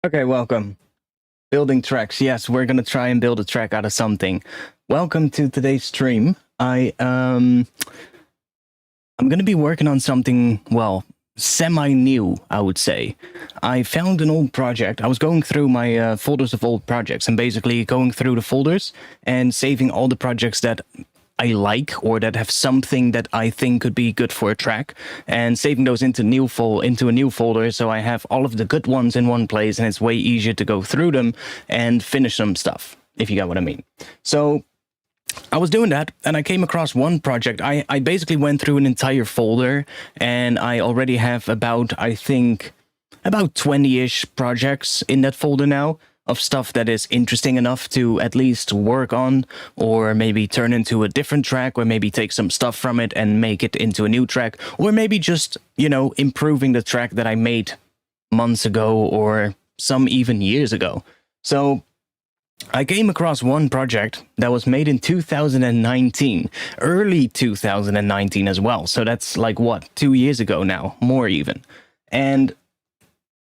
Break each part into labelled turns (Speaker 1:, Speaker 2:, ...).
Speaker 1: Okay, welcome. Building tracks. Yes, we're gonna try and build a track out of something. Welcome to today's stream. I'm gonna be working on something, well, semi-new, I would say. I found an old project. I was going through my folders of old projects and basically going through the folders and saving all the projects that I like or that have something that I think could be good for a track, and saving those into a new folder, so I have all of the good ones in one place, and it's way easier to go through them and finish some stuff, if you get what I mean. So I was doing that, and I came across one project. I basically went through an entire folder, and I already have I think, about 20-ish projects in that folder now, of stuff that is interesting enough to at least work on, or maybe turn into a different track, or maybe take some stuff from it and make it into a new track, or maybe just, improving the track that I made months ago, or some even years ago. So I came across one project that was made in 2019, early 2019 as well. So that's like, what, 2 years ago now, more even. And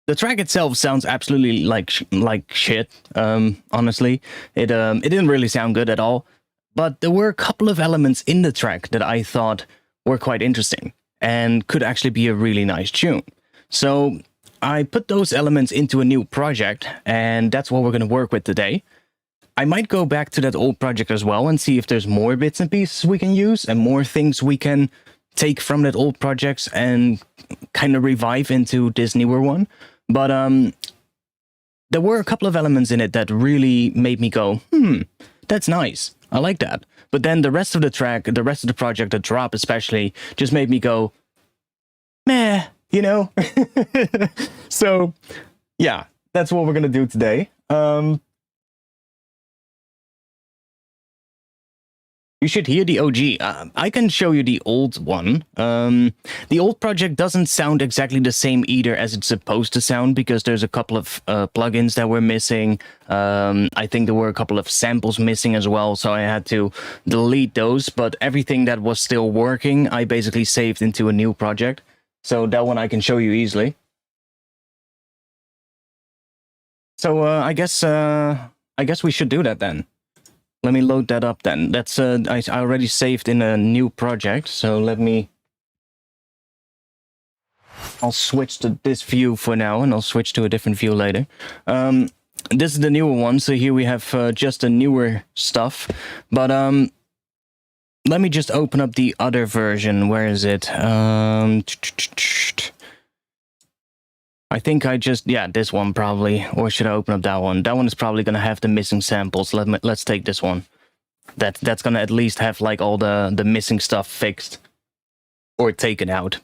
Speaker 1: the track itself sounds absolutely like shit, honestly. It didn't really sound good at all, but there were a couple of elements in the track that I thought were quite interesting and could actually be a really nice tune. So I put those elements into a new project, and that's what we're going to work with today. I might go back to that old project as well and see if there's more bits and pieces we can use and more things we can take from that old project and kind of revive into this newer one. But there were a couple of elements in it that really made me go, that's nice. I like that. But then the rest of the track, the rest of the project, the drop especially, just made me go, meh, So, yeah, that's what we're going to do today. You should hear the OG. I can show you the old one. The old project doesn't sound exactly the same either as it's supposed to sound, because there's a couple of plugins that were missing. I think there were a couple of samples missing as well, so I had to delete those. But everything that was still working, I basically saved into a new project. So that one I can show you easily. So I guess we should do that then. Let me load that up then. That's I already saved in a new project, so I'll switch to this view for now, and I'll switch to a different view later. This is the newer one, so here we have just the newer stuff. But let me just open up the other version. Where is it? I think this one probably, or should I open up that one? That one is probably gonna have the missing samples. Let's take this one. That's gonna at least have like all the missing stuff fixed or taken out.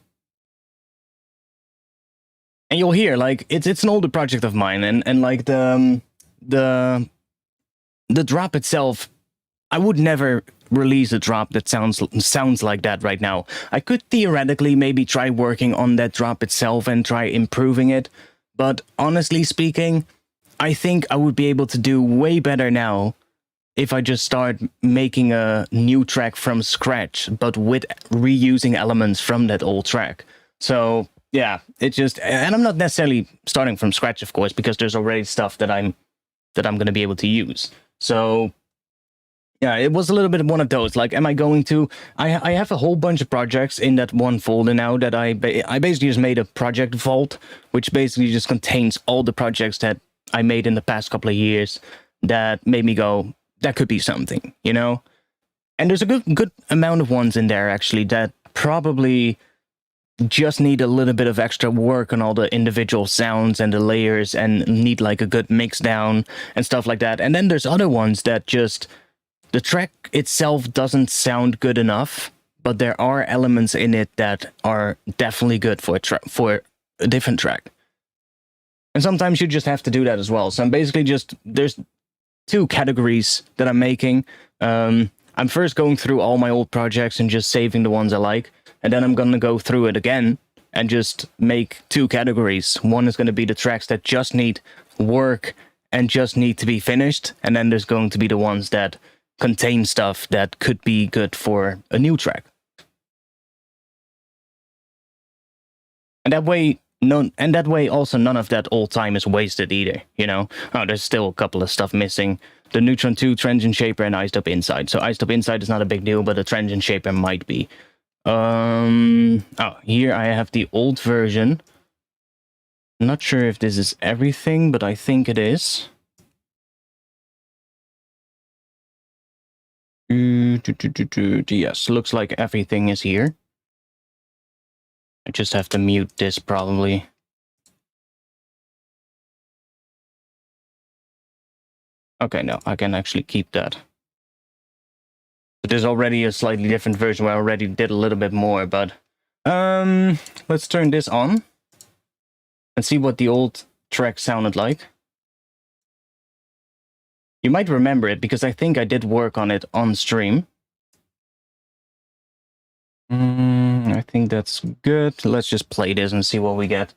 Speaker 1: And you'll hear like it's an older project of mine, and like the drop itself, I would never release a drop that sounds like that right now. I could theoretically maybe try working on that drop itself and try improving it, but honestly speaking, I think I would be able to do way better now if I just start making a new track from scratch, but with reusing elements from that old track. So yeah, and I'm not necessarily starting from scratch, of course, because there's already stuff that I'm going to be able to use. So yeah, it was a little bit of one of those. Like, am I going to... I have a whole bunch of projects in that one folder now that I basically just made a project vault, which basically just contains all the projects that I made in the past couple of years that made me go, that could be something, And there's a good amount of ones in there, actually, that probably just need a little bit of extra work on all the individual sounds and the layers and need like a good mix down and stuff like that. And then there's other ones that just... The track itself doesn't sound good enough, but there are elements in it that are definitely good for a different track. And sometimes you just have to do that as well. So I'm basically there's two categories that I'm making. I'm first going through all my old projects and just saving the ones I like. And then I'm going to go through it again and just make two categories. One is going to be the tracks that just need work and just need to be finished. And then there's going to be the ones that contain stuff that could be good for a new track. And that way, none, and that way also none of that old time is wasted either, you know? Oh, there's still a couple of stuff missing. The Neutron 2 transient shaper and iced up inside. So iced up inside is not a big deal, but the transient shaper might be. Oh, here I have the old version. Not sure if this is everything, but I think it is. Yes, looks like everything is here. I just have to mute this probably. Okay, no, I can actually keep that. But there's already a slightly different version where I already did a little bit more, but let's turn this on and see what the old track sounded like. You might remember it because I think I did work on it on stream. I think that's good. Let's just play this and see what we get.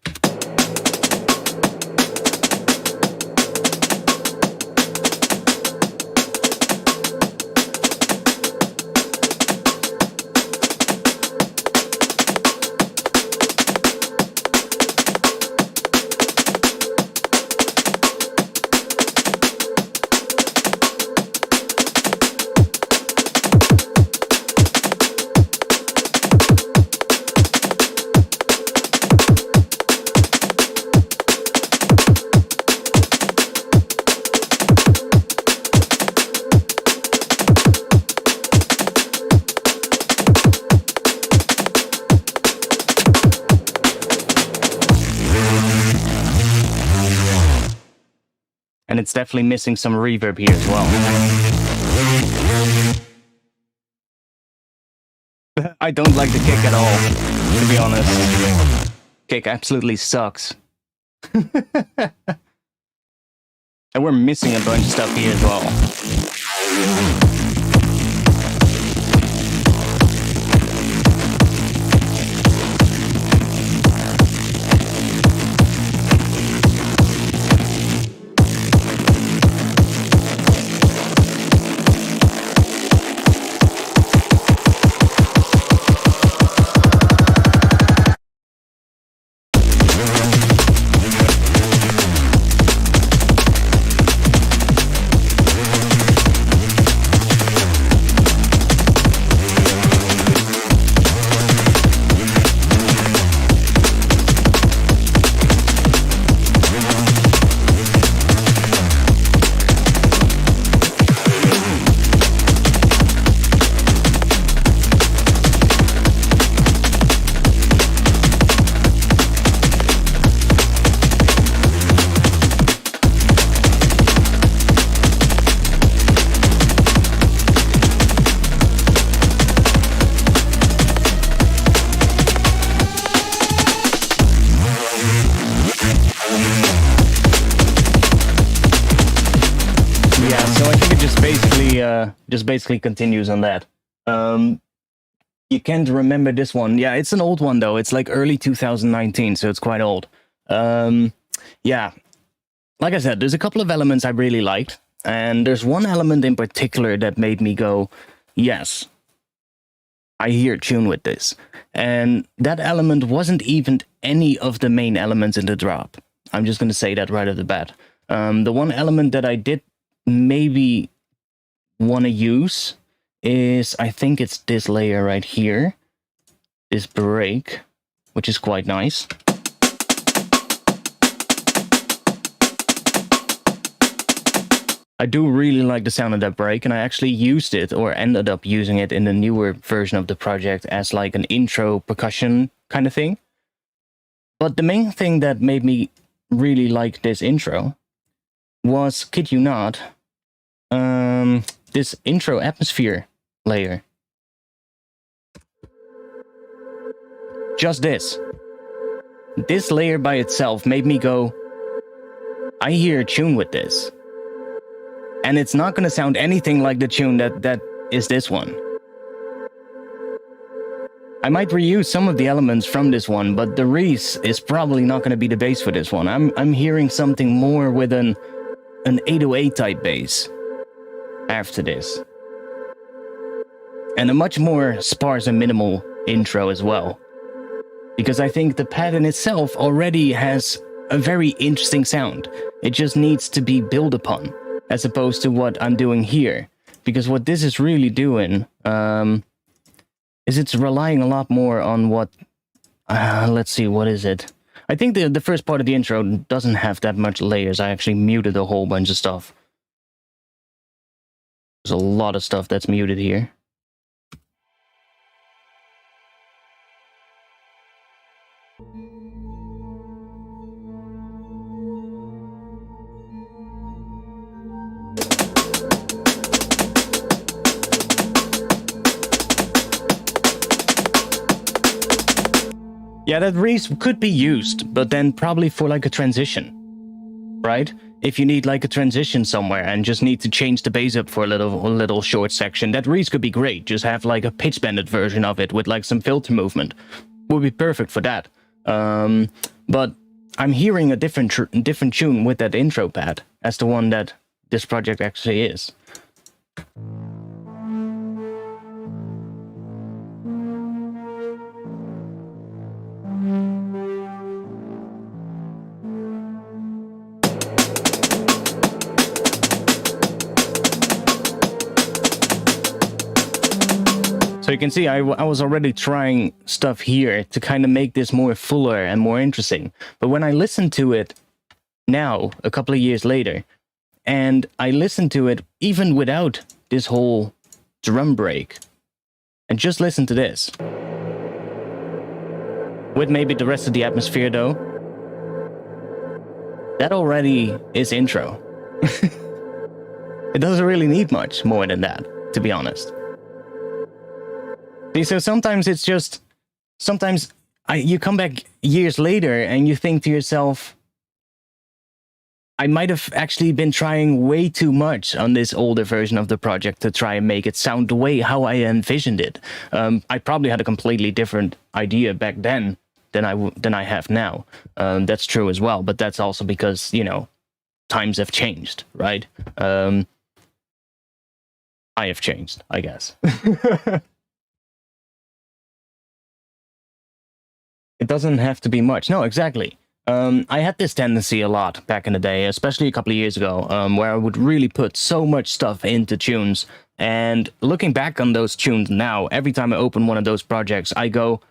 Speaker 1: And it's definitely missing some reverb here as well. I don't like the kick at all, to be honest. Kick absolutely sucks. And we're missing a bunch of stuff here as well. Just basically continues on that. You can't remember this one. Yeah, it's an old one though. It's like early 2019, so it's quite old. Yeah, like I said, there's a couple of elements I really liked, and there's one element in particular that made me go, yes, I hear tune with this. And that element wasn't even any of the main elements in the drop. I'm just going to say that right at the bat. The one element that I did maybe want to use is, I think it's this layer right here, this break, which is quite nice. I do really like the sound of that break, and I actually used it, or ended up using it in the newer version of the project as like an intro percussion kind of thing. But the main thing that made me really like this intro was, kid you not, this intro atmosphere layer. Just this. This layer by itself made me go, I hear a tune with this. And it's not going to sound anything like the tune that is this one. I might reuse some of the elements from this one, but the Reese is probably not going to be the bass for this one. I'm hearing something more with an 808 type bass after this. And a much more sparse and minimal intro as well. because I think the pad in itself already has a very interesting sound. It just needs to be built upon, as opposed to what I'm doing here. Because what this is really doing is it's relying a lot more on what... let's see, what is it? I think the first part of the intro doesn't have that much layers. I actually muted a whole bunch of stuff. There's a lot of stuff that's muted here. Yeah, that Reese could be used, but then probably for like a transition, right? If you need like a transition somewhere and just need to change the bass up for a little short section, that Reese could be great. Just have like a pitch bended version of it with like some filter movement. Would be perfect for that. But I'm hearing a different tune with that intro pad as the one that this project actually is. So you can see I was already trying stuff here to kind of make this more fuller and more interesting. But when I listen to it now, a couple of years later, and I listen to it even without this whole drum break, and just listen to this, with maybe the rest of the atmosphere though, that already is intro. It doesn't really need much more than that, to be honest. See, so sometimes it's just, you come back years later and you think to yourself, I might have actually been trying way too much on this older version of the project to try and make it sound the way how I envisioned it. I probably had a completely different idea back then than I have now. That's true as well, but that's also because, you know, times have changed, right? I have changed, I guess. It doesn't have to be much. No, exactly. I had this tendency a lot back in the day, especially a couple of years ago, where I would really put so much stuff into tunes. And looking back on those tunes now, every time I open one of those projects, I go,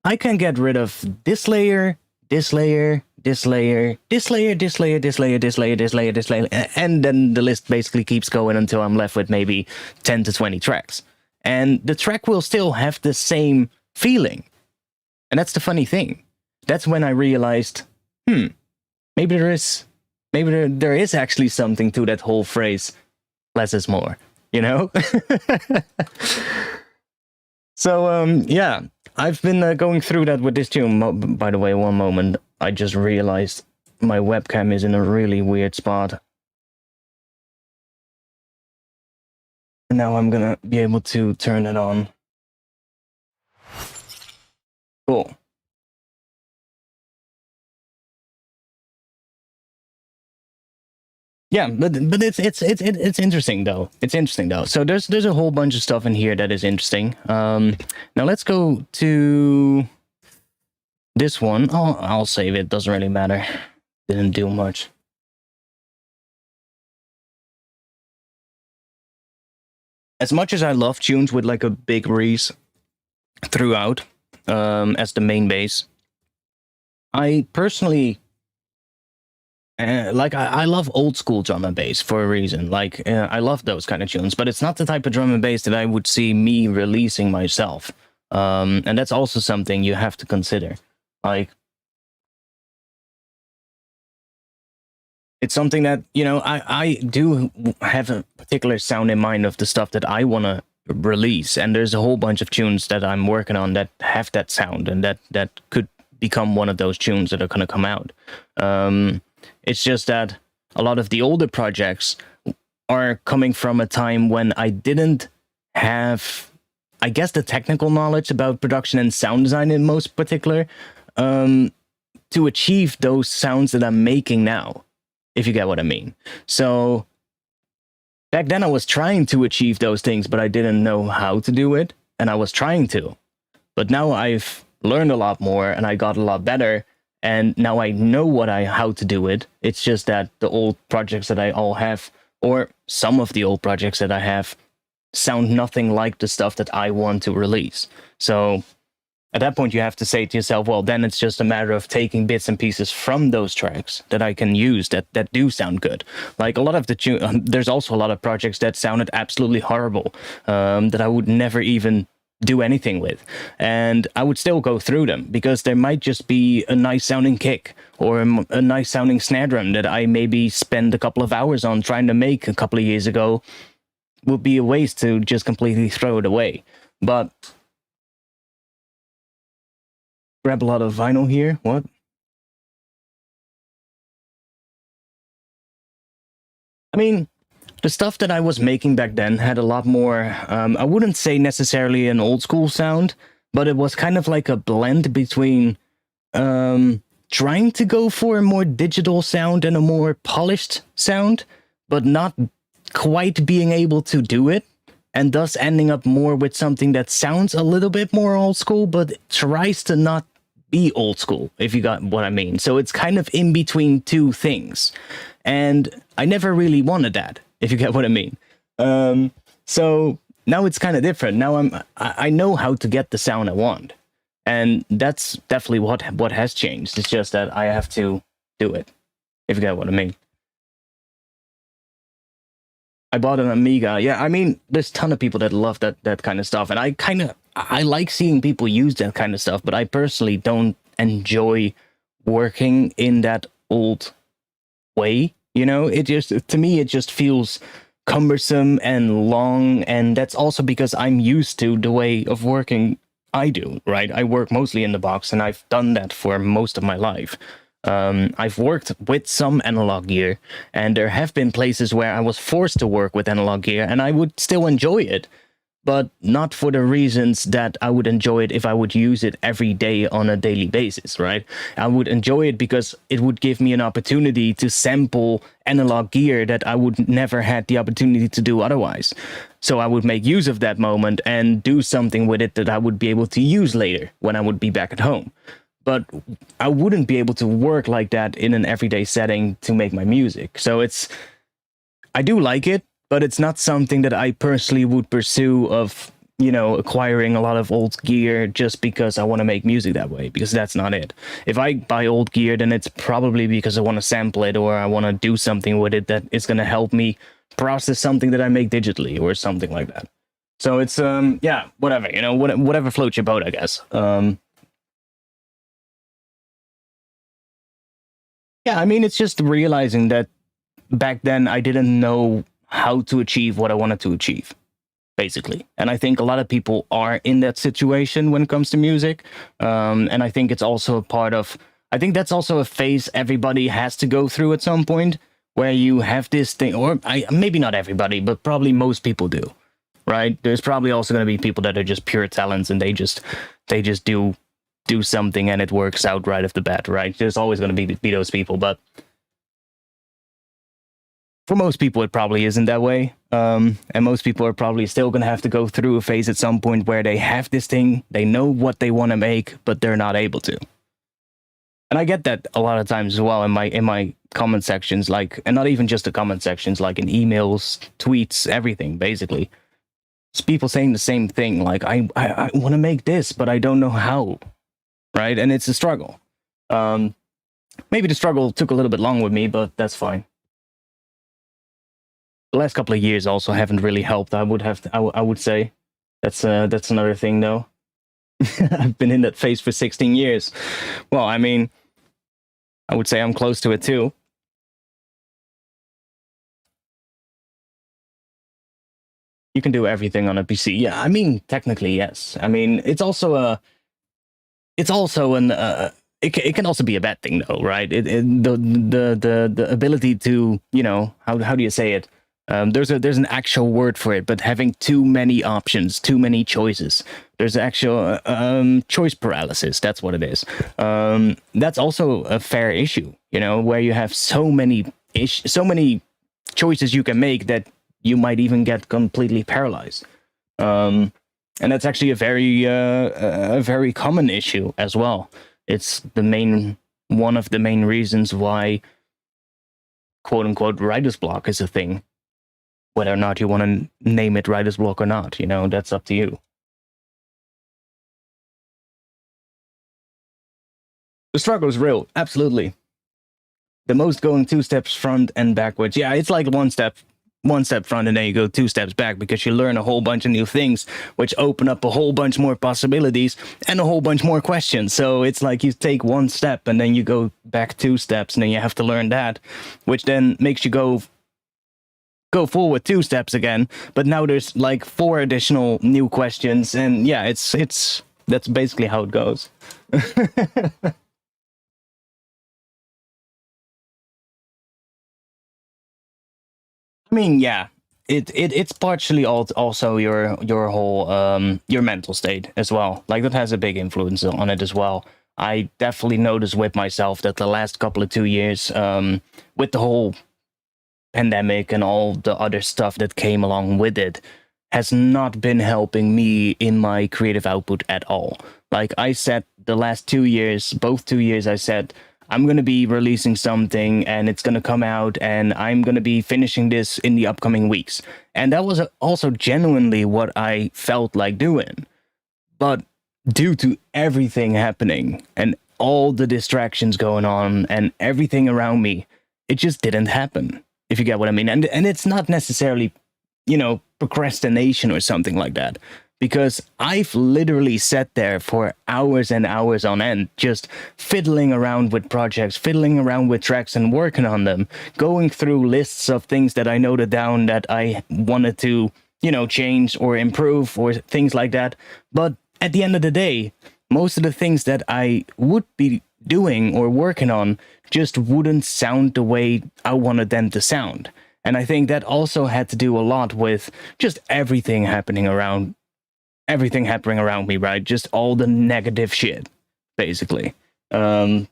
Speaker 1: I can get rid of this layer, this layer, this layer, this layer, this layer, this layer, this layer, this layer, this layer, and then the list basically keeps going until I'm left with maybe 10 to 20 tracks. And the track will still have the same feeling. And that's the funny thing. That's when I realized, maybe there is actually something to that whole phrase, less is more, you know? So, yeah, I've been going through that with this tune. By the way, one moment, I just realized my webcam is in a really weird spot. And now I'm gonna be able to turn it on. Cool. Yeah, but it's interesting though. It's interesting though. So there's a whole bunch of stuff in here that is interesting. Now let's go to this one. Oh, I'll save it. Doesn't really matter. Didn't do much. As much as I love tunes with like a big reese throughout, as the main bass, I personally I love old school drum and bass for a reason. Like I love those kind of tunes, but it's not the type of drum and bass that I would see me releasing myself. And that's also something you have to consider. Like, it's something that, you know, I do have a particular sound in mind of the stuff that I want to release, and there's a whole bunch of tunes that I'm working on that have that sound, and that could become one of those tunes that are going to come out. It's just that a lot of the older projects are coming from a time when I didn't have, I guess, the technical knowledge about production and sound design in most particular, to achieve those sounds that I'm making now, if you get what I mean. So back then I was trying to achieve those things, but I didn't know how to do it, and I was trying to. But now I've learned a lot more and I got a lot better. And now I know how to do it. It's just that the old projects that I all have, or some of the old projects that I have, sound nothing like the stuff that I want to release. So at that point, you have to say to yourself, well, then it's just a matter of taking bits and pieces from those tracks that I can use that do sound good. Like a lot of the there's also a lot of projects that sounded absolutely horrible, that I would never even do anything with. And I would still go through them because there might just be a nice sounding kick or a nice sounding snare drum that I maybe spend a couple of hours on trying to make a couple of years ago. Would be a waste to just completely throw it away. But grab a lot of vinyl here. What? I mean, the stuff that I was making back then had a lot more, I wouldn't say necessarily an old school sound, but it was kind of like a blend between trying to go for a more digital sound and a more polished sound, but not quite being able to do it, and thus ending up more with something that sounds a little bit more old school, but tries to not be old school, if you got what I mean. So it's kind of in between two things. And I never really wanted that, if you get what I mean. So now it's kind of different. Now I know how to get the sound I want. And that's definitely what has changed. It's just that I have to do it, if you get what I mean. I bought an Amiga. Yeah, I mean, there's a ton of people that love that kind of stuff. And I like seeing people use that kind of stuff, but I personally don't enjoy working in that old way. You know, to me, it just feels cumbersome and long. And that's also because I'm used to the way of working I do, right? I work mostly in the box, and I've done that for most of my life. I've worked with some analog gear, and there have been places where I was forced to work with analog gear, and I would still enjoy it, but not for the reasons that I would enjoy it if I would use it every day on a daily basis, right? I would enjoy it because it would give me an opportunity to sample analog gear that I would never had the opportunity to do otherwise. So I would make use of that moment and do something with it that I would be able to use later when I would be back at home. But I wouldn't be able to work like that in an everyday setting to make my music. So I do like it, but it's not something that I personally would pursue of, acquiring a lot of old gear just because I want to make music that way, because that's not it. If I buy old gear, then it's probably because I want to sample it or I want to do something with it that is going to help me process something that I make digitally or something like that. So it's, whatever, whatever floats your boat, I guess. Yeah, I mean, it's just realizing that back then I didn't know how to achieve what I wanted to achieve, basically. And I think a lot of people are in that situation when it comes to music. And I think it's also I think that's also a phase everybody has to go through at some point, where you have this thing, or maybe not everybody, but probably most people do, right? There's probably also going to be people that are just pure talents and they just do something and it works out right off the bat, right? There's always going to be those people, but for most people it probably isn't that way. And most people are probably still going to have to go through a phase at some point where they have this thing, they know what they want to make, but they're not able to. And I get that a lot of times as well in my comment sections, like, and not even just the comment sections, like in emails, tweets, everything, basically. It's people saying the same thing, like, I want to make this, but I don't know how. Right, and it's a struggle. Maybe the struggle took a little bit long with me, but that's fine. The last couple of years also haven't really helped. I would say that's another thing, though. I've been in that phase for 16 years. Well, I mean, I would say I'm close to it too. You can do everything on a PC. Yeah, I mean, technically, yes. I mean, it's also it can also be a bad thing, though, right? The ability to, how do you say it? There's an actual word for it, but having too many options, too many choices. There's actual choice paralysis. That's what it is. That's also a fair issue, where you have so many choices you can make that you might even get completely paralyzed. And that's actually a very common issue as well. It's one of the main reasons why quote unquote writer's block is a thing. Whether or not you want to name it writer's block or not, that's up to you. The struggle is real, absolutely. The most going 2 steps front and backwards. Yeah, it's like one step front and then you go 2 steps back, because you learn a whole bunch of new things, which open up a whole bunch more possibilities and a whole bunch more questions. So it's like you take 1 step and then you go back 2 steps and then you have to learn that, which then makes you go forward 2 steps again. But now there's like 4 additional new questions, and yeah, that's basically how it goes. I mean, yeah, it's partially also your whole your mental state as well. Like, that has a big influence on it as well. I definitely noticed with myself that the last couple of 2 years, with the whole pandemic and all the other stuff that came along with it, has not been helping me in my creative output at all. Like I said, the last 2 years, both 2 years, I said, I'm going to be releasing something and it's going to come out and I'm going to be finishing this in the upcoming weeks. And that was also genuinely what I felt like doing. But due to everything happening and all the distractions going on and everything around me, it just didn't happen, if you get what I mean. And it's not necessarily, procrastination or something like that, because I've literally sat there for hours and hours on end, just fiddling around with projects, fiddling around with tracks and working on them, going through lists of things that I noted down that I wanted to, change or improve or things like that. But at the end of the day, most of the things that I would be doing or working on just wouldn't sound the way I wanted them to sound. And I think that also had to do a lot with just everything happening around me, right? Just all the negative shit, basically. And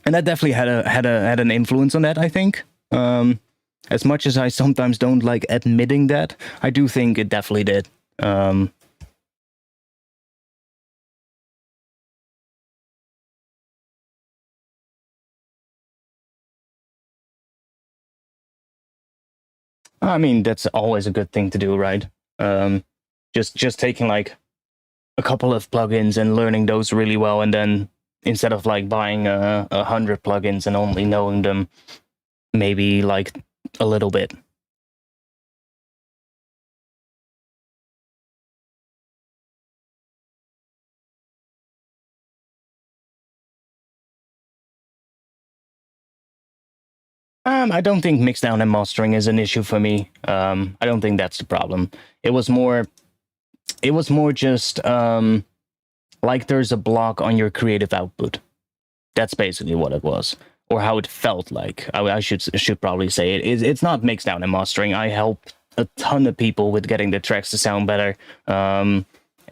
Speaker 1: that definitely had an influence on that, I think. As much as I sometimes don't like admitting that, I do think it definitely did. I mean, that's always a good thing to do, right? Just taking like a couple of plugins and learning those really well, and then instead of like buying 100 plugins and only knowing them maybe like a little bit. I don't think mixdown and mastering is an issue for me. I don't think that's the problem. It was more just like there's a block on your creative output. That's basically what it was, or how it felt like. I should probably say it. It's not mixdown and mastering. I helped a ton of people with getting the tracks to sound better.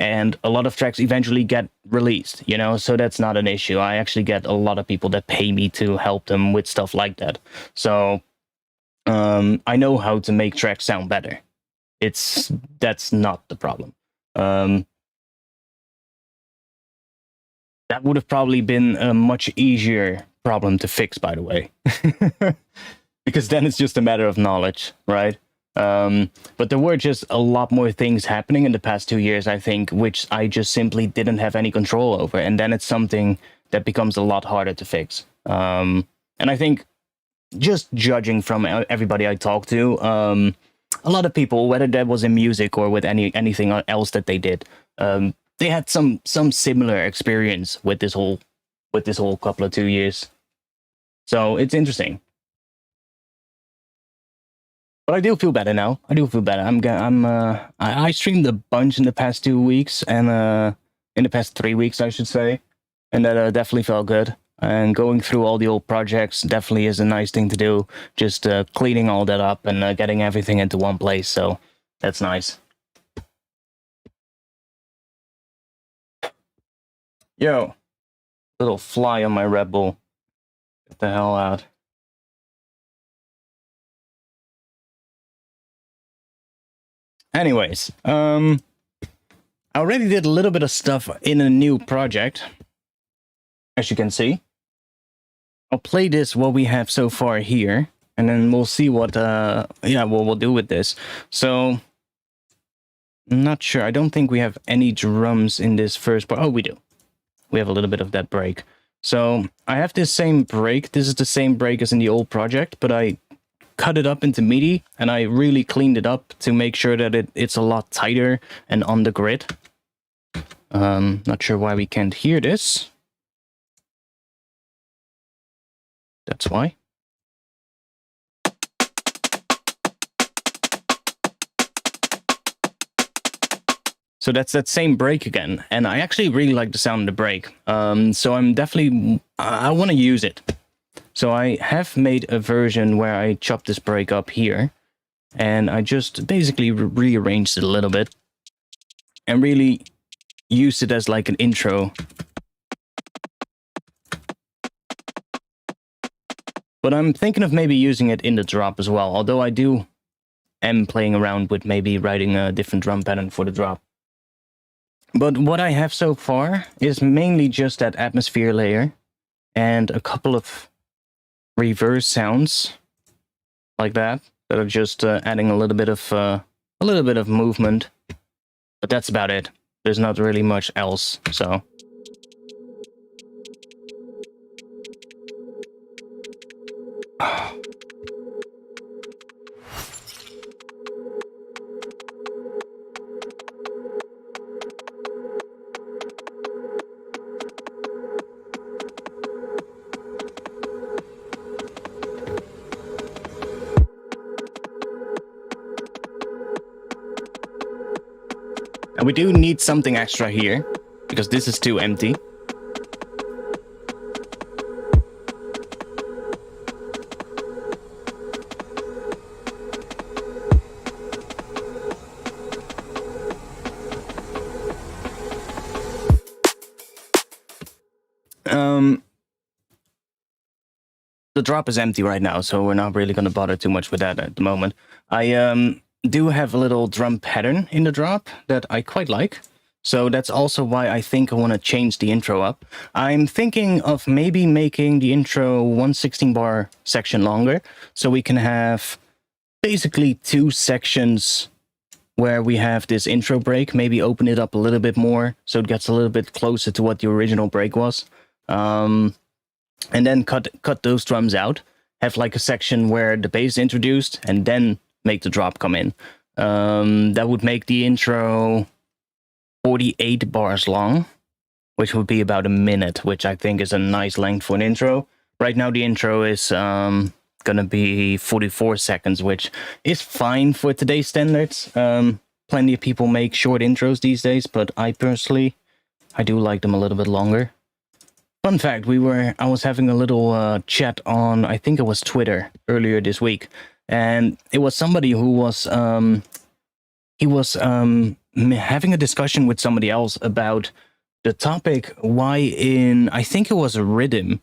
Speaker 1: And a lot of tracks eventually get released, so that's not an issue. I actually get a lot of people that pay me to help them with stuff like that. So I know how to make tracks sound better. That's not the problem. That would have probably been a much easier problem to fix, by the way. Because then it's just a matter of knowledge, right? But there were just a lot more things happening in the past 2 years, I think, which I just simply didn't have any control over. And then it's something that becomes a lot harder to fix. And I think just judging from everybody I talked to, a lot of people, whether that was in music or with anything else that they did, they had some similar experience with this whole couple of 2 years. So it's interesting. But I do feel better now. I do feel better. I streamed a bunch in the past 2 weeks, and in the past 3 weeks, I should say, and that definitely felt good. And going through all the old projects definitely is a nice thing to do. Just cleaning all that up and getting everything into one place. So that's nice. Yo, little fly on my Red Bull. Get the hell out. Anyways, I I already did a little bit of stuff in a new project, as you can see. I'll play this what we have so far here, and then we'll see what what we'll do with this. So, I'm not sure. I don't think we have any drums in this first part. Oh, we do. We have a little bit of that break. So, I have this same break. This is the same break as in the old project, but I cut it up into MIDI, and I really cleaned it up to make sure that it's a lot tighter and on the grid. Not sure why we can't hear this. That's why. So that's that same break again, and I actually really like the sound of the break. So I'm definitely, I want to use it. So I have made a version where I chop this break up here, and I just basically rearranged it a little bit, and really used it as like an intro. But I'm thinking of maybe using it in the drop as well, although I am playing around with maybe writing a different drum pattern for the drop. But what I have so far is mainly just that atmosphere layer and a couple of reverse sounds like that are just adding a little bit of movement. But that's about it. There's not really much else, so. And we do need something extra here, because this is too empty. The drop is empty right now, so we're not really going to bother too much with that at the moment. I do have a little drum pattern in the drop that I quite like. So that's also why I think I want to change the intro up. I'm thinking of maybe making the intro 116 bar section longer, so we can have basically 2 sections where we have this intro break, maybe open it up a little bit more so it gets a little bit closer to what the original break was. And then cut those drums out, have like a section where the bass is introduced, and then make the drop come in. That would make the intro 48 bars long, which would be about a minute, which I think is a nice length for an intro. Right now the intro is gonna be 44 seconds, which is fine for today's standards. Plenty of people make short intros these days, but I personally, I do like them a little bit longer. Fun fact, I was having a little chat on, I think it was Twitter earlier this week, and it was somebody who was, having a discussion with somebody else about the topic why in, I think it was a rhythm,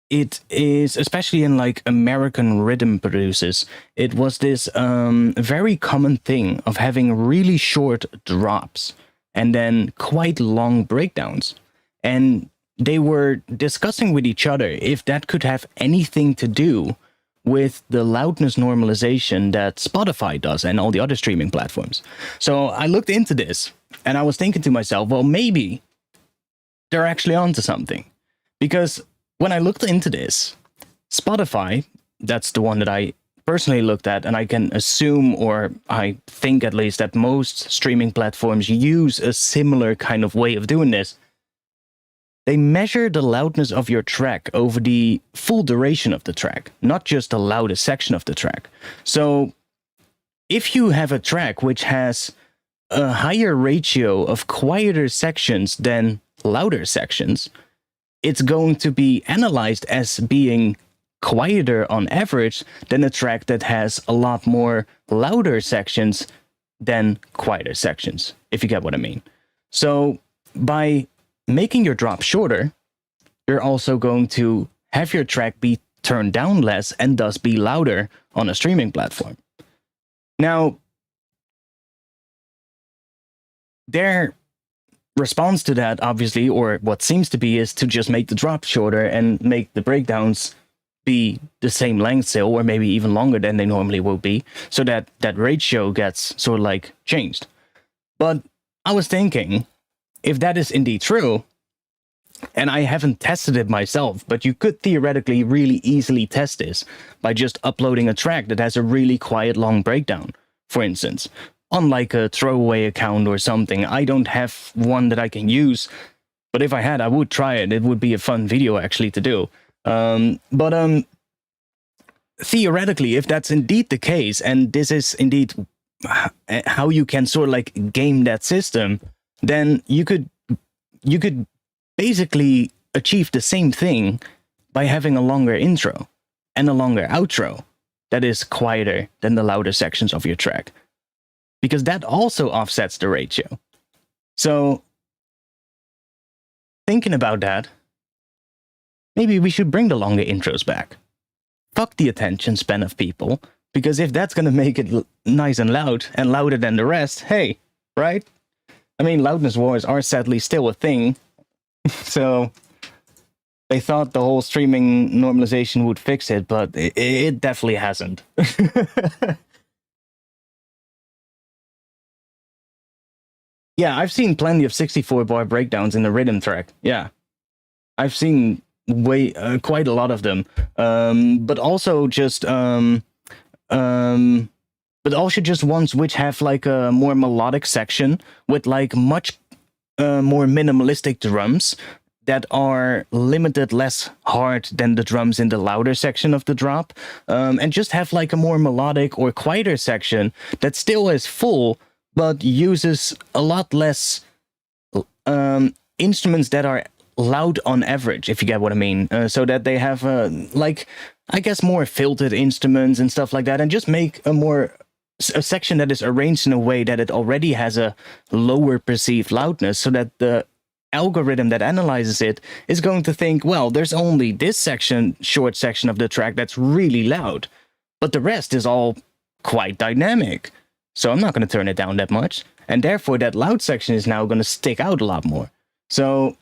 Speaker 1: it is, especially in like American rhythm producers, it was this very common thing of having really short drops and then quite long breakdowns. And they were discussing with each other if that could have anything to do with the loudness normalization that Spotify does and all the other streaming platforms. So I looked into this and I was thinking to myself, well, maybe they're actually onto something. Because when I looked into this, Spotify, that's the one that I personally looked at, and I can assume, or I think at least, that most streaming platforms use a similar kind of way of doing this. They measure the loudness of your track over the full duration of the track, not just the loudest section of the track. So if you have a track which has a higher ratio of quieter sections than louder sections, it's going to be analyzed as being quieter on average than a track that has a lot more louder sections than quieter sections, if you get what I mean. So by making your drop shorter, you're also going to have your track be turned down less and thus be louder on a streaming platform. Now, there response to that, obviously, or what seems to be, is to just make the drop shorter and make the breakdowns be the same length still, or maybe even longer than they normally will be, so that that ratio gets sort of like changed. But I was thinking, if that is indeed true, and I haven't tested it myself, but you could theoretically really easily test this by just uploading a track that has a really quiet long breakdown, for instance, on like a throwaway account or something. I don't have one that I can use, but if I had, I would try it. It would be a fun video actually to do. But theoretically, if that's indeed the case, and this is indeed how you can sort of like game that system, then you could basically achieve the same thing by having a longer intro and a longer outro that is quieter than the louder sections of your track, because that also offsets the ratio. So thinking about that, maybe we should bring the longer intros back. Fuck the attention span of people, because if that's gonna make it nice and loud and louder than the rest, hey, right? I mean, loudness wars are sadly still a thing. So they thought the whole streaming normalization would fix it, but it definitely hasn't. Yeah, I've seen plenty of 64-bar breakdowns in the rhythm track. Yeah, I've seen quite a lot of them. But also just ones which have like a more melodic section with like much more minimalistic drums that are limited less hard than the drums in the louder section of the drop, and just have like a more melodic or quieter section that still is full but uses a lot less instruments that are loud on average, if you get what I mean, so that they have like, I guess, more filtered instruments and stuff like that, and just make a section that is arranged in a way that it already has a lower perceived loudness, so that the algorithm that analyzes it is going to think, well, there's only this short section of the track that's really loud, but the rest is all quite dynamic, so I'm not going to turn it down that much, and therefore that loud section is now going to stick out a lot more. So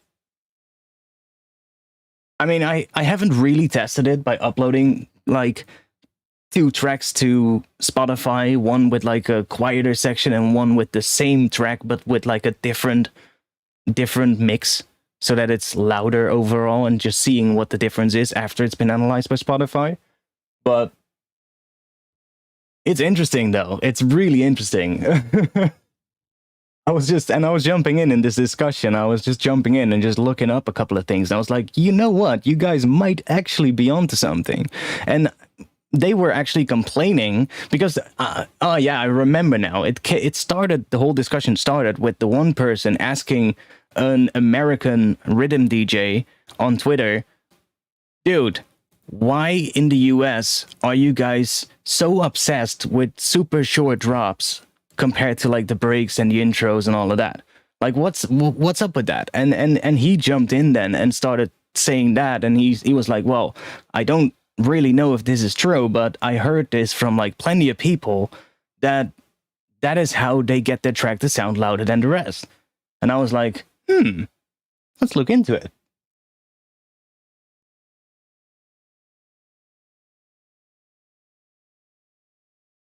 Speaker 1: I mean, I haven't really tested it by uploading like 2 tracks to Spotify, one with like a quieter section and one with the same track but with like a different mix, so that it's louder overall, and just seeing what the difference is after it's been analyzed by Spotify. But it's interesting though. It's really interesting. I was jumping in this discussion. I was just jumping in and just looking up a couple of things. I was like, you know what? You guys might actually be onto something. And they were actually complaining because, oh yeah, I remember now. It started, the whole discussion started with the one person asking an American rhythm DJ on Twitter, dude, why in the US are you guys so obsessed with super short drops compared to like the breaks and the intros and all of that? Like, what's up with that? And he jumped in then and started saying that, and he was like, well, I don't really know if this is true, but I heard this from like plenty of people that is how they get their track to sound louder than the rest. And I was like, let's look into it.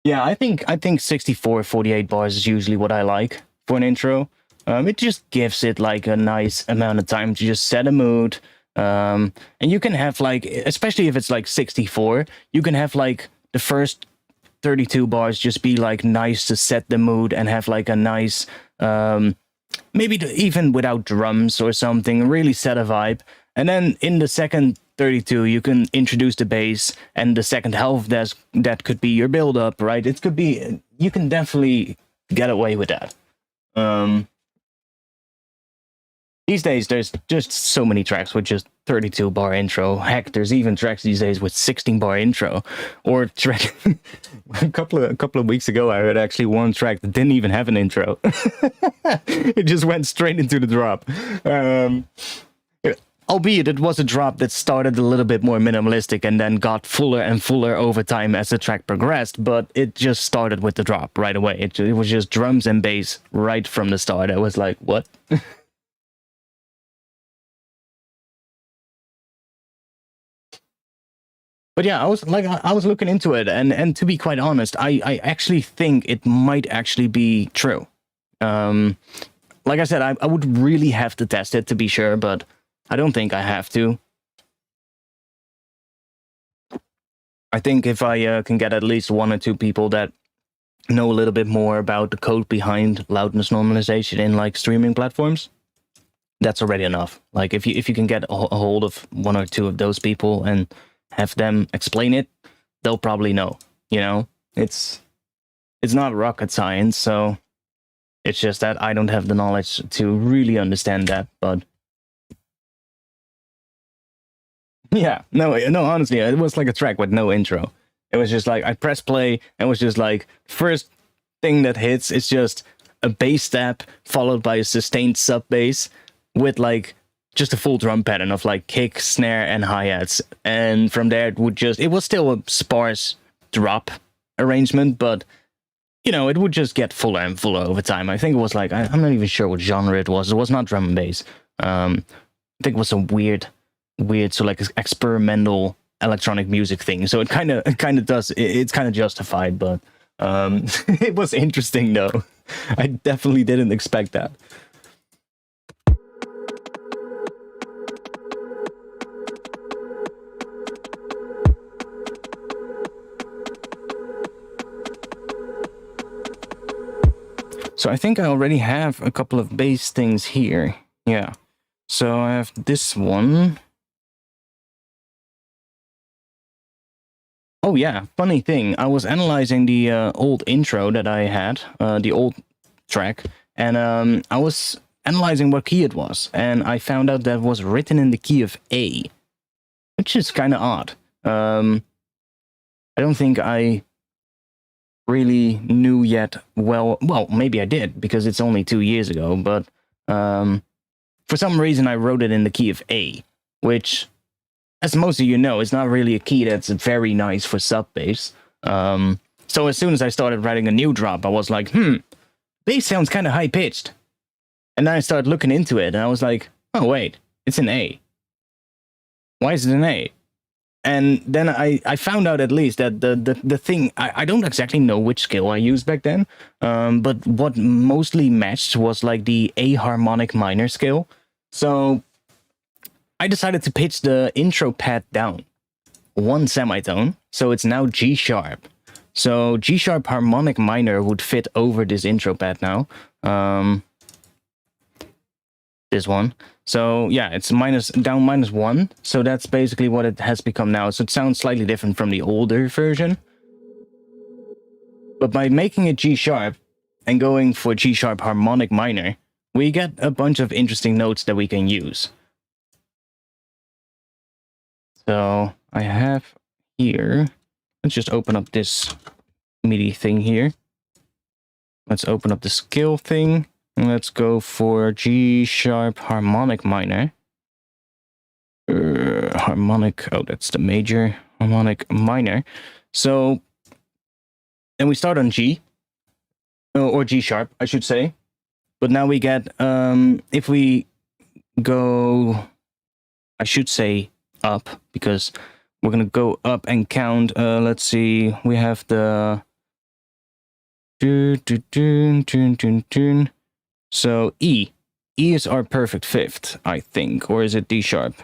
Speaker 1: Yeah, I think 64, 48 bars is usually what I like for an intro. It just gives it like a nice amount of time to just set a mood. And you can have like, especially if it's like 64, you can have like the first 32 bars just be like nice to set the mood and have like a nice, maybe even without drums or something, really set a vibe. And then in the second 32, you can introduce the bass, and the second half that could be your build up, right? It could be, you can definitely get away with that. These days, there's just so many tracks with just 32-bar intro. Heck, there's even tracks these days with 16-bar intro. Or track a couple of weeks ago, I heard actually one track that didn't even have an intro. It just went straight into the drop. Albeit it was a drop that started a little bit more minimalistic and then got fuller and fuller over time as the track progressed, but it just started with the drop right away. It was just drums and bass right from the start. I was like, what? But yeah, I was looking into it, and to be quite honest, I actually think it might actually be true. Like I said, I would really have to test it to be sure, but I don't think I have to. I think if I can get at least 1 or 2 people that know a little bit more about the code behind loudness normalization in like streaming platforms, that's already enough. Like if you can get a hold of 1 or 2 of those people and have them explain it, they'll probably know. You know, it's not rocket science, so it's just that I don't have the knowledge to really understand that. But yeah, no, honestly, it was like a track with no intro. It was just like I press play and it was just like first thing that hits, it's just a bass step followed by a sustained sub bass with like just a full drum pattern of like kick, snare, and hi-hats. And from there, it was still a sparse drop arrangement, but you know, it would just get fuller and fuller over time. I think it was like, I'm not even sure what genre it was. It was not drum and bass. I think it was some weird, so like experimental electronic music thing. So it kind of does, it's kind of justified, but it was interesting though. I definitely didn't expect that. So I think I already have a couple of bass things here. Yeah. So I have this one. Oh yeah, funny thing. I was analyzing the old intro that I had, the old track, and I was analyzing what key it was, and I found out that it was written in the key of A, which is kind of odd. I don't think I really knew yet well, maybe I did, because it's only 2 years ago, but for some reason I wrote it in the key of A, which, as most of you know, is not really a key that's very nice for sub bass. So as soon as I started writing a new drop, I was like, bass sounds kind of high-pitched. And then I started looking into it, and I was like, oh wait, it's an A. Why is it an A? And then I found out at least that the thing, I don't exactly know which scale I used back then, but what mostly matched was like the A harmonic minor scale. So I decided to pitch the intro pad down 1 semitone, so it's now G sharp. So G sharp harmonic minor would fit over this intro pad now. This one. So yeah, it's down -1. So that's basically what it has become now. So it sounds slightly different from the older version. But by making it G sharp and going for G sharp harmonic minor, we get a bunch of interesting notes that we can use. So I have here, let's just open up this MIDI thing here. Let's open up the scale thing. And let's go for G sharp harmonic minor. Harmonic, oh, that's the major. Harmonic minor. So then we start on G, or G sharp, I should say. But now we get, if we go, I should say up, because we're gonna go up and count. Let's see, we have the so E. E is our perfect fifth, I think. Or is it D sharp?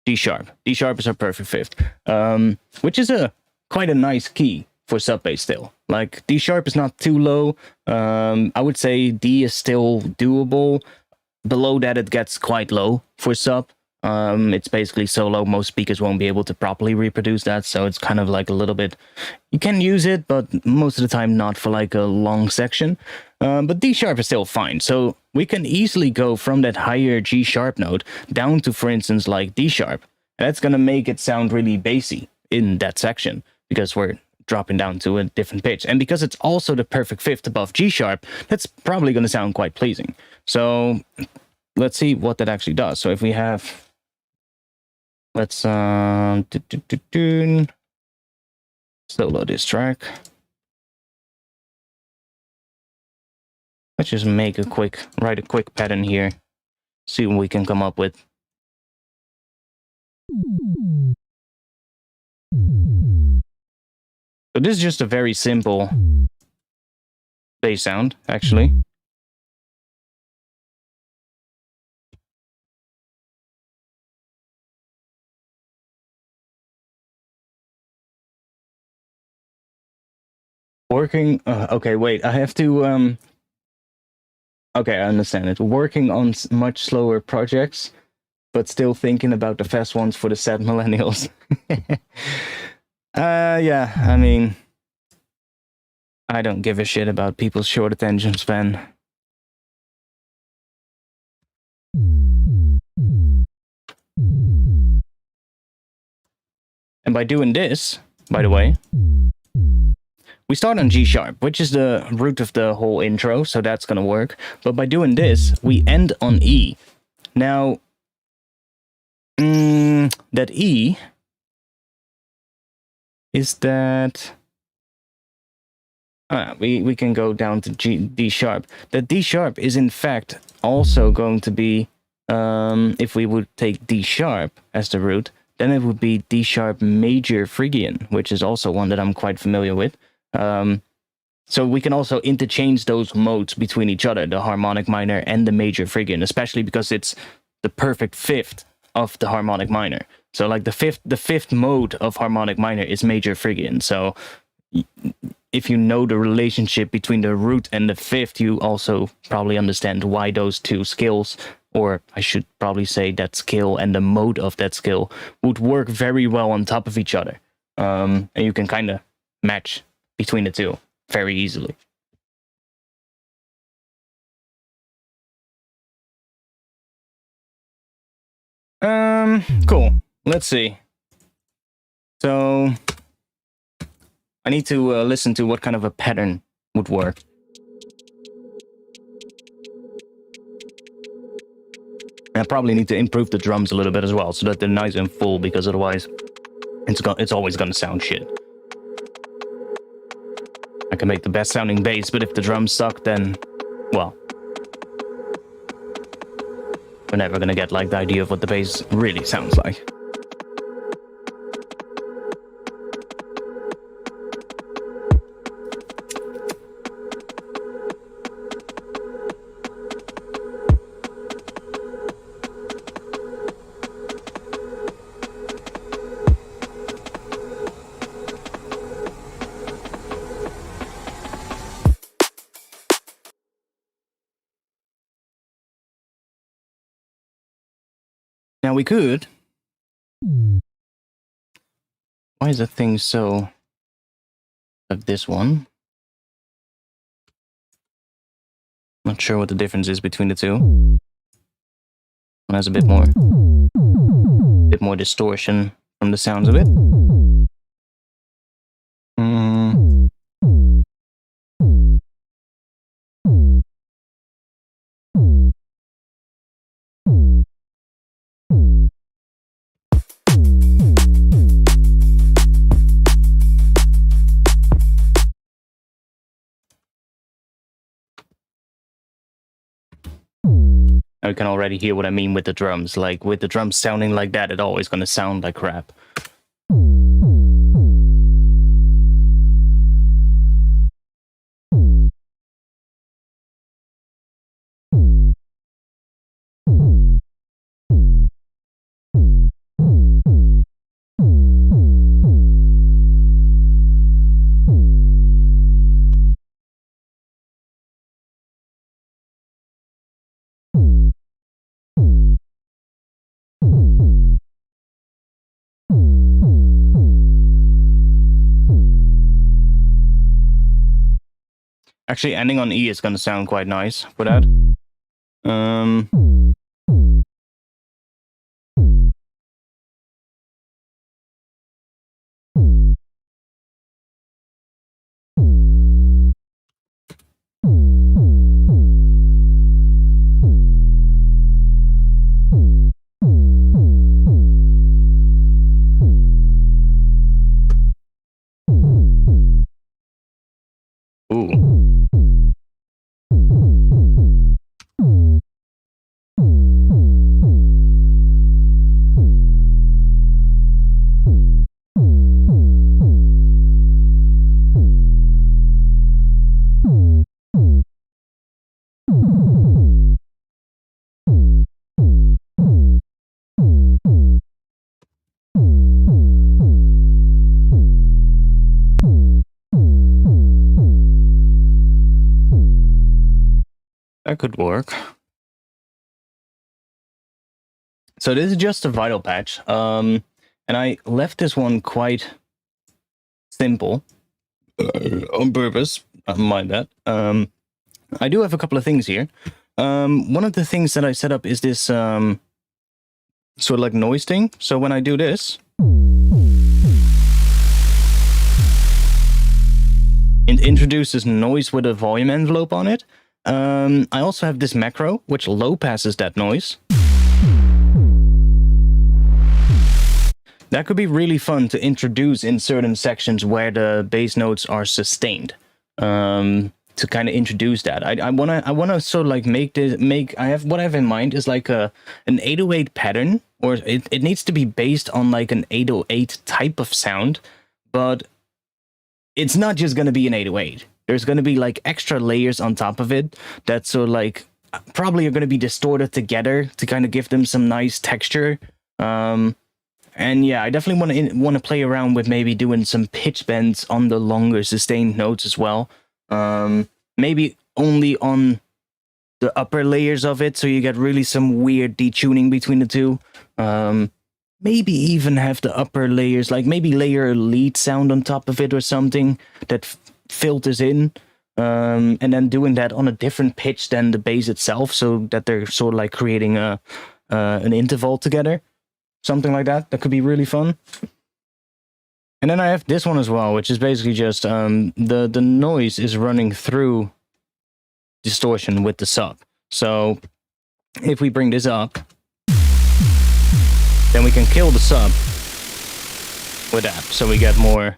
Speaker 1: D sharp. D sharp is our perfect fifth. Which is quite a nice key for sub bass still. Like, D sharp is not too low. I would say D is still doable. Below that, it gets quite low for sub. It's basically so low, most speakers won't be able to properly reproduce that, so it's kind of like a little bit, you can use it, but most of the time not for like a long section. But D sharp is still fine, so we can easily go from that higher G sharp note down to, for instance, like D sharp. That's gonna make it sound really bassy in that section, because we're dropping down to a different pitch. And because it's also the perfect fifth above G sharp, that's probably gonna sound quite pleasing. So let's see what that actually does. So if we have, let's solo this track. Let's just make write a quick pattern here. See what we can come up with. So this is just a very simple bass sound, actually. Working, okay, wait, I have to, okay, I understand it. Working on much slower projects, but still thinking about the fast ones for the sad millennials. Yeah, I mean, I don't give a shit about people's short attention span. And by doing this, by the way, we start on G sharp, which is the root of the whole intro, so that's gonna work. But by doing this, we end on E. Now, that E is that... we can go down to D sharp. That D sharp is in fact also going to be, if we would take D sharp as the root, then it would be D sharp major Phrygian, which is also one that I'm quite familiar with. So we can also interchange those modes between each other, the harmonic minor and the major Phrygian, especially because it's the perfect fifth of the harmonic minor. So like the fifth mode of harmonic minor is major Phrygian. So if you know the relationship between the root and the fifth, you also probably understand why those two scales, or I should probably say that scale and the mode of that scale, would work very well on top of each other. And you can kind of match between the two very easily. Cool. Let's see. So I need to listen to what kind of a pattern would work. I probably need to improve the drums a little bit as well, so that they're nice and full, because otherwise it's always gonna sound shit. I can make the best sounding bass, but if the drums suck, then, well, we're never gonna get like the idea of what the bass really sounds like. Now we could... Why is the thing so... like this one? Not sure what the difference is between the two. One has a bit more distortion from the sounds of it. I can already hear what I mean with the drums. Like, with the drums sounding like that, it's always gonna sound like crap. Actually, ending on E is going to sound quite nice for that. Ooh. That could work. So this is just a vital patch. And I left this one quite simple on purpose. Mind that. I do have a couple of things here. One of the things that I set up is this sort of like noise thing. So when I do this, it introduces noise with a volume envelope on it. I also have this macro, which low passes that noise. That could be really fun to introduce in certain sections where the bass notes are sustained. To kind of introduce that, I wanna sort of like what I have in mind is like an 808 pattern, or it needs to be based on like an 808 type of sound, but it's not just gonna be an 808. There's gonna be like extra layers on top of it that sort of like probably are gonna be distorted together to kind of give them some nice texture. And yeah, I definitely want to play around with maybe doing some pitch bends on the longer sustained notes as well. Maybe only on the upper layers of it, so you get really some weird detuning between the two. Maybe even have the upper layers, like maybe layer a lead sound on top of it or something that filters in, and then doing that on a different pitch than the bass itself, so that they're sort of like creating an interval together. Something like that. That could be really fun. And then I have this one as well, which is basically just the noise is running through distortion with the sub. So if we bring this up, then we can kill the sub with that. So we get more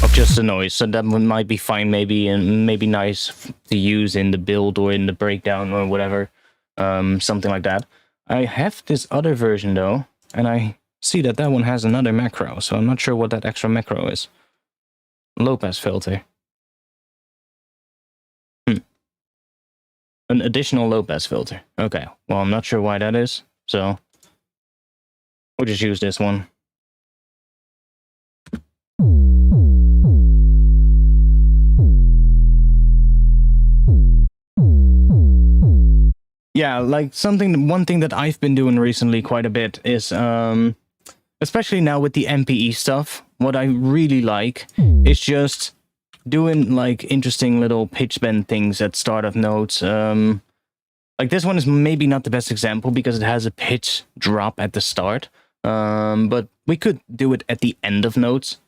Speaker 1: of just the noise. So that one might be fine, maybe, and maybe nice to use in the build or in the breakdown or whatever. Something like that. I have this other version though, and I see that one has another macro, so I'm not sure what that extra macro is. Low pass filter. An additional low pass filter. Okay, well, I'm not sure why that is, so we'll just use this one. Yeah, like one thing that I've been doing recently quite a bit is, especially now with the MPE stuff, what I really like is just doing like interesting little pitch bend things at start of notes. Like this one is maybe not the best example because it has a pitch drop at the start, but we could do it at the end of notes.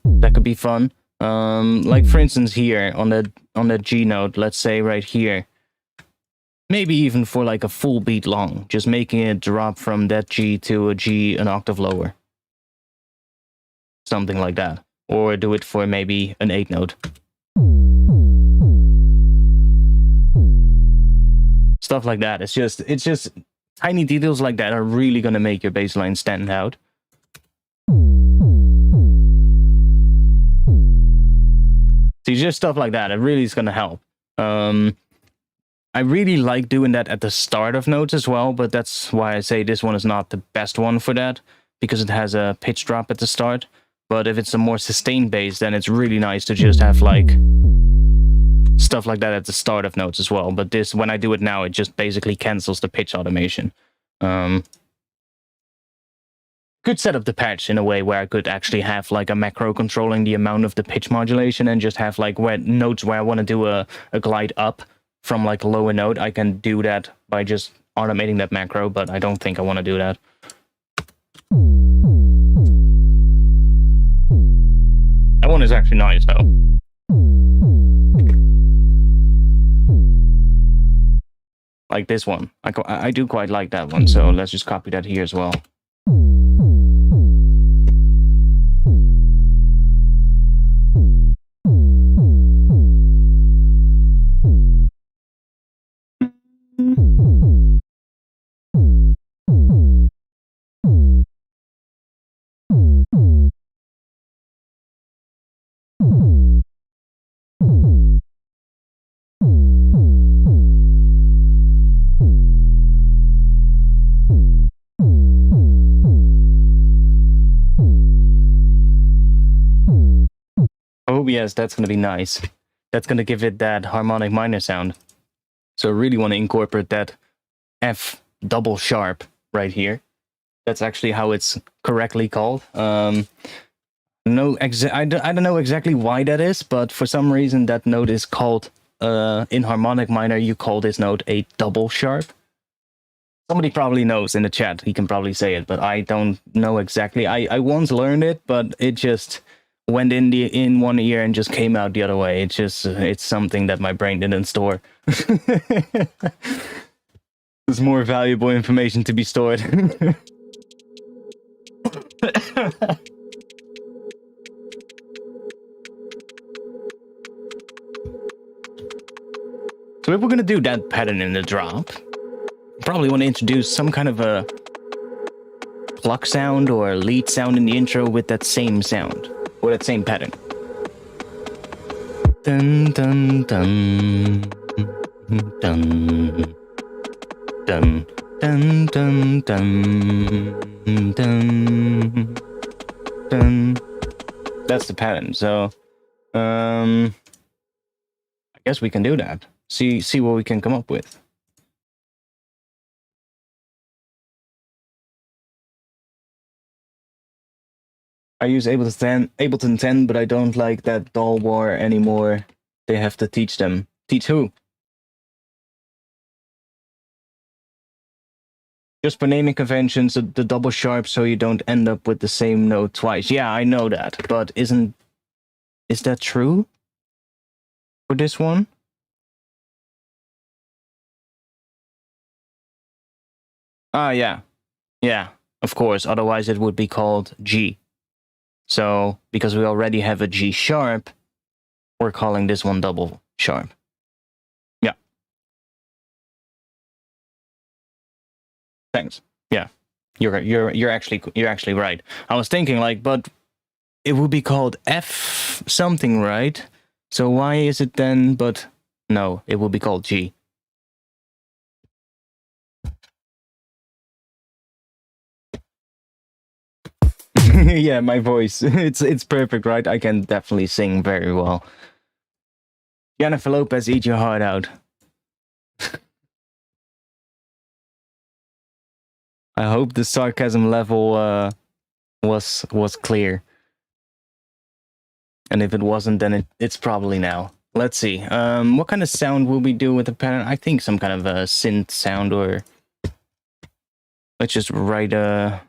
Speaker 1: That could be fun. Like for instance here on the G note, let's say right here. Maybe even for like a full beat long, just making it drop from that G to a G an octave lower. Something like that. Or do it for maybe an 8 note. Stuff like that. It's just tiny details like that are really gonna make your bass line stand out. See, just stuff like that. It really is gonna help. I really like doing that at the start of notes as well, but that's why I say this one is not the best one for that, because it has a pitch drop at the start. But if it's a more sustained bass, then it's really nice to just have like stuff like that at the start of notes as well. But this, when I do it now, it just basically cancels the pitch automation. Could set up the patch in a way where I could actually have like a macro controlling the amount of the pitch modulation, and just have like notes where I want to do a glide up from like a lower note. I can do that by just automating that macro, but I don't think I want to do that. That one is actually nice though. Like this one. I do quite like that one, so let's just copy that here as well. Oh yes, that's going to be nice. That's going to give it that harmonic minor sound. So I really want to incorporate that F double sharp right here. That's actually how it's correctly called. No, I don't know exactly why that is, but for some reason that note is called, in harmonic minor, you call this note a double sharp. Somebody probably knows in the chat. He can probably say it, but I don't know exactly. I once learned it, but it just went in one ear and just came out the other way. It's something that my brain didn't store. There's more valuable information to be stored. So if we're gonna do that pattern in the drop, probably want to introduce some kind of a pluck sound or lead sound in the intro with that same sound, or that same pattern. Dun dun dun dun dun dun dun dun dun dun. That's the pattern. So I guess we can do that. See what we can come up with. I use Ableton 10, but I don't like that doll war anymore. They have to teach them. Teach who? Just for naming conventions, the double sharp, so you don't end up with the same note twice. Yeah, I know that, but is that true for this one? Ah, yeah. Yeah, of course. Otherwise, it would be called G. So, because we already have a G sharp, we're calling this one double sharp. Yeah. Thanks. Yeah. You're actually right. I was thinking like, but it would be called F something, right? So why is it then? But no, it would be called G. Yeah, my voice. It's perfect, right? I can definitely sing very well. Jennifer Lopez, eat your heart out. I hope the sarcasm level was clear. And if it wasn't, then it's probably now. Let's see. What kind of sound will we do with the pattern? I think some kind of a synth sound, or let's just write a,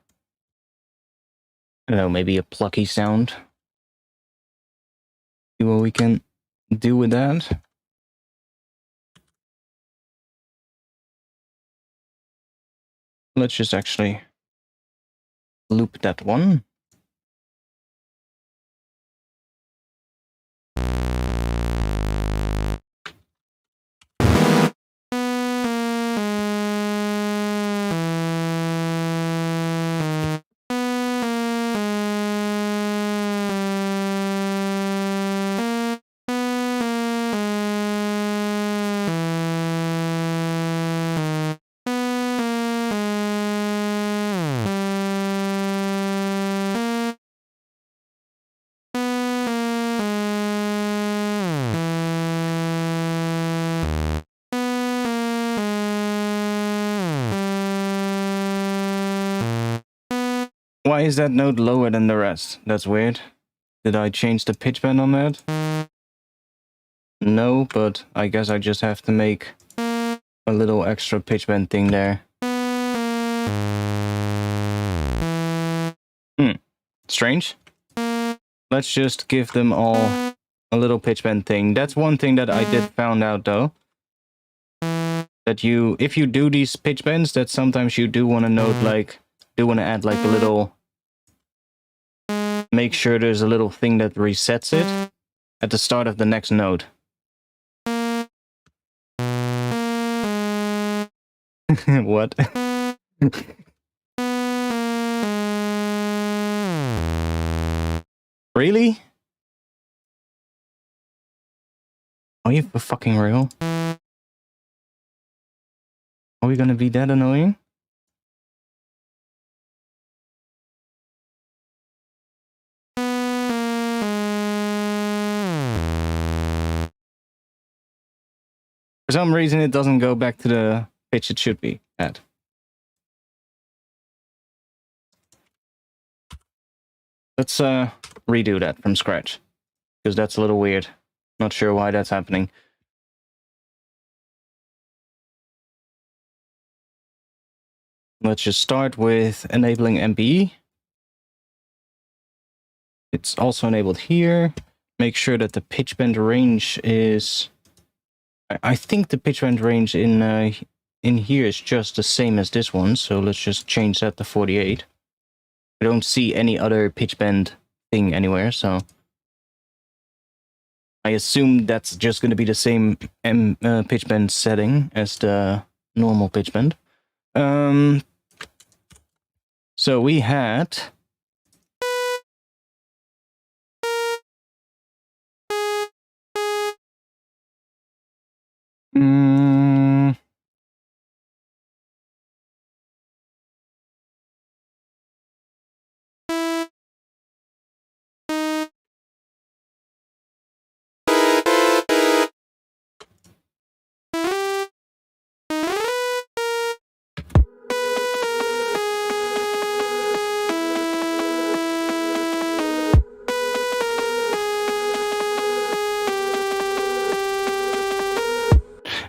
Speaker 1: I don't know, maybe a plucky sound. See what we can do with that. Let's just actually loop that one. Why is that note lower than the rest? That's weird. Did I change the pitch bend on that? No, but I guess I just have to make a little extra pitch bend thing there. Strange. Let's just give them all a little pitch bend thing. That's one thing that I did found out though. That if you do these pitch bends, that sometimes you do want to note like, add like a little, make sure there's a little thing that resets it at the start of the next note. What? Really? Are you for fucking real? Are we gonna be that annoying? For some reason, it doesn't go back to the pitch it should be at. Let's redo that from scratch, because that's a little weird. Not sure why that's happening. Let's just start with enabling MPE. It's also enabled here. Make sure that the pitch bend range is... I think the pitch bend range in here is just the same as this one, so let's just change that to 48. I don't see any other pitch bend thing anywhere, so I assume that's just going to be the same pitch bend setting as the normal pitch bend. So we had...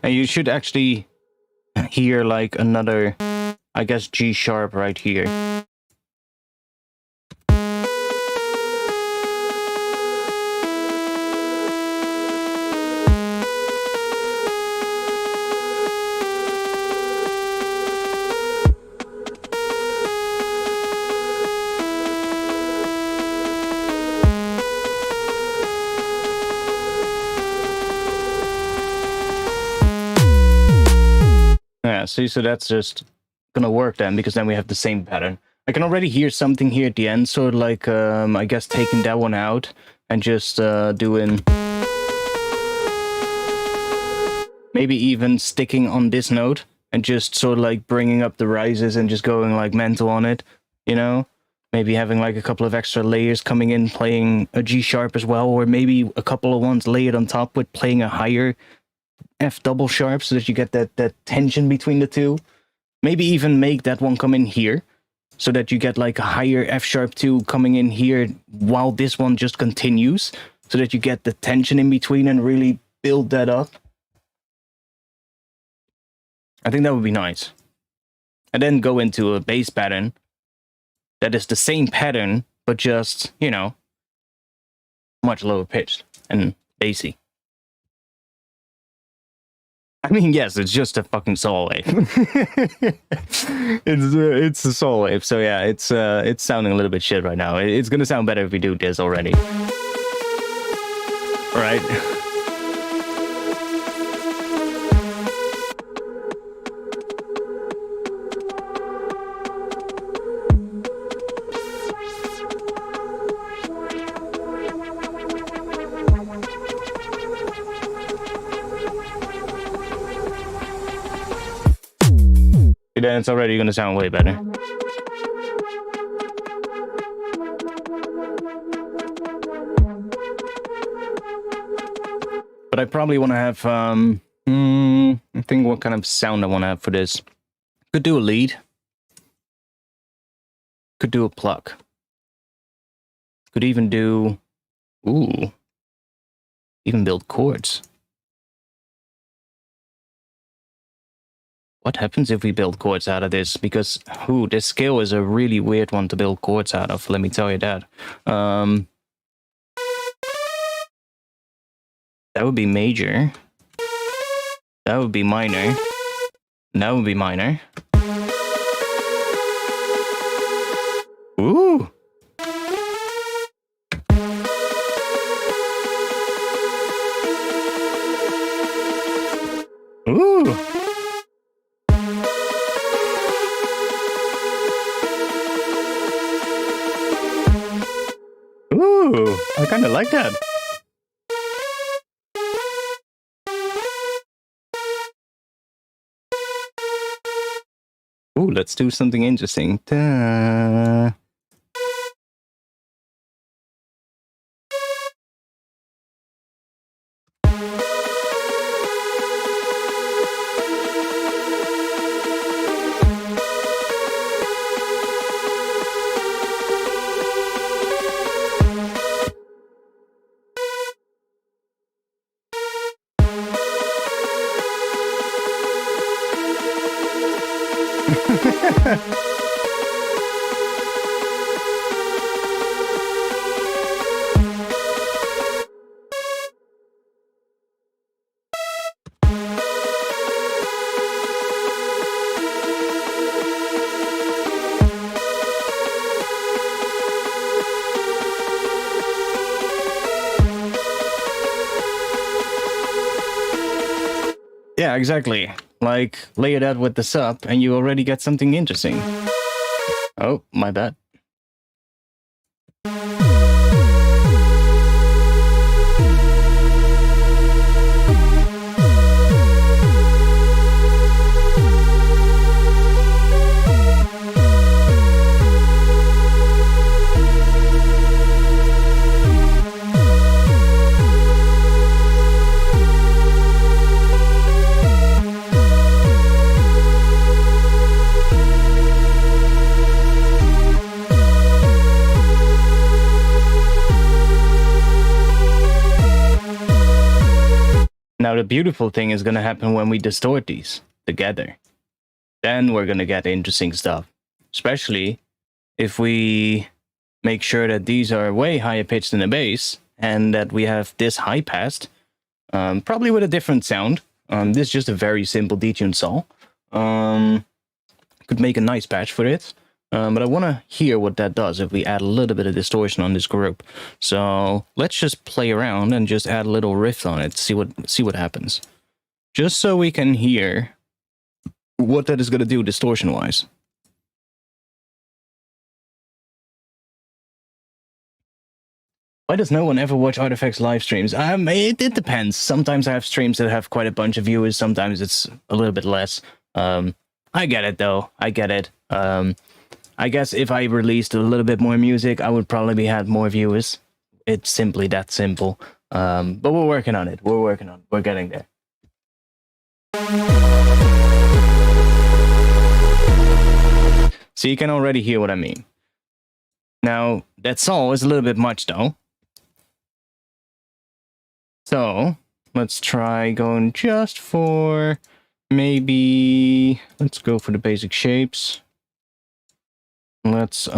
Speaker 1: And you should actually hear like another, I guess, G sharp right here. Yeah, see, so that's just gonna work then, because then we have the same pattern. I can already hear something here at the end, so like, I guess taking that one out and just doing... maybe even sticking on this note and just sort of like bringing up the rises and just going like mental on it, you know? Maybe having like a couple of extra layers coming in, playing a G sharp as well, or maybe a couple of ones layered on top with playing a higher F double sharp so that you get that tension between the two. Maybe even make that one come in here so that you get like a higher F sharp 2 coming in here while this one just continues, so that you get the tension in between and really build that up. I think that would be nice. And then go into a bass pattern that is the same pattern, but just, you know, much lower pitched and bassy. I mean, yes, it's just a fucking soul wave. it's a soul wave, so yeah, it's sounding a little bit shit right now. It's gonna sound better if we do this already. Right? Then it's already going to sound way better. But I probably want to have, I think what kind of sound I want to have for this. Could do a lead. Could do a pluck. Could even do, even build chords. What happens if we build chords out of this? Because, this scale is a really weird one to build chords out of, let me tell you that. That would be major. That would be minor. And that would be minor. Ooh! Ooh! Ooh, I kind of like that. Ooh, let's do something interesting. Ta. Yeah, exactly. Like, layer that with the sub, and you already get something interesting. Oh, my bad. Now, the beautiful thing is going to happen when we distort these together. Then we're going to get interesting stuff. Especially if we make sure that these are way higher pitched in the bass and that we have this high passed, probably with a different sound. This is just a very simple detuned saw. Could make a nice patch for it. But I want to hear what that does if we add a little bit of distortion on this group. So let's just play around and just add a little riff on it, see what happens. Just so we can hear what that is going to do distortion-wise. Why does no one ever watch Artifact's live streams? It depends. Sometimes I have streams that have quite a bunch of viewers. Sometimes it's a little bit less. I get it, though. I get it. I guess if I released a little bit more music, I would probably have more viewers. It's simply that simple. But we're working on it. We're getting there. So you can already hear what I mean. Now, that saw is a little bit much, though. So let's try going just for maybe... Let's go for the basic shapes. Let's, we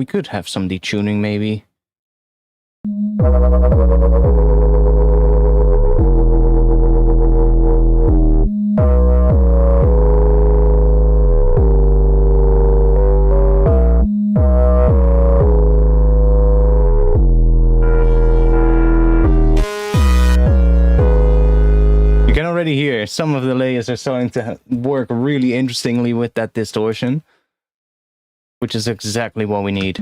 Speaker 1: could have some detuning, maybe. You can already hear some of the layers are starting to work really interestingly with that distortion, which is exactly what we need.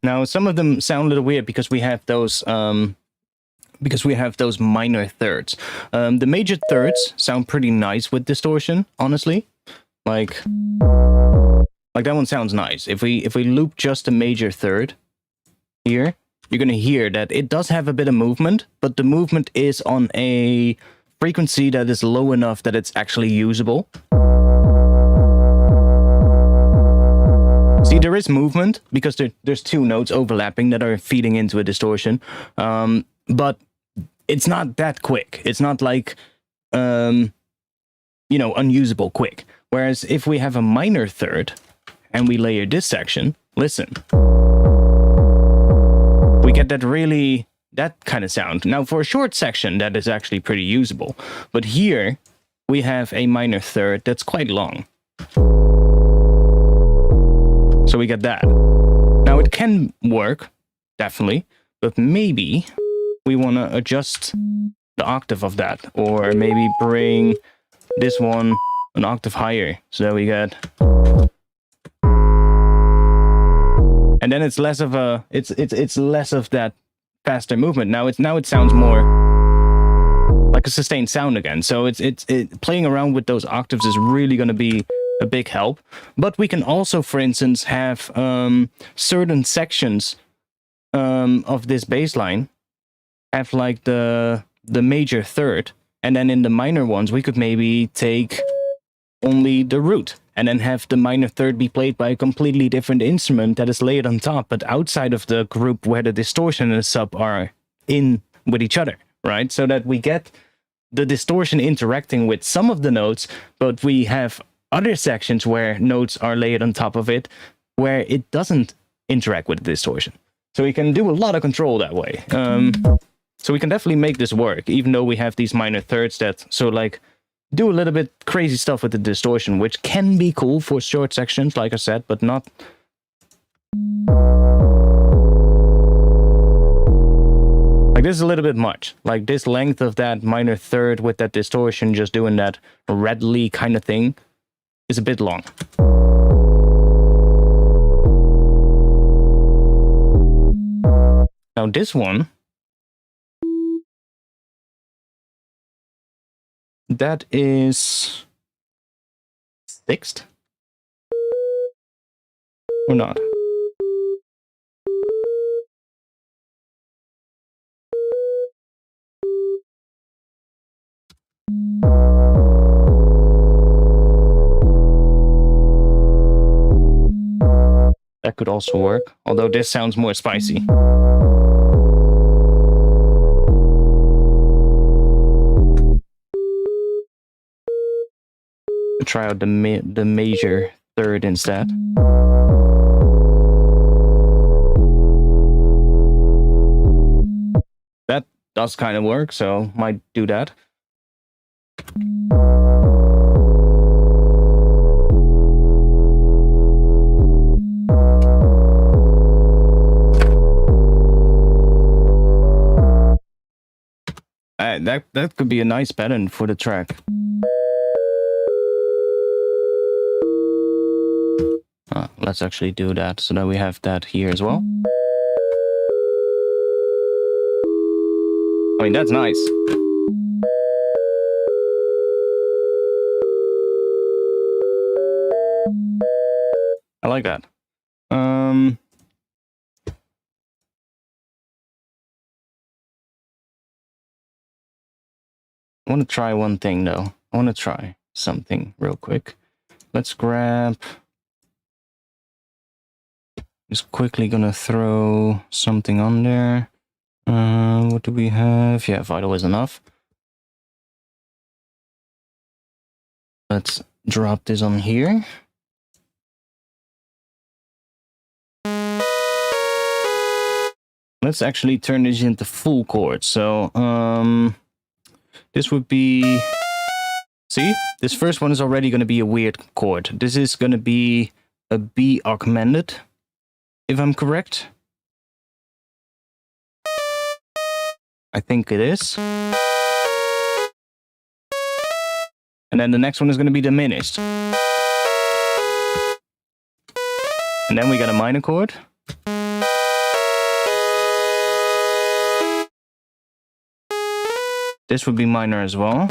Speaker 1: Now, some of them sound a little weird because we have those minor thirds. The major thirds sound pretty nice with distortion, honestly. Like that one sounds nice. If we loop just a major third here, you're gonna hear that it does have a bit of movement, but the movement is on a frequency that is low enough that it's actually usable. See, there is movement because there's two notes overlapping that are feeding into a distortion, but it's not that quick. It's not like, unusable quick. Whereas if we have a minor third and we layer this section, listen, we get that kind of sound. Now, for a short section, that is actually pretty usable. But here we have a minor third that's quite long. So we get that. Now, it can work, definitely, but maybe we want to adjust the octave of that, or maybe bring this one an octave higher, so that we get... And then it's less of a... It's less of that faster movement. Now it sounds more like a sustained sound again. So it's playing around with those octaves is really going to be a big help. But we can also, for instance, have certain sections of this bass line have like the major third, and then in the minor ones we could maybe take only the root and then have the minor third be played by a completely different instrument that is layered on top, but outside of the group where the distortion and the sub are in with each other, right? So that we get the distortion interacting with some of the notes, but we have other sections where notes are layered on top of it where it doesn't interact with the distortion. So we can do a lot of control that way. So we can definitely make this work, even though we have these minor thirds that do a little bit crazy stuff with the distortion, which can be cool for short sections, like I said, but not... Like, this is a little bit much. Like, this length of that minor third with that distortion, just doing that readily kind of thing, is a bit long. Now, this one... that is... sixth? Or not? That could also work, although this sounds more spicy. Try out the major third instead. That does kind of work, so might do that. That could be a nice pattern for the track. Let's actually do that so that we have that here as well. I mean, that's nice. I like that. I want to try one thing though. I want to try something real quick. Let's grab... Just quickly gonna throw something on there. What do we have? Yeah, vital is enough. Let's drop this on here. Let's actually turn this into full chord. So, this would be... See? This first one is already gonna be a weird chord. This is gonna be a B augmented, if I'm correct. I think it is. And then the next one is going to be diminished. And then we got a minor chord. This would be minor as well.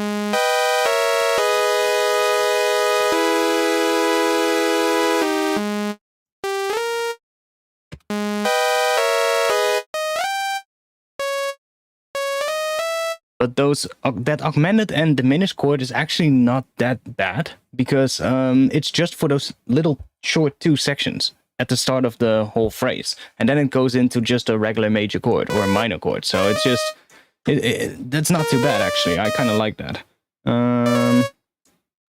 Speaker 1: But that augmented and diminished chord is actually not that bad, because it's just for those little short 2 sections at the start of the whole phrase, and then it goes into just a regular major chord or a minor chord. So it's just that's not too bad actually. I kind of like that.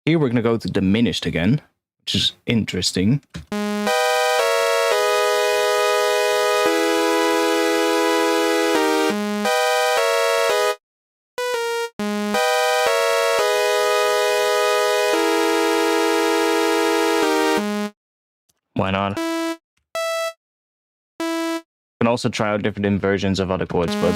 Speaker 1: Here we're gonna go to diminished again, which is interesting. Why not? You can also try out different inversions of other chords, but...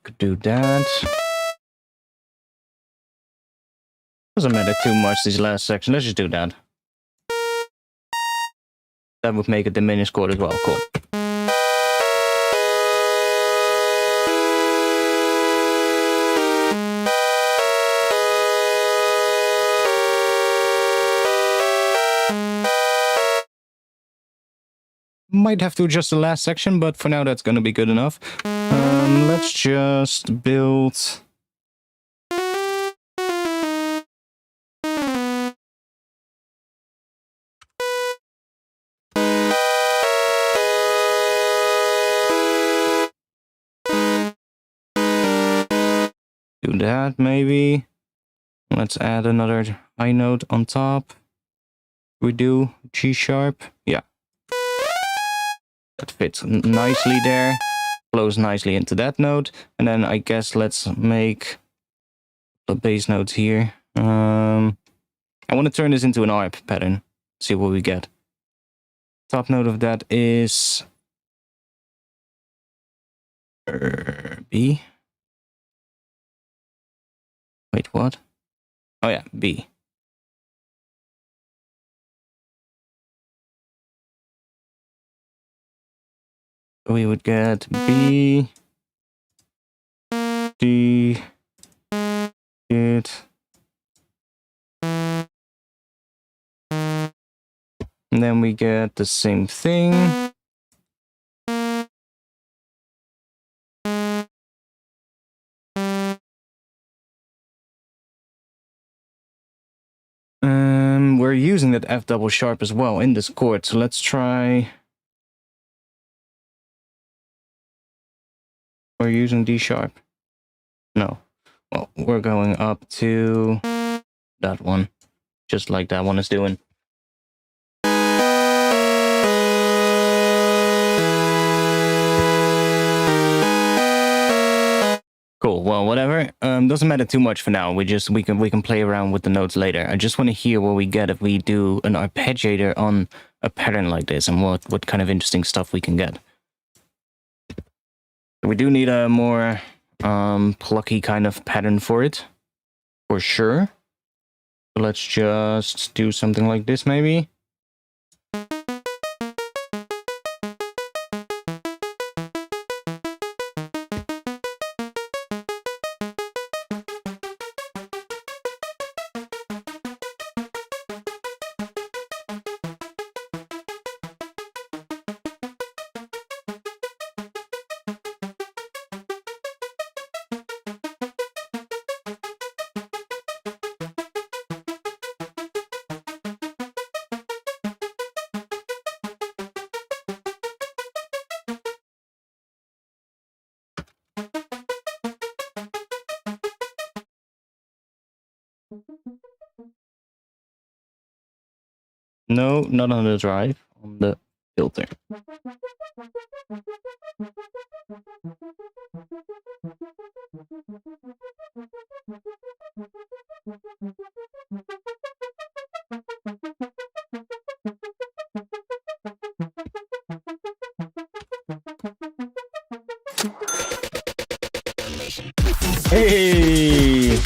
Speaker 1: Could do that. Doesn't matter too much this last section, let's just do that. That would make a diminished chord as well. Cool. Might have to adjust the last section, but for now that's gonna be good enough. Let's just build... do that, maybe. Let's add another high note on top. We do G sharp. Yeah. That fits nicely there. Flows nicely into that note. And then I guess let's make the bass notes here. I want to turn this into an ARP pattern. See what we get. Top note of that is B. Wait, what? Oh yeah, B. We would get B, D, it, and then we get the same thing. We're using that F double sharp as well in this chord, so let's try. We're using D sharp. No. Well, we're going up to that one, just like that one is doing. Cool. Well, whatever. Doesn't matter too much for now. We can play around with the notes later. I just want to hear what we get if we do an arpeggiator on a pattern like this, and what kind of interesting stuff we can get. We do need a more plucky kind of pattern for it, for sure. So let's just do something like this, maybe. No, not on the drive, on the filter. Hey!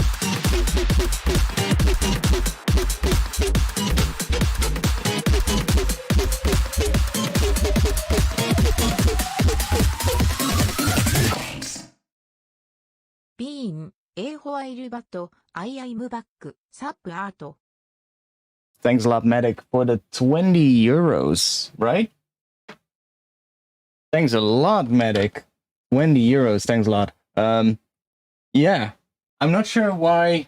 Speaker 2: Bean, A while but I am back, sub art.
Speaker 1: Thanks a lot, Medic, for the 20 euros, right? Thanks a lot, Medic. 20 euros, thanks a lot. Yeah, I'm not sure why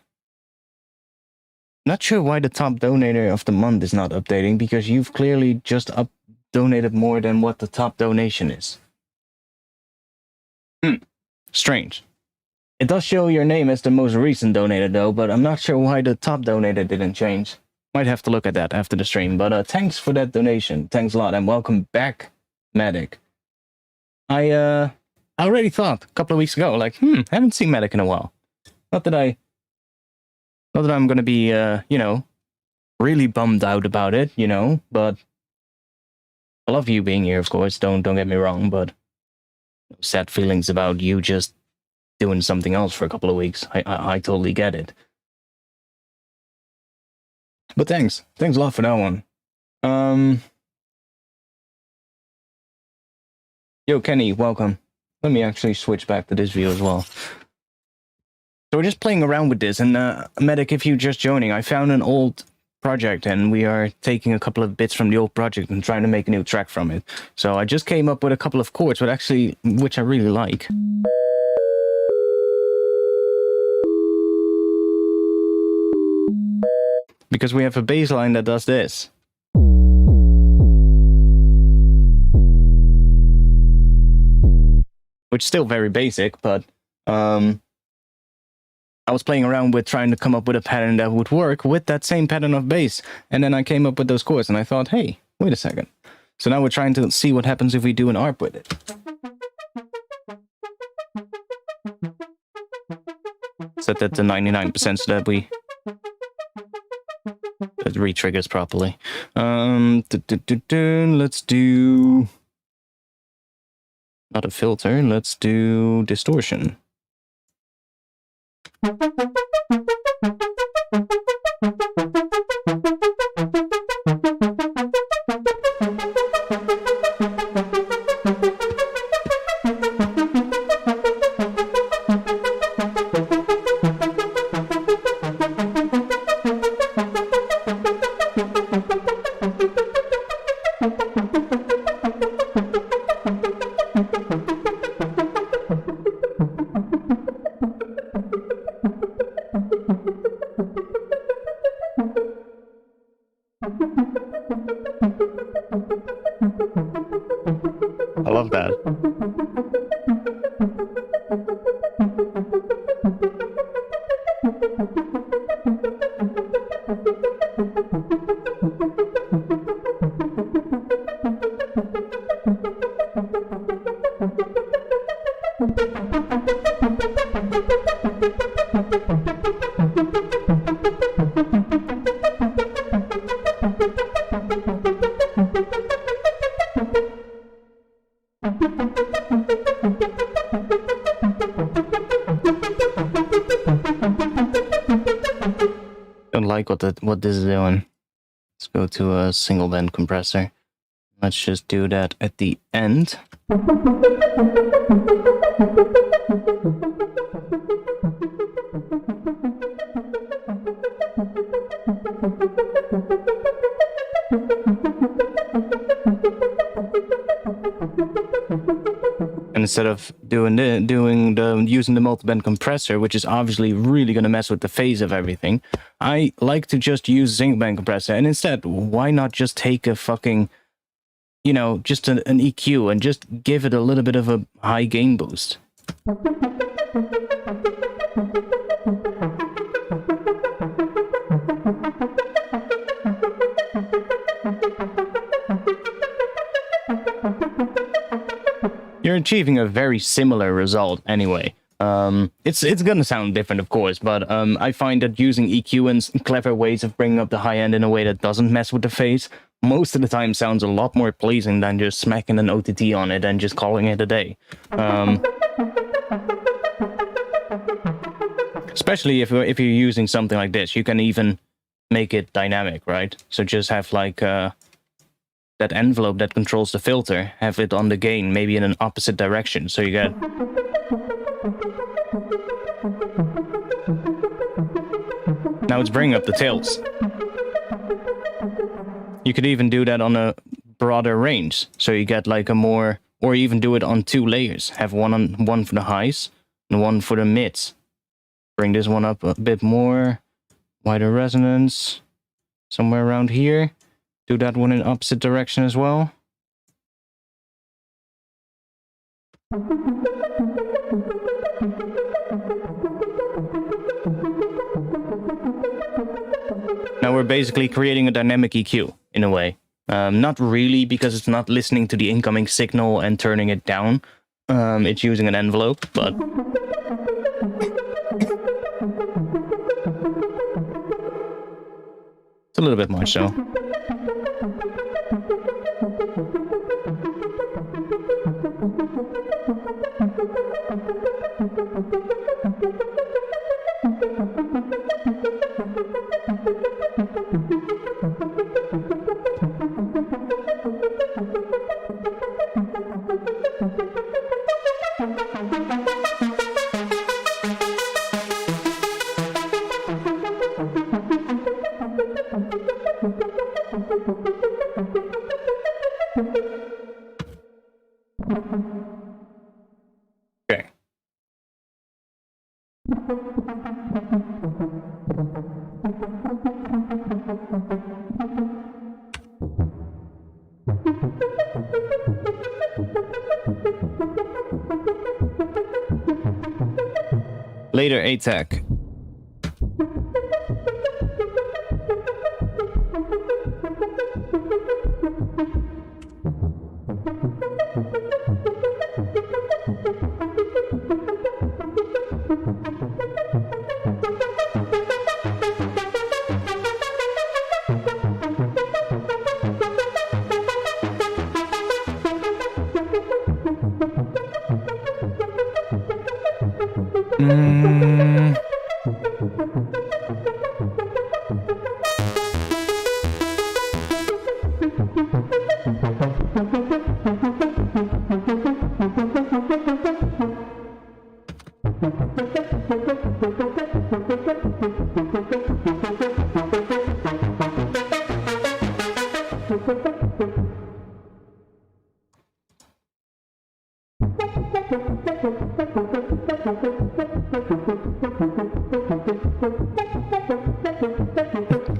Speaker 1: the top donator of the month is not updating, because you've clearly just donated more than what the top donation is. Strange. It does show your name as the most recent donator though, but I'm not sure why the top donator didn't change. Might have to look at that after the stream, but thanks for that donation. Thanks a lot, and welcome back, Medic. I already thought a couple of weeks ago, like, haven't seen Medic in a while. Not that I'm gonna be, you know, really bummed out about it, you know, but I love you being here, of course, don't get me wrong, but sad feelings about you just doing something else for a couple of weeks. I totally get it. But thanks a lot for that one. Yo, Kenny, welcome. Let me actually switch back to this view as well. So we're just playing around with this, and Medic, if you're just joining, I found an old project, and we are taking a couple of bits from the old project and trying to make a new track from it. So I just came up with a couple of chords, which I really like. Because we have a bass line that does this. Which is still very basic, but I was playing around with trying to come up with a pattern that would work with that same pattern of bass. And then I came up with those chords and I thought, hey, wait a second. So now we're trying to see what happens if we do an ARP with it. Set that to 99% so that it re-triggers properly. Let's do... Not a filter, let's do distortion. I love that. Don't like what this is doing. Let's go to a single band compressor. Let's just do that at the end. And instead of using the multiband compressor, which is obviously really going to mess with the phase of everything, I like to just use Zinc band compressor. And instead, why not just take a fucking, just an EQ and just give it a little bit of a high gain boost. You're achieving a very similar result anyway. It's gonna sound different, of course, but I find that using EQ and clever ways of bringing up the high end in a way that doesn't mess with the phase most of the time sounds a lot more pleasing than just smacking an OTT on it and just calling it a day. Especially if you're using something like this, you can even make it dynamic, right? So just have like that envelope that controls the filter, have it on the gain, maybe in an opposite direction, so you get... Now it's bringing up the tails. You could even do that on a broader range, so you get like a more... Or even do it on 2 layers. Have one for the highs and one for the mids. Bring this one up a bit more. Wider resonance. Somewhere around here. Do that one in opposite direction as well. Now we're basically creating a dynamic EQ, in a way. Not really, because it's not listening to the incoming signal and turning it down. It's using an envelope, but... It's a little bit much, so... Okay. Later, ATAC.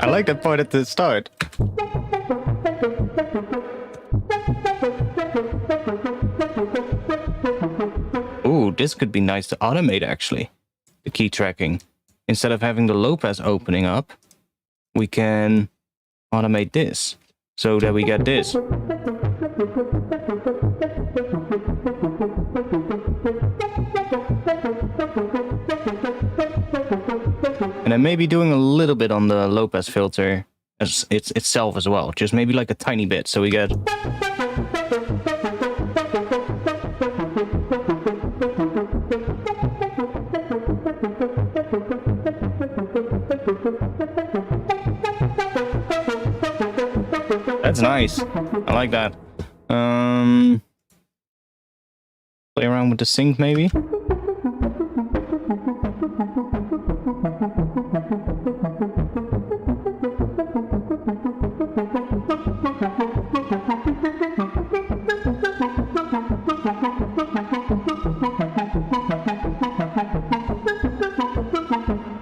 Speaker 1: I like that part at the start. Ooh, this could be nice to automate actually. The key tracking. Instead of having the low pass opening up, we can automate this so that we get this. And then maybe doing a little bit on the low pass filter as itself as well, just maybe like a tiny bit, so we get. That's nice. I like that. Play around with the sync maybe.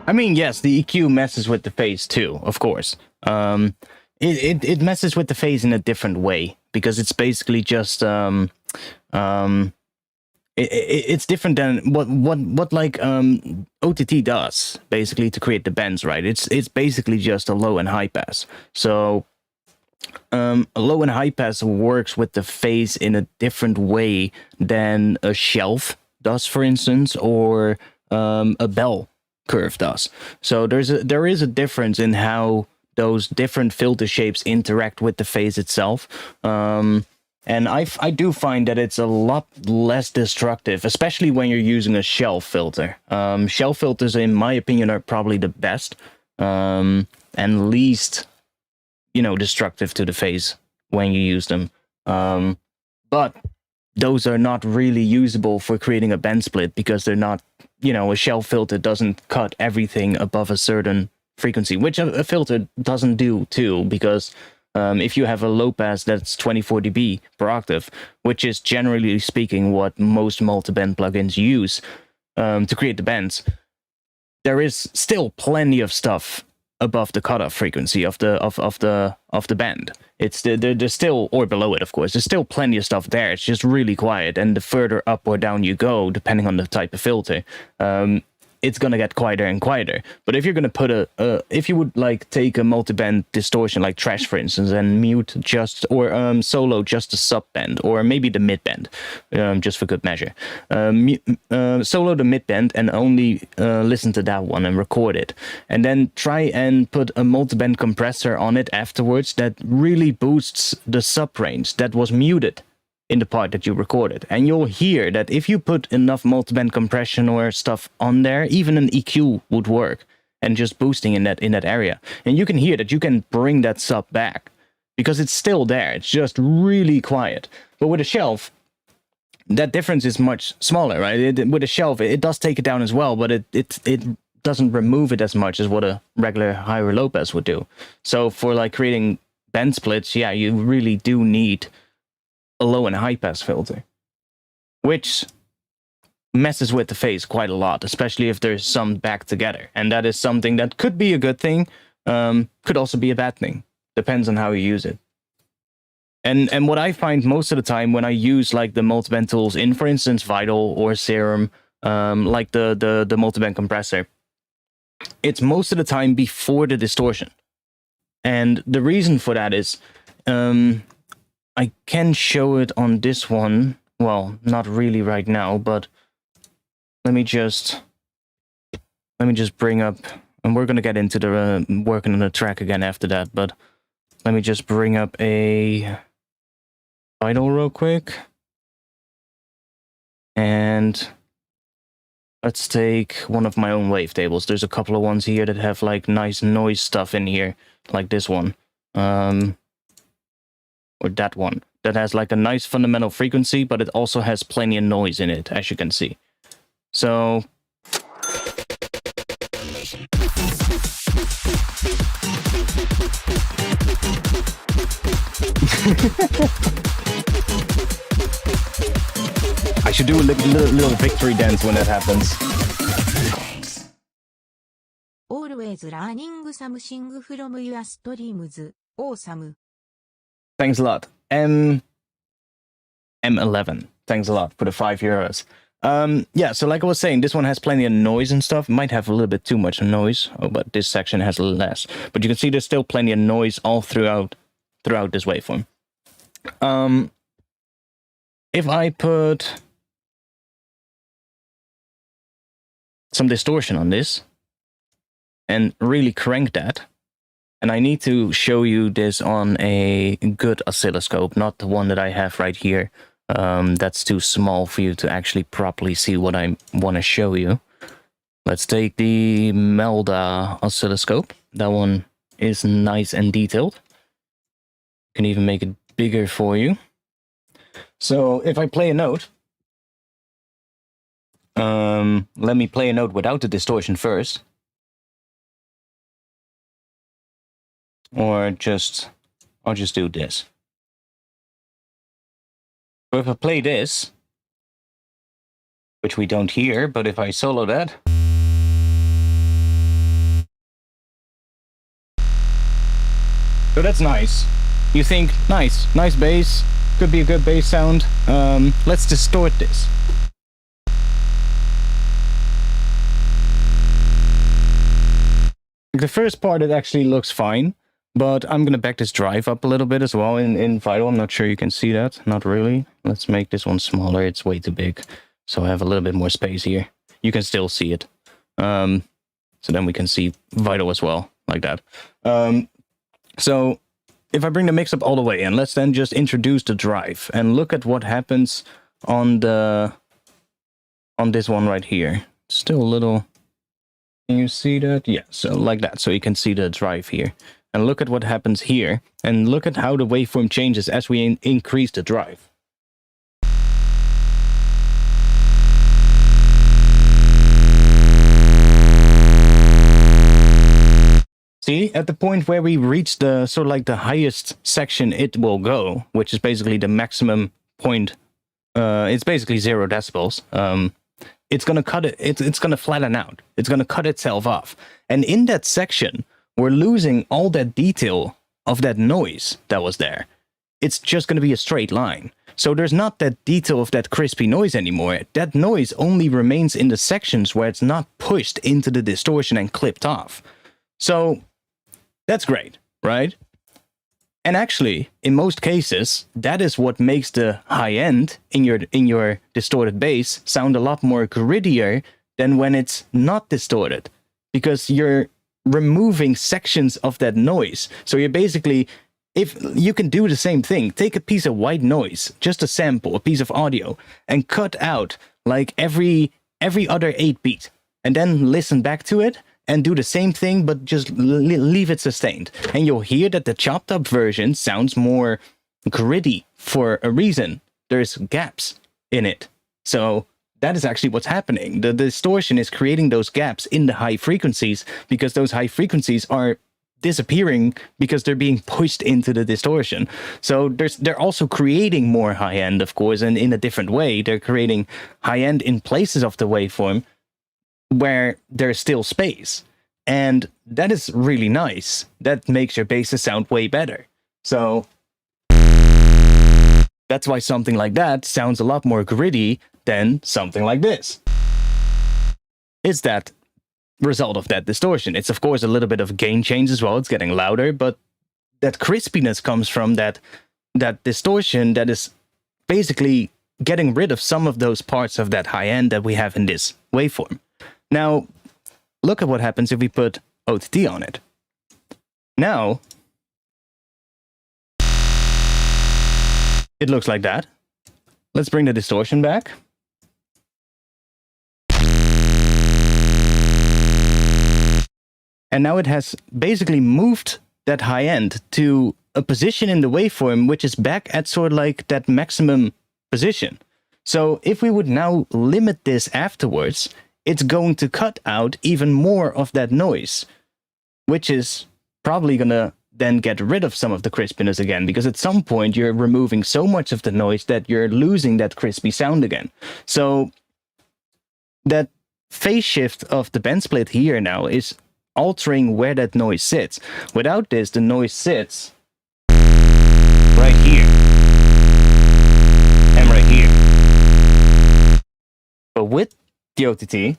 Speaker 1: I mean, yes, the EQ messes with the phase too, of course. It messes with the phase in a different way because it's basically just it's different than what like OTT does basically to create the bends, right? It's basically just a low and high pass. So a low and high pass works with the phase in a different way than a shelf does, for instance, or a bell curve does. So there is a difference in how those different filter shapes interact with the phase itself. And I do find that it's a lot less destructive, especially when you're using a shelf filter. Shelf filters, in my opinion, are probably the best and least, destructive to the phase when you use them. But those are not really usable for creating a bend split because they're not, a shelf filter doesn't cut everything above a certain frequency, which a filter doesn't do too, because if you have a low pass that's 24 dB per octave, which is generally speaking what most multiband plugins use to create the bends, there is still plenty of stuff above the cutoff frequency of the band. There's still, or below it, of course, there's still plenty of stuff there. It's just really quiet, and the further up or down you go, depending on the type of filter, it's gonna get quieter and quieter. But if you're gonna put if you would like take a multiband distortion like Trash, for instance, and mute just or solo just the sub band or maybe the mid band, just for good measure, solo the mid band and only listen to that one and record it, and then try and put a multiband compressor on it afterwards that really boosts the sub range that was muted in the part that you recorded. And you'll hear that if you put enough multiband compression or stuff on there, even an EQ would work, and just boosting in that area. And you can hear that you can bring that sub back because it's still there. It's just really quiet. But with a shelf, that difference is much smaller, right? With a shelf, it does take it down as well, but it doesn't remove it as much as what a regular high or low pass would do. So for like creating bend splits, yeah, you really do need a low and high pass filter, which messes with the phase quite a lot, especially if there's some back together. And that is something that could be a good thing, could also be a bad thing. Depends on how you use it. And what I find most of the time when I use like the multiband tools in, for instance, Vital or Serum, like the multiband compressor, it's most of the time before the distortion. And the reason for that is, I can show it on this one. Well, not really right now, but let me just bring up, and we're gonna get into the working on the track again after that, but let me just bring up a Vital real quick. And let's take one of my own wavetables. There's a couple of ones here that have like nice noise stuff in here, like this one. Or that one. That has like a nice fundamental frequency, but it also has plenty of noise in it, as you can see. So I should do a little victory dance when that happens.
Speaker 2: Always learning something from your streams. Awesome.
Speaker 1: Thanks a lot. M11. Thanks a lot for the €5. Yeah, so like I was saying, this one has plenty of noise and stuff. It might have a little bit too much noise. Oh, but this section has a little less. But you can see there's still plenty of noise all throughout this waveform. If I put some distortion on this and really crank that, and I need to show you this on a good oscilloscope, not the one that I have right here. That's too small for you to actually properly see what I want to show you. Let's take the Melda oscilloscope. That one is nice and detailed. Can even make it bigger for you. So if I play a note, let me play a note without the distortion first. Or I'll just do this. So if I play this, which we don't hear, but if I solo that, so that's nice. You think, nice bass, could be a good bass sound. Let's distort this. The first part, it actually looks fine, but I'm gonna back this drive up a little bit as well in Vital. I'm not sure you can see that, not really. Let's make this one smaller, it's way too big. So I have a little bit more space here. You can still see it. So then we can see Vital as well, like that. So if I bring the mix up all the way in, let's then just introduce the drive and look at what happens on this one right here. Still a little, can you see that? Yeah, so like that. So you can see the drive here. And look at what happens here. And look at how the waveform changes as we increase the drive. See, at the point where we reach the sort of like the highest section it will go, which is basically the maximum point, it's basically 0 decibels. It's gonna cut it. It's gonna flatten out. It's gonna cut itself off. And in that section, we're losing all that detail of that noise that was there. It's just gonna be a straight line. So there's not that detail of that crispy noise anymore. That noise only remains in the sections where it's not pushed into the distortion and clipped off. So that's great, right? And actually, in most cases, that is what makes the high end in your distorted bass sound a lot more grittier than when it's not distorted, because you're removing sections of that noise. So you're basically, if you can do the same thing, take a piece of white noise, just a sample, a piece of audio, and cut out like every other 8 beat, and then listen back to it and do the same thing, but just leave it sustained. And you'll hear that the chopped up version sounds more gritty for a reason. There's gaps in it. So that is actually what's happening. The distortion is creating those gaps in the high frequencies because those high frequencies are disappearing because they're being pushed into the distortion. So they're also creating more high end, of course, and in a different way. They're creating high end in places of the waveform where there's still space. And that is really nice. That makes your basses sound way better. So that's why something like that sounds a lot more gritty than something like this. Is that result of that distortion? It's of course a little bit of gain change as well. It's getting louder, but that crispiness comes from that distortion that is basically getting rid of some of those parts of that high end that we have in this waveform. Now, look at what happens if we put OTT on it. Now, it looks like that. Let's bring the distortion back. And now it has basically moved that high end to a position in the waveform which is back at sort of like that maximum position. So if we would now limit this afterwards, it's going to cut out even more of that noise, which is probably going to then get rid of some of the crispiness again, because at some point you're removing so much of the noise that you're losing that crispy sound again. So that phase shift of the band split here now is altering where that noise sits. Without this, the noise sits right here and right here. But with the OTT,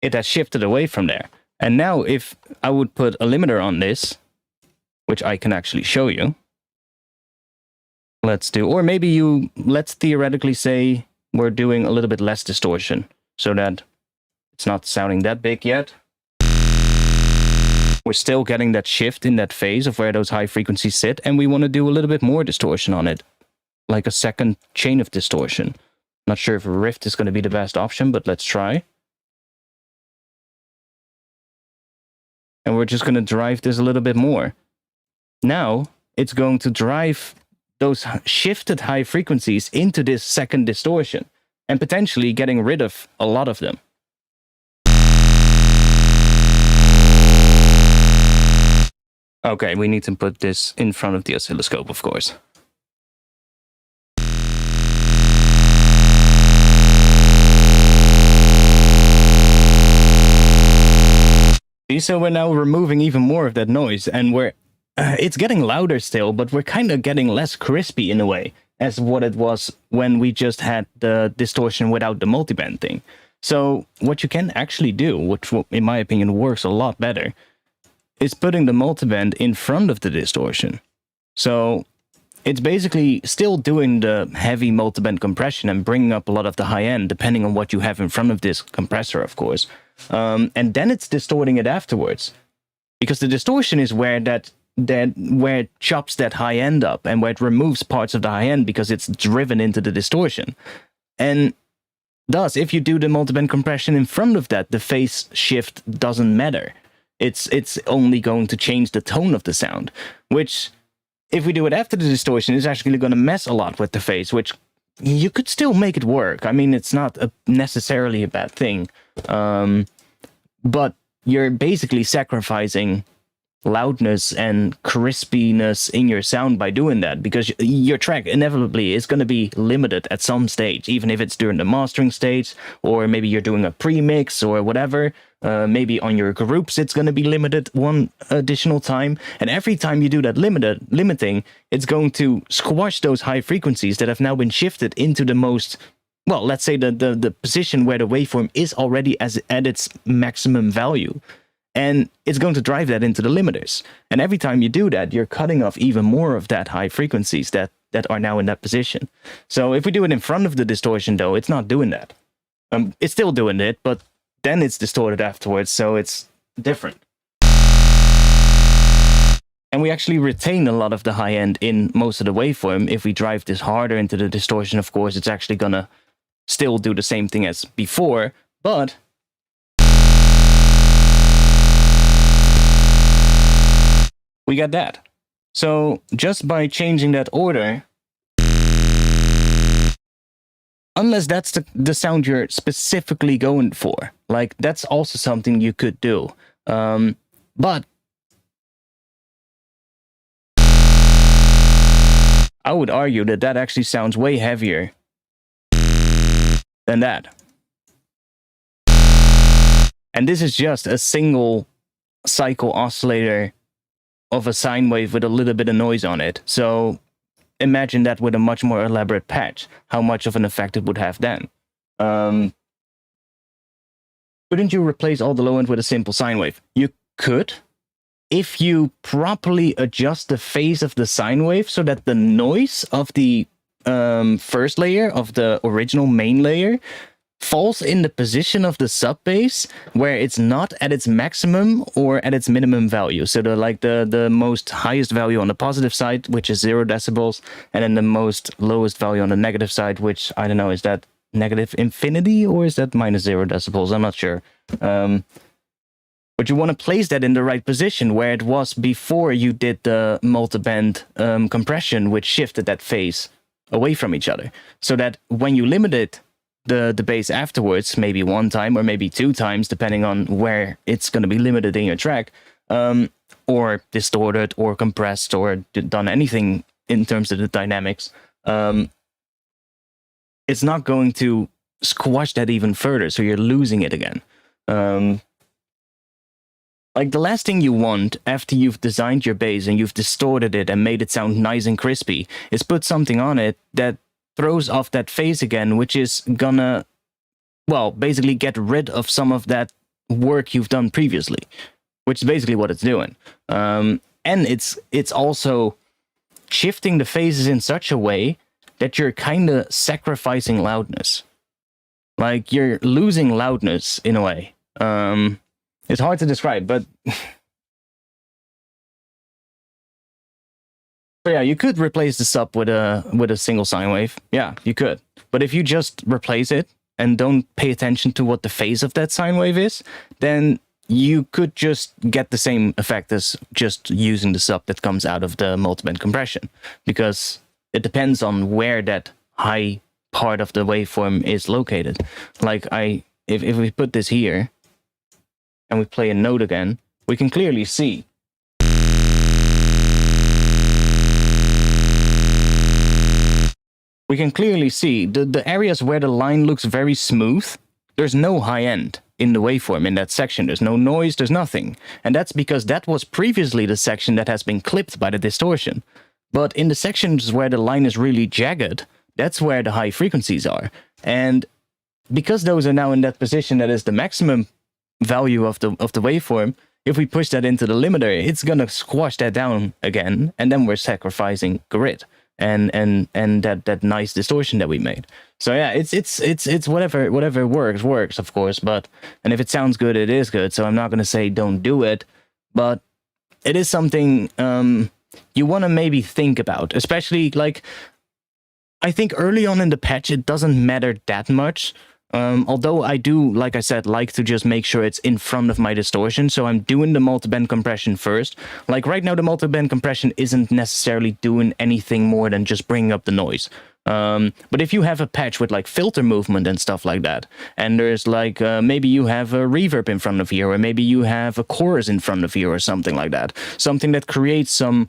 Speaker 1: it has shifted away from there. And now if I would put a limiter on this, which I can actually show you, let's theoretically say we're doing a little bit less distortion so that it's not sounding that big yet. We're still getting that shift in that phase of where those high frequencies sit, and we want to do a little bit more distortion on it, like a second chain of distortion. Not sure if a rift is going to be the best option, but let's try. And we're just going to drive this a little bit more. Now, it's going to drive those shifted high frequencies into this second distortion, and potentially getting rid of a lot of them. Okay, we need to put this in front of the oscilloscope, of course. So we're now removing even more of that noise, and it's getting louder still, but we're kind of getting less crispy in a way, as what it was when we just had the distortion without the multiband thing. So what you can actually do, which in my opinion works a lot better, is putting the multiband in front of the distortion. So it's basically still doing the heavy multiband compression and bringing up a lot of the high end, depending on what you have in front of this compressor, of course. And then it's distorting it afterwards, because the distortion is where where it chops that high end up and where it removes parts of the high end because it's driven into the distortion. And thus, if you do the multiband compression in front of that, the phase shift doesn't matter. It's only going to change the tone of the sound, which, if we do it after the distortion, is actually going to mess a lot with the phase, which you could still make it work. I mean, it's not necessarily a bad thing, but you're basically sacrificing loudness and crispiness in your sound by doing that, because your track inevitably is going to be limited at some stage, even if it's during the mastering stage, or maybe you're doing a pre-mix or whatever. Maybe on your groups it's going to be limited one additional time, and every time you do that limiting, it's going to squash those high frequencies that have now been shifted into the most, well, let's say the position where the waveform is already at its maximum value. And it's going to drive that into the limiters. And every time you do that, you're cutting off even more of that high frequencies that are now in that position. So if we do it in front of the distortion, though, it's not doing that. It's still doing it, but then it's distorted afterwards, so it's different. And we actually retain a lot of the high end in most of the waveform. If we drive this harder into the distortion, of course, it's actually gonna still do the same thing as before, but we got that. So just by changing that order, unless that's the sound you're specifically going for. Like, that's also something you could do. But I would argue that that actually sounds way heavier than that. And this is just a single cycle oscillator of a sine wave with a little bit of noise on it. So imagine that with a much more elaborate patch, how much of an effect it would have then. Couldn't you replace all the low end with a simple sine wave? You could, if you properly adjust the phase of the sine wave so that the noise of the first layer of the original main layer falls in the position of the sub bass where it's not at its maximum or at its minimum value. So the most highest value on the positive side, which is 0 decibels, and then the most lowest value on the negative side, which I don't know, is that negative infinity or is that minus 0 decibels? I'm not sure. But you want to place that in the right position where it was before you did the multiband compression, which shifted that phase away from each other. So that when you limited the bass afterwards, maybe one time or maybe 2 times, depending on where it's going to be limited in your track, or distorted or compressed or done anything in terms of the dynamics, it's not going to squash that even further, so you're losing it again. Like, the last thing you want after you've designed your bass and you've distorted it and made it sound nice and crispy is put something on it that throws off that phase again, which is gonna, well, basically get rid of some of that work you've done previously, which is basically what it's doing. And it's also shifting the phases in such a way that you're kind of sacrificing loudness. Like, you're losing loudness in a way. It's hard to describe, but but yeah, you could replace the sub with a single sine wave. Yeah, you could. But if you just replace it and don't pay attention to what the phase of that sine wave is, then you could just get the same effect as just using the sub that comes out of the multiband compression, because it depends on where that high part of the waveform is located. Like, if we put this here and we play a note again, we can clearly see the areas where the line looks very smooth. There's no high end in the waveform in that section. There's no noise, there's nothing. And that's because that was previously the section that has been clipped by the distortion. But in the sections where the line is really jagged, that's where the high frequencies are. And because those are now in that position that is the maximum value of the waveform, if we push that into the limiter, it's gonna squash that down again, and then we're sacrificing grit and that nice distortion that we made. So yeah, it's whatever works, of course. And if it sounds good, it is good. So I'm not gonna say don't do it, but it is something you want to maybe think about, especially, like, I think early on in the patch it doesn't matter that much. Although I do, like I said, like to just make sure it's in front of my distortion, so I'm doing the multiband compression first. Like, right now the multiband compression isn't necessarily doing anything more than just bringing up the noise. But if you have a patch with like filter movement and stuff like that, and there's like maybe you have a reverb in front of you, or maybe you have a chorus in front of you, or something like that, something that creates some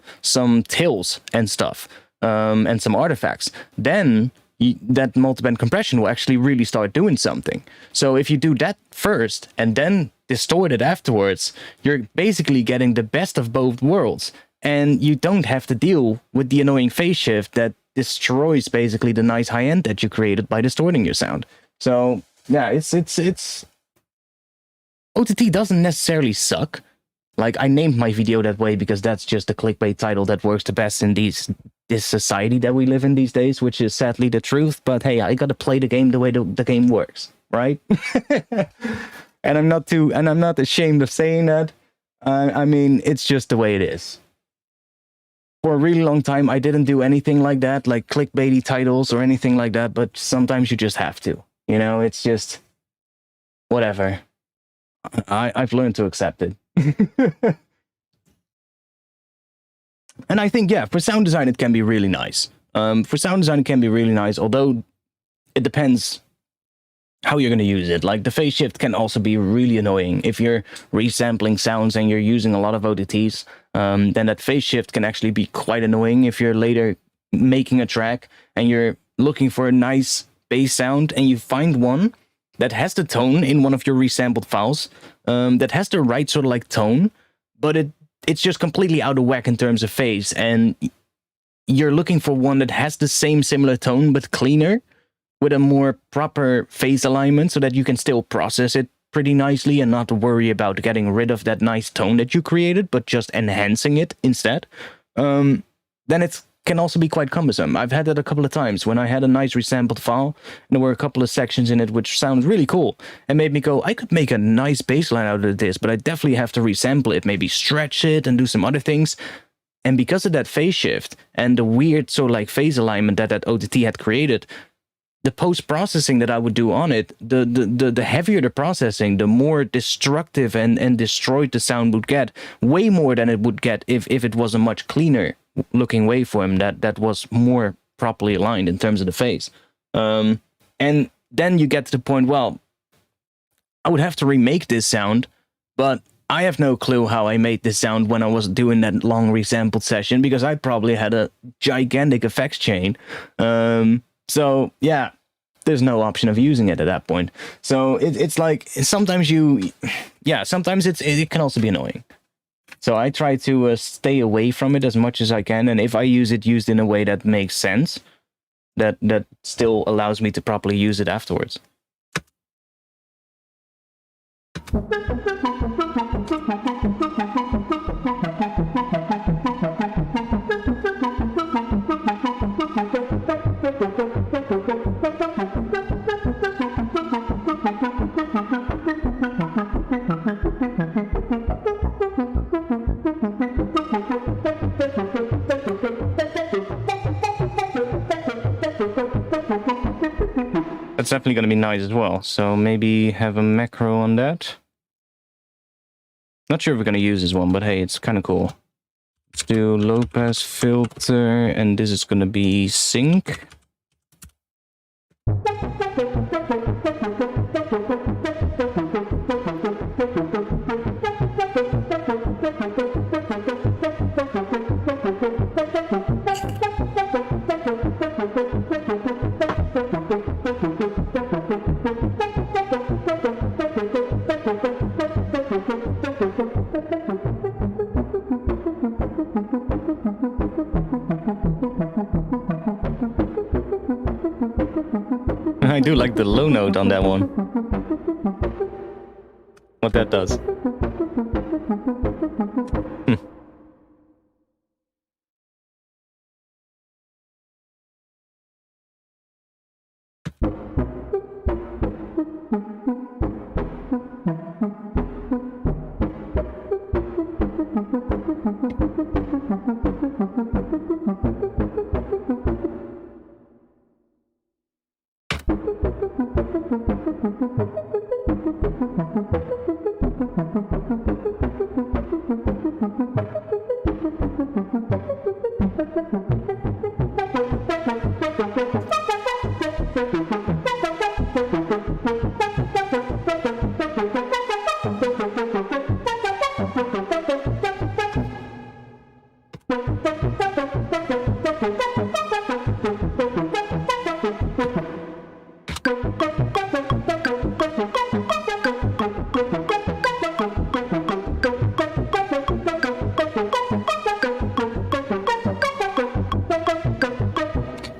Speaker 1: tills and stuff, and some artifacts, then that multiband compression will actually really start doing something. So if you do that first and then distort it afterwards, you're basically getting the best of both worlds, and you don't have to deal with the annoying phase shift that destroys basically the nice high end that you created by distorting your sound. So yeah, it's OTT doesn't necessarily suck. Like, I named my video that way because that's just the clickbait title that works the best in this society that we live in these days, which is sadly the truth. But hey, I gotta play the game the way the game works, right? And I'm not ashamed of saying that. I mean, it's just the way it is. For a really long time, I didn't do anything like that, like clickbaity titles or anything like that, but sometimes you just have to. You know, it's just whatever. I've learned to accept it. And I think, yeah, for sound design, it can be really nice. Although it depends how you're going to use it. Like the phase shift can also be really annoying. If you're resampling sounds and you're using a lot of ODTs, then that phase shift can actually be quite annoying if you're later making a track and you're looking for a nice bass sound and you find one that has the tone in one of your resampled files, that has the right sort of like tone, but it's just completely out of whack in terms of phase, and you're looking for one that has the same similar tone but cleaner, with a more proper phase alignment so that you can still process it pretty nicely and not worry about getting rid of that nice tone that you created, but just enhancing it instead, then it can also be quite cumbersome. I've had that a couple of times when I had a nice resampled file and there were a couple of sections in it which sound really cool and made me go, I could make a nice bass line out of this, but I definitely have to resample it, maybe stretch it and do some other things. And because of that phase shift and the weird sort of like phase alignment that ODT had created, the post-processing that I would do on it, the heavier the processing, the more destructive and destroyed the sound would get, way more than it would get if it was a much cleaner looking waveform that was more properly aligned in terms of the phase. And then you get to the point, well, I would have to remake this sound, but I have no clue how I made this sound when I was doing that long resampled session, because I probably had a gigantic effects chain. So yeah, there's no option of using it at that point. So it's like sometimes sometimes it can also be annoying. So I try to stay away from it as much as I can, and if I use it, used in a way that makes sense, that still allows me to properly use it afterwards. That's definitely going to be nice as well, so maybe have a macro on that. Not sure if we're going to use this one, but hey, it's kind of cool. Let's do low pass filter, and this is going to be Zinc. I do like the low note on that one. What that does.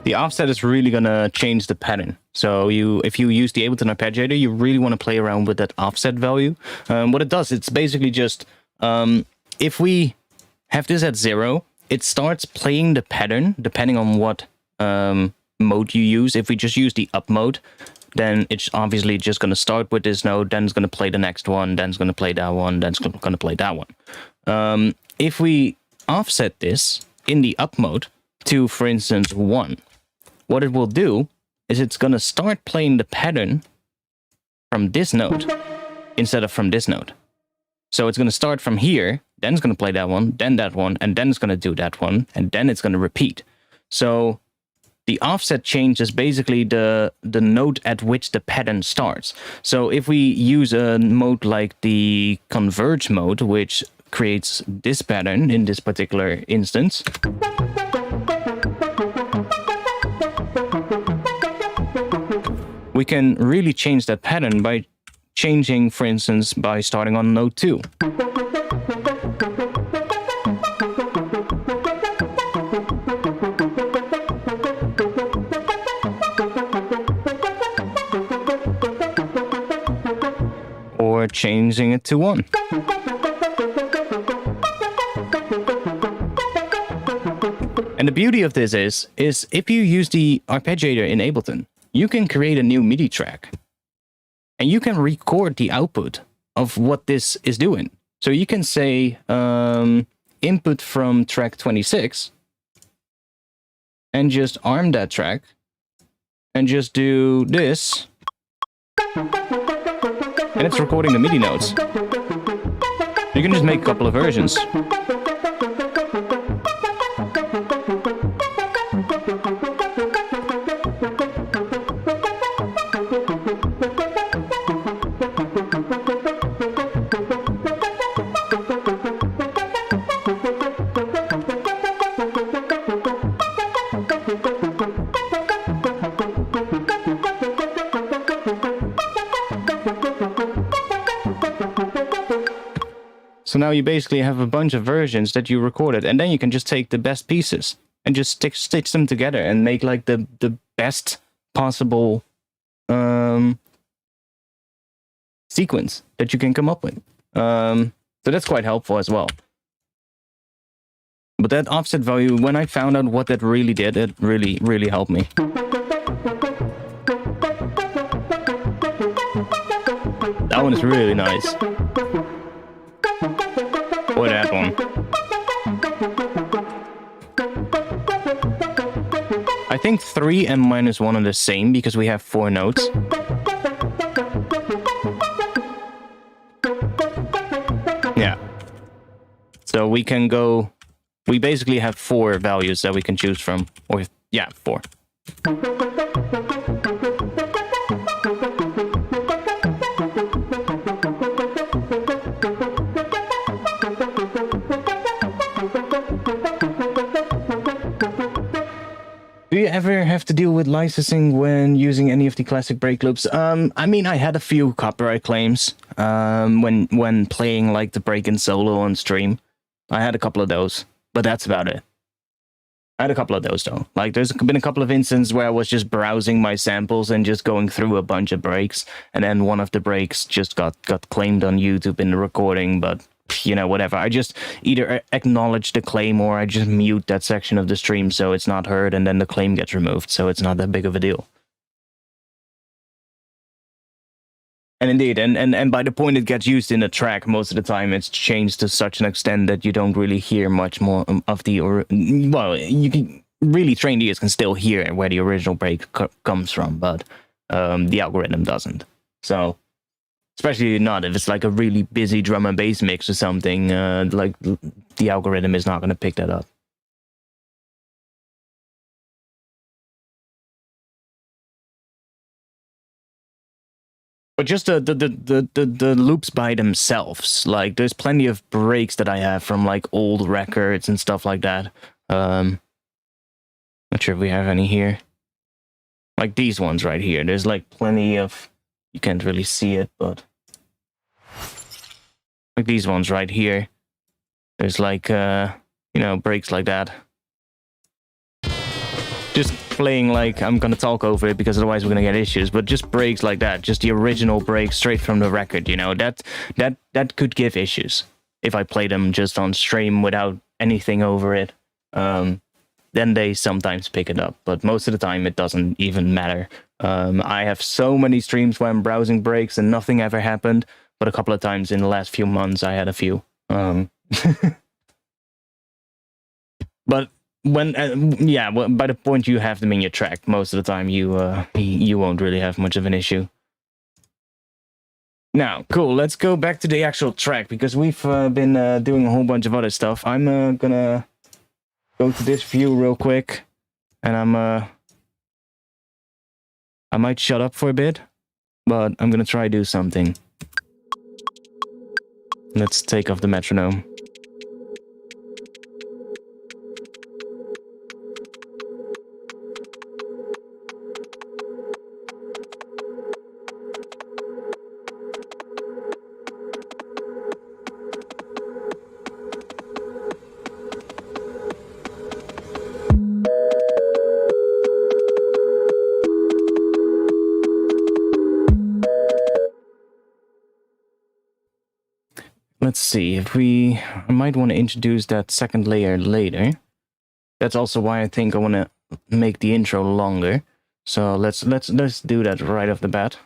Speaker 1: The offset is really gonna change the pattern. So if you use the Ableton arpeggiator, you really want to play around with that offset value. What it does, it's basically just, if we have this at 0, it starts playing the pattern depending on what mode you use. If we just use the up mode, then it's obviously just going to start with this note, then it's going to play the next one, then it's going to play that one, then it's going to play that one. If we offset this in the up mode to, for instance, 1, what it will do is it's going to start playing the pattern from this note instead of from this note. So it's going to start from here, then it's going to play that one, and then it's going to do that one, and then it's going to repeat. So the offset change is basically the note at which the pattern starts. So if we use a mode like the converge mode, which creates this pattern in this particular instance, we can really change that pattern by changing, for instance, by starting on note 2. Or changing it to 1. And the beauty of this is if you use the arpeggiator in Ableton, you can create a new MIDI track. And you can record the output of what this is doing. So you can say input from track 26 and just arm that track and just do this. And it's recording the MIDI notes. You can just make a couple of versions. So now you basically have a bunch of versions that you recorded, and then you can just take the best pieces and just stitch them together and make like the best possible sequence that you can come up with. So that's quite helpful as well. But that offset value, when I found out what that really did, it really helped me. That one is really nice. Or that one. I think 3 and -1 are the same because we have 4 notes. Yeah. So we can go... We basically have 4 values that we can choose from. Or, yeah, 4. Do you ever have to deal with licensing when using any of the classic break loops? I mean, I had a few copyright claims when playing like the break-in solo on stream. I had a couple of those, but that's about it. I had a couple of those though. Like, there's been a couple of instances where I was just browsing my samples and just going through a bunch of breaks, and then one of the breaks just got claimed on YouTube in the recording, but... You know, whatever. I just either acknowledge the claim or I just mute that section of the stream so it's not heard, and then the claim gets removed, so it's not that big of a deal. And indeed, and by the point it gets used in a track, most of the time it's changed to such an extent that you don't really hear much more of the... Well, you can really trained ears can still hear where the original break comes from, but the algorithm doesn't. So... Especially not if it's like a really busy drum and bass mix or something, like the algorithm is not going to pick that up. But just the loops by themselves, like there's plenty of breaks that I have from like old records and stuff like that. Not sure if we have any here. Like these ones right here. There's like plenty of... You can't really see it, but... Like these ones right here. There's like, you know, breaks like that. Just playing like... I'm gonna talk over it because otherwise we're gonna get issues, but just breaks like that. Just the original break straight from the record, you know. That could give issues if I play them just on stream without anything over it. Then they sometimes pick it up, but most of the time it doesn't even matter. I have so many streams where I'm browsing breaks and nothing ever happened, but a couple of times in the last few months I had a few. But when yeah, well, by the point you have them in your track, most of the time you won't really have much of an issue. Now, cool, let's go back to the actual track, because we've been doing a whole bunch of other stuff. I'm gonna go to this view real quick, and I'm I might shut up for a bit, but I'm gonna try do something. Let's take off the metronome. Let's see if I might want to introduce that second layer later. That's also why I think I want to make the intro longer. So let's do that right off the bat.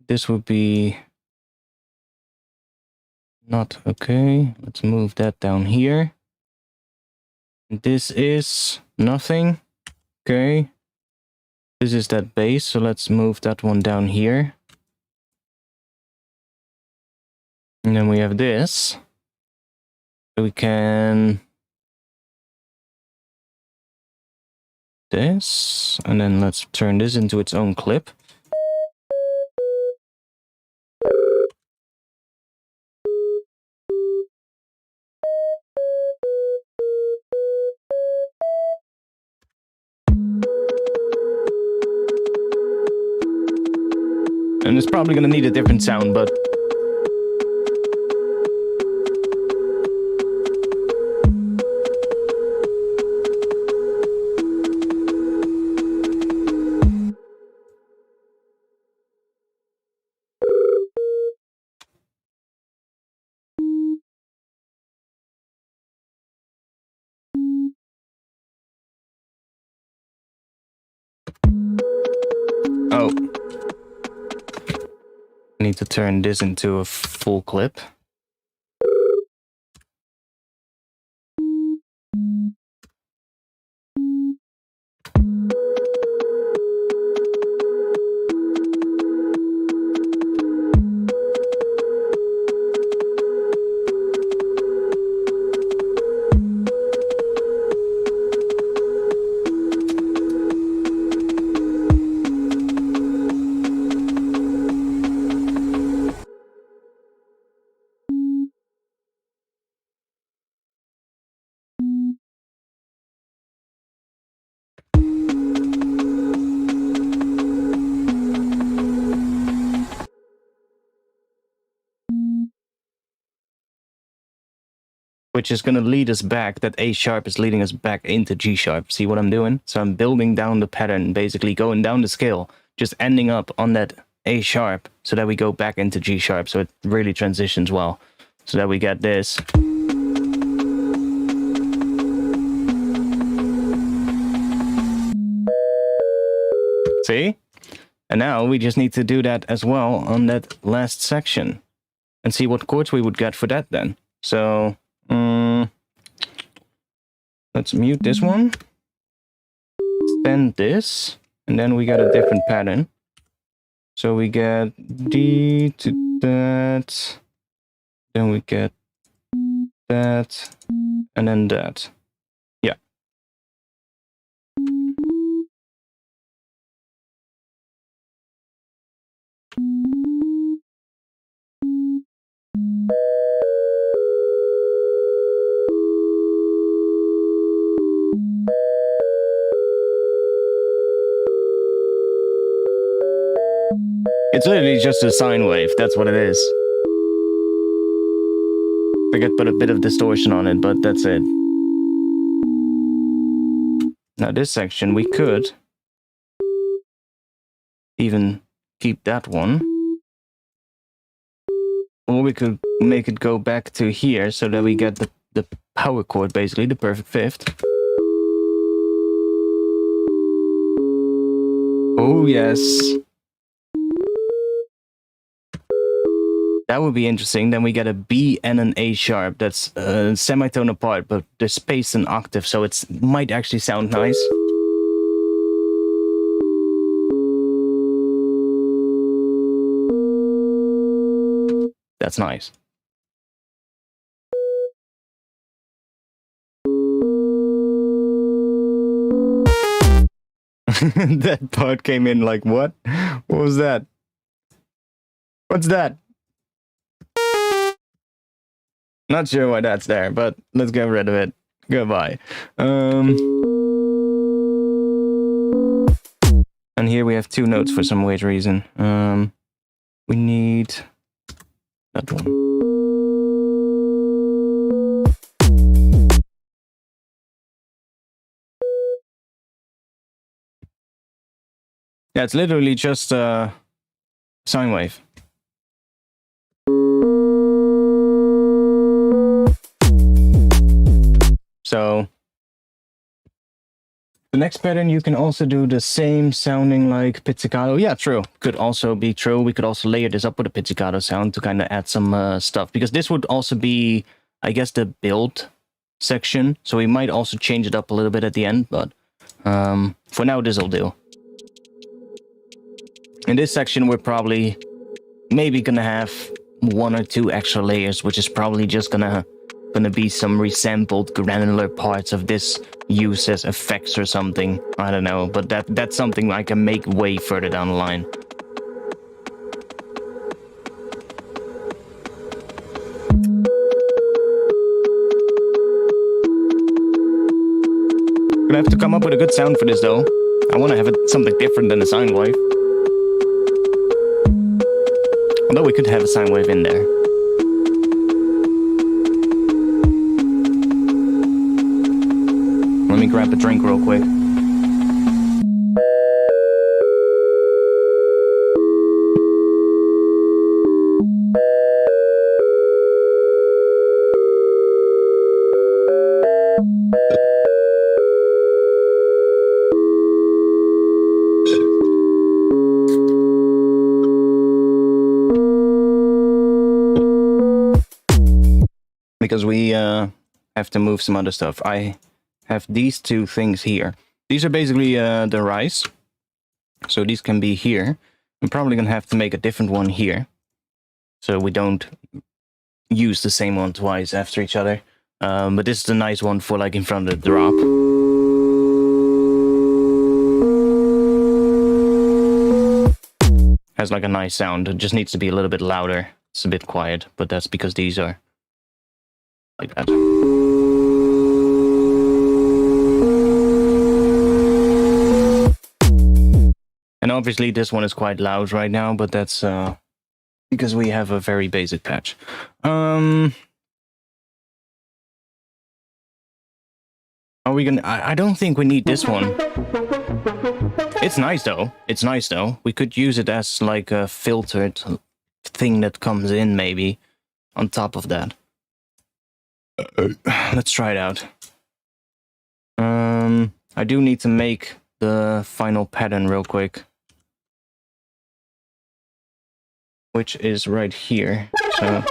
Speaker 1: This would be not okay. Let's move that down here. This is nothing. Okay. This is that bass, so let's move that one down here. And then we have this. So we can this, and then let's turn this into its own clip. And it's probably gonna need a different sound, but oh. I need to turn this into a full clip. Which is going to lead us back, that A sharp is leading us back into G sharp. See what I'm doing? So I'm building down the pattern, basically going down the scale, just ending up on that A sharp, so that we go back into G sharp, so it really transitions well. So that we get this. See? And now we just need to do that as well on that last section. And see what chords we would get for that then. So... let's mute this one, extend this, and then we got a different pattern. So we get D to that, then we get that, and then that. Yeah. It's literally just a sine wave, that's what it is. I could put a bit of distortion on it, but that's it. Now this section, we could even keep that one. Or we could make it go back to here, so that we get the power chord, basically, the perfect fifth. Oh, yes. That would be interesting. Then we get a B and an A sharp. That's a semitone apart, but they're spaced an octave, so it might actually sound nice. That's nice. That part came in like, what? What was that? What's that? Not sure why that's there, but let's get rid of it. Goodbye. And here we have two notes for some weird reason. We need that one. Yeah, it's literally just a sine wave. So the next pattern, you can also do the same sounding like pizzicato. Yeah, true. Could also be true. We could also layer this up with a pizzicato sound to kind of add some stuff. Because this would also be, I guess, the build section. So we might also change it up a little bit at the end. But for now, this will do. In this section, we're probably maybe going to have 1 or 2 extra layers, which is probably just gonna be some resampled granular parts of this use as effects or something. I don't know, but that's something I can make way further down the line. Gonna have to come up with a good sound for this though. I want to have something different than a sine wave. Although we could have a sine wave in there. Let me grab a drink real quick. Because we have to move some other stuff. I have these 2 things here. These are basically the rise. So these can be here. I'm probably going to have to make a different one here. So we don't use the same one twice after each other. But this is a nice one for like in front of the drop. Has like a nice sound. It just needs to be a little bit louder. It's a bit quiet, but that's because these are like that. And obviously this one is quite loud right now, but that's because we have a very basic patch. Are we gonna... I don't think we need this one. It's nice though. It's nice though. We could use it as like a filtered thing that comes in maybe on top of that. Let's try it out. I do need to make the final pattern real quick, which is right here. So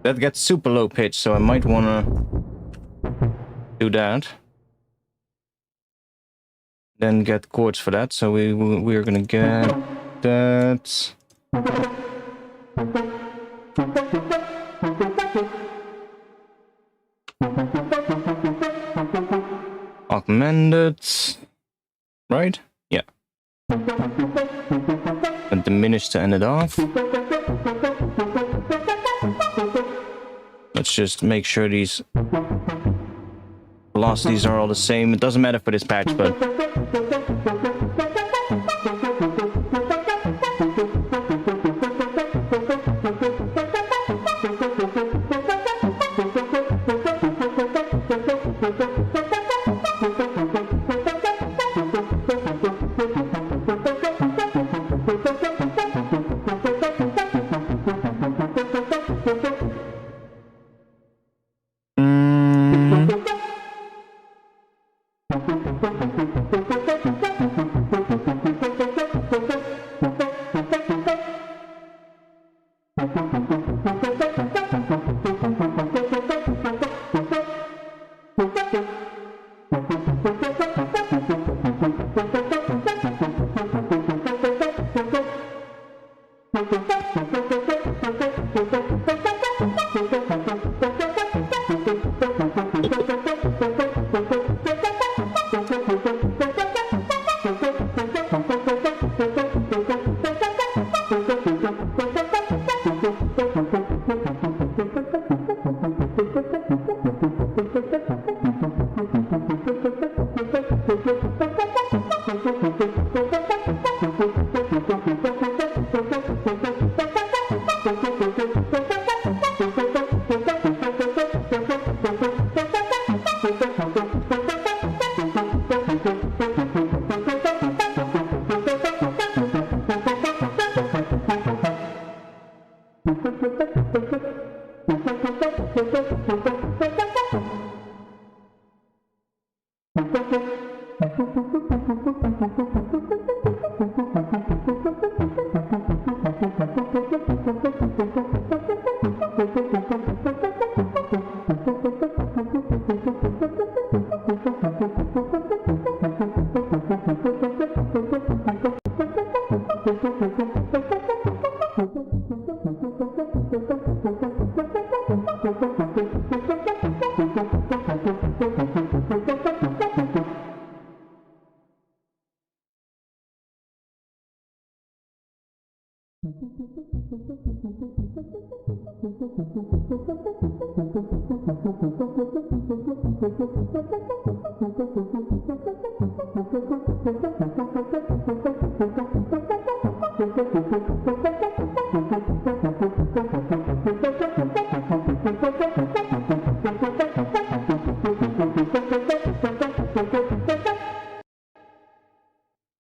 Speaker 1: that gets super low pitch, so I might want to do that. Then get chords for that, so we're gonna get that. Augmented, right? Yeah. And diminish to end it off. Let's just make sure these velocities are all the same. It doesn't matter for this patch, but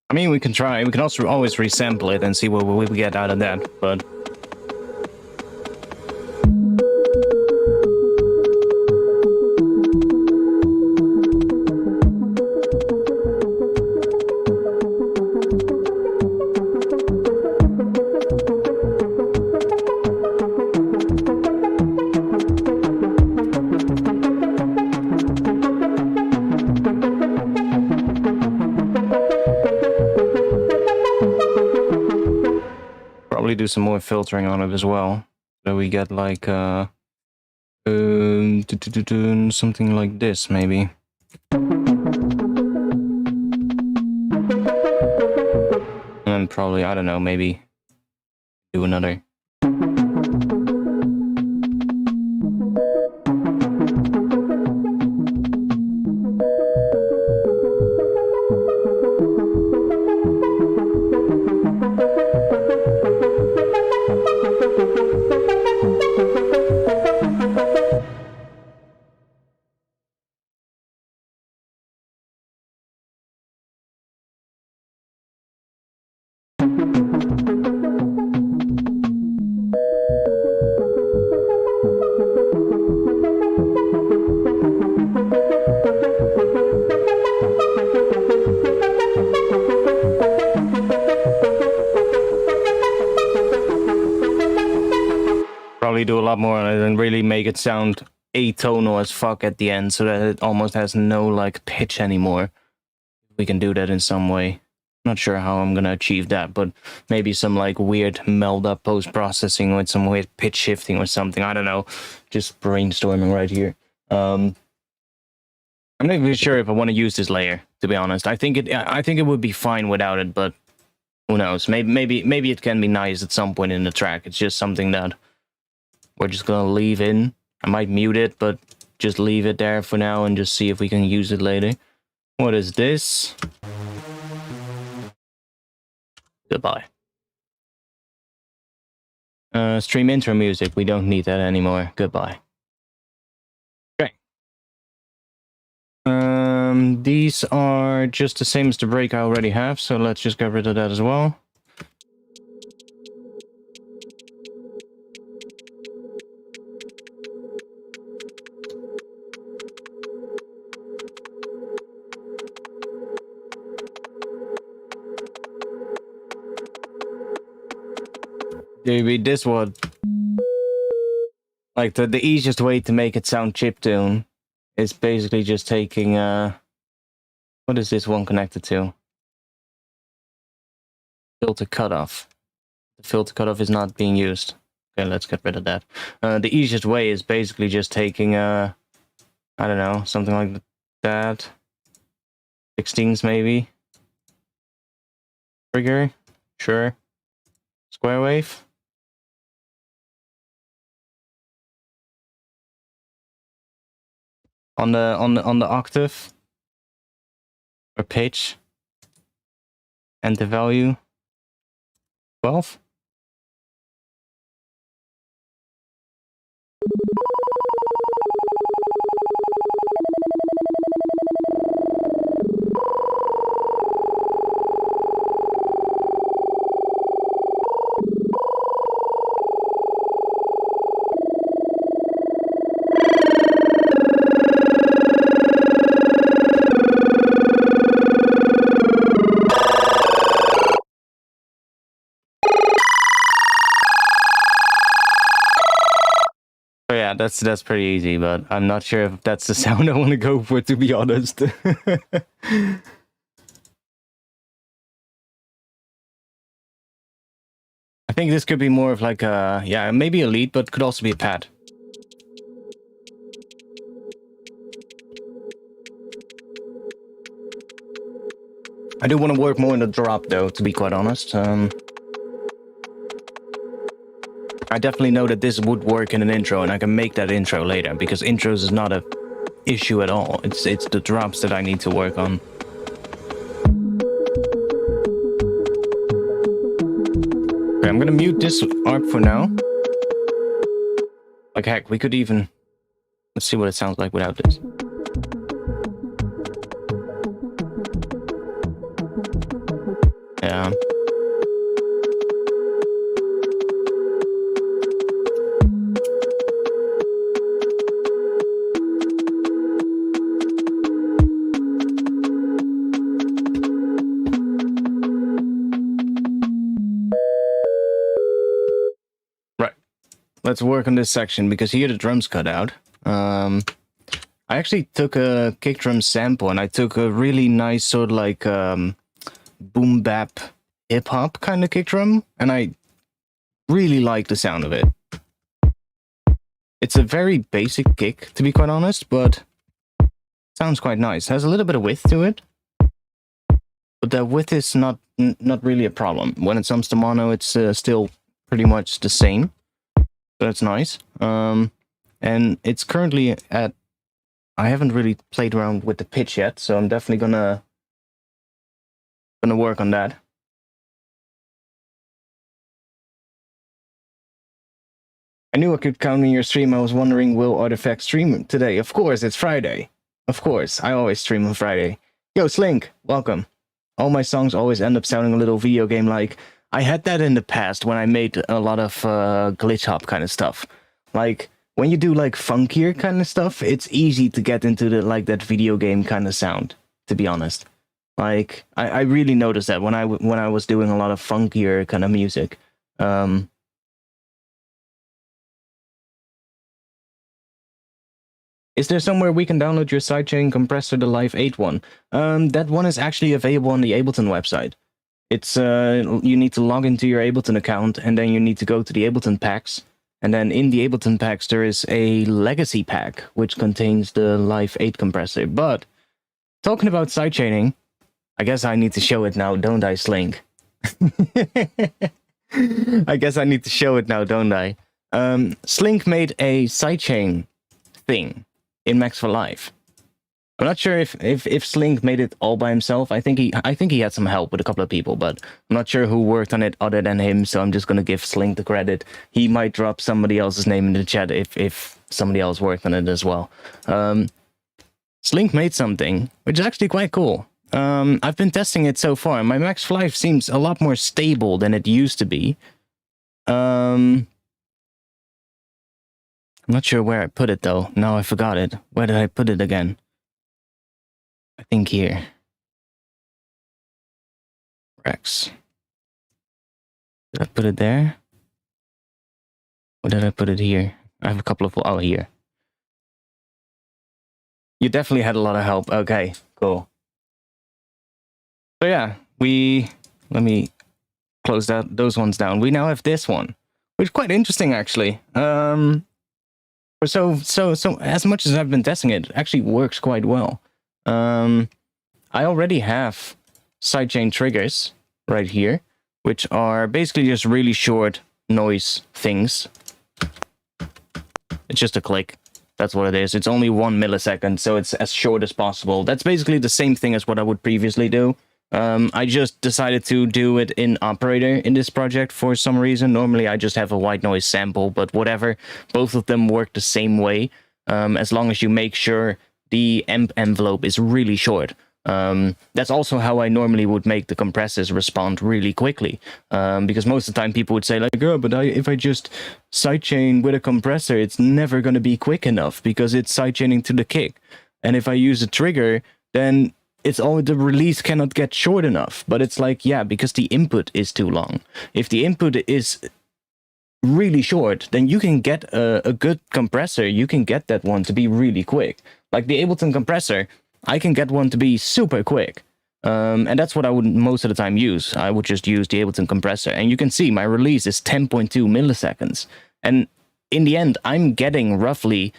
Speaker 1: I mean, we can try. We can also always resample it and see what we get out of that, but... do some more filtering on it as well, so we get like something like this maybe. And probably, I don't know, maybe do another. Do a lot more on it and really make it sound atonal as fuck at the end, so that it almost has no like pitch anymore. We can do that in some way. Not sure how I'm gonna achieve that, but maybe some like weird meld up post-processing with some weird pitch shifting or something. I don't know. Just brainstorming right here. I'm not even sure if I want to use this layer, to be honest. I think it would be fine without it, but who knows? Maybe it can be nice at some point in the track. It's just something that we're just gonna leave in. I might mute it, but just leave it there for now and just see if we can use it later. What is this? Goodbye. Stream intro music. We don't need that anymore. Goodbye. Okay. These are just the same as the break I already have, so let's just get rid of that as well. Maybe this one, like the easiest way to make it sound chiptune is basically just taking what is this one connected to? Filter cutoff. The filter cutoff is not being used. Okay, let's get rid of that. The easiest way is basically just taking I don't know, something like that. 16s maybe. Trigger, sure. Square wave. on the octave or pitch, and the value 12. So yeah, that's pretty easy, but I'm not sure if that's the sound I want to go for, to be honest. I think this could be more of like a, yeah, maybe a lead, but could also be a pad. I do want to work more in the drop though, to be quite honest. I definitely know that this would work in an intro, and I can make that intro later, because intros is not a issue at all. It's the drops that I need to work on. Okay, I'm gonna mute this ARP for now. Like heck, we could even... Let's see what it sounds like without this. Yeah. Let's work on this section, because here the drums cut out. I actually took a kick drum sample, and I took a really nice sort of like boom bap hip hop kind of kick drum, and I really like the sound of it. It's a very basic kick, to be quite honest, but sounds quite nice. Has a little bit of width to it, but that width is not really a problem. When it comes to mono, it's still pretty much the same. So that's nice. And it's currently at... I haven't really played around with the pitch yet, so I'm definitely gonna work on that. I knew I could count on your stream. I was wondering, will Artifact stream today? Of course, it's Friday. Of course, I always stream on Friday. Yo, Slink, welcome. All my songs always end up sounding a little video game-like. I had that in the past when I made a lot of glitch hop kind of stuff. Like, when you do like funkier kind of stuff, it's easy to get into the like that video game kind of sound, to be honest. Like, I really noticed that when I was doing a lot of funkier kind of music. Is there somewhere we can download your Sidechain Compressor, the Live 8 one? That one is actually available on the Ableton website. It's you need to log into your Ableton account, and then you need to go to the Ableton packs. And then in the Ableton packs, there is a legacy pack, which contains the Live 8 compressor. But, talking about sidechaining, I guess I need to show it now, don't I, Slink? I guess I need to show it now, don't I? Slink made a sidechain thing in Max for Live. I'm not sure if Slink made it all by himself. I think he had some help with a couple of people, but I'm not sure who worked on it other than him, so I'm just gonna give Slink the credit. He might drop somebody else's name in the chat if somebody else worked on it as well. Slink made something, which is actually quite cool. I've been testing it so far, and my Max for Live seems a lot more stable than it used to be. I'm not sure where I put it though. No, I forgot it. Where did I put it again? I think here. Rex. Did I put it there? Or did I put it here? I have a couple of... Oh, here. You definitely had a lot of help. Okay, cool. So yeah, let me close those ones down. We now have this one, which is quite interesting actually. So as much as I've been testing it, it actually works quite well. I already have Sidechain Triggers right here, which are basically just really short noise things. It's just a click. That's what it is. It's only 1 millisecond, so it's as short as possible. That's basically the same thing as what I would previously do. I just decided to do it in operator in this project for some reason. Normally I just have a white noise sample, but whatever. Both of them work the same way, as long as you make sure the amp envelope is really short. That's also how I normally would make the compressors respond really quickly, because most of the time people would say like, oh, but if I just sidechain with a compressor, it's never going to be quick enough because it's sidechaining to the kick. And if I use a trigger, then the release cannot get short enough. But it's like, yeah, because the input is too long. If the input is really short, then you can get a good compressor. You can get that one to be really quick. Like the Ableton compressor, I can get one to be super quick. And that's what I would most of the time use. I would just use the Ableton compressor. And you can see my release is 10.2 milliseconds. And in the end, I'm getting roughly,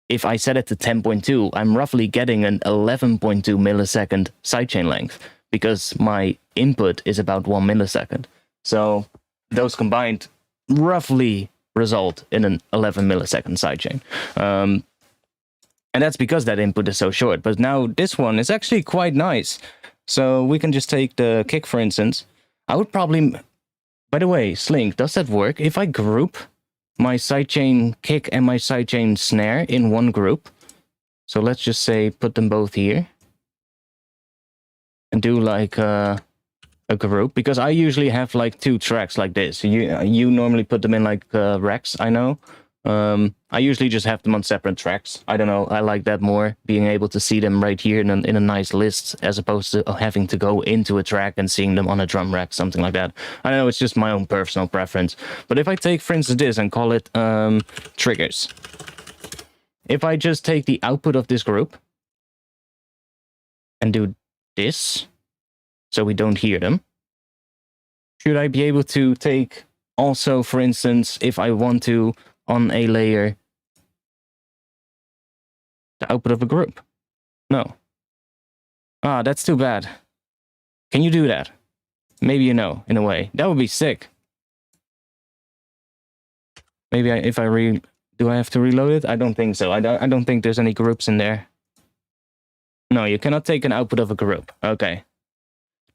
Speaker 1: if I set it to 10.2, I'm roughly getting an 11.2 millisecond sidechain length because my input is about 1 millisecond. So those combined roughly result in an 11 millisecond sidechain. And that's because that input is so short. But now this one is actually quite nice. So we can just take the kick, for instance. I would probably... By the way, Slink, does that work? If I group my sidechain kick and my sidechain snare in one group. So let's just say put them both here. And do like a group. Because I usually have like 2 tracks like this. You normally put them in like racks, I know. I usually just have them on separate tracks. I don't know, I like that more, being able to see them right here in a nice list, as opposed to having to go into a track and seeing them on a drum rack, something like that. I don't know, it's just my own personal preference. But if I take, for instance, this and call it triggers. If I just take the output of this group and do this, so we don't hear them, should I be able to take also, for instance, if I want to, on a layer, the output of a group? No. Ah, that's too bad. Can you do that? Maybe you know, in a way. That would be sick. Maybe do I have to reload it? I don't think so. I don't think there's any groups in there. No, you cannot take an output of a group. Okay.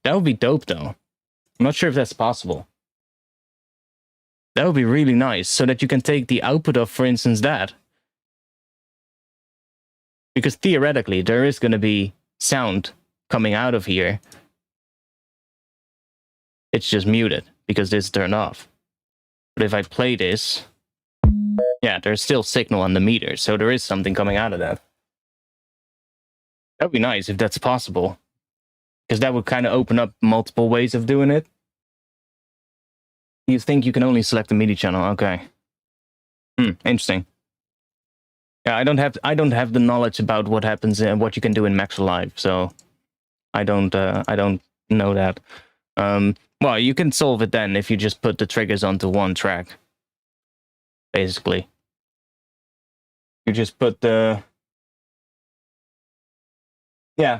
Speaker 1: That would be dope, though. I'm not sure if that's possible. That would be really nice, so that you can take the output of, for instance, that. Because theoretically, there is going to be sound coming out of here. It's just muted, because this is turned off. But if I play this, yeah, there's still signal on the meter, so there is something coming out of that. That would be nice if that's possible. Because that would kind of open up multiple ways of doing it. You think you can only select the MIDI channel? Okay. Interesting. Yeah, I don't have the knowledge about what happens and what you can do in Max Live, so I don't know that. Well, you can solve it then if you just put the triggers onto one track. Basically, you just put the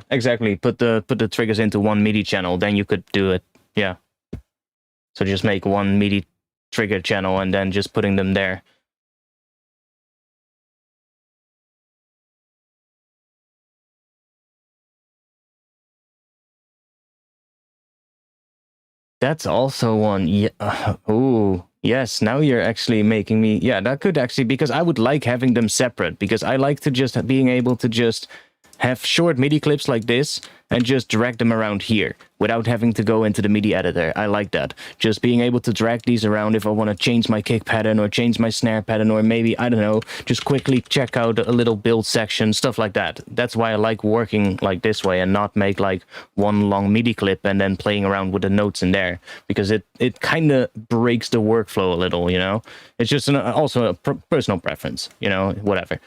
Speaker 1: exactly. Put the triggers into one MIDI channel, then you could do it. Yeah. So just make one MIDI trigger channel and then just putting them there. That's also one. Yeah. Ooh. Yes. Now you're actually making me. Yeah, that could actually, because I would like having them separate, because I like to just being able to just have short MIDI clips like this and just drag them around here without having to go into the MIDI editor. I like that. Just being able to drag these around if I want to change my kick pattern or change my snare pattern, or maybe, I don't know, just quickly check out a little build section, stuff like that. That's why I like working like this way and not make like one long MIDI clip and then playing around with the notes in there, because it kind of breaks the workflow a little, you know? It's just also a personal preference, you know, whatever.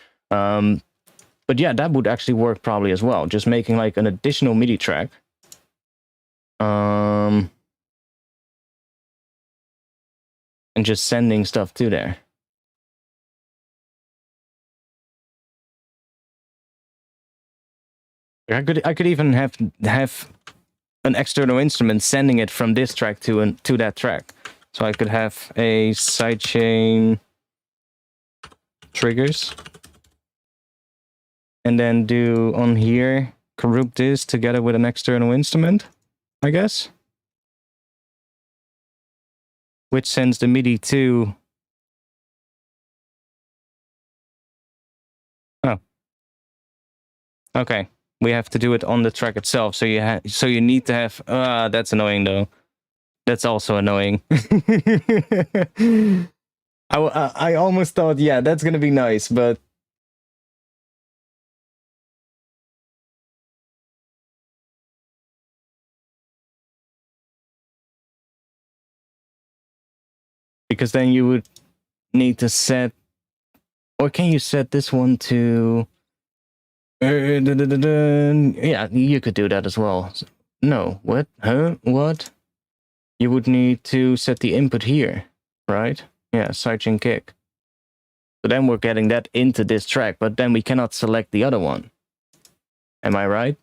Speaker 1: But yeah, that would actually work probably as well. Just making like an additional MIDI track. And just sending stuff to there. I could even have an external instrument sending it from this track to that track. So I could have a sidechain triggers. and then do on here, group this together with an external instrument, I guess. Which sends the MIDI to... Oh. Okay. We have to do it on the track itself, so you need to have... that's annoying though. That's also annoying. I almost thought, yeah, that's gonna be nice, but... Because then you would need to set... Or can you set this one to... Yeah, you could do that as well. No, what? Huh? What? You would need to set the input here, right? Yeah, Sidechain Kick. So then we're getting that into this track, but then we cannot select the other one. Am I right?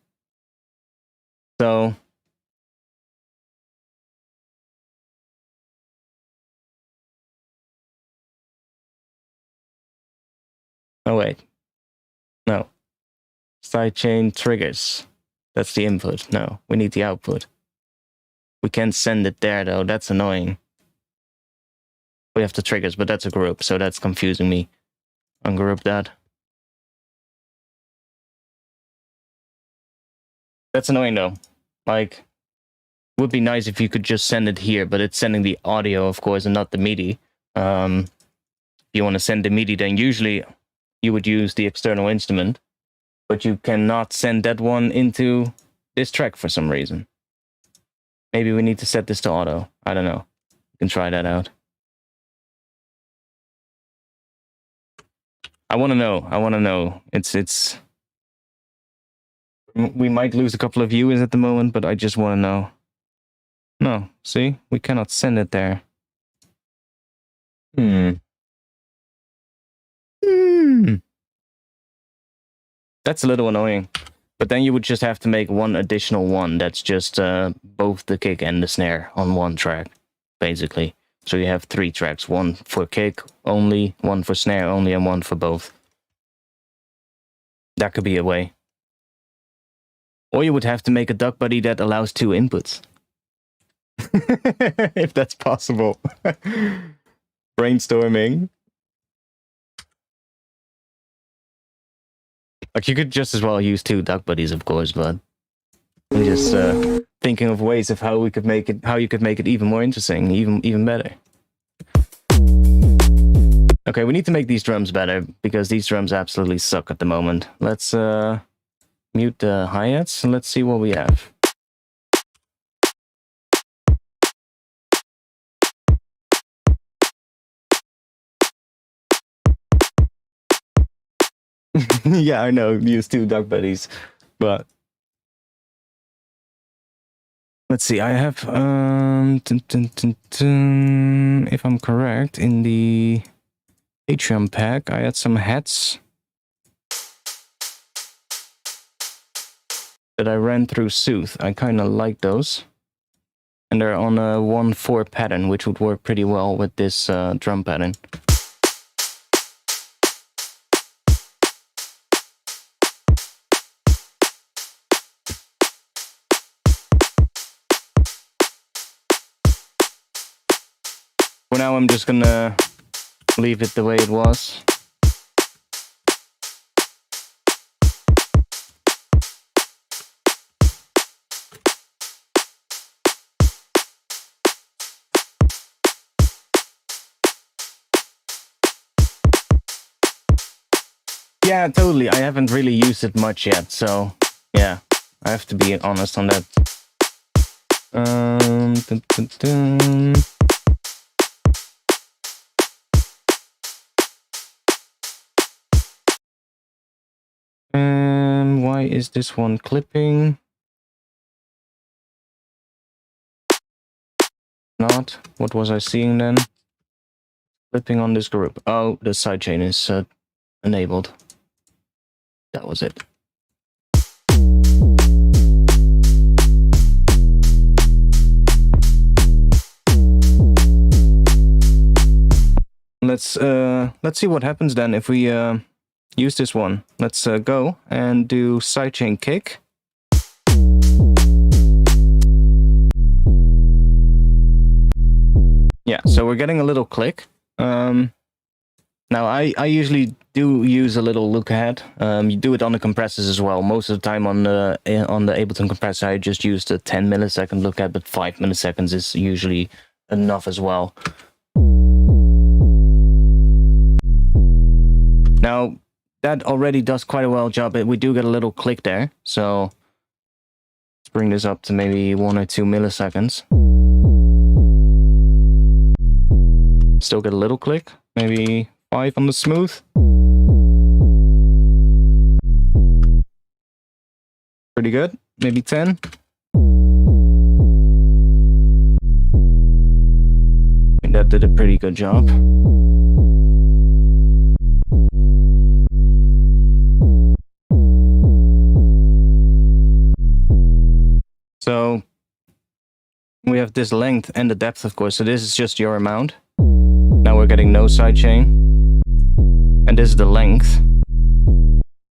Speaker 1: So... Oh, wait. No. Sidechain Triggers. That's the input. No, we need the output. We can't send it there, though. That's annoying. We have the triggers, but that's a group, so that's confusing me. Ungroup that. That's annoying, though. Like, would be nice if you could just send it here, but it's sending the audio, of course, and not the MIDI. If you want to send the MIDI, then usually you would use the external instrument, but you cannot send that one into this track for some reason. Maybe we need to set this to auto. I don't know. You can try that out. I want to know. I want to know. It's... We might lose a couple of viewers at the moment, but I just want to know. No, see? We cannot send it there. That's a little annoying. But then you would just have to make one additional one that's just both the kick and the snare on one track, basically. So you have 3 tracks, one for kick only, one for snare only, and one for both. That could be a way. Or you would have to make a duck buddy that allows 2 inputs. If that's possible. Brainstorming. Like, you could just as well use 2 duck buddies, of course, but I'm just thinking of ways of how we could make it, how you could make it even more interesting, even better. Okay, we need to make these drums better because these drums absolutely suck at the moment. Let's mute the hi-hats and let's see what we have. Yeah, I know, use 2 duck buddies, but let's see. I have if I'm correct, in the Patreon pack, I had some hats that I ran through Sooth. I kind of like those, and they're on a 1/4 pattern, which would work pretty well with this drum pattern. For now, I'm just gonna leave it the way it was. Yeah, totally. I haven't really used it much yet, so yeah, I have to be honest on that. Why is this one clipping? Not. What was I seeing then? Clipping on this group. Oh, the sidechain is enabled. That was it. Let's see what happens then if we use this one. Let's go and do Sidechain Kick. Yeah, so we're getting a little click. Now, I usually do use a little look ahead. You do it on the compressors as well. Most of the time on the Ableton compressor, I just use the 10 millisecond look ahead, but 5 milliseconds is usually enough as well. Now, that already does quite a well job. We do get a little click there, so let's bring this up to maybe 1 or 2 milliseconds. Still get a little click, maybe 5 on the smooth. Pretty good, maybe 10. I think that did a pretty good job. So we have this length and the depth, of course, so this is just your amount. Now we're getting no sidechain. And this is the length.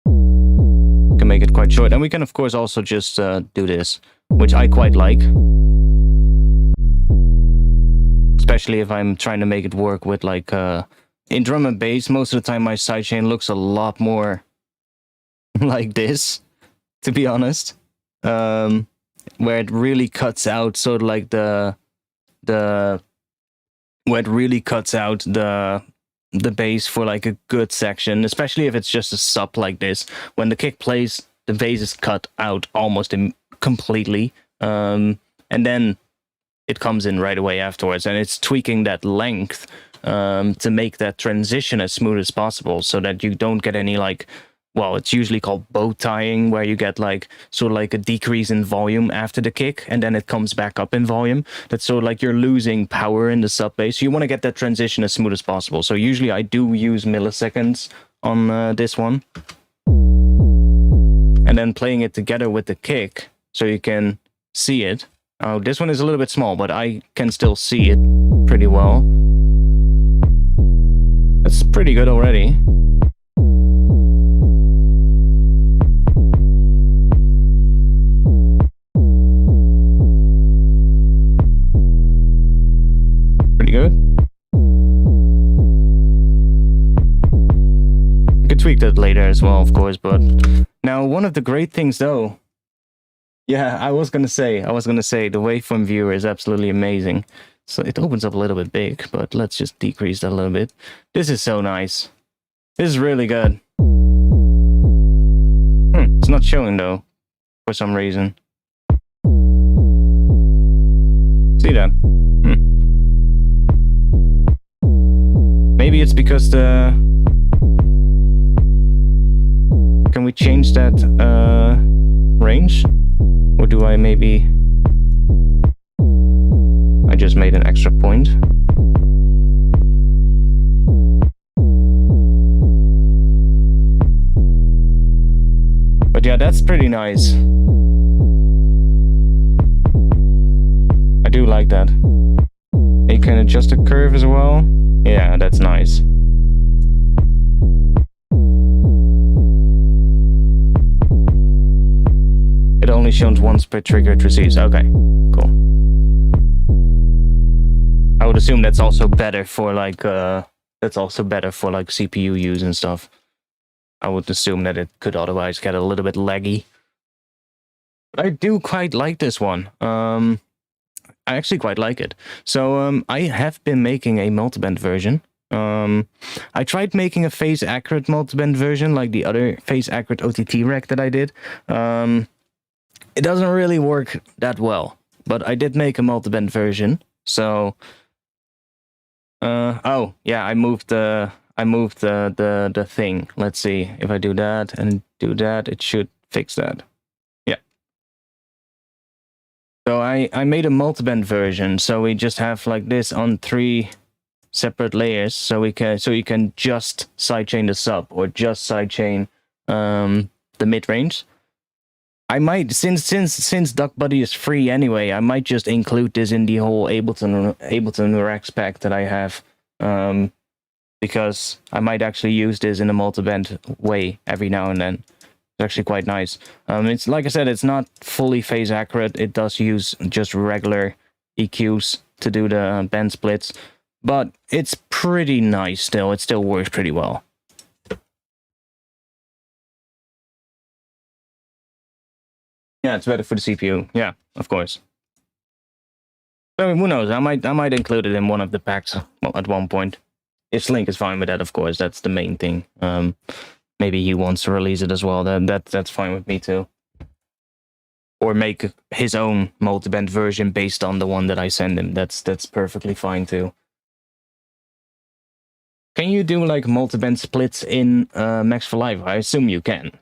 Speaker 1: We can make it quite short. And we can, of course, also just do this, which I quite like. Especially if I'm trying to make it work with, like, in drum and bass, most of the time my sidechain looks a lot more like this, to be honest. Where it really cuts out sort of like where it really cuts out the bass for like a good section, especially if it's just a sub like this. When the kick plays, the bass is cut out almost completely, and then it comes in right away afterwards, and it's tweaking that length to make that transition as smooth as possible, so that you don't get any like, well, it's usually called bow tying, where you get like sort of like a decrease in volume after the kick, and then it comes back up in volume. That's sort of like you're losing power in the sub bass. So you want to get that transition as smooth as possible. So usually I do use milliseconds on this one, and then playing it together with the kick so you can see it. Oh, this one is a little bit small, but I can still see it pretty well. That's pretty good already. Good. You could tweak that later as well, of course, but now one of the great things though, yeah, I was gonna say the waveform viewer is absolutely amazing. So it opens up a little bit big, but let's just decrease that a little bit. This is so nice. This is really good. It's not showing though, for some reason. See that? Maybe it's because the... Can we change that range? Or do I maybe... I just made an extra point. But yeah, that's pretty nice. I do like that. You can adjust the curve as well. Yeah, that's nice. It only shows once per trigger it receives. Okay, cool. I would assume that's also better for like CPU use and stuff. I would assume that it could otherwise get a little bit laggy. But I do quite like this one. I actually quite like it. So I have been making a multiband version. I tried making a phase accurate multiband version, like the other phase accurate OTT rack that I did. It doesn't really work that well, but I did make a multiband version. So, oh yeah, I moved the thing. Let's see if I do that and do that, it should fix that. So I made a multiband version, so we just have like this on 3 separate layers, so you can just sidechain the sub or just sidechain the mid range. I might, since DuckBuddy is free anyway, I might just include this in the whole Ableton rack spec that I have because I might actually use this in a multiband way every now and then. It's actually quite nice. It's like I said, it's not fully phase accurate. It does use just regular EQs to do the band splits, but it's pretty nice still. It still works pretty well. Yeah, it's better for the CPU. Yeah, of course. So who knows? I might include it in one of the packs at one point. If Slink is fine with that, of course. That's the main thing. Maybe he wants to release it as well. That's fine with me too. Or make his own multiband version based on the one that I send him. That's perfectly fine too. Can you do like multiband splits in Max for Live? I assume you can,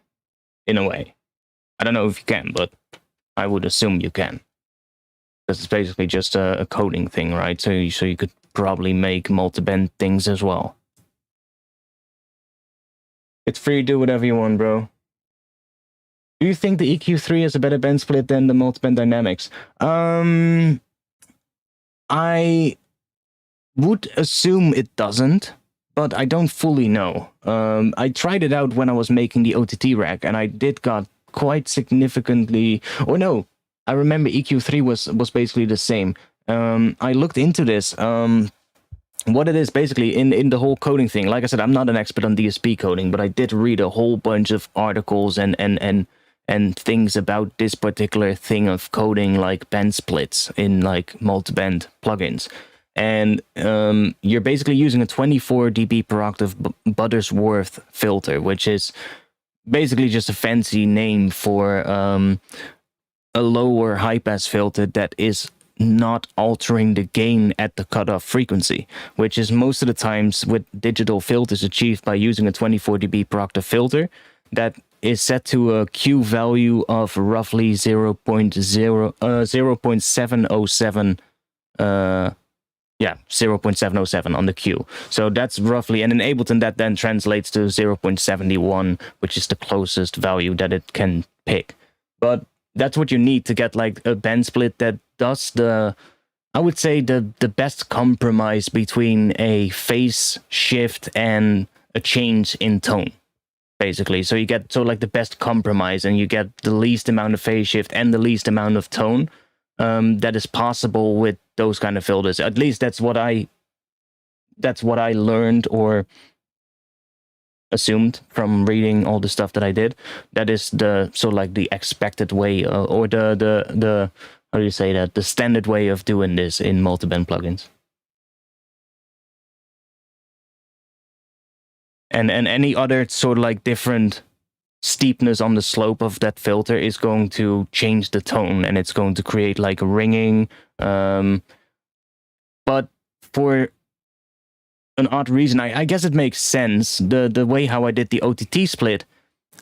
Speaker 1: in a way. I don't know if you can, but I would assume you can. Because it's basically just a coding thing, right? So you could probably make multiband things as well. It's free, do whatever you want, bro. Do you think the EQ3 is a better band split than the multiband dynamics? I would assume it doesn't, but I don't fully know. I tried it out when I was making the OTT rack, and I did got quite significantly... Or no, I remember EQ3 was basically the same. I looked into this. What it is basically in the whole coding thing. Like I said, I'm not an expert on DSP coding, but I did read a whole bunch of articles and things about this particular thing of coding like band splits in like multiband plugins. And you're basically using a 24 dB per octave Buttersworth filter, which is basically just a fancy name for a lower high pass filter that is not altering the gain at the cutoff frequency, which is most of the times with digital filters achieved by using a 24 dB per octave filter that is set to a Q value of roughly 0.707 0.707 on the Q. So that's roughly, and in Ableton that then translates to 0.71, which is the closest value that it can pick. But that's what you need to get like a band split that does the, I would say the best compromise between a phase shift and a change in tone, basically. So you get like the best compromise, and you get the least amount of phase shift and the least amount of tone that is possible with those kind of filters. At least that's what I learned or assumed from reading all the stuff that I did. That is the expected way, or the how do you say that? The standard way of doing this in multiband plugins. And any other sort of like different steepness on the slope of that filter is going to change the tone, and it's going to create like ringing. But for an odd reason, I guess it makes sense. The way how I did the OTT split,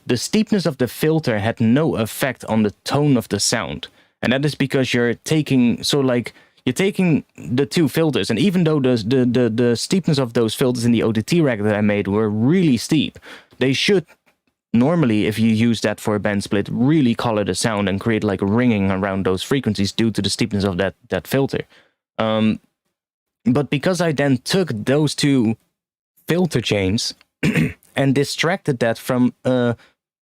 Speaker 1: the steepness of the filter had no effect on the tone of the sound, and that is because you're taking the two filters, and even though the steepness of those filters in the OTT rack that I made were really steep, they should normally, if you use that for a band split, really color the sound and create like ringing around those frequencies due to the steepness of that filter. But because I then took those two filter chains and distracted that from a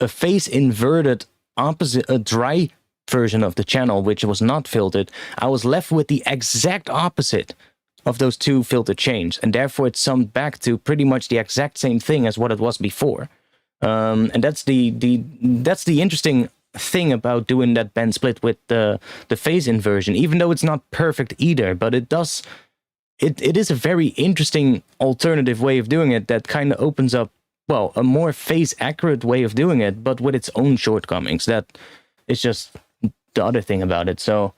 Speaker 1: phase inverted opposite, a dry version of the channel, which was not filtered, I was left with the exact opposite of those two filter chains, and therefore it summed back to pretty much the exact same thing as what it was before. And that's the interesting thing about doing that band split with the phase inversion, even though it's not perfect either, but it is a very interesting alternative way of doing it that kind of opens up, well, a more phase accurate way of doing it, but with its own shortcomings. That is just the other thing about it. So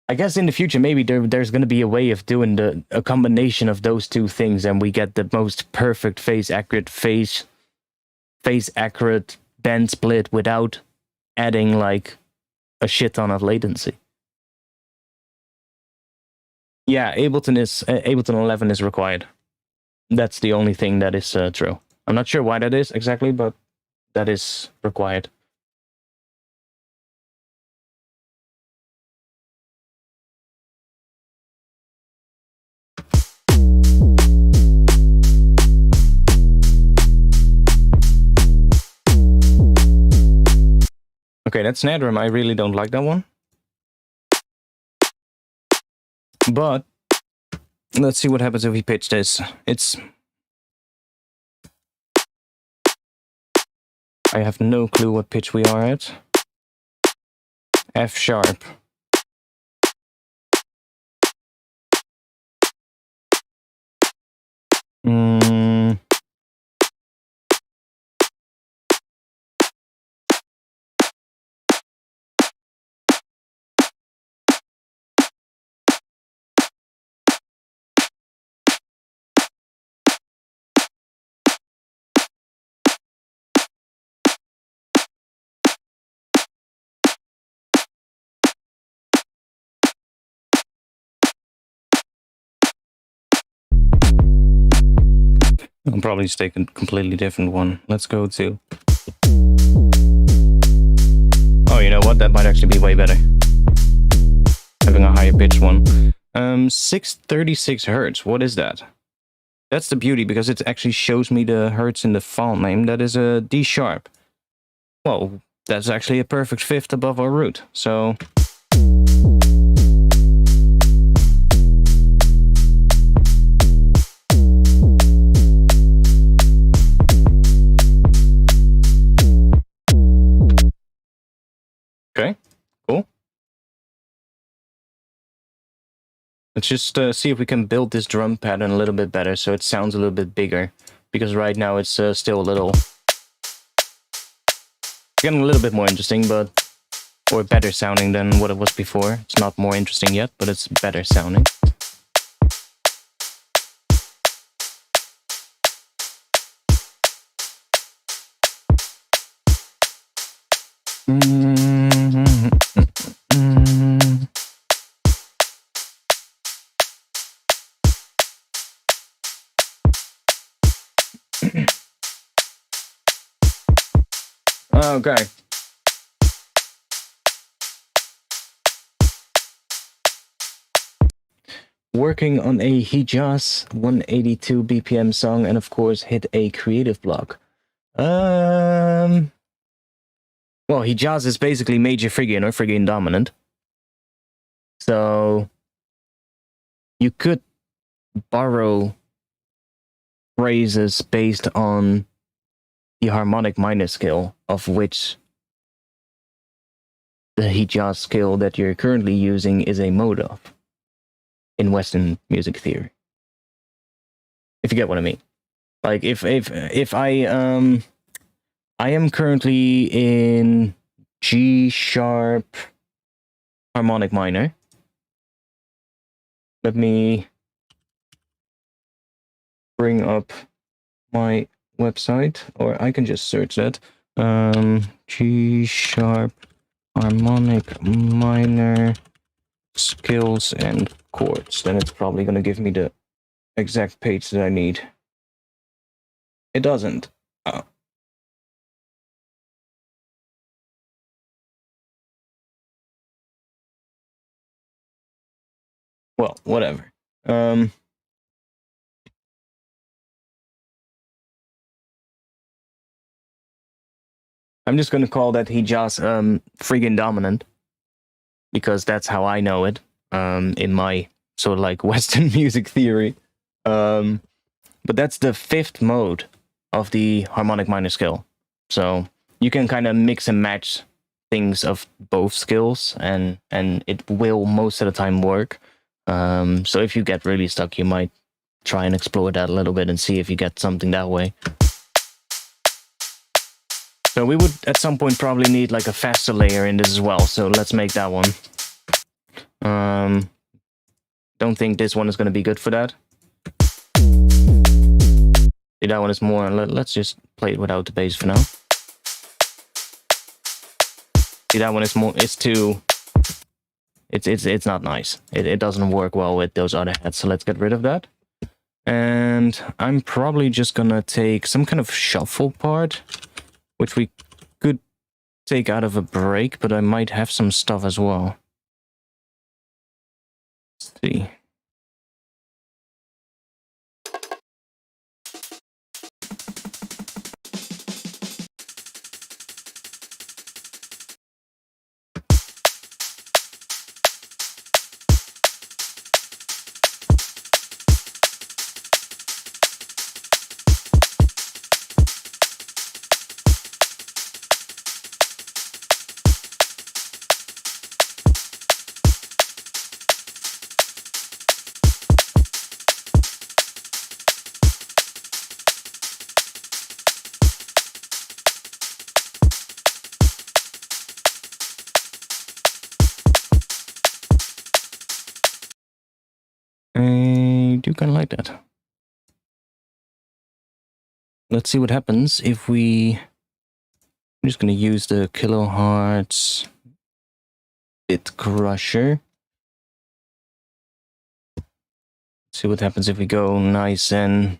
Speaker 1: I guess in the future, maybe there's going to be a way of doing a combination of those two things, and we get the most perfect phase accurate band split without adding like a shit ton of latency. Yeah, Ableton 11 is required. That's the only thing that is true. I'm not sure why that is exactly, but that is required. Okay, that snare drum, I really don't like that one. But let's see what happens if we pitch this. I have no clue what pitch we are at. F sharp. I'll probably just take a completely different one. Let's go to... Oh, you know what? That might actually be way better. Having a higher pitched one. 636 hertz. What is that? That's the beauty, because it actually shows me the hertz in the file name. That is a D sharp. Well, that's actually a perfect fifth above our root. So... Okay, cool. Let's just see if we can build this drum pattern a little bit better so it sounds a little bit bigger. Because right now it's still a little... Getting a little bit more interesting, but... Or better sounding than what it was before. It's not more interesting yet, but it's better sounding. Okay. Working on a Hijaz 182 BPM song and of course hit a creative block. Well, Hijaz is basically major Phrygian or Phrygian dominant. So you could borrow phrases based on the harmonic minor scale, of which the Hijaz scale that you're currently using is a mode of in Western music theory. If you get what I mean. Like if I am currently in G sharp harmonic minor. Let me bring up my website, or I can just search that. G sharp harmonic minor scales and chords. Then it's probably going to give me the exact page that I need. It doesn't. Oh. Well, whatever. I'm just going to call that Hijaz Phrygian dominant, because that's how I know it in my sort of like Western music theory. But that's the fifth mode of the harmonic minor scale. So you can kind of mix and match things of both skills, and it will most of the time work. So if you get really stuck, you might try and explore that a little bit and see if you get something that way. So we would at some point probably need like a faster layer in this as well. So let's make that one. Don't think this one is going to be good for that. See, that one is more. Let's just play it without the bass for now. See, that one is more. It's too. It's not nice. It doesn't work well with those other heads. So let's get rid of that. And I'm probably just gonna take some kind of shuffle part, which we could take out of a break, but I might have some stuff as well. Let's see. do kind of like that. Let's see what happens if we... I'm just going to use the kilohertz bit crusher. See what happens if we go nice and...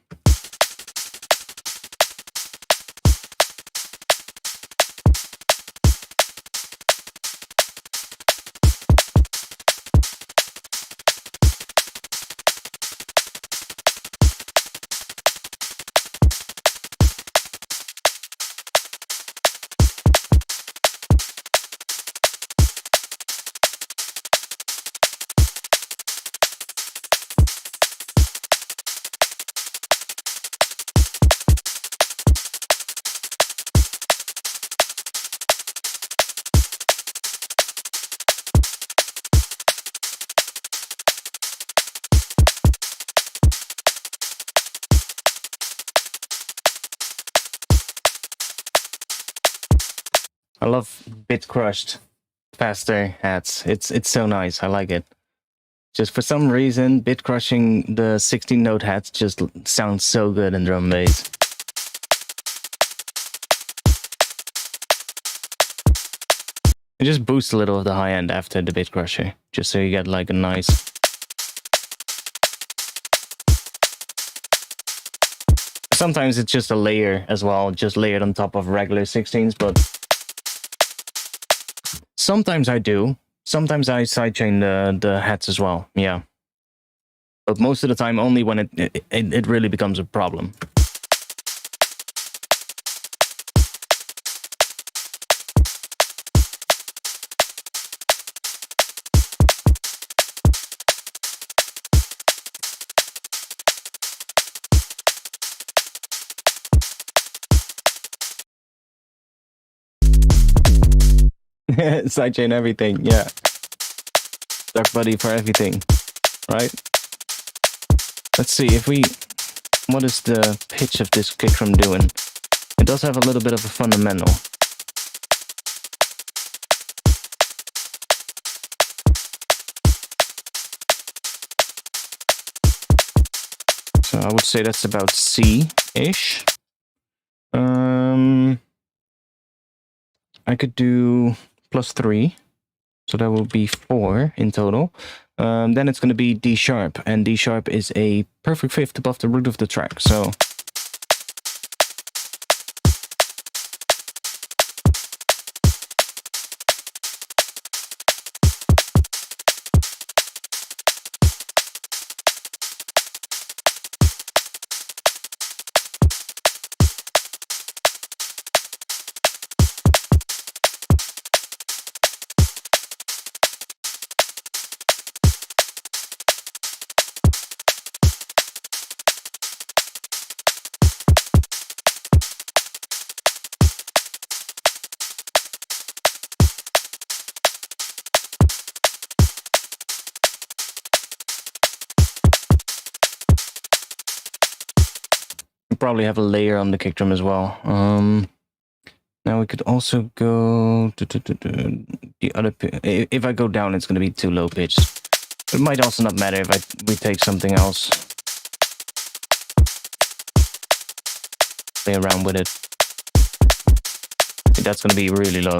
Speaker 1: I love bit crushed faster hats. It's so nice. I like it. Just for some reason, bit crushing the 16 note hats just sounds so good in drum and bass. It just boosts a little of the high end after the bit crusher, just so you get like a nice... Sometimes it's just a layer as well, just layered on top of regular 16s, but sometimes I do. Sometimes I sidechain the hats as well, yeah. But most of the time only when it really becomes a problem. Sidechain everything, yeah. Duck buddy for everything, right? Let's see if we... What is the pitch of this kick drum doing? It does have a little bit of a fundamental. So I would say that's about C-ish. I could do +3, so that will be 4 in total. Then it's going to be D sharp, and D sharp is a perfect fifth above the root of the track, so... Probably have a layer on the kick drum as well. Now we could also go to the other. If I go down, it's going to be too low pitched. It might also not matter if we take something else. Play around with it. That's going to be really low.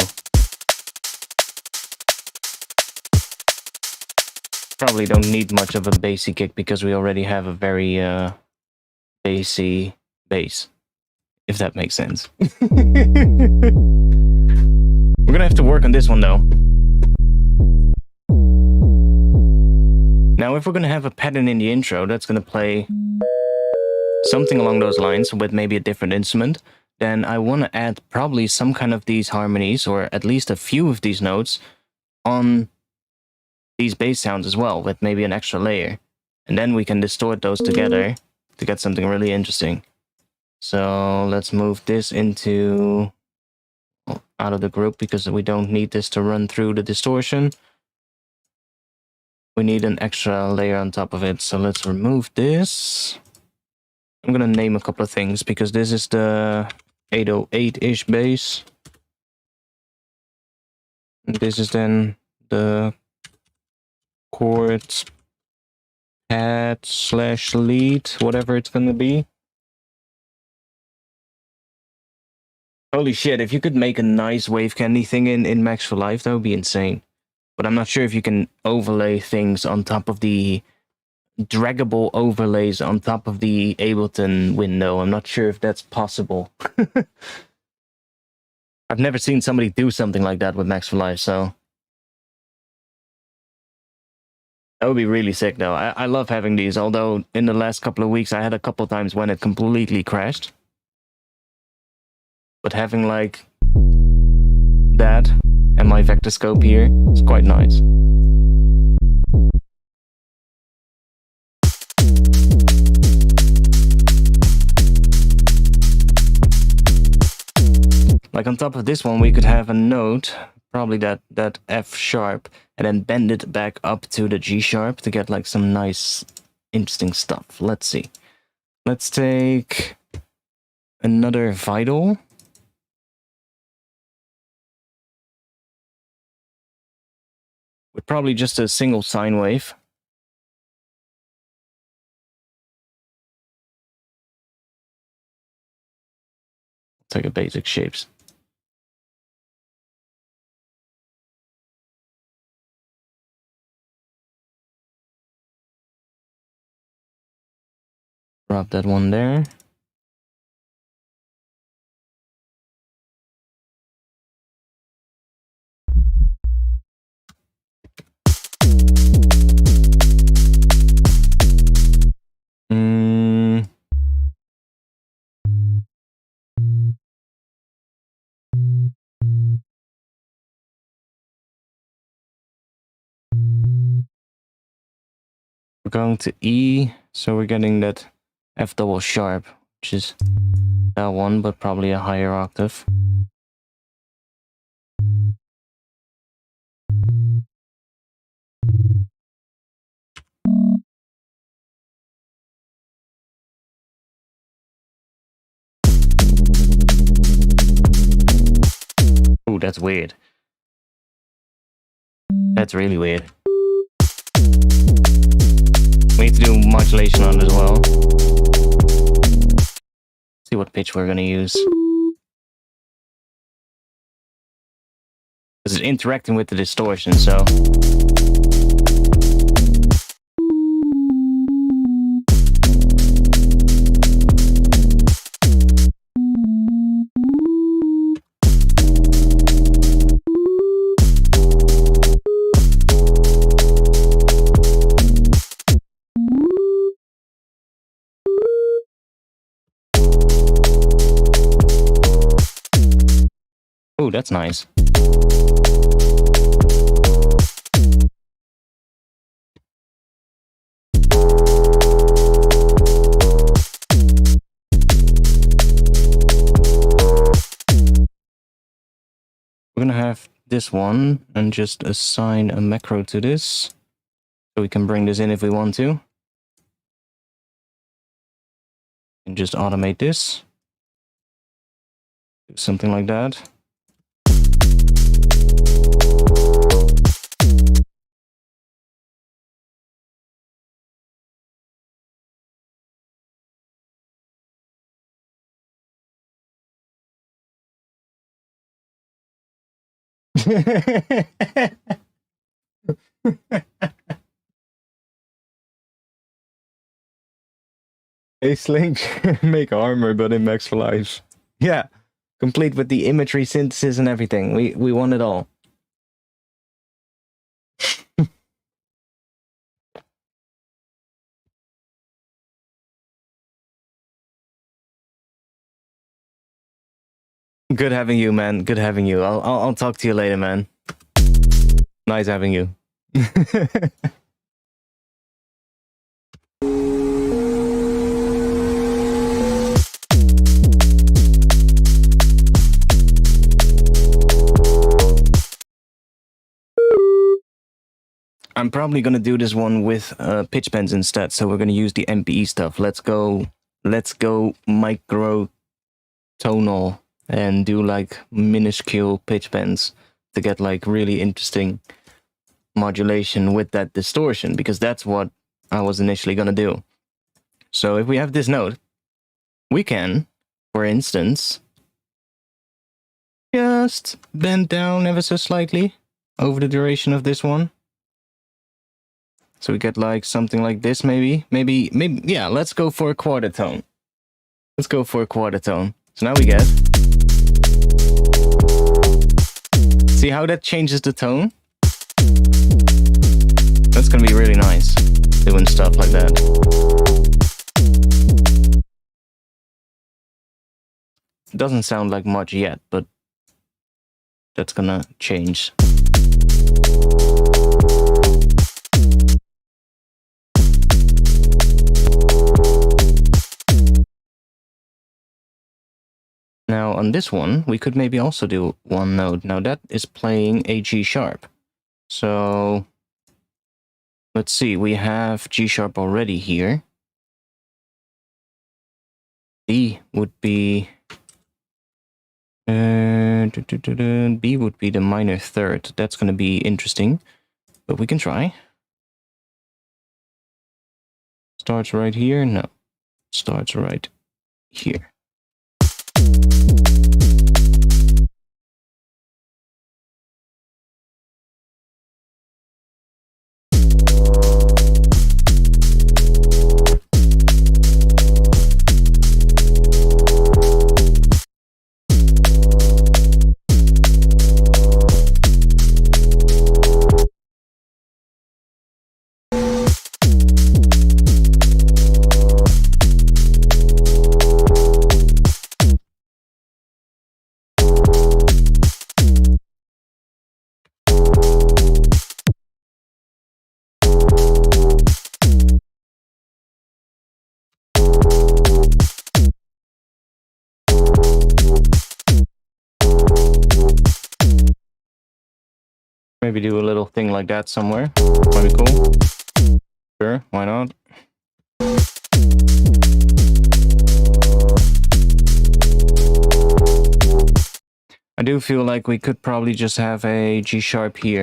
Speaker 1: Probably don't need much of a bassy kick because we already have a very bassy bass, if that makes sense. We're gonna have to work on this one though. Now if we're gonna have a pattern in the intro that's gonna play something along those lines with maybe a different instrument, then I want to add probably some kind of these harmonies, or at least a few of these notes, on these bass sounds as well, with maybe an extra layer. And then we can distort those together to get something really interesting. So let's move this into out of the group because we don't need this to run through the distortion. We need an extra layer on top of it. So let's remove this. I'm gonna name a couple of things because this is the 808-ish bass. And this is then the chords pad/lead, whatever it's gonna be. Holy shit, if you could make a nice wave candy thing in Max for Life, that would be insane. But I'm not sure if you can overlay things on top of the draggable overlays on top of the Ableton window. I'm not sure if that's possible. I've never seen somebody do something like that with Max for Life, so that would be really sick, though. I love having these, although in the last couple of weeks I had a couple times when it completely crashed. But having like that and my vector scope here is quite nice. Like on top of this one, we could have a note, probably that F sharp, and then bend it back up to the G sharp to get like some nice, interesting stuff. Let's see. Let's take another vital. With probably just a single sine wave. Take a basic shapes. Drop that one there. We're going to E, so we're getting that F double sharp, which is that one, but probably a higher octave. Ooh, that's weird. That's really weird. We need to do modulation on it as well. See what pitch we're gonna use. Because it's interacting with the distortion, so. Ooh, that's nice. We're gonna have this one and just assign a macro to this. So we can bring this in if we want to. And just automate this. Do something like that. Ace-Link, make armor, but in Max for Life. Yeah, complete with the imagery synthesis and everything. We want it all. Good having you, man. Good having you. I'll talk to you later, man. Nice having you. I'm probably gonna do this one with pitch bends instead, so we're gonna use the MPE stuff. Let's go micro tonal and do like minuscule pitch bends to get like really interesting modulation with that distortion, because that's what I was initially gonna do. So if we have this note, we can, for instance, just bend down ever so slightly over the duration of this one. So we get like something like this, maybe, yeah, let's go for a quarter tone. Let's go for a quarter tone. So now we get, see how that changes the tone? That's gonna be really nice, doing stuff like that. It doesn't sound like much yet, but that's gonna change. Now on this one, we could maybe also do one note. Now that is playing a G sharp. So let's see, we have G sharp already here. D would be B would be the minor third. That's going to be interesting, but we can try. Starts right here? No. Starts right here. Maybe do a little thing like that somewhere. Might be cool. Sure, why not? I do feel like we could probably just have a G sharp here.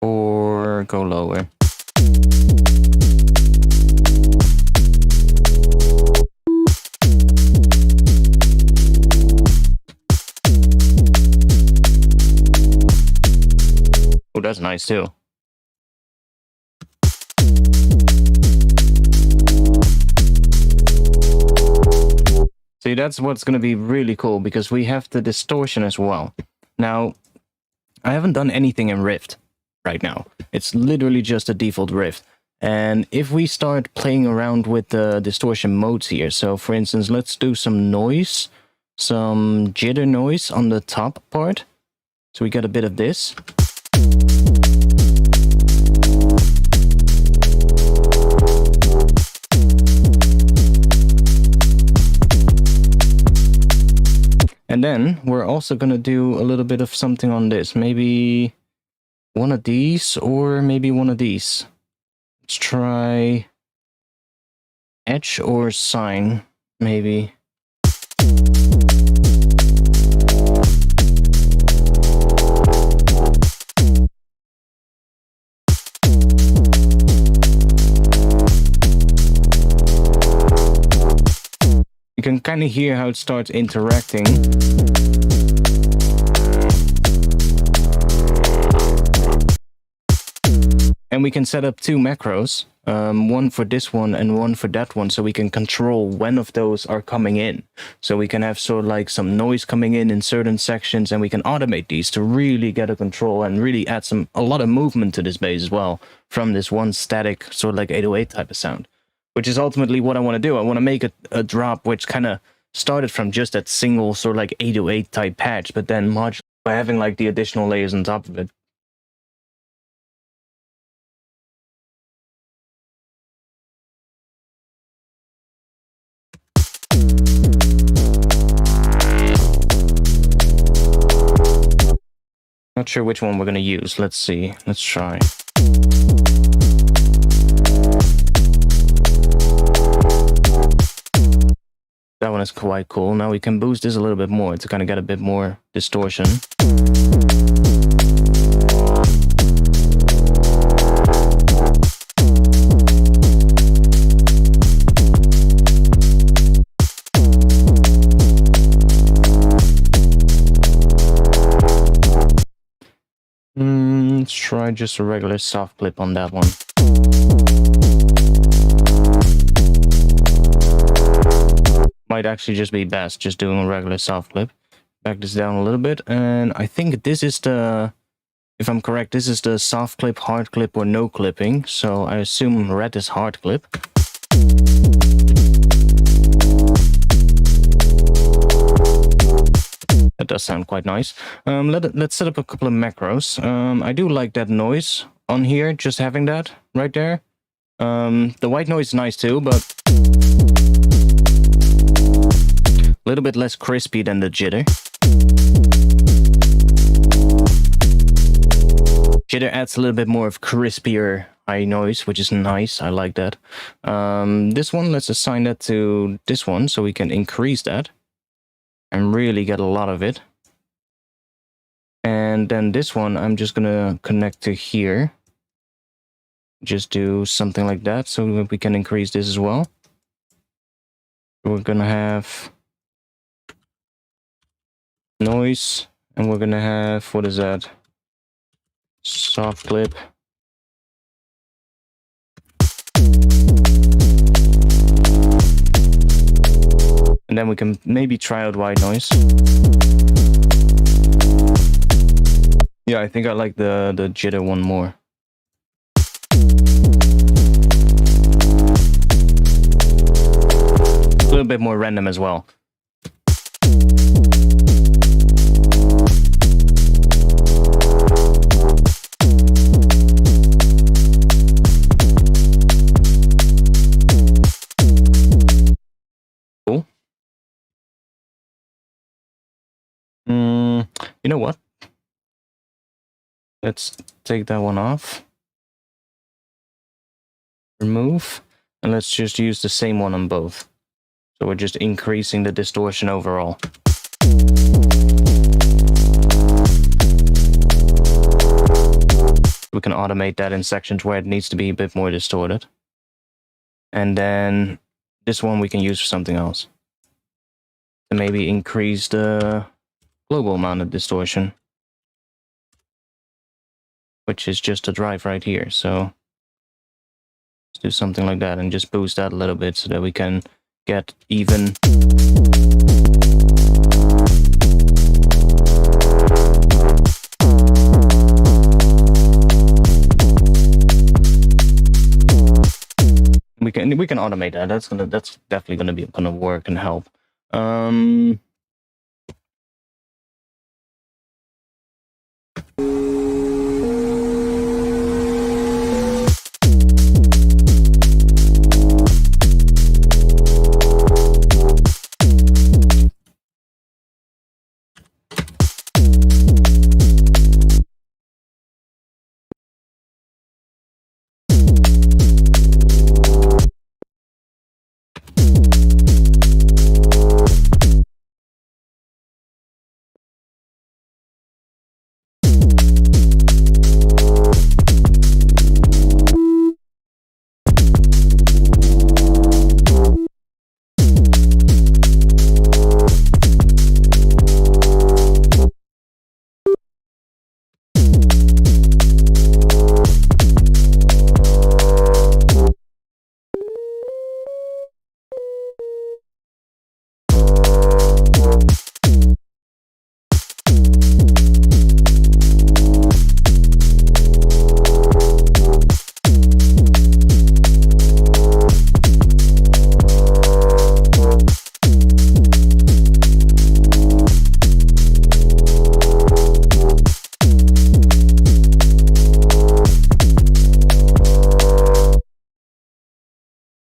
Speaker 1: Or go lower. Oh, that's nice too. See, that's what's going to be really cool, because we have the distortion as well. Now, I haven't done anything in Rift right now. It's literally just a default Rift. And if we start playing around with the distortion modes here, so for instance, let's do some noise, some jitter noise on the top part. So we get a bit of this. And then we're also going to do a little bit of something on this. Maybe one of these or maybe one of these. Let's try edge or sine, maybe. You can kind of hear how it starts interacting. And we can set up two macros, one for this one and one for that one, so we can control when of those are coming in. So we can have sort of like some noise coming in certain sections, and we can automate these to really get a control and really add a lot of movement to this bass as well, from this one static sort of like 808 type of sound. Which is ultimately what I want to do. I want to make a drop which kind of started from just that single sort of like 808 type patch, but then modulated by having like the additional layers on top of it. Not sure which one we're going to use. Let's see. Let's try. That one is quite cool. Now we can boost this a little bit more to kind of get a bit more distortion. Let's try just a regular soft clip on that one. Might actually just be best just doing a regular soft clip. Back this down a little bit, and I think this is the, if I'm correct, this is the soft clip, hard clip, or no clipping. So I assume red is hard clip. That does sound quite nice. Let's set up a couple of macros. I do like that noise on here, just having that right there. The white noise is nice too, but a little bit less crispy than the jitter. Jitter adds a little bit more of crispier high noise, which is nice. I like that. This one, let's assign that to this one so we can increase that and really get a lot of it. And then this one, I'm just gonna connect to here. Just do something like that so that we can increase this as well. We're gonna have noise, and we're gonna have, what is that? Soft clip. And then we can maybe try out white noise. Yeah, I think I like the jitter one more. A little bit more random as well. Cool. You know what? Let's take that one off. Remove. And let's just use the same one on both. So we're just increasing the distortion overall. We can automate that in sections where it needs to be a bit more distorted. And then this one we can use for something else. To maybe increase the global amount of distortion, which is just a drive right here. So let's do something like that and just boost that a little bit so that we can get even. We can automate that. That's definitely gonna work and help.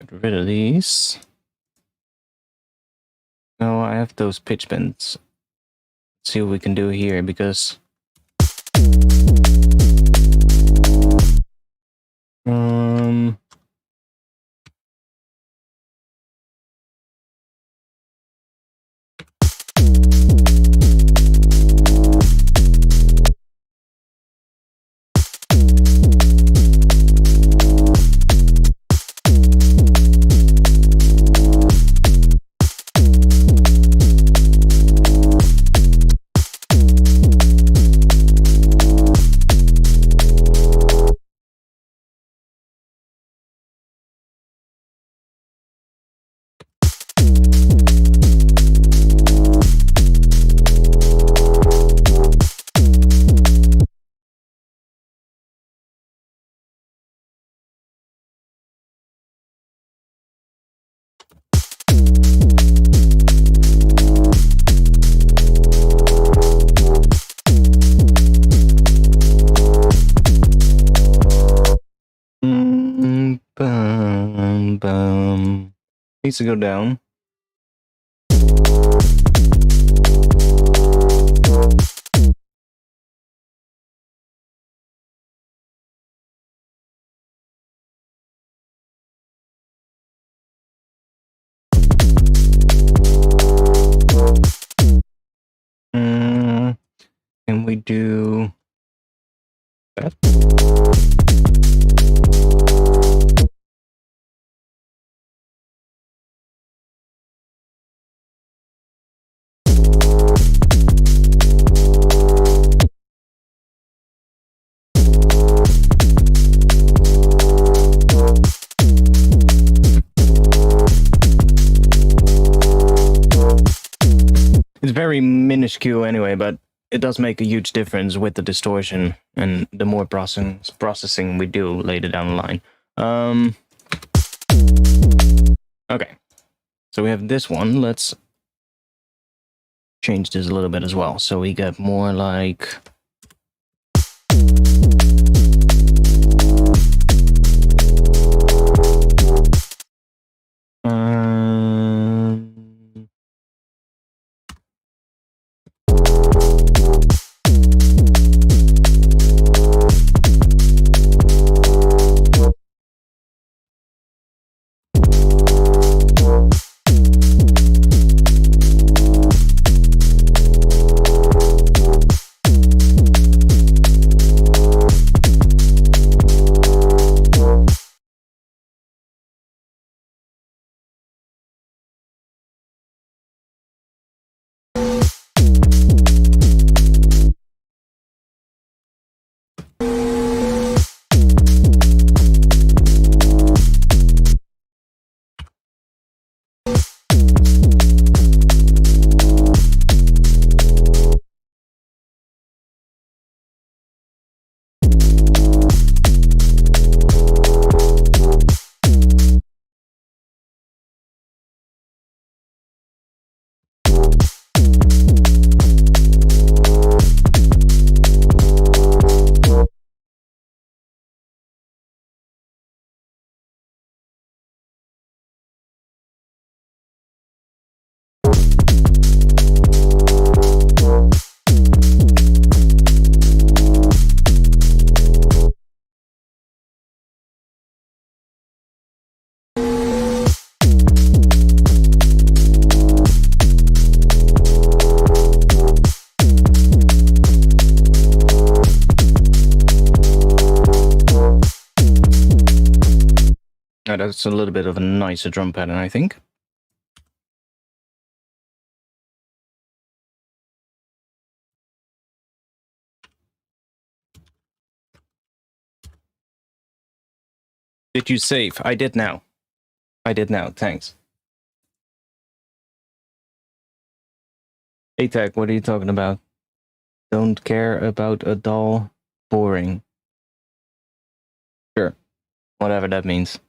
Speaker 1: Get rid of these. No, I have those pitch bends. Let's see what we can do here, because Needs to go down. Can we do that? It's very minuscule anyway, but it does make a huge difference with the distortion and the more processing we do later down the line. Okay, so we have this one. Let's change this a little bit as well, so we get more like... Oh, that's a little bit of a nicer drum pattern, I think. Did you save? I did now. I did now, thanks. Hey Tech, what are you talking about? Don't care about a doll. Boring. Sure. Whatever that means.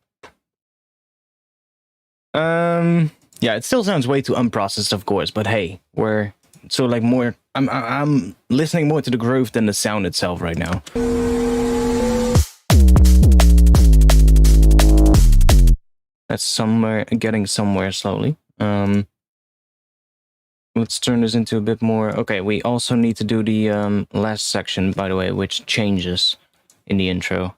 Speaker 1: Yeah, it still sounds way too unprocessed, of course, but hey, we're so like more... I'm listening more to the groove than the sound itself right now. That's somewhere, getting somewhere slowly. Let's turn this into a bit more... Okay, we also need to do the last section, by the way, which changes in the intro.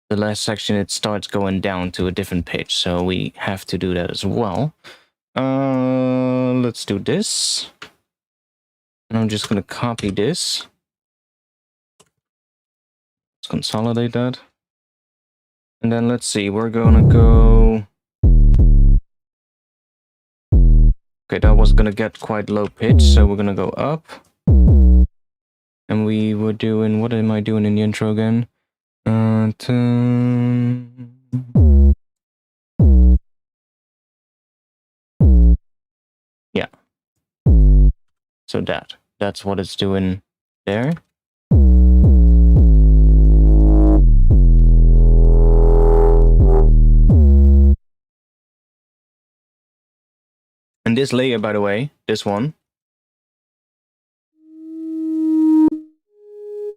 Speaker 1: The last section, it starts going down to a different pitch, so we have to do that as well. Let's do this. And I'm just going to copy this. Let's consolidate that. And then let's see, we're going to go... Okay, that was going to get quite low pitch, so we're going to go up. And we were doing... What am I doing in the intro again? Yeah. So that's what it's doing there. And this layer, by the way, this one,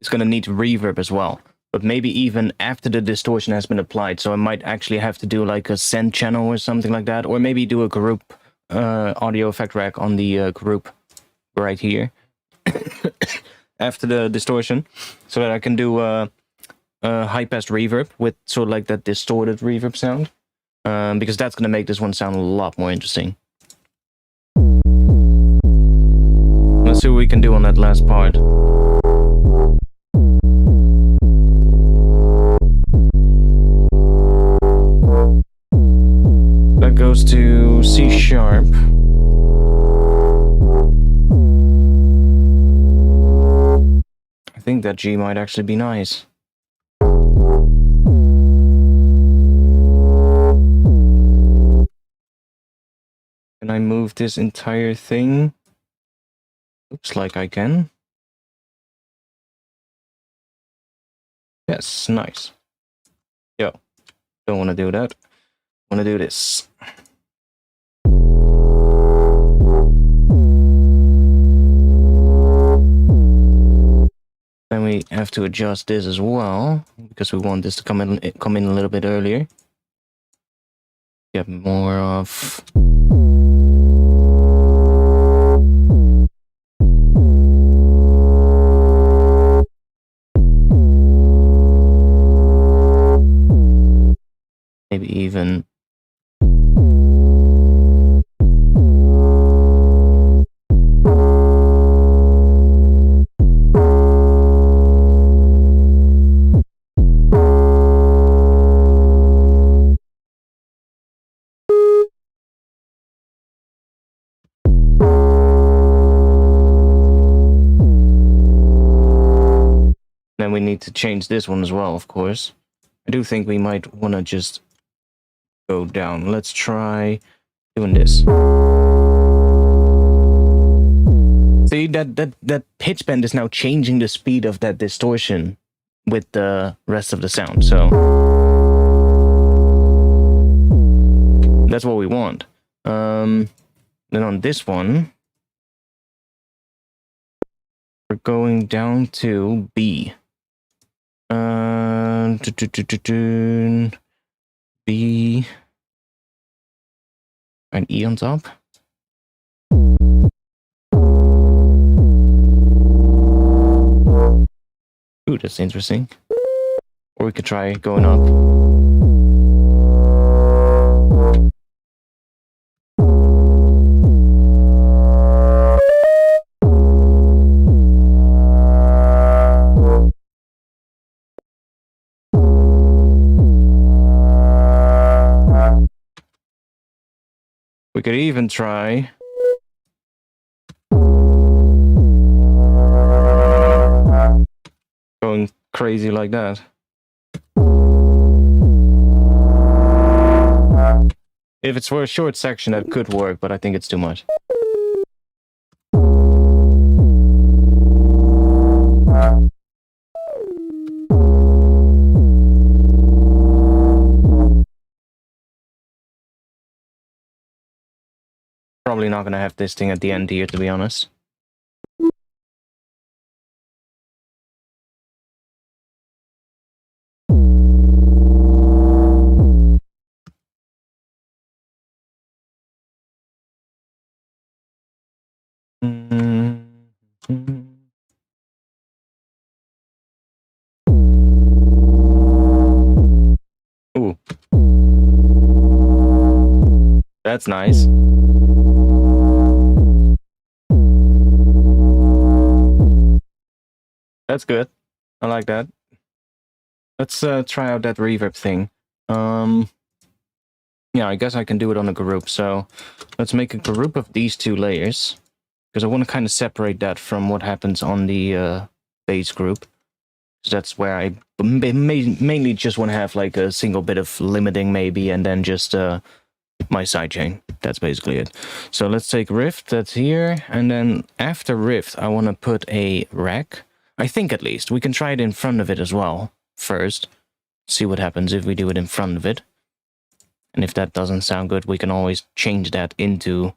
Speaker 1: it's going to need reverb as well. but maybe even after the distortion has been applied. So I might actually have to do like a send channel or something like that, or maybe do a group audio effect rack on the group right here after the distortion, so that I can do a high pass reverb with sort of like that distorted reverb sound, because that's going to make this one sound a lot more interesting. Let's see what we can do on that last part. That goes to C sharp. I think that G might actually be nice. Can I move this entire thing? Looks like I can. Yes, nice. Yo, don't want to do that. Want to do this. Then we have to adjust this as well, because we want this to come in a little bit earlier. Get more of... maybe even... Then we need to change this one as well, of course. I do think we might want to just go down. Let's try doing this. See, that pitch bend is now changing the speed of that distortion with the rest of the sound, so that's what we want. Then on this one, we're going down to B. B and E on top. Ooh, that's interesting. Or we could try going up. We could even try going crazy like that. If it's for a short section, that could work, but I think it's too much. Probably not going to have this thing at the end here, to be honest. Ooh. That's nice. That's good. I like that. Let's try out that reverb thing. Yeah, I guess I can do it on a group. So let's make a group of these two layers, because I want to kind of separate that from what happens on the bass group. So that's where I mainly just want to have like a single bit of limiting maybe, and then just my sidechain. That's basically it. So let's take Rift, that's here, and then after Rift I want to put a rack. I think at least. We can try it in front of it as well first. See what happens if we do it in front of it. And if that doesn't sound good, we can always change that into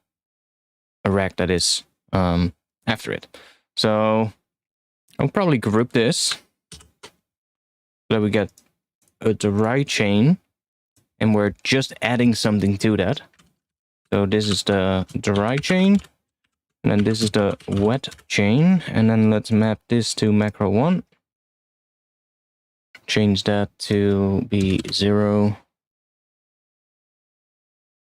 Speaker 1: a rack that is after it. So I'll probably group this. that we get a dry chain, and we're just adding something to that. So this is the dry chain, and then this is the wet chain, and then let's map this to macro 1. Change that to be 0.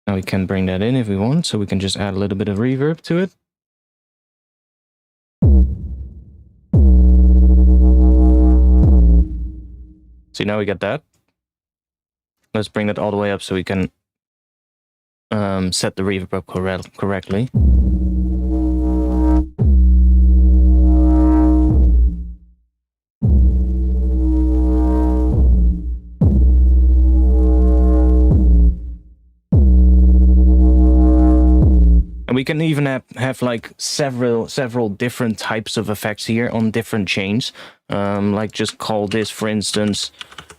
Speaker 1: Now we can bring that in if we want, so we can just add a little bit of reverb to it. See, now we get that. Let's bring that all the way up so we can set the reverb up correctly. And we can even have like several different types of effects here on different chains. Like just call this, for instance,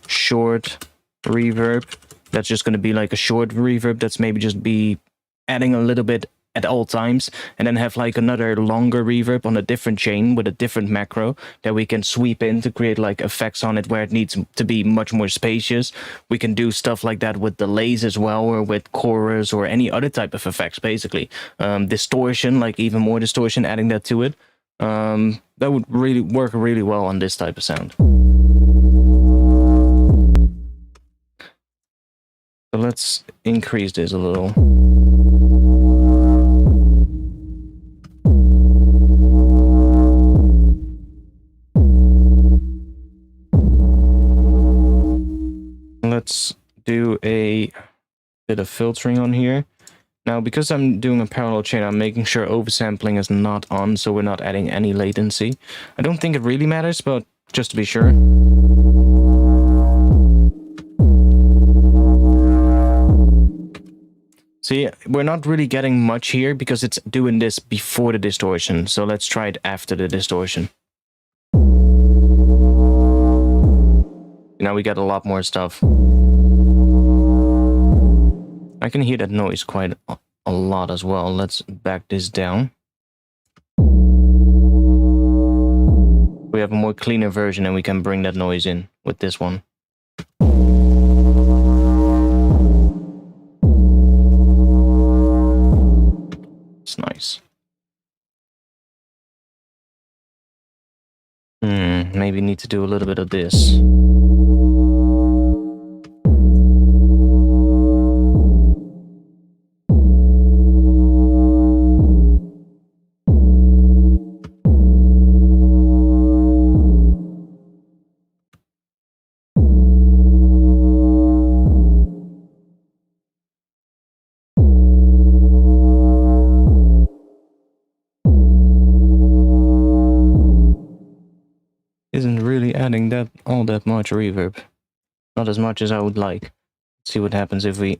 Speaker 1: short reverb. That's just going to be like a short reverb that's maybe just be adding a little bit at all times, and then have like another longer reverb on a different chain with a different macro that we can sweep in to create like effects on it where it needs to be much more spacious. We can do stuff like that with delays as well, or with chorus or any other type of effects, basically. Distortion, like even more distortion, adding that to it. That would really work really well on this type of sound. So let's increase this a little. Let's do a bit of filtering on here. Now, because I'm doing a parallel chain, I'm making sure oversampling is not on, so we're not adding any latency. I don't think it really matters, but just to be sure. See, we're not really getting much here because it's doing this before the distortion. So let's try it after the distortion. Now we get a lot more stuff. I can hear that noise quite a lot as well. Let's back this down. We have a more cleaner version and we can bring that noise in with this one. It's nice. Maybe need to do a little bit of this. Isn't really adding all that much reverb. Not as much as I would like. Let's see what happens if we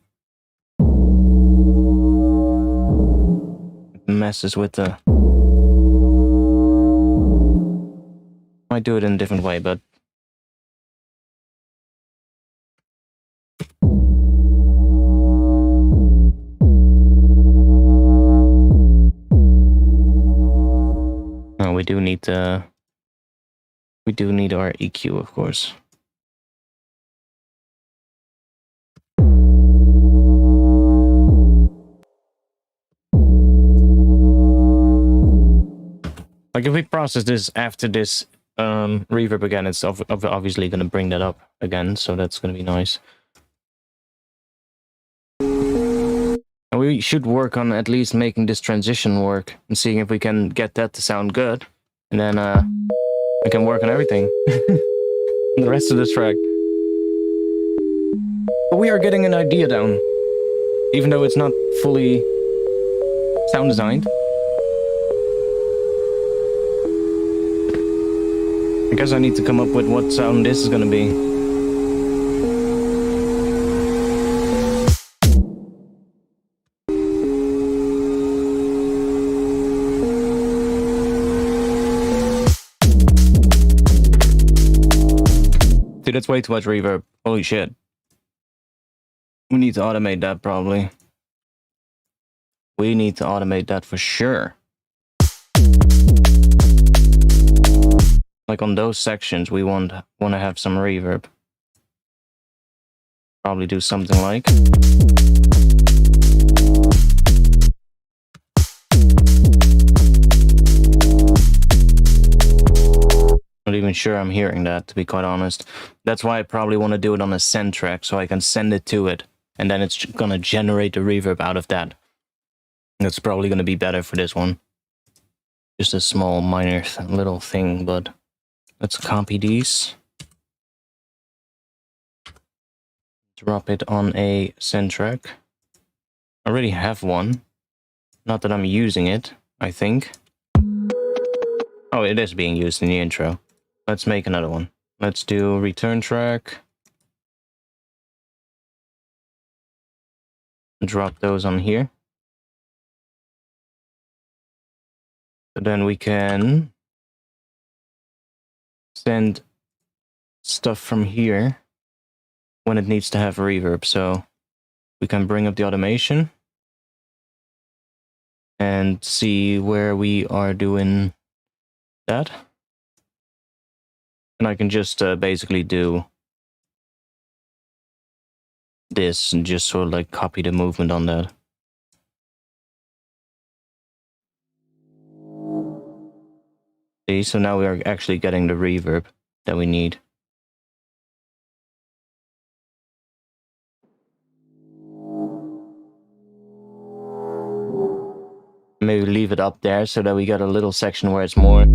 Speaker 1: messes with the... Might do it in a different way, but no, we do need our EQ, of course. Like if we process this after this reverb again, it's obviously going to bring that up again, so that's going to be nice. And we should work on at least making this transition work and seeing if we can get that to sound good, and then I can work on everything. The rest of the track. But we are getting an idea down, even though it's not fully sound designed. I guess I need to come up with what sound this is going to be. Dude, that's way too much reverb. Holy shit. We need to automate that, probably. We need to automate that for sure. Like on those sections, we want to have some reverb. Probably do something like. Not even sure I'm hearing that, to be quite honest. That's why I probably want to do it on a send track, so I can send it to it, and then it's gonna generate the reverb out of that. That's probably gonna be better for this one. Just a small, minor little thing, but let's copy these. Drop it on a send track. I already have one. Not that I'm using it, I think. Oh, it is being used in the intro. Let's make another one. Let's do return track. Drop those on here. So then we can send stuff from here when it needs to have reverb. So we can bring up the automation and see where we are doing that. And I can just basically do this and just sort of like copy the movement on that. See, so now we are actually getting the reverb that we need. Maybe leave it up there so that we get a little section where it's more.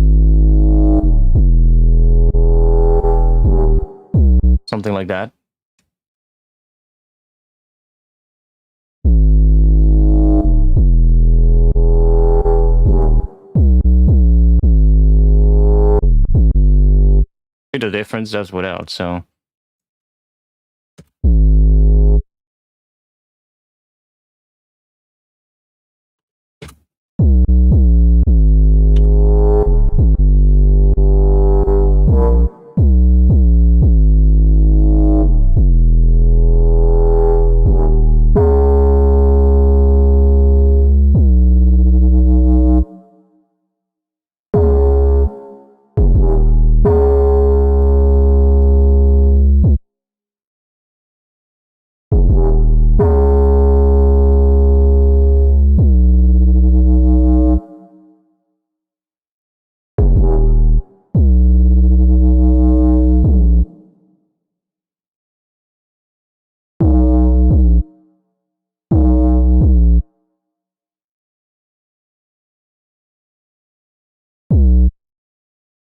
Speaker 1: Something like that. See the difference does without, so.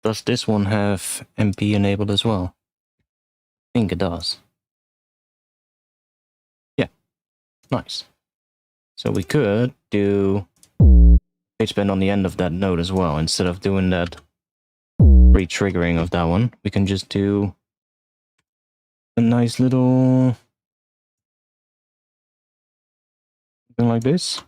Speaker 1: Does this one have MP enabled as well? I think it does. Yeah, nice. So we could do pitch bend on the end of that note as well. Instead of doing that re-triggering of that one, we can just do a nice little thing like this.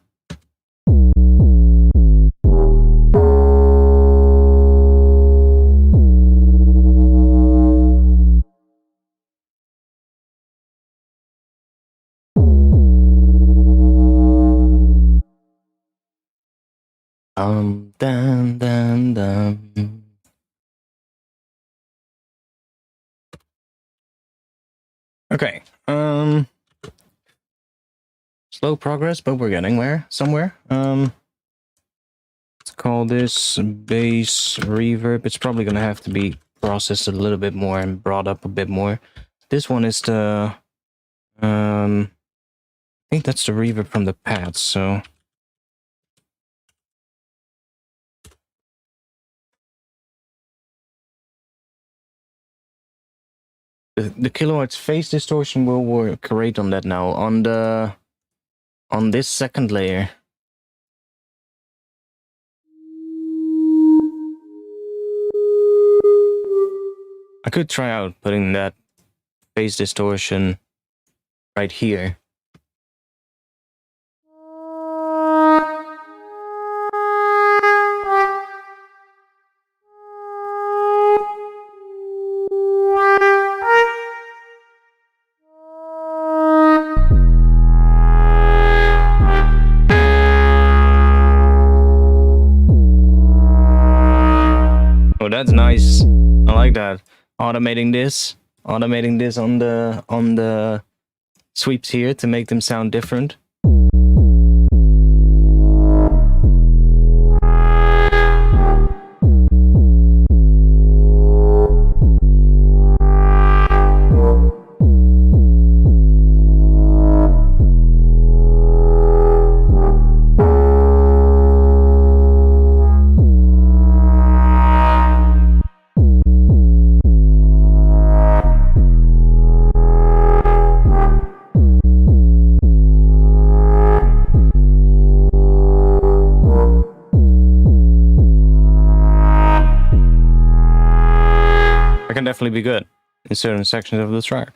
Speaker 1: Dum. Okay. Slow progress, but we're getting somewhere. Let's call this bass reverb. It's probably gonna have to be processed a little bit more and brought up a bit more. This one is the I think that's the reverb from the pads, so the kilohertz phase distortion will work great on that now. On this second layer. I could try out putting that phase distortion right here. Oh, that's nice. like that. Automating this on the sweeps here to make them sound different. Can definitely be good in certain sections of the track.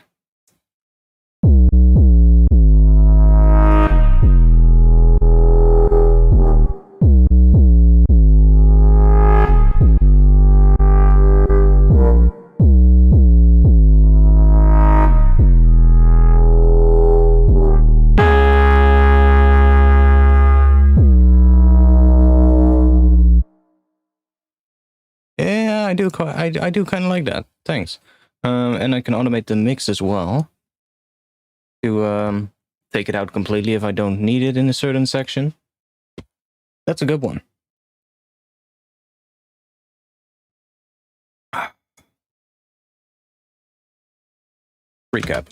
Speaker 1: Yeah, I do kind of like that. Thanks. And I can automate the mix as well to take it out completely if I don't need it in a certain section. That's a good one. Recap.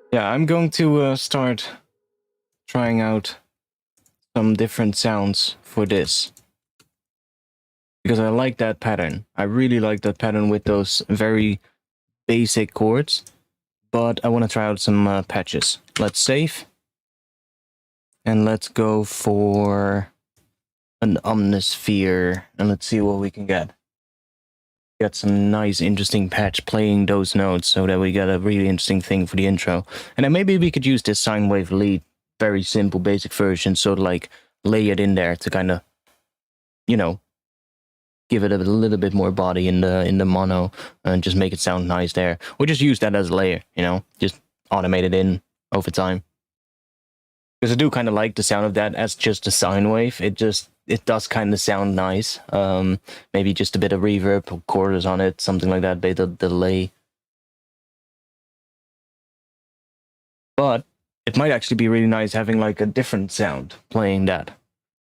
Speaker 1: Yeah, I'm going to start trying out some different sounds for this. Because I like that pattern. I really like that pattern with those very basic chords. But I want to try out some patches. Let's save. And let's go for an omnisphere. And let's see what we can get. Get some nice, interesting patch playing those notes so that we get a really interesting thing for the intro. And then maybe we could use this sine wave lead, very simple, basic version, so like lay it in there to kind of, you know, give it a little bit more body in the mono and just make it sound nice there. Or just use that as a layer, you know, just automate it in over time. Because I do kind of like the sound of that as just a sine wave. It does kind of sound nice. Maybe just a bit of reverb or chorus on it, something like that, bit of delay. But it might actually be really nice having like a different sound playing that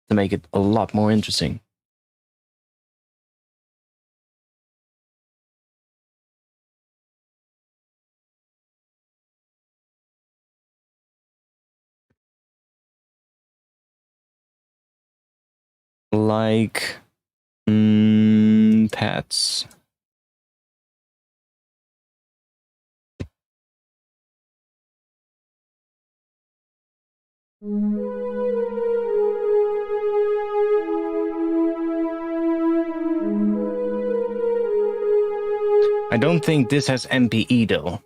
Speaker 1: to make it a lot more interesting. Like pets. I don't think this has MPE though.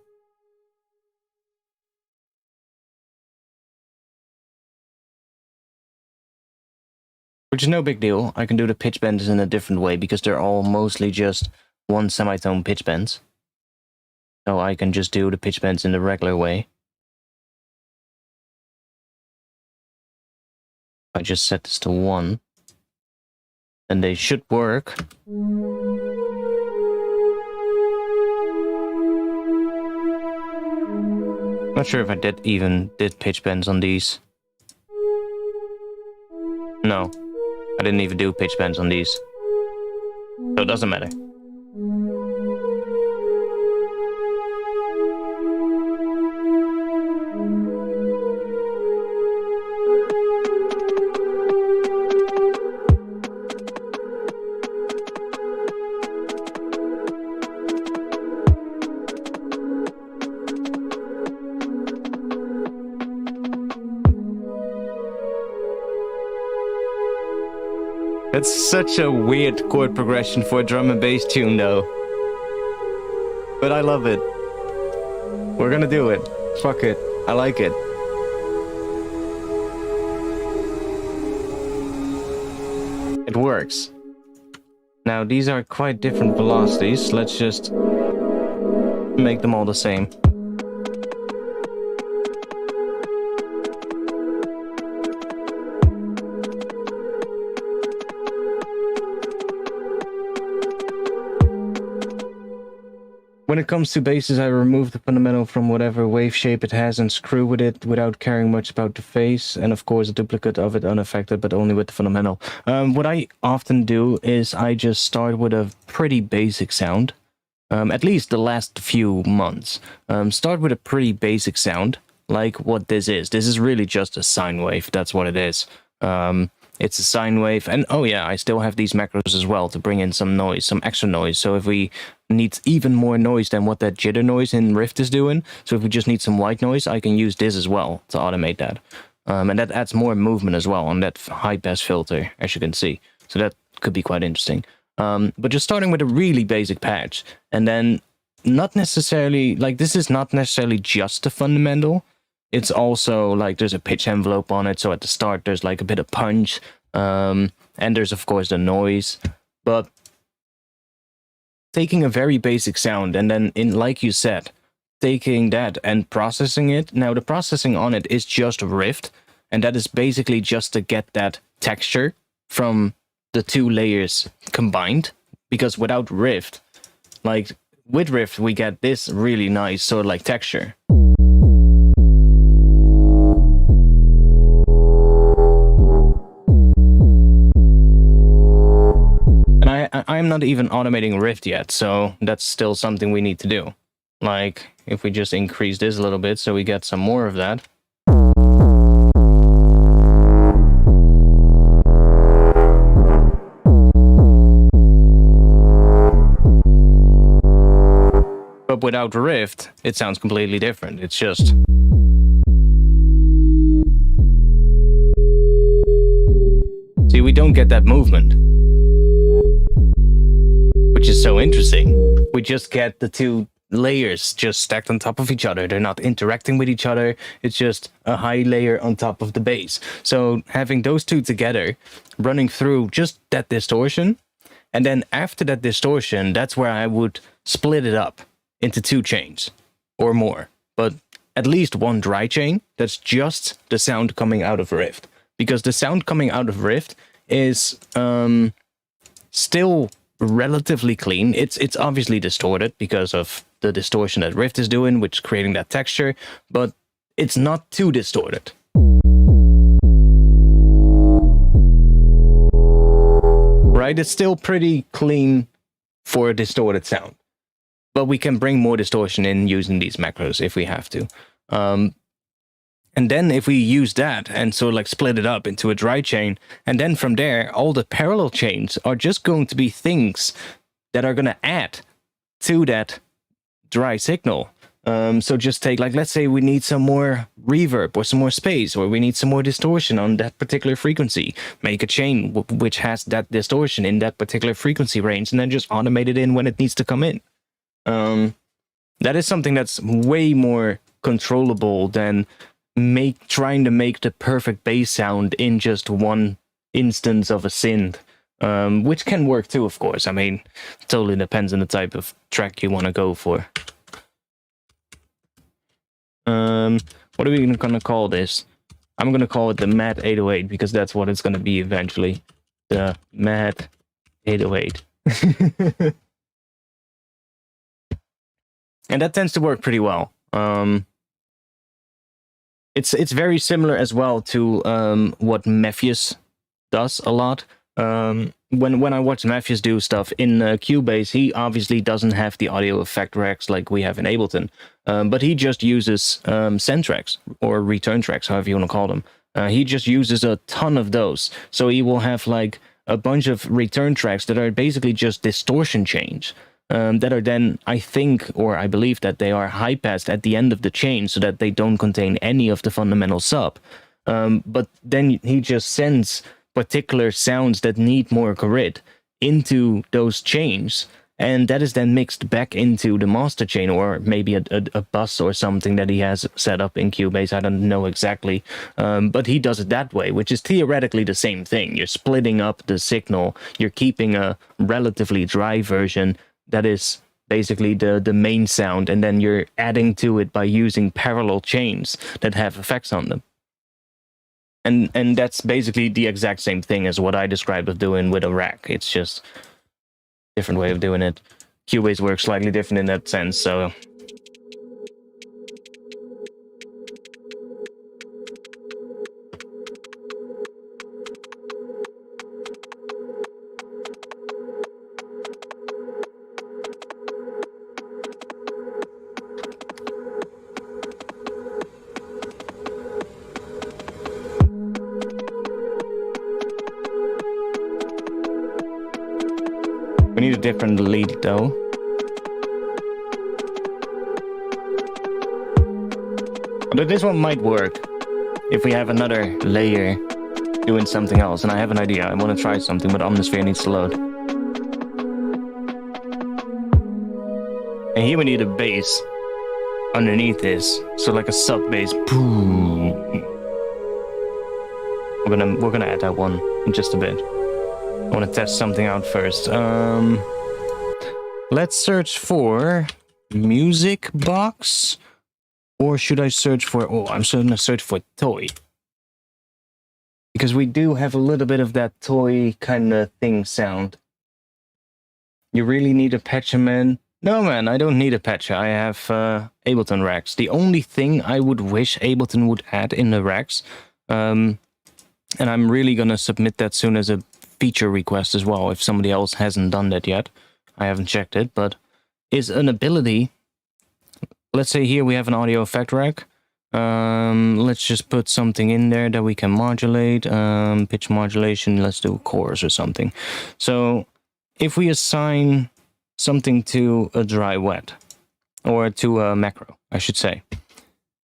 Speaker 1: Which is no big deal. I can do the pitch bends in a different way because they're all mostly just one semitone pitch bends. So I can just do the pitch bends in the regular way. I just set this to 1. And they should work. Not sure if I did pitch bends on these. No. I didn't even do pitch bends on these. So it doesn't matter. That's such a weird chord progression for a drum and bass tune, though. but I love it. We're gonna do it. Fuck it. I like it. It works. Now, these are quite different velocities. Let's just make them all the same. When it comes to basses, I remove the fundamental from whatever wave shape it has and screw with it without caring much about the phase, and of course a duplicate of it unaffected, but only with the fundamental. What I often do is I just start with a pretty basic sound, at least the last few months. Start with a pretty basic sound, like what this is. This is really just a sine wave, that's what it is. It's a sine wave, and oh yeah, I still have these macros as well to bring in some noise, some extra noise. So if we need even more noise than what that jitter noise in Rift is doing, so if we just need some white noise, I can use this as well to automate that. And that adds more movement as well on that high pass filter, as you can see. So that could be quite interesting. But just starting with a really basic patch, and then not necessarily, like this is not necessarily just a fundamental. It's also like there's a pitch envelope on it, so at the start there's like a bit of punch, and there's of course the noise. But taking a very basic sound and then, like you said, taking that and processing it. Now the processing on it is just Rift, and that is basically just to get that texture from the two layers combined. Because without Rift, like with Rift, we get this really nice sort of like texture. I'm not even automating Rift yet, so that's still something we need to do. Like, if we just increase this a little bit so we get some more of that. But without Rift, it sounds completely different. It's just... See, we don't get that movement. Which is so interesting. We just get the two layers just stacked on top of each other. They're not interacting with each other. It's just a high layer on top of the bass. So having those two together, running through just that distortion, and then after that distortion, that's where I would split it up into two chains or more. But at least one dry chain, that's just the sound coming out of Rift. Because the sound coming out of Rift is still relatively clean. It's obviously distorted because of the distortion that Rift is doing, which is creating that texture, but it's not too distorted. Right? It's still pretty clean for a distorted sound. But we can bring more distortion in using these macros if we have to. And then if we use that and sort of like split it up into a dry chain, and then from there, all the parallel chains are just going to be things that are going to add to that dry signal. So just take, like, let's say we need some more reverb or some more space, or we need some more distortion on that particular frequency. Make a chain which has that distortion in that particular frequency range, and then just automate it in when it needs to come in. That is something that's way more controllable than trying to make the perfect bass sound in just one instance of a synth, which can work too, of course. I mean, it totally depends on the type of track you want to go for. What are we gonna call this? I'm gonna call it the Mad 808 because that's what it's gonna be eventually. The Mad 808. And that tends to work pretty well. It's very similar as well to what Mephius does a lot. When I watch Mephius do stuff in Cubase, he obviously doesn't have the audio effect racks like we have in Ableton, but he just uses send tracks or return tracks, however you want to call them. He just uses a ton of those, so he will have like a bunch of return tracks that are basically just distortion chains. That are then, I think, or I believe that they are high-passed at the end of the chain so that they don't contain any of the fundamental sub. But then he just sends particular sounds that need more grid into those chains, And that is then mixed back into the master chain, or maybe a bus or something that he has set up in Cubase. I don't know exactly. But he does it that way, which is theoretically the same thing. You're splitting up the signal. You're keeping a relatively dry version that is basically the main sound, and then you're adding to it by using parallel chains that have effects on them. And that's basically the exact same thing as what I described of doing with a rack. It's just different way of doing it. Cubase works slightly different in that sense, so we need a different lead though. But this one might work if we have another layer doing something else. And I have an idea. I want to try something, but Omnisphere needs to load. And here we need a bass underneath this, so like a sub bass. Boom. We're gonna add that one in just a bit. I want to test something out first. Let's search for music box, or should I search for? Oh, I'm gonna search for toy, because we do have a little bit of that toy kind of thing sound. You really need a patcher, man? No, man, I don't need a patcher. I have Ableton racks. The only thing I would wish Ableton would add in the racks, and I'm really gonna submit that soon as a feature request as well, if somebody else hasn't done that yet. I haven't checked it, but is an ability. Let's say here we have an audio effect rack. Let's just put something in there that we can modulate. Pitch modulation, let's do a chorus or something. So if we assign something to a dry wet, or to a macro, I should say,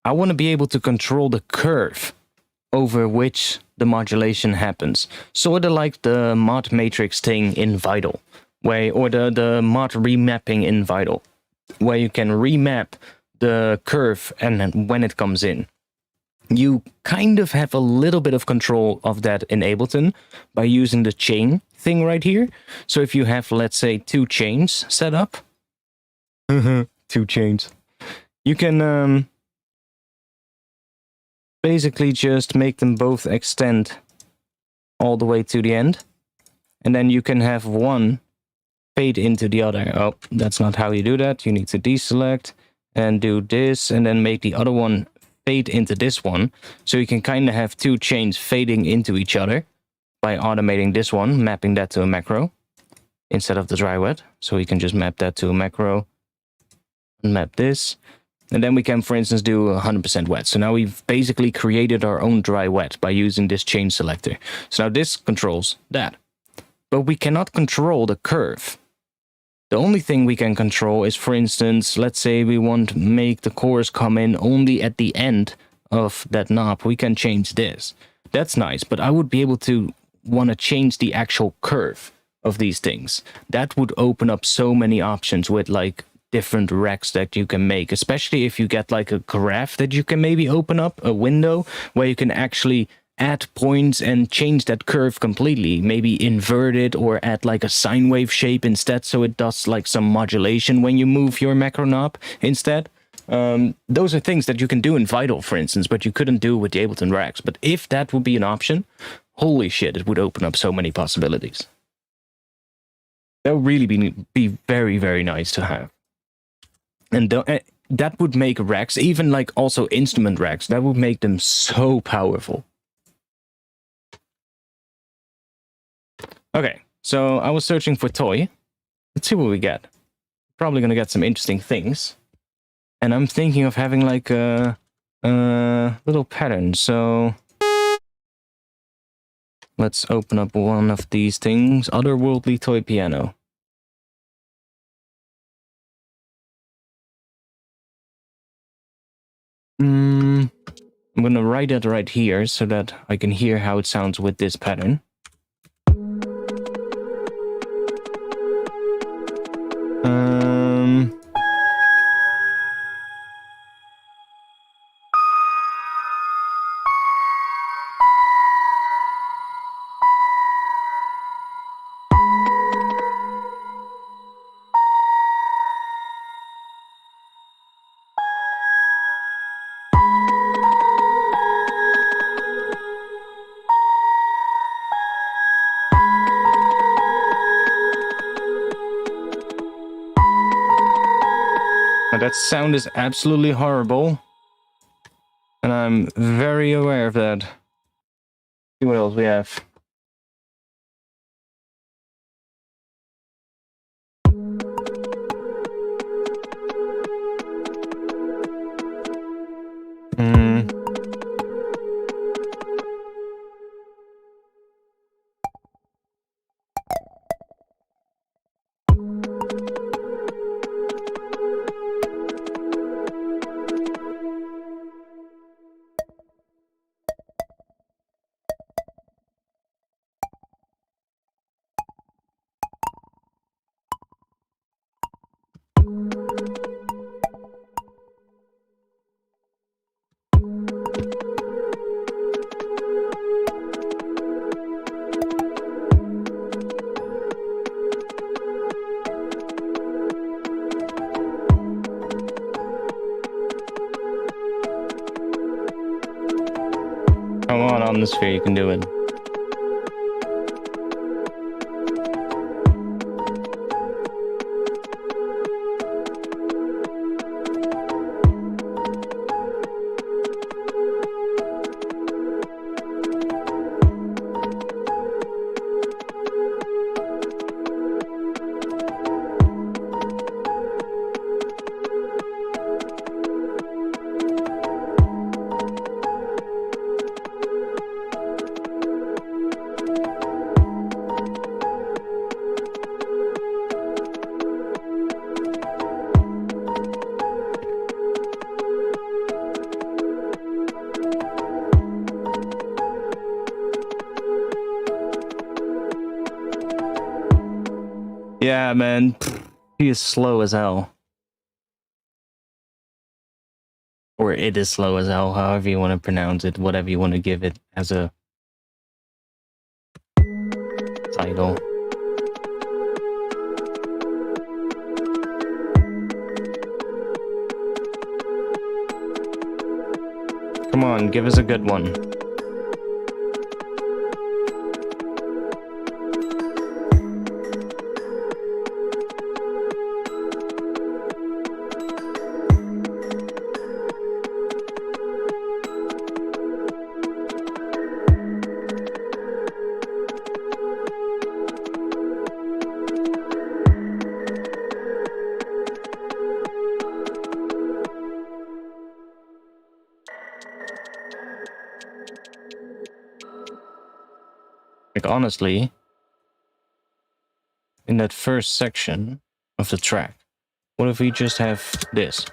Speaker 1: I want to be able to control the curve over which the modulation happens. Sort of like the mod matrix thing in Vital, or the mod remapping in Vital, where you can remap the curve and when it comes in. You kind of have a little bit of control of that in Ableton by using the chain thing right here. So if you have, let's say, 2 chains set up, 2 chains, you can basically just make them both extend all the way to the end, and then you can have one fade into the other. Oh, that's not how you do that. You need to deselect and do this, and then make the other one fade into this one. So you can kind of have 2 chains fading into each other by automating this one, mapping that to a macro instead of the dry wet. So we can just map that to a macro, and map this. And then we can, for instance, do 100% wet. So now we've basically created our own dry wet by using this chain selector. So now this controls that. But we cannot control the curve. The only thing we can control is, for instance, let's say we want to make the chorus come in only at the end of that knob. We can change this. That's nice, but I would be able to want to change the actual curve of these things. That would open up so many options with like different racks that you can make, especially if you get like a graph that you can maybe open up, a window where you can actually add points and change that curve completely, maybe invert it or add like a sine wave shape instead, so it does like some modulation when you move your macro knob instead. Those are things that you can do in Vital, for instance, but you couldn't do with the Ableton racks. But if that would be an option, holy shit, it would open up so many possibilities. That would really be very, very nice to have. And that would make racks, even like also instrument racks, that would make them so powerful. Okay, so I was searching for toy. Let's see what we get. Probably gonna get some interesting things. And I'm thinking of having like a little pattern. So let's open up one of these things. Otherworldly toy piano. I'm gonna write it right here so that I can hear how it sounds with this pattern. That sound is absolutely horrible. And I'm very aware of that. See what else we have. Come on, Omnisphere, you can do it. Yeah, man. He is slow as hell. Or it is slow as hell, however you want to pronounce it, whatever you want to give it as a title. Come on, give us a good one. Like, honestly, in that first section of the track, what if we just have this?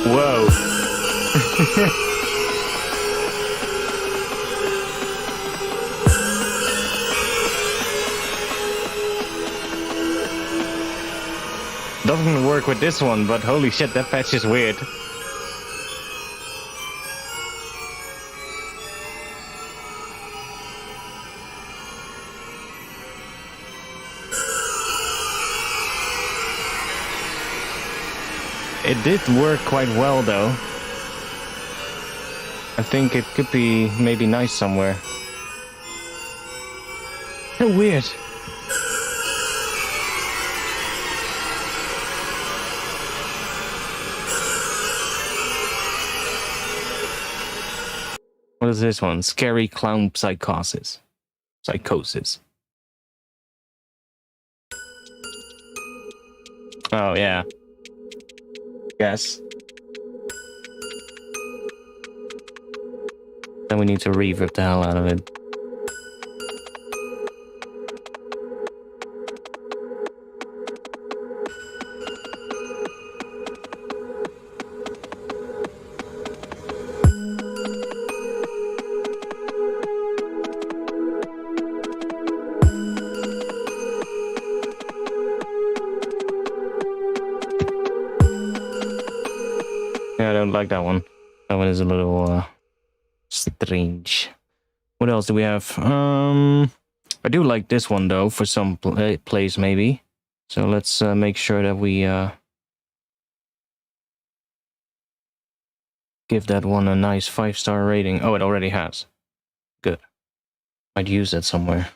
Speaker 1: Whoa. Doesn't work with this one, but holy shit, that patch is weird. It did work quite well, though. I think it could be maybe nice somewhere. So weird. What is this one? Scary Clown Psychosis. Psychosis. Oh, yeah. Yes. Then we need to reverb the hell out of it. like that one. That one is a little strange. What else do we have? I do like this one though for some plays maybe. So let's make sure that we give that one a nice 5-star rating. Oh, it already has. Good. Might use that somewhere.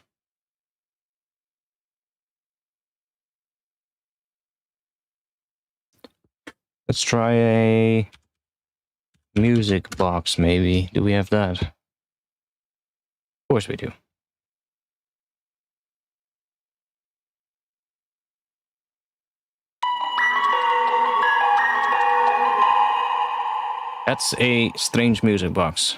Speaker 1: Let's try a music box maybe. Do we have that? Of course we do. That's a strange music box.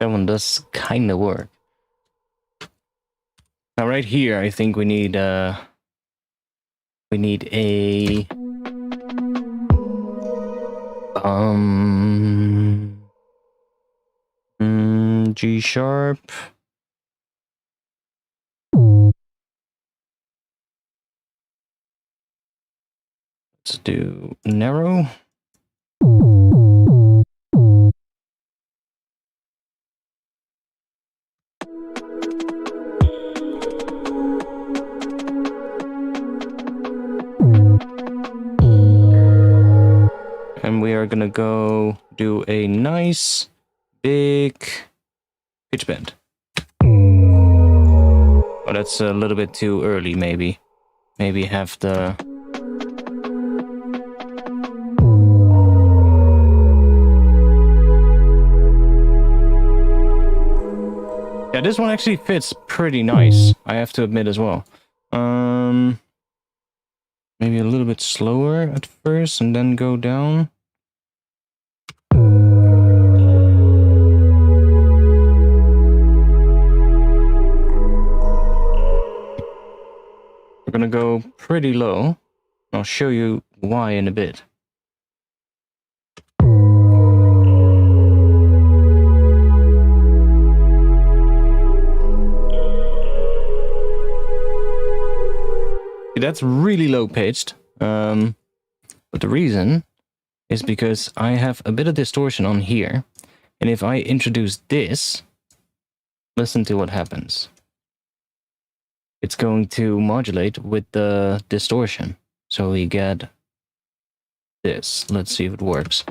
Speaker 1: That one does kind of work. Now right here, I think we need a G sharp. Let's do narrow. And we are gonna go do a nice big pitch bend. Oh, that's a little bit too early, maybe. Maybe have the... Yeah, this one actually fits pretty nice, I have to admit as well. Maybe a little bit slower at first and then go down. We're gonna go pretty low. I'll show you why in a bit. That's really low pitched, but the reason is because I have a bit of distortion on here, and if I introduce this, listen to what happens. It's going to modulate with the distortion, so we get this. Let's see if it works.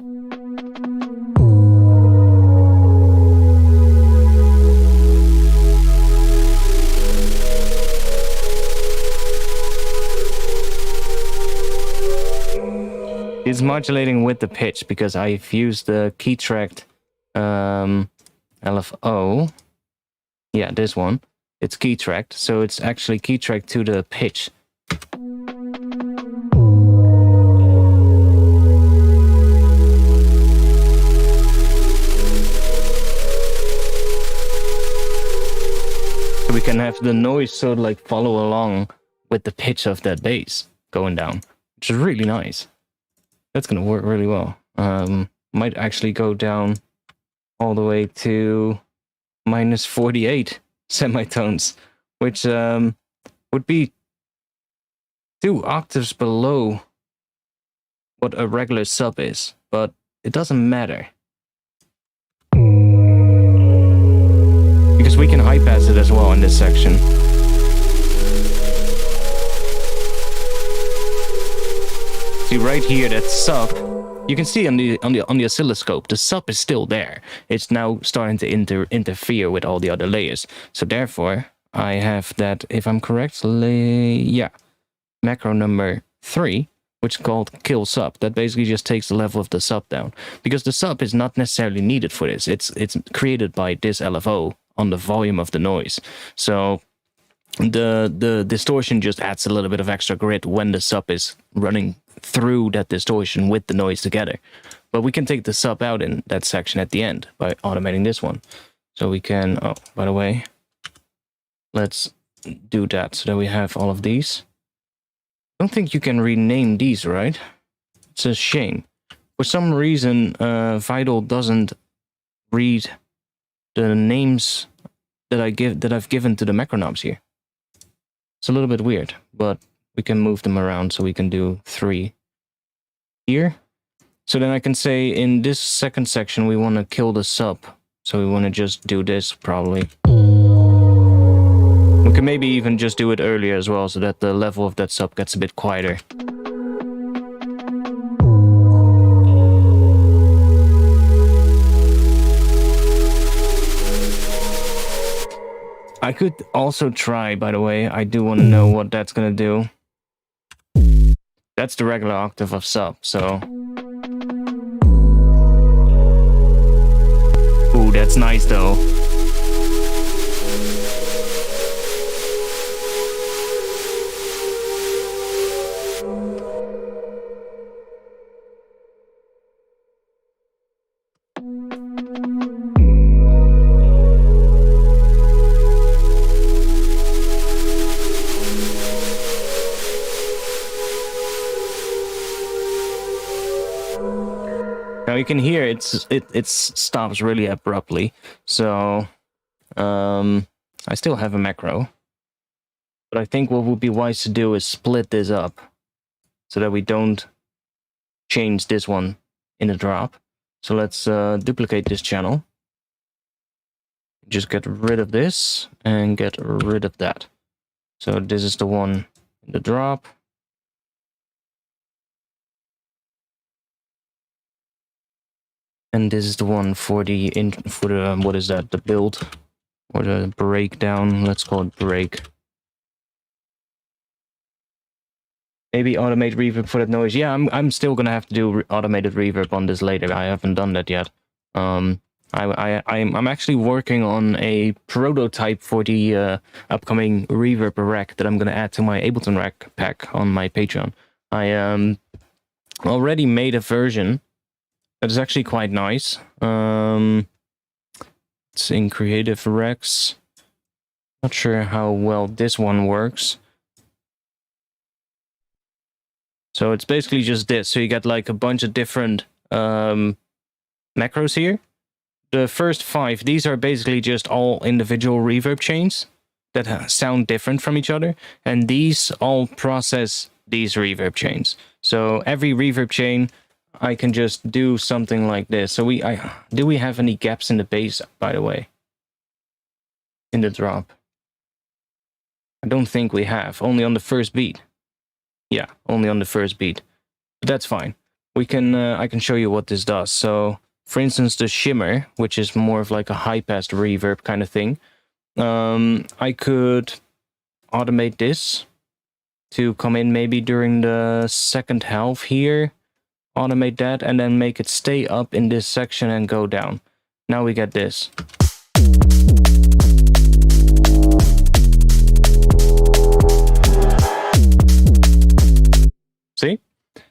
Speaker 1: It's modulating with the pitch because I've used the key tracked LFO. Yeah, this one. It's key tracked, so it's actually key tracked to the pitch. So we can have the noise sort of like follow along with the pitch of that bass going down, which is really nice. That's gonna work really well. Might actually go down all the way to minus 48 semitones, which would be 2 octaves below what a regular sub is, but it doesn't matter. Because we can high pass it as well in this section. See right here, that sub, you can see on the oscilloscope, the sub is still there. It's now starting to interfere with all the other layers. So therefore, I have that, if I'm correct, macro number 3, which is called kill sub. That basically just takes the level of the sub down, because the sub is not necessarily needed for this. It's created by this LFO on the volume of the noise. So the distortion just adds a little bit of extra grit when the sub is running through that distortion with the noise together. But we can take the sub out in that section at the end by automating this one. So we can, oh, by the way, let's do that so that we have all of these. I don't think you can rename these, right? It's a shame. For some reason, Vital doesn't read the names that I've given to the macro knobs here. It's a little bit weird, but we can move them around so we can do 3 here. So then I can say in this second section we want to kill the sub. So we want to just do this probably. We can maybe even just do it earlier as well so that the level of that sub gets a bit quieter. I could also try, by the way, I do want to know what that's going to do. That's the regular octave of sub, so... Ooh, that's nice though. Now you can hear it stops really abruptly, so I still have a macro, but I think what would be wise to do is split this up so that we don't change this one in the drop. So let's duplicate this channel, just get rid of this and get rid of that. So this is the one in the drop. And this is the one for the what is that? The build or the breakdown? Let's call it break. Maybe automate reverb for that noise. Yeah, I'm still gonna have to do automated reverb on this later. I haven't done that yet. I'm actually working on a prototype for the upcoming reverb rack that I'm gonna add to my Ableton rack pack on my Patreon. I already made a version. That is actually quite nice. It's in Creative Rex. Not sure how well this one works. So it's basically just this. So you get like a bunch of different macros here. The first 5, these are basically just all individual reverb chains that sound different from each other. And these all process these reverb chains. So every reverb chain, I can just do something like this. So do we have any gaps in the bass, by the way? In the drop? I don't think we have. Only on the first beat. Yeah, only on the first beat. But that's fine. We can. I can show you what this does. So, for instance, the shimmer, which is more of like a high-pass reverb kind of thing. I could automate this to come in maybe during the second half here. Automate that and then make it stay up in this section and go down. Now we get this. See?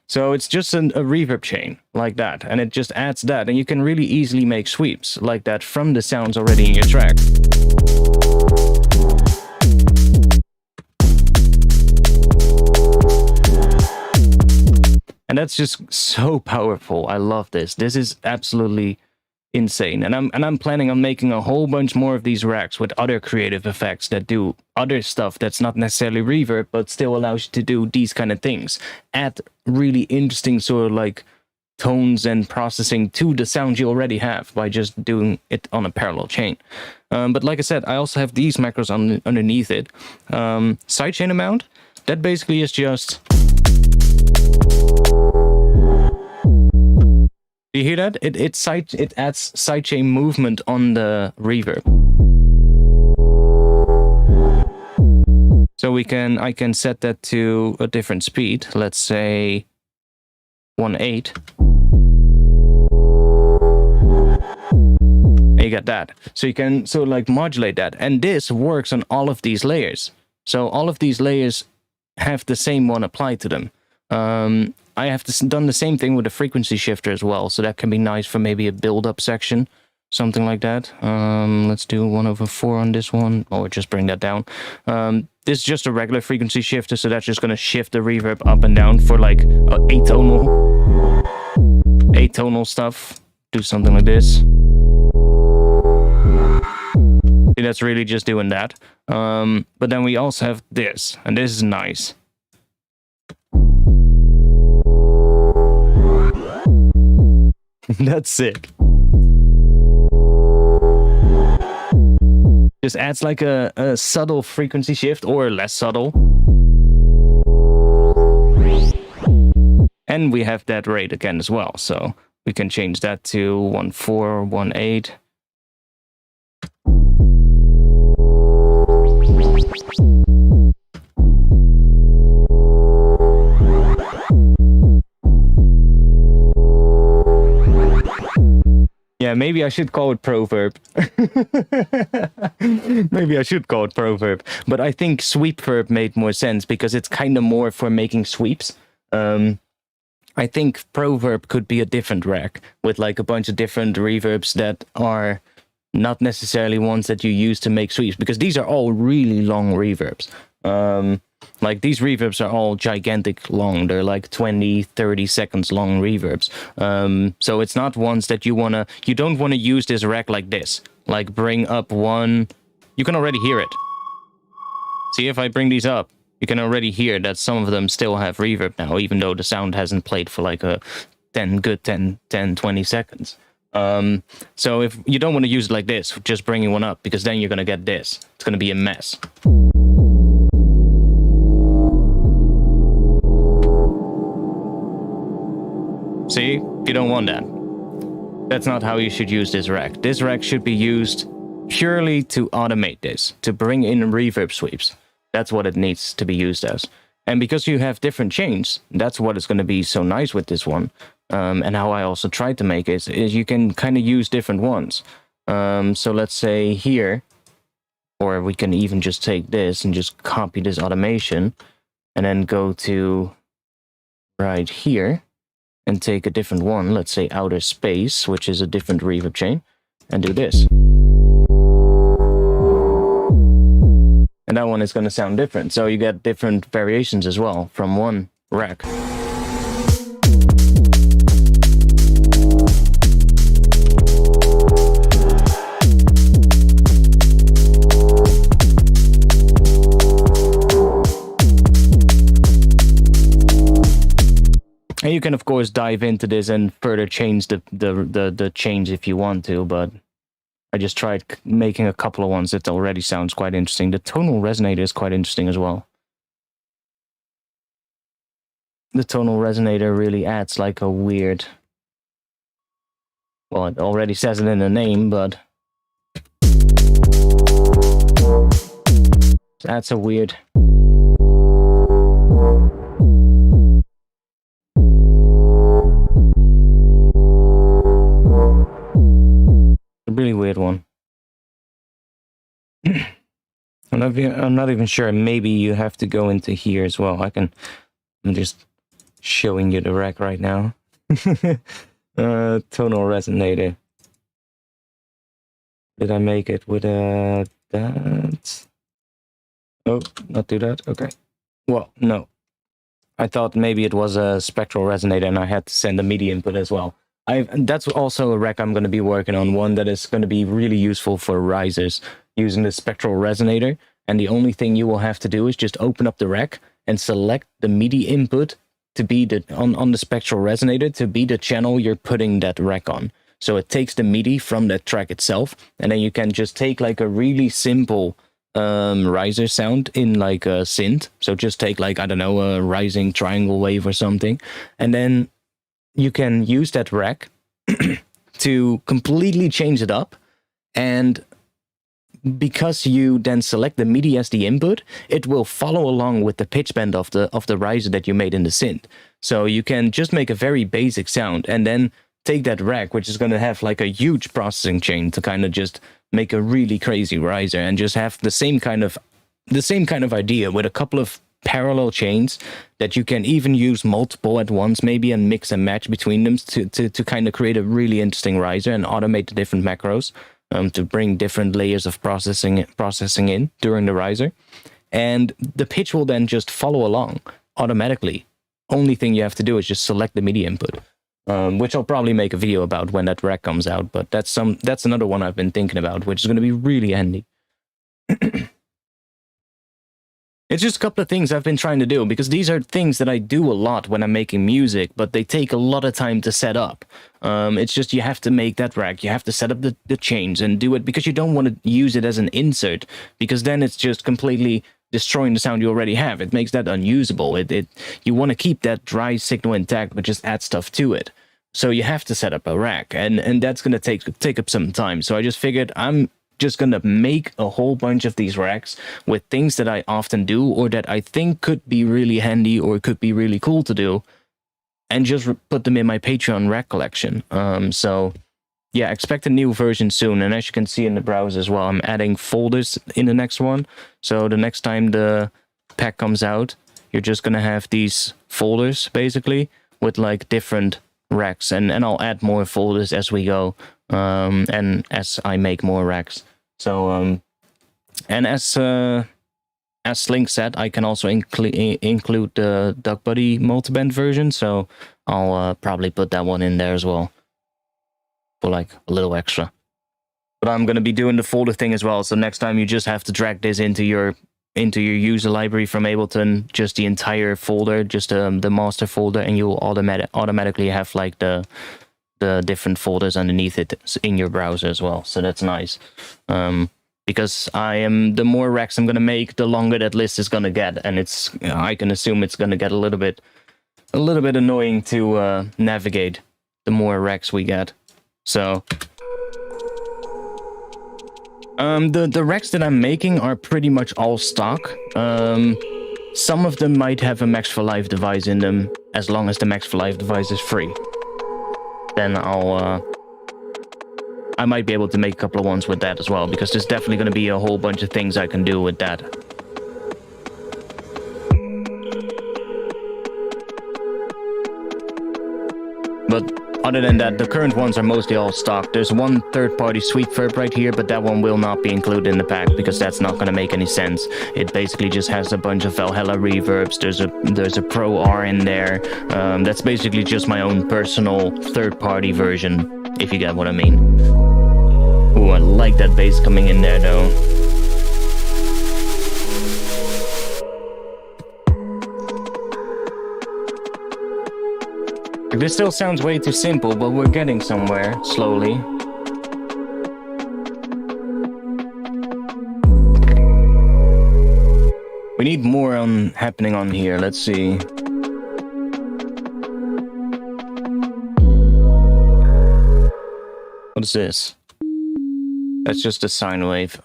Speaker 1: So it's just a reverb chain like that, and it just adds that, and you can really easily make sweeps like that from the sounds already in your track. And that's just so powerful. I love this. This is absolutely insane. And I'm planning on making a whole bunch more of these racks with other creative effects that do other stuff that's not necessarily reverb, but still allows you to do these kind of things. Add really interesting sort of like tones and processing to the sounds you already have by just doing it on a parallel chain. But like I said, I also have these macros underneath it. Sidechain amount, that basically is just Do you hear that? It adds sidechain movement on the reverb. So I can set that to a different speed. Let's say 1.8. And you get that. So you can like modulate that. And this works on all of these layers. So all of these layers have the same one applied to them. I have done the same thing with the frequency shifter as well. So that can be nice for maybe a build-up section. Something like that. Let's do 1/4 on this one, or just bring that down. This is just a regular frequency shifter, so that's just going to shift the reverb up and down for like atonal stuff. Do something like this. See, that's really just doing that. But then we also have this, and this is nice. That's sick. Just adds like a subtle frequency shift, or less subtle. And we have that rate again as well, so we can change that to 1.4, 1.8. Yeah, maybe I should call it proverb. Maybe I should call it proverb. But I think sweep verb made more sense because it's kind of more for making sweeps. I think proverb could be a different rack with like a bunch of different reverbs that are not necessarily ones that you use to make sweeps, because these are all really long reverbs. Like these reverbs are all gigantic long. They're like 20, 30 seconds long reverbs. So it's not ones that you don't want to use this rack like this. Like bring up one, you can already hear it. See, if I bring these up, you can already hear that some of them still have reverb now, even though the sound hasn't played for like a 10, 20 seconds. So if you don't want to use it like this, just bringing one up, because then you're going to get this. It's going to be a mess. See, you don't want that. That's not how you should use this rack. This rack should be used purely to automate this, to bring in reverb sweeps. That's what it needs to be used as. And because you have different chains, that's what is going to be so nice with this one. And how I also tried to make it is you can kind of use different ones. So let's say here, or we can even just take this and just copy this automation and then go to right here and take a different one. Let's say outer space, which is a different reverb chain, and do this. And that one is going to sound different. So you get different variations as well from one rack. And you can of course dive into this and further change the change if you want to, but I just tried making a couple of ones that already sounds quite interesting. The tonal resonator is quite interesting as well. The tonal resonator really adds like a weird... Well, it already says it in the name, but... it adds a weird... really weird one. I'm not even sure. Maybe you have to go into here as well. I'm just showing you the rack right now. Tonal resonator. Did I make it with that? Oh, not do that? Okay. Well, no. I thought maybe it was a spectral resonator and I had to send a MIDI input as well. That's also a rack I'm going to be working on, one that is going to be really useful for risers using the spectral resonator. And the only thing you will have to do is just open up the rack and select the MIDI input to be on the spectral resonator to be the channel you're putting that rack on. So it takes the MIDI from that track itself, and then you can just take like a really simple riser sound in like a synth. So just take like, I don't know, a rising triangle wave or something, and then you can use that rack to completely change it up. And because you then select the MIDI as the input, it will follow along with the pitch bend of the riser that you made in the synth. So you can just make a very basic sound and then take that rack, which is going to have like a huge processing chain to kind of just make a really crazy riser, and just have the same kind of idea with a couple of parallel chains that you can even use multiple at once maybe and mix and match between them to kind of create a really interesting riser and automate the different macros. To bring different layers of processing in during the riser. And the pitch will then just follow along automatically. Only thing you have to do is just select the MIDI input, which I'll probably make a video about when that rack comes out, but that's another one I've been thinking about, which is going to be really handy. It's just a couple of things I've been trying to do, because these are things that I do a lot when I'm making music, but they take a lot of time to set up. It's just you have to make that rack, you have to set up the chains and do it, because you don't want to use it as an insert, because then it's just completely destroying the sound you already have. It makes that unusable. You want to keep that dry signal intact, but just add stuff to it. So you have to set up a rack, and that's going to take up some time. So I just figured I'm just gonna make a whole bunch of these racks with things that I often do or that I think could be really handy or could be really cool to do, and just put them in my Patreon rack collection. So yeah, expect a new version soon, and as you can see in the browser as well, I'm adding folders in the next one. So the next time the pack comes out, you're just gonna have these folders basically with like different racks, and I'll add more folders as we go, and as I make more racks. So and as Slink said, I can also include the Duck Buddy multiband version, so I'll probably put that one in there as well for like a little extra. But I'm gonna be doing the folder thing as well, so next time you just have to drag this into your user library from Ableton, just the entire folder, just the master folder, and you'll automatically have like the different folders underneath it in your browser as well. So that's nice. Because the more racks I'm gonna make, the longer that list is gonna get, and I can assume it's gonna get a little bit annoying to navigate the more racks we get. So the racks that I'm making are pretty much all stock. Some of them might have a Max for Life device in them, as long as the Max for Life device is free. Then I might be able to make a couple of ones with that as well, because there's definitely going to be a whole bunch of things I can do with that. But other than that, the current ones are mostly all stock. There's one third-party sweep verb right here, but that one will not be included in the pack, because that's not going to make any sense. It basically just has a bunch of Valhalla reverbs. There's a Pro R in there. That's basically just my own personal third-party version, if you get what I mean. Ooh, I like that bass coming in there, though. This still sounds way too simple, but we're getting somewhere, slowly. We need more happening on here, let's see. What is this? That's just a sine wave.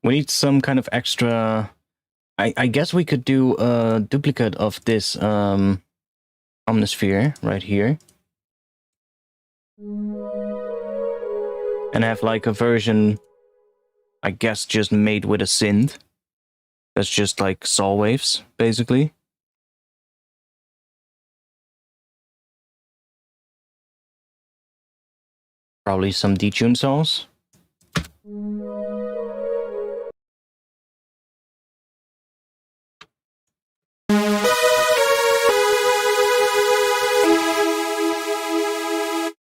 Speaker 1: We need some kind of extra... I guess we could do a duplicate of this omnisphere right here. And have like a version, I guess, just made with a synth. That's just like saw waves, basically. Probably some detune saws.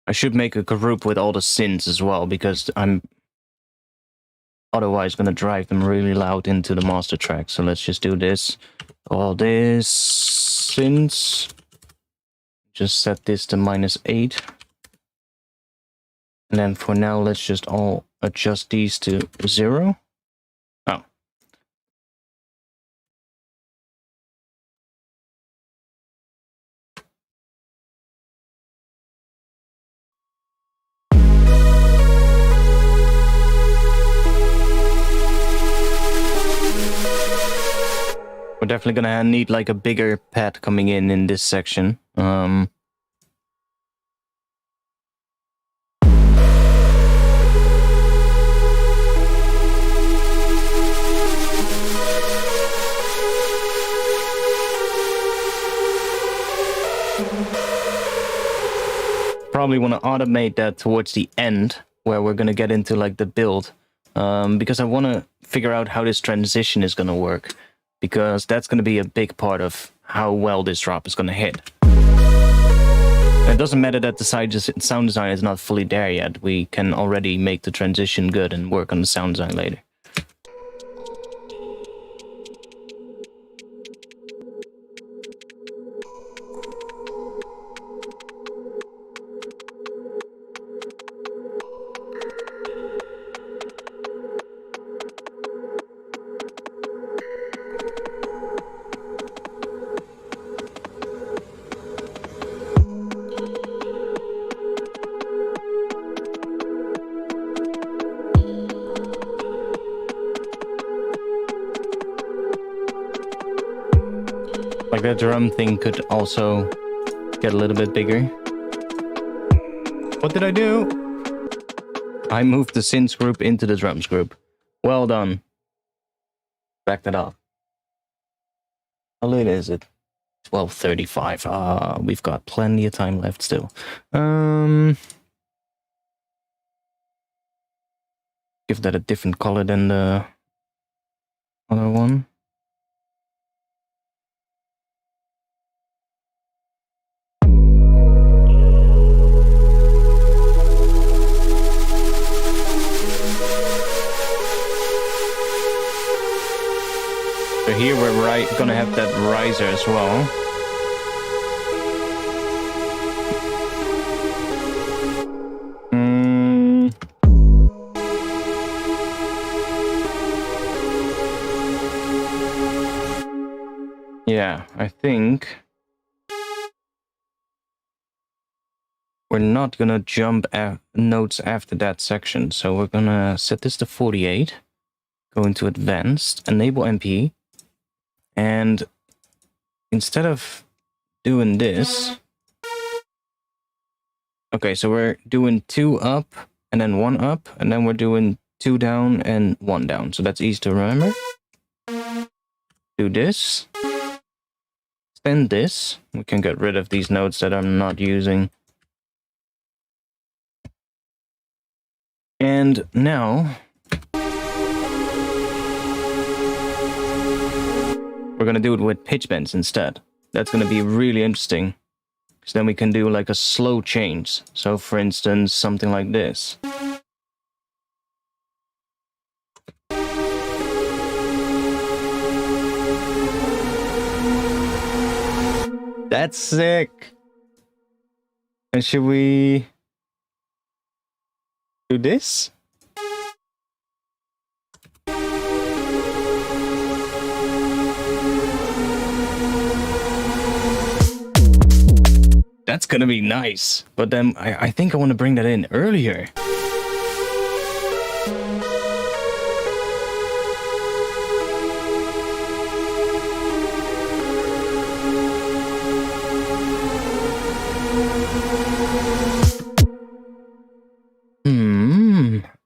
Speaker 1: I should make a group with all the synths as well, because I'm otherwise going to drive them really loud into the master track. So let's just do this. All this synths. Just set this to -8. And then for now, let's just all adjust these to 0. Oh. We're definitely gonna need like a bigger pad coming in this section. Probably want to automate that towards the end, where we're gonna get into like the build, because I want to figure out how this transition is gonna work, because that's gonna be a big part of how well this drop is gonna hit. It doesn't matter that the sound design is not fully there yet. We can already make the transition good and work on the sound design later. Like that drum thing could also get a little bit bigger. What did I do? I moved the synths group into the drums group. Well done. Back that up. How late is it? 12:35. We've got plenty of time left still. Give that a different color than the other one. So here we're gonna have that riser as well. Yeah, I think we're not gonna jump notes after that section. So we're gonna set this to 48, go into advanced, enable MP. And instead of doing this, okay, so we're doing 2 up and then 1 up, and then we're doing 2 down and 1 down. So that's easy to remember. Do this. Extend this. We can get rid of these notes that I'm not using. And now we're going to do it with pitch bends instead. That's going to be really interesting, because then we can do like a slow change. So for instance, something like this. That's sick. And should we do this? That's gonna be nice, but then I think I want to bring that in earlier.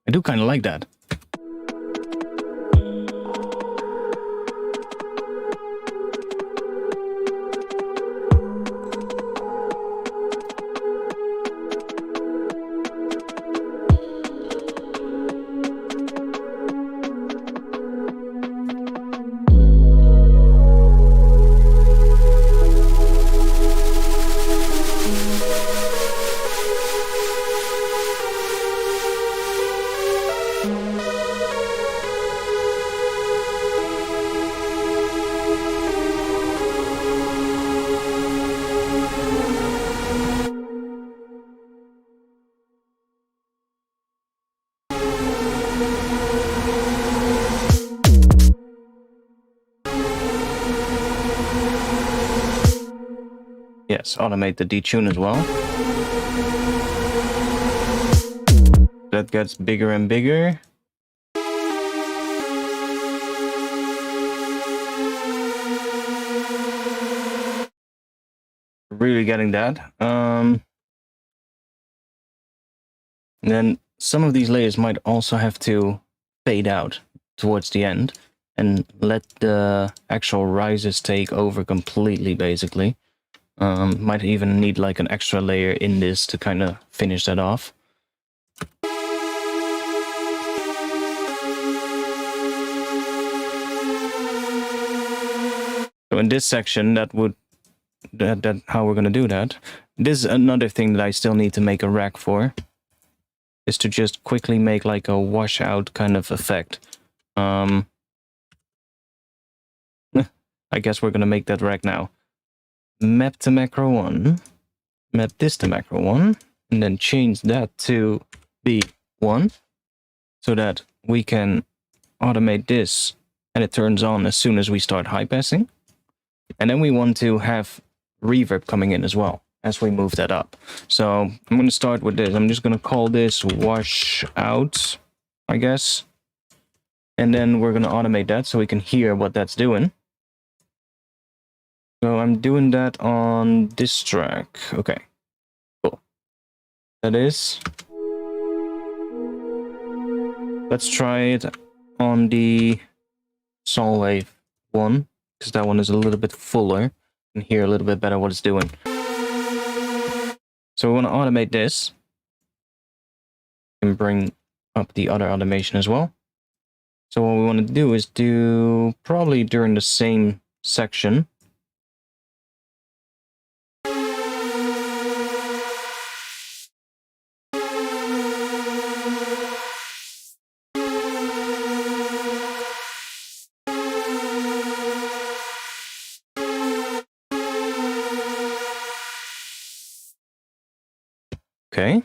Speaker 1: I do kind of like that. Yes, automate the detune as well. That gets bigger and bigger. really getting that. And then some of these layers might also have to fade out towards the end and let the actual rises take over completely, basically. Might even need like an extra layer in this to kind of finish that off. So in this section, that how we're gonna do that. This is another thing that I still need to make a rack for, is to just quickly make like a washout kind of effect. I guess we're gonna make that rack now. Map to macro 1, map this to macro 1, and then change that to be 1, so that we can automate this and it turns on as soon as we start high passing. And then we want to have reverb coming in as well as we move that up. So I'm going to start with this. I'm just going to call this wash out, I guess. And then we're going to automate that so we can hear what that's doing. So I'm doing that on this track. Okay, cool. That is. Let's try it on the Sol Wave one, because that one is a little bit fuller and hear a little bit better what it's doing. So we want to automate this and bring up the other automation as well. So what we want to do is do probably during the same section. Okay.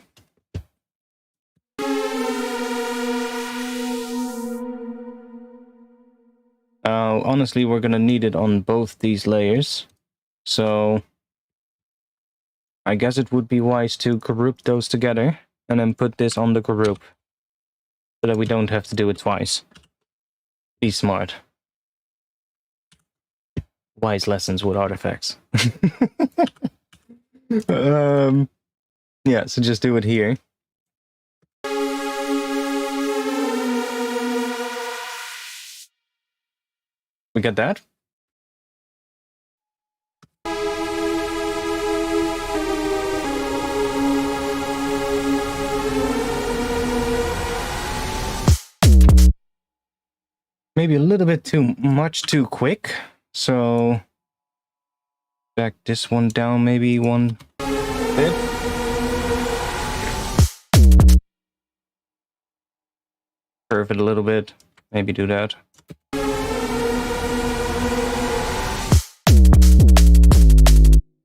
Speaker 1: Honestly, we're gonna need it on both these layers. So I guess it would be wise to group those together and then put this on the group so that we don't have to do it twice. Be smart. Wise lessons with artifacts. Yeah, so just do it here. We get that? Maybe a little bit too much too quick, so back this one down maybe one bit. Curve it a little bit, maybe do that.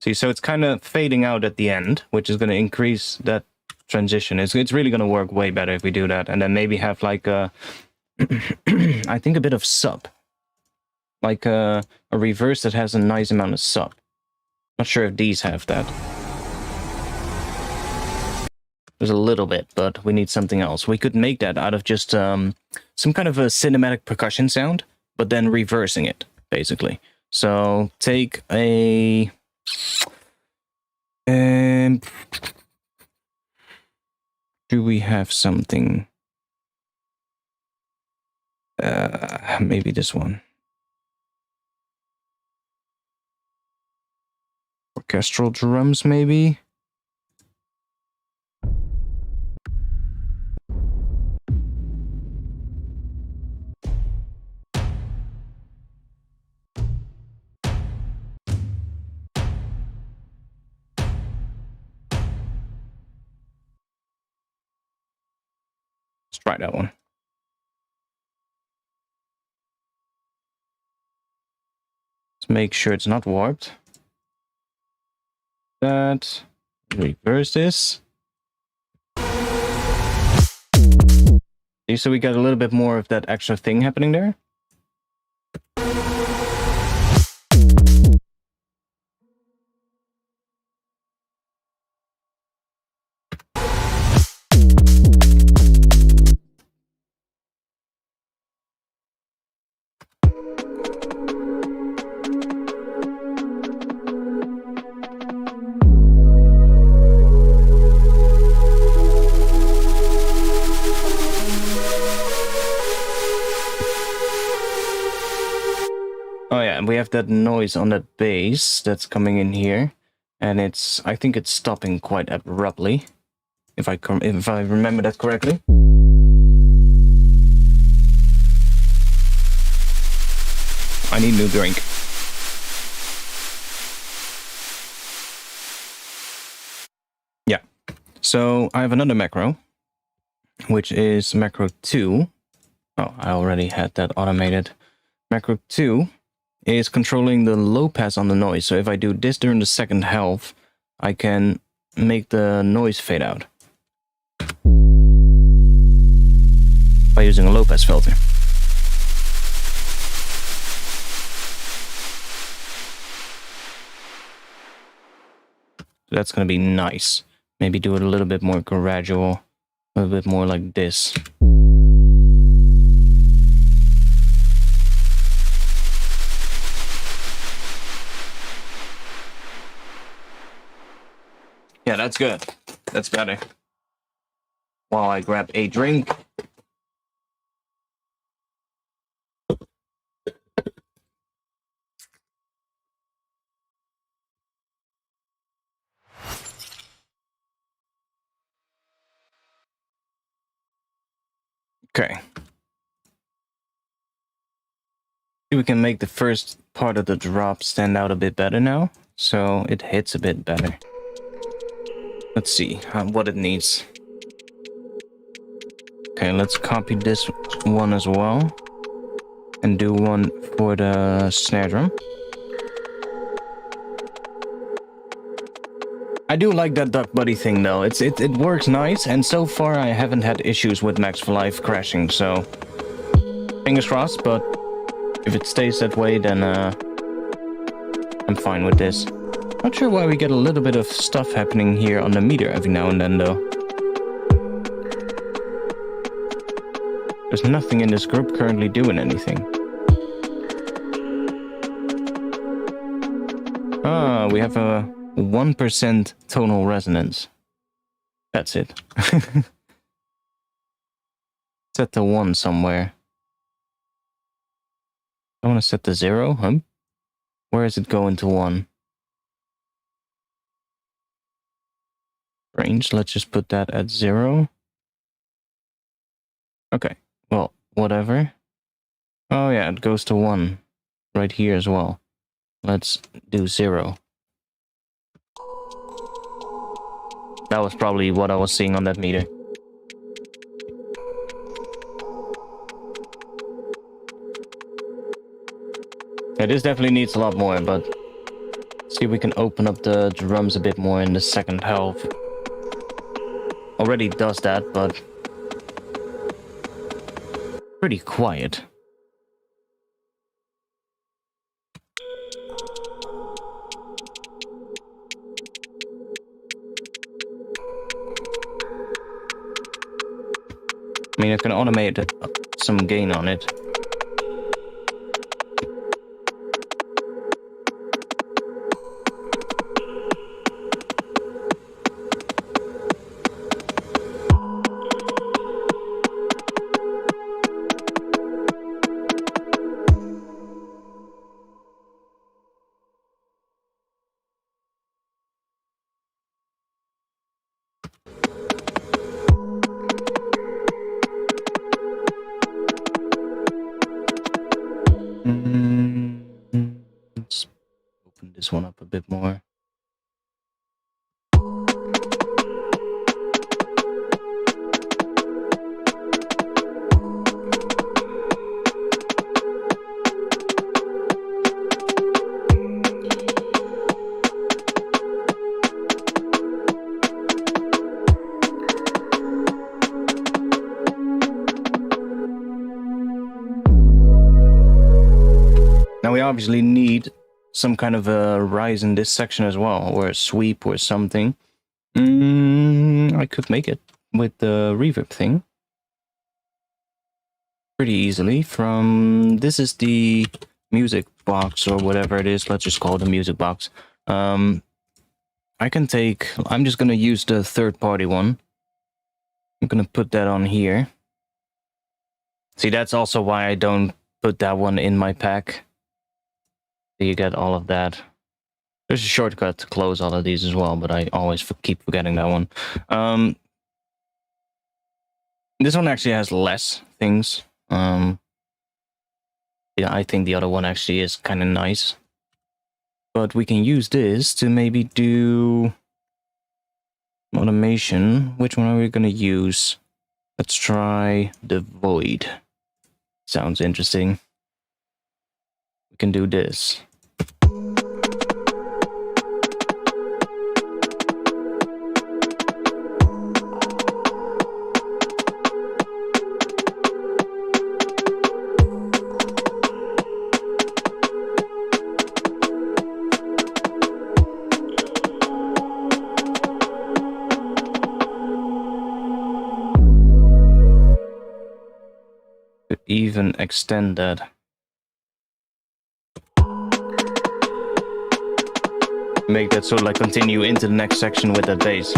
Speaker 1: See, so it's kind of fading out at the end, which is going to increase that transition. It's really going to work way better if we do that. And then maybe have like a, I think a bit of sub. Like a reverse that has a nice amount of sub. Not sure if these have that. There's a little bit, but we need something else. We could make that out of just some kind of a cinematic percussion sound, but then reversing it, basically. So take a... do we have something? Maybe this one. Orchestral drums, maybe? Let's try that one. Let's make sure it's not warped. That. Reverse this. See, so we got a little bit more of that extra thing happening there. Yeah, we have that noise on that bass that's coming in here, and I think it's stopping quite abruptly, if I remember that correctly. I need a new drink. Yeah, so I have another macro, which is macro 2. Oh, I already had that automated. Macro 2 is controlling the low pass on the noise. So if I do this during the second half, I can make the noise fade out by using a low pass filter. So that's going to be nice. Maybe do it a little bit more gradual, a little bit more like this. Yeah, that's good. That's better. While I grab a drink. Okay. We can make the first part of the drop stand out a bit better now, so it hits a bit better. Let's see what it needs. Okay, let's copy this one as well, and do one for the snare drum. I do like that Duck Buddy thing though. It works nice, and so far I haven't had issues with Max for Life crashing, so fingers crossed, but if it stays that way, then I'm fine with this. Not sure why we get a little bit of stuff happening here on the meter every now and then though. There's nothing in this group currently doing anything. Ah, we have a 1% tonal resonance. That's it. Set to 1 somewhere. I want to set to 0, huh? Where is it going to 1? Range, let's just put that at 0. Okay, well, whatever. Oh yeah, it goes to 1 right here as well. Let's do 0. That was probably what I was seeing on that meter. Yeah, this definitely needs a lot more, but see if we can open up the drums a bit more in the second half. Already does that, but pretty quiet. I mean, I can automate some gain on it. Let's open this one up a bit more. Now we obviously need some kind of a rise in this section as well, or a sweep or something. I could make it with the reverb thing pretty easily from... This is the music box or whatever it is. Let's just call it a music box. I can take... I'm just going to use the third-party one. I'm going to put that on here. See, that's also why I don't put that one in my pack. So you get all of that. There's a shortcut to close all of these as well, but I always keep forgetting that one. This one actually has less things. Yeah, I think the other one actually is kind of nice. But we can use this to maybe do automation. Which one are we going to use? Let's try the void. Sounds interesting. We can do this. Even extend that. Make that sort of like continue into the next section with that bass.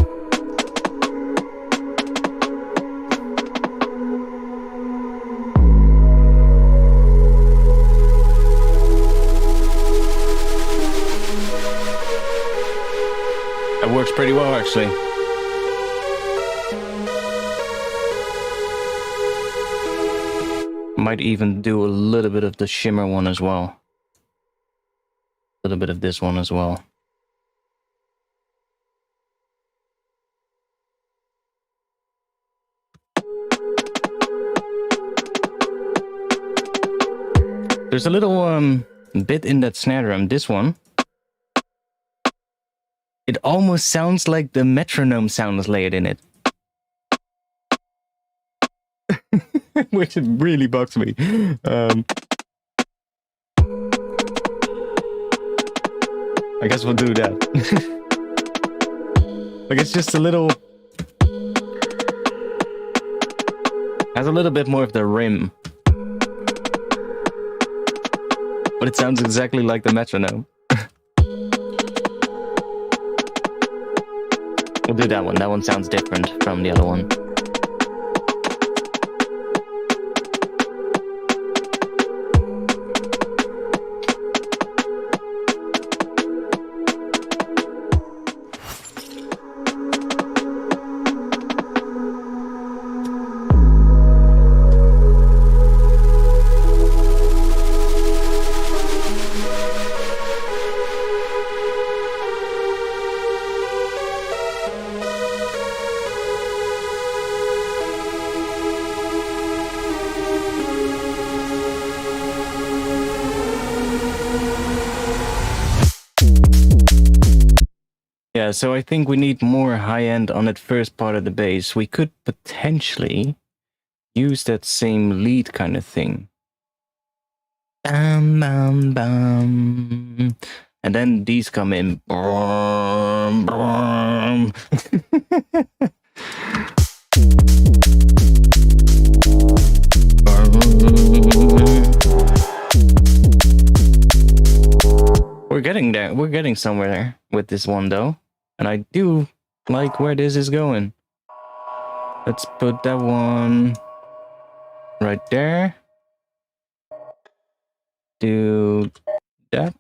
Speaker 1: That works pretty well, actually. Might even do a little bit of the shimmer one as well. A little bit of this one as well. There's a little bit in that snare drum, this one. It almost sounds like the metronome sound is layered in it. Which really bugs me. I guess we'll do that. Like it's just a little... Has a little bit more of the rim. But it sounds exactly like the metronome. We'll do that one. That one sounds different from the other one. Yeah, so I think we need more high-end on that first part of the bass. We could potentially use that same lead kind of thing. Bam, bam, bam. And then these come in. Brum, brum. We're getting there. We're getting somewhere there with this one, though. And I do like where this is going. Let's put that one right there. Do that.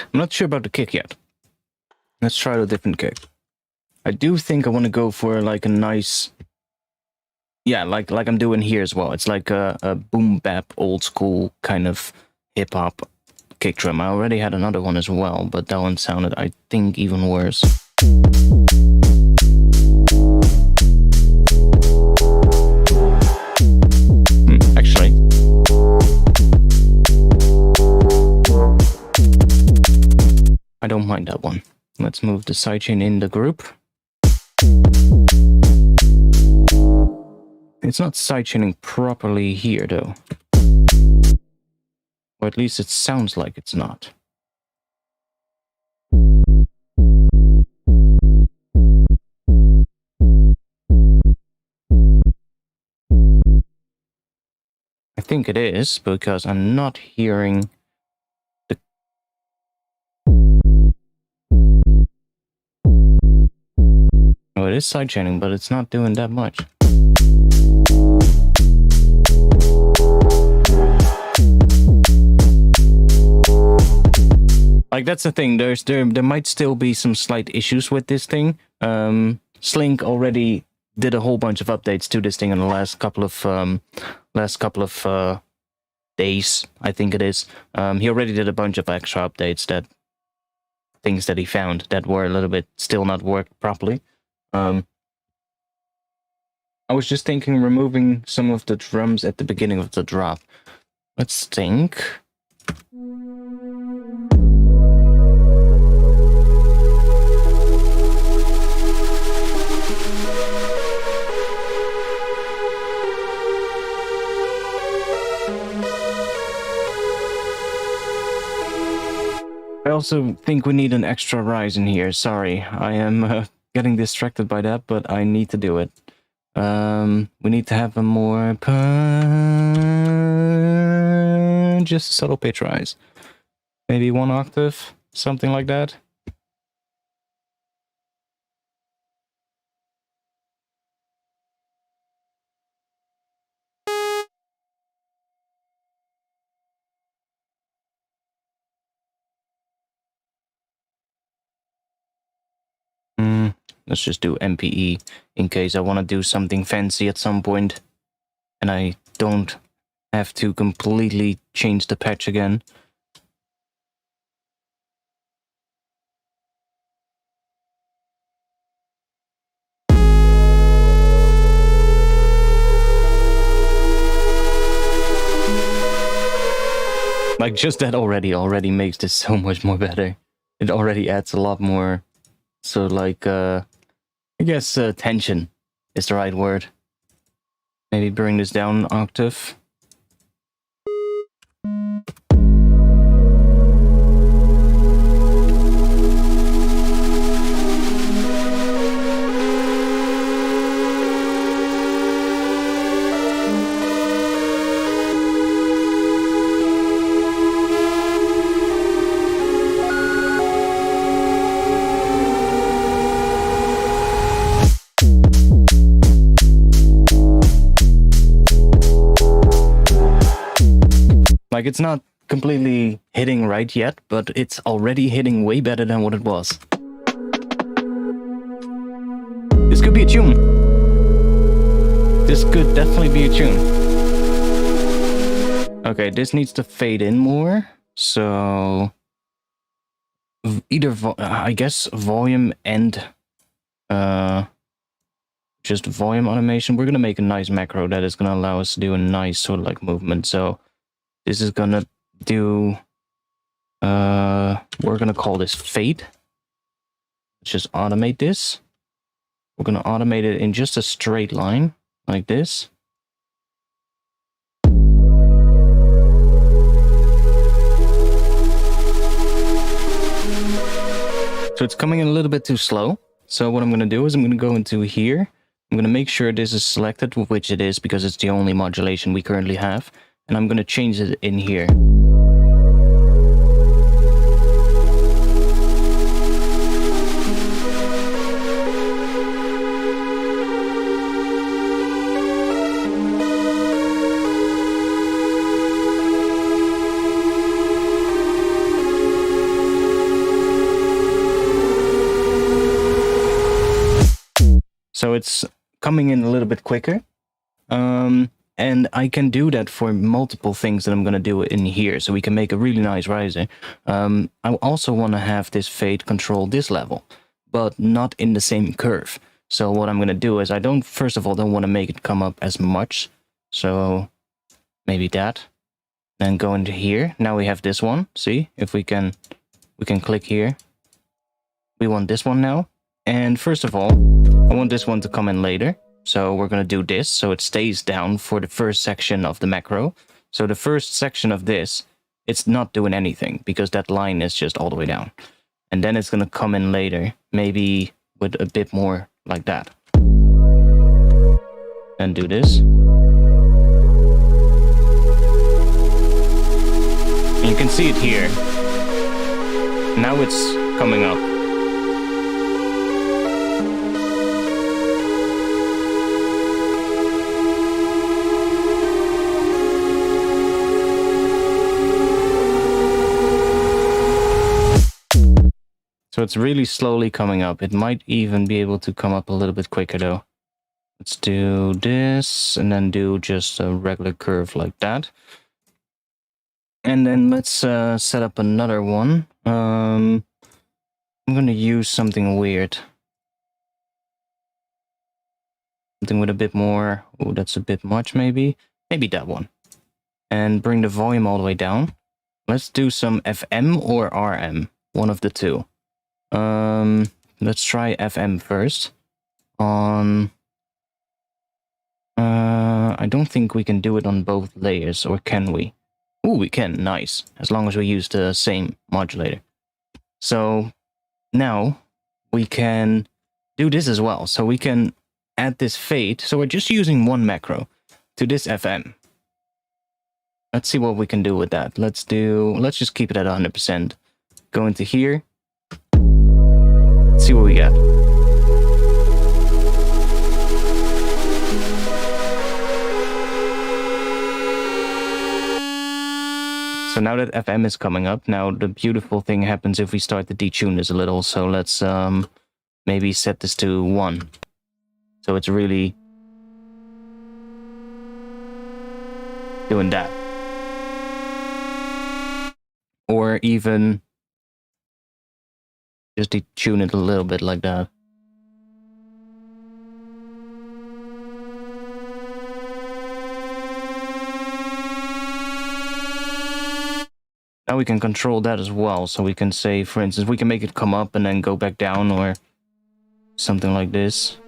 Speaker 1: I'm not sure about the kick yet. Let's try a different kick. I do think I want to go for like a nice, yeah, like I'm doing here as well. It's like a boom bap, old school kind of hip hop kick drum. I already had another one as well, but that one sounded, I think, even worse. Actually. I don't mind that one. Let's move the sidechain in the group. It's not sidechaining properly here, though. Or at least it sounds like it's not. I think it is, because I'm not hearing the... it is sidechaining, but it's not doing that much. Like, that's the thing. There might still be some slight issues with this thing. Slink already did a whole bunch of updates to this thing in the last couple of days, I think it is. He already did a bunch of extra updates, that things that he found that were a little bit still not worked properly. I was just thinking removing some of the drums at the beginning of the drop. Let's think. I also think we need an extra rise in here. Sorry, I am getting distracted by that, but I need to do it. We need to have a more just a subtle pitch rise. Maybe 1 octave, something like that. Let's just do MPE in case I want to do something fancy at some point and I don't have to completely change the patch again. Like, just that already makes this so much more better. It already adds a lot more. So, like, I guess tension is the right word. Maybe bring this down an octave. Like, it's not completely hitting right yet, but it's already hitting way better than what it was. This could be a tune. This could definitely be a tune. Okay, this needs to fade in more. So either I guess volume and just volume automation. We're gonna make a nice macro that is gonna allow us to do a nice sort of like movement. So this is gonna do, we're gonna call this fade. Let's just automate this. We're gonna automate it in just a straight line, like this. So it's coming in a little bit too slow. So what I'm gonna do is I'm gonna go into here. I'm gonna make sure this is selected, which it is because it's the only modulation we currently have. And I'm going to change it in here. So it's coming in a little bit quicker. And I can do that for multiple things that I'm going to do in here, so we can make a really nice riser. I also want to have this fade control this level, but not in the same curve. So what I'm going to do is I don't, first of all, don't want to make it come up as much. So maybe that. Then go into here. Now we have this one. See, if we can click here. We want this one now. And first of all, I want this one to come in later. So we're going to do this, so it stays down for the first section of the macro. So the first section of this, it's not doing anything, because that line is just all the way down. And then it's going to come in later, maybe with a bit more like that. And do this. And you can see it here. Now it's coming up. So it's really slowly coming up. It might even be able to come up a little bit quicker though. Let's do this and then do just a regular curve like that. And then let's set up another one. I'm gonna use something weird. Something with a bit more. Oh, that's a bit much maybe. Maybe that one. And bring the volume all the way down. Let's do some FM or RM. One of the two. Let's try FM first. On... I don't think we can do it on both layers, or can we? Ooh, we can, nice. As long as we use the same modulator. So, now, we can do this as well. So we can add this fade. So we're just using one macro to this FM. Let's see what we can do with that. Let's just keep it at 100%. Go into here. See what we get. So now that FM is coming up, now the beautiful thing happens if we start to detune this a little. So let's maybe set this to 1. So it's really doing that. Or even just detune it a little bit like that. Now we can control that as well. So we can say, for instance, we can make it come up and then go back down or something like this.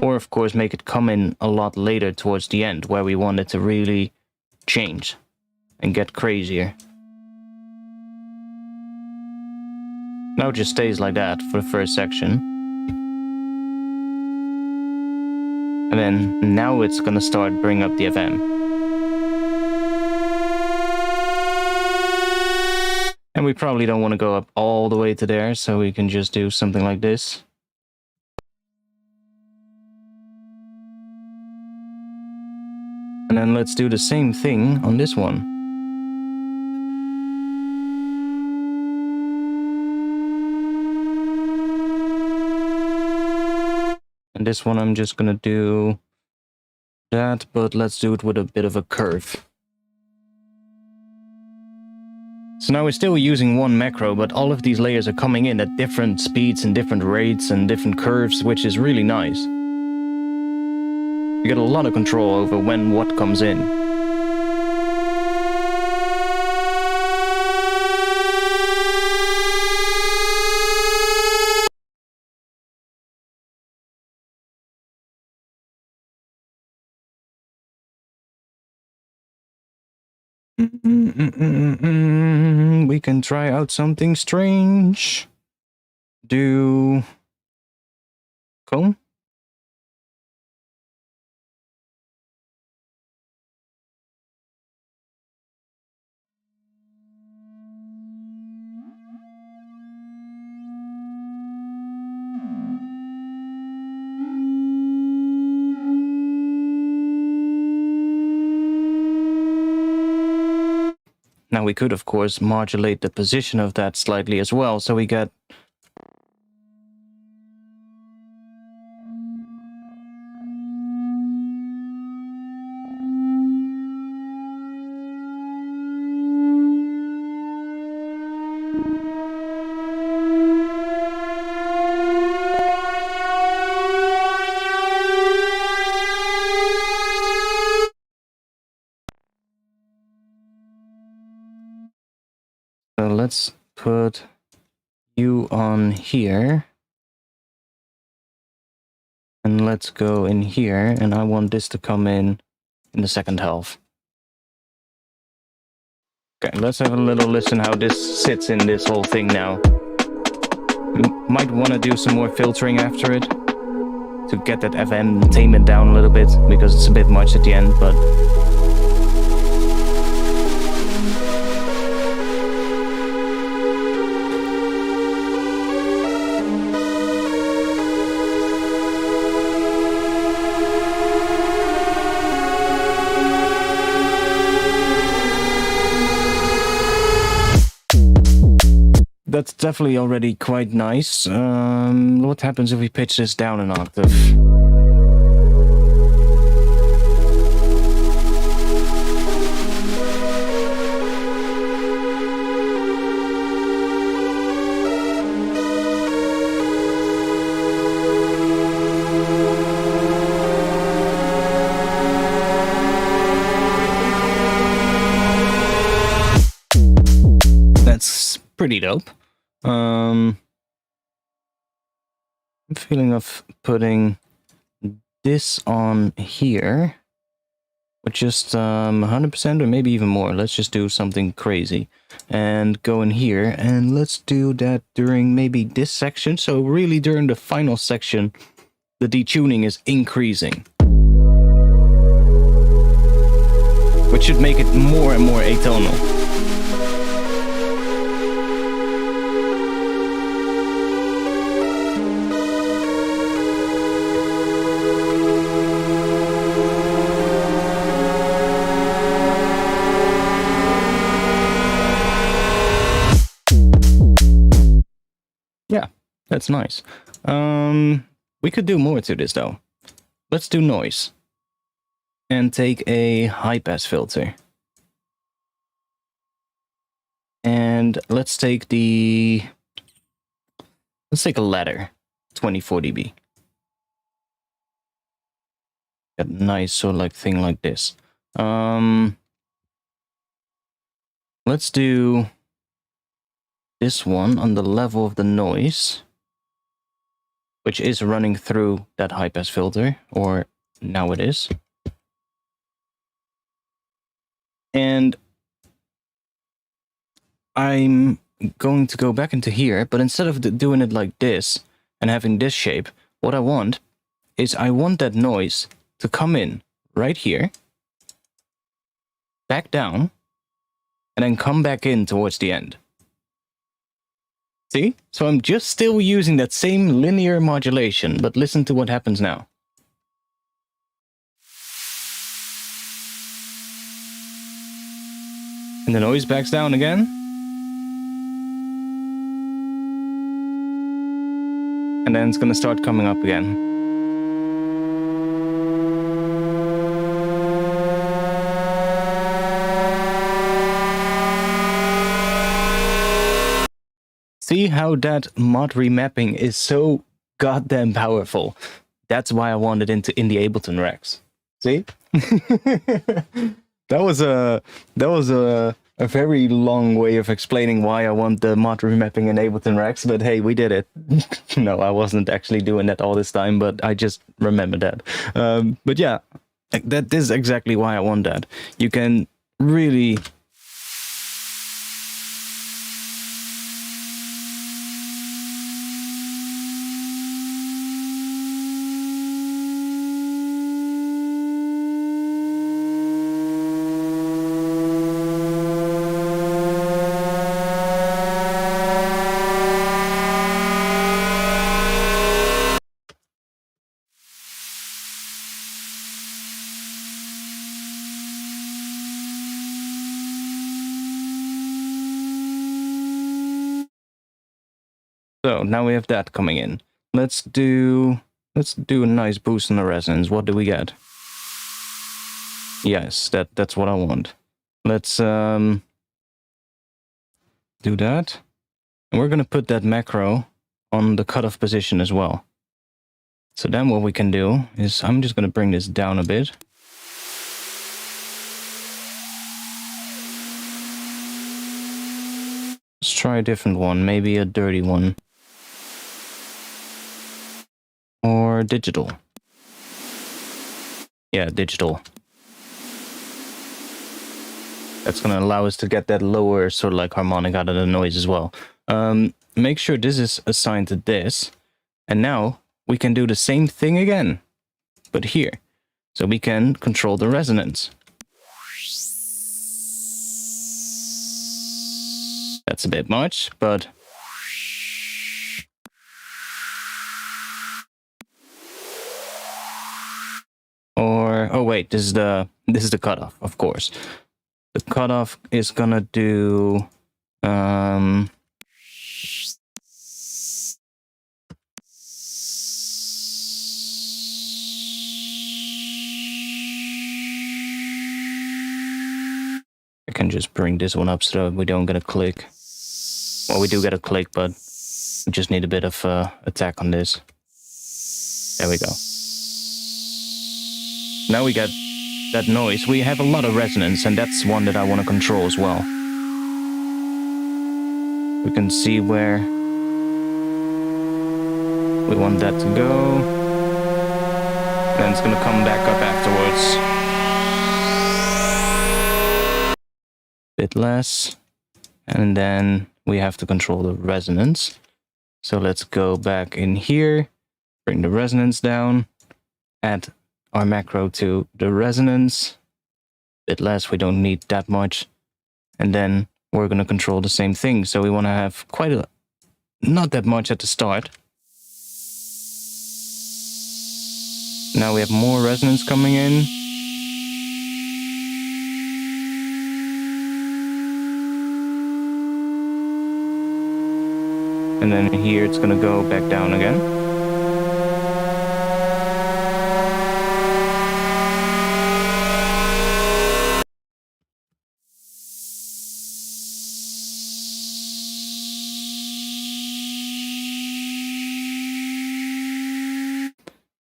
Speaker 1: Or of course make it come in a lot later towards the end where we want it to really change and get crazier. Now it just stays like that for the first section. And then now it's gonna start bringing up the FM. And we probably don't want to go up all the way to there, so we can just do something like this. And then let's do the same thing on this one. And this one I'm just gonna do that, but let's do it with a bit of a curve. So now we're still using one macro, but all of these layers are coming in at different speeds and different rates and different curves, which is really nice. You get a lot of control over when what comes in. We can try out something strange. Do comb? Now we could, of course, modulate the position of that slightly as well, so we get... So let's put you on here. And let's go in here, and I want this to come in the second half. Okay, let's have a little listen how this sits in this whole thing now. We might want to do some more filtering after it to get that FM, tame it down a little bit, because it's a bit much at the end, but... that's definitely already quite nice. What happens if we pitch this down an octave? That's pretty dope. I'm feeling of putting this on here, with just 100% or maybe even more. Let's just do something crazy and go in here, and let's do that during maybe this section. So really during the final section, the detuning is increasing, which should make it more and more atonal. Yeah, that's nice. We could do more to this though. Let's do noise and take a high pass filter. And let's take a ladder, 24 dB. A nice sort of like thing like this. Let's do this one on the level of the noise, which is running through that high pass filter, or now it is. And I'm going to go back into here, but instead of doing it like this and having this shape, what I want is I want that noise to come in right here, back down, and then come back in towards the end. See? So I'm just still using that same linear modulation, but listen to what happens now. And the noise backs down again. And then it's gonna start coming up again. See how that mod remapping is so goddamn powerful. That's why I want it in the Ableton Rex. See? That was a very long way of explaining why I want the mod remapping in Ableton Rex, but hey, we did it. No, I wasn't actually doing that all this time, but I just remembered that. But yeah, that is exactly why I want that. You can really... So now we have that coming in. Let's do a nice boost in the resonance. What do we get? Yes, that's what I want. Let's do that. And we're gonna put that macro on the cutoff position as well. So then what we can do is I'm just gonna bring this down a bit. Let's try a different one, maybe a dirty one. Or digital. Yeah, digital. That's going to allow us to get that lower sort of like harmonic out of the noise as well. Make sure this is assigned to this. And now we can do the same thing again, but here. So we can control the resonance. That's a bit much, but... Or, oh wait, this is the cutoff, of course. The cutoff is gonna do I can just bring this one up so that we don't get a click. Well, we do get a click, but we just need a bit of attack on this. There we go. Now we get that noise. We have a lot of resonance, and that's one that I want to control as well. We can see where we want that to go. Then it's going to come back up afterwards. Bit less. And then we have to control the resonance. So let's go back in here, bring the resonance down, add our macro to the resonance. Bit less, we don't need that much. And then we're going to control the same thing. So we want to have quite a, not that much at the start. Now we have more resonance coming in. And then here it's going to go back down again.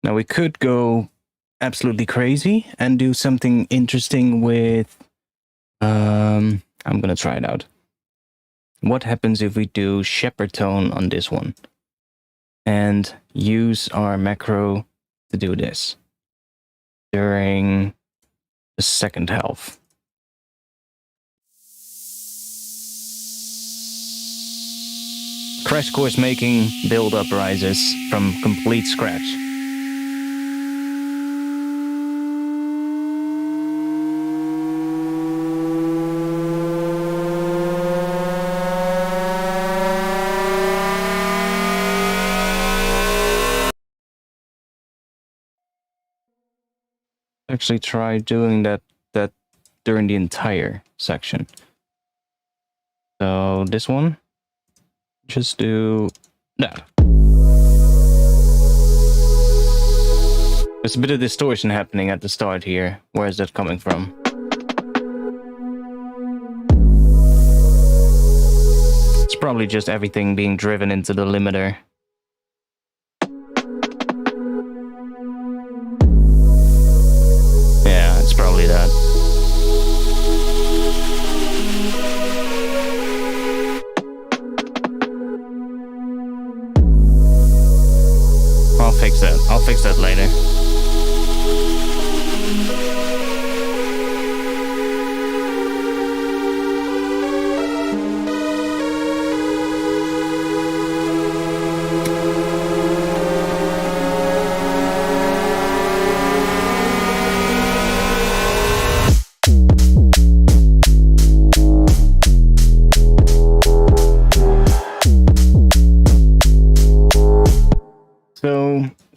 Speaker 1: Now we could go absolutely crazy and do something interesting with... I'm going to try it out. What happens if we do shepherd tone on this one and use our macro to do this during the second half? Crash course making build-up rises from complete scratch. Actually try doing that during the entire section. So this one, just do that. There's a bit of distortion happening at the start here. Where is that coming from? It's probably just everything being driven into the limiter. Probably that. I'll fix that. I'll fix that later.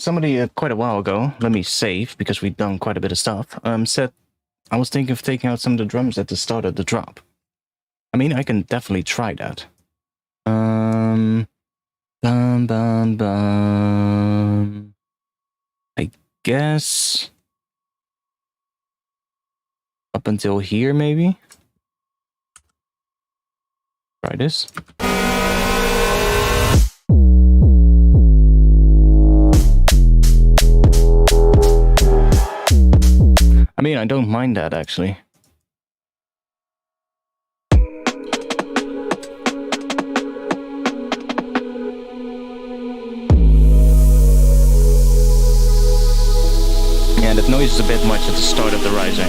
Speaker 1: Somebody quite a while ago, let me save because we've done quite a bit of stuff, said I was thinking of taking out some of the drums at the start of the drop. I mean, I can definitely try that. Bum, bum, bum. I guess up until here, maybe? Try this. I mean, I don't mind that, actually. Yeah, that noise is a bit much at the start of the riser.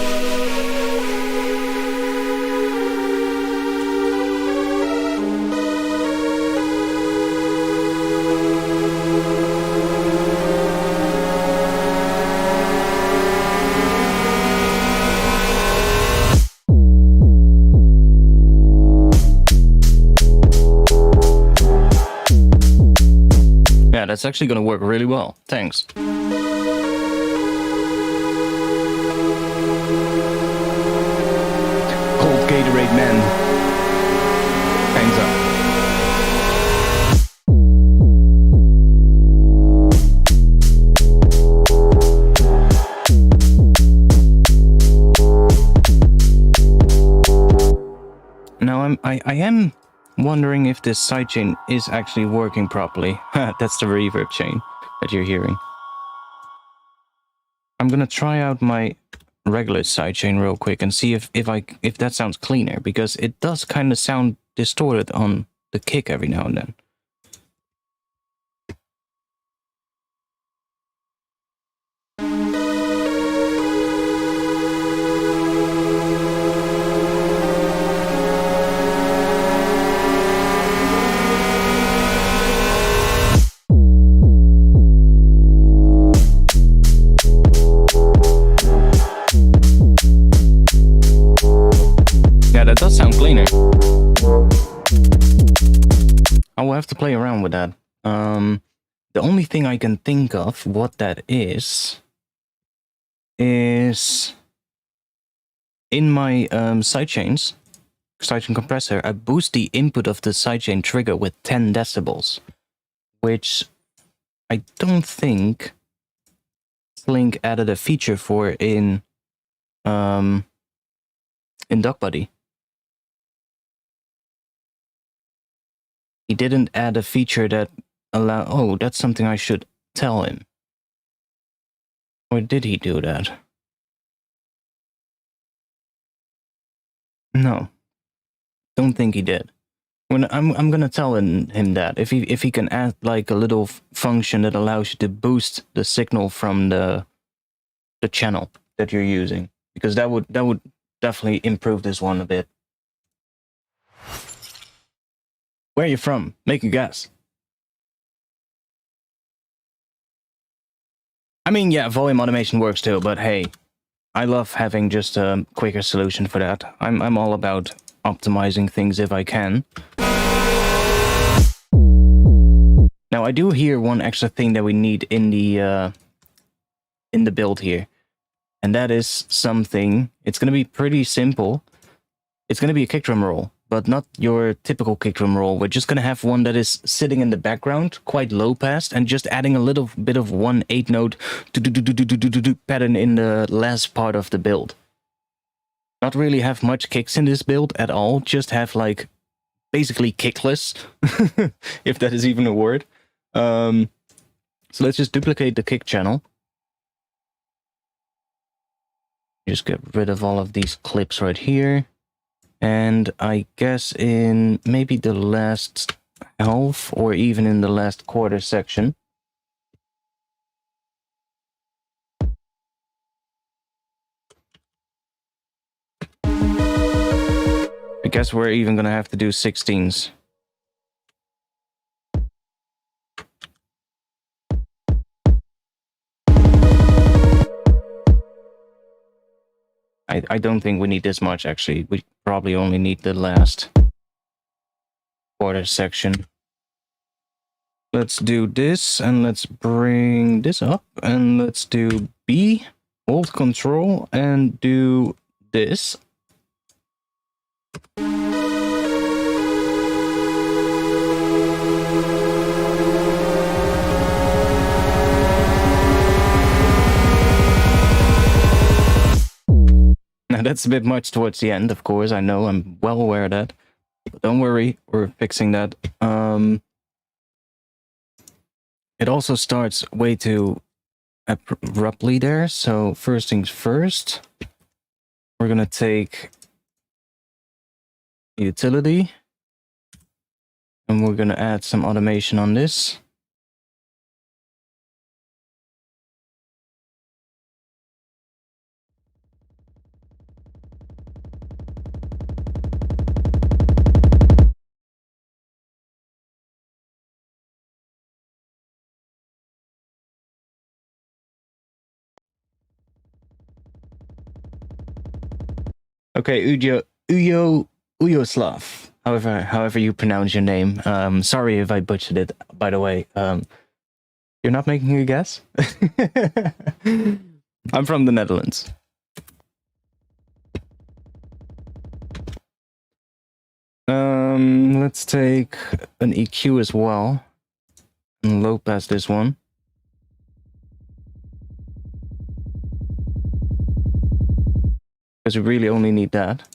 Speaker 1: Yeah, that's actually going to work really well. Thanks. Cold Gatorade man. Hangs up. Now I am wondering if this sidechain is actually working properly. That's the reverb chain that you're hearing. I'm gonna try out my regular sidechain real quick and see if that sounds cleaner, because it does kind of sound distorted on the kick every now and then. Yeah, that does sound cleaner. I will have to play around with that. The only thing I can think of what that is in my sidechains, sidechain compressor, I boost the input of the sidechain trigger with 10 decibels, which I don't think Link added a feature for in DuckBuddy. He didn't add a feature that allow. Oh, that's something I should tell him. Or did he do that? No, don't think he did. When I'm gonna tell him that if he can add like a little function that allows you to boost the signal from the channel that you're using, because that would definitely improve this one a bit. Where are you from? Make a guess. I mean, yeah, volume automation works too, but hey, I love having just a quicker solution for that. I'm all about optimizing things if I can. Now, I do hear one extra thing that we need in the build here, and that is something. It's gonna be pretty simple. It's gonna be a kick drum roll, but not your typical kick drum roll. We're just gonna have one that is sitting in the background, quite low passed, and just adding a little bit of 1/8 note pattern in the last part of the build. Not really have much kicks in this build at all, just have like basically kickless, if that is even a word. So let's just duplicate the kick channel. Just get rid of all of these clips right here. And I guess in maybe the last half or even in the last quarter section, I guess we're even gonna have to do 16s. I don't think we need this much, actually. We probably only need the last quarter section. Let's do this, and let's bring this up, and let's do B, hold control, and do this. Now that's a bit much towards the end, of course, I know, I'm well aware of that. But don't worry, we're fixing that. It also starts way too abruptly there, so first things first, we're gonna take utility, and we're gonna add some automation on this. Okay, Uyoslav, however you pronounce your name. Sorry if I butchered it, by the way. You're not making a guess? I'm from the Netherlands. Let's take an EQ as well, and low pass this one. Because we really only need that.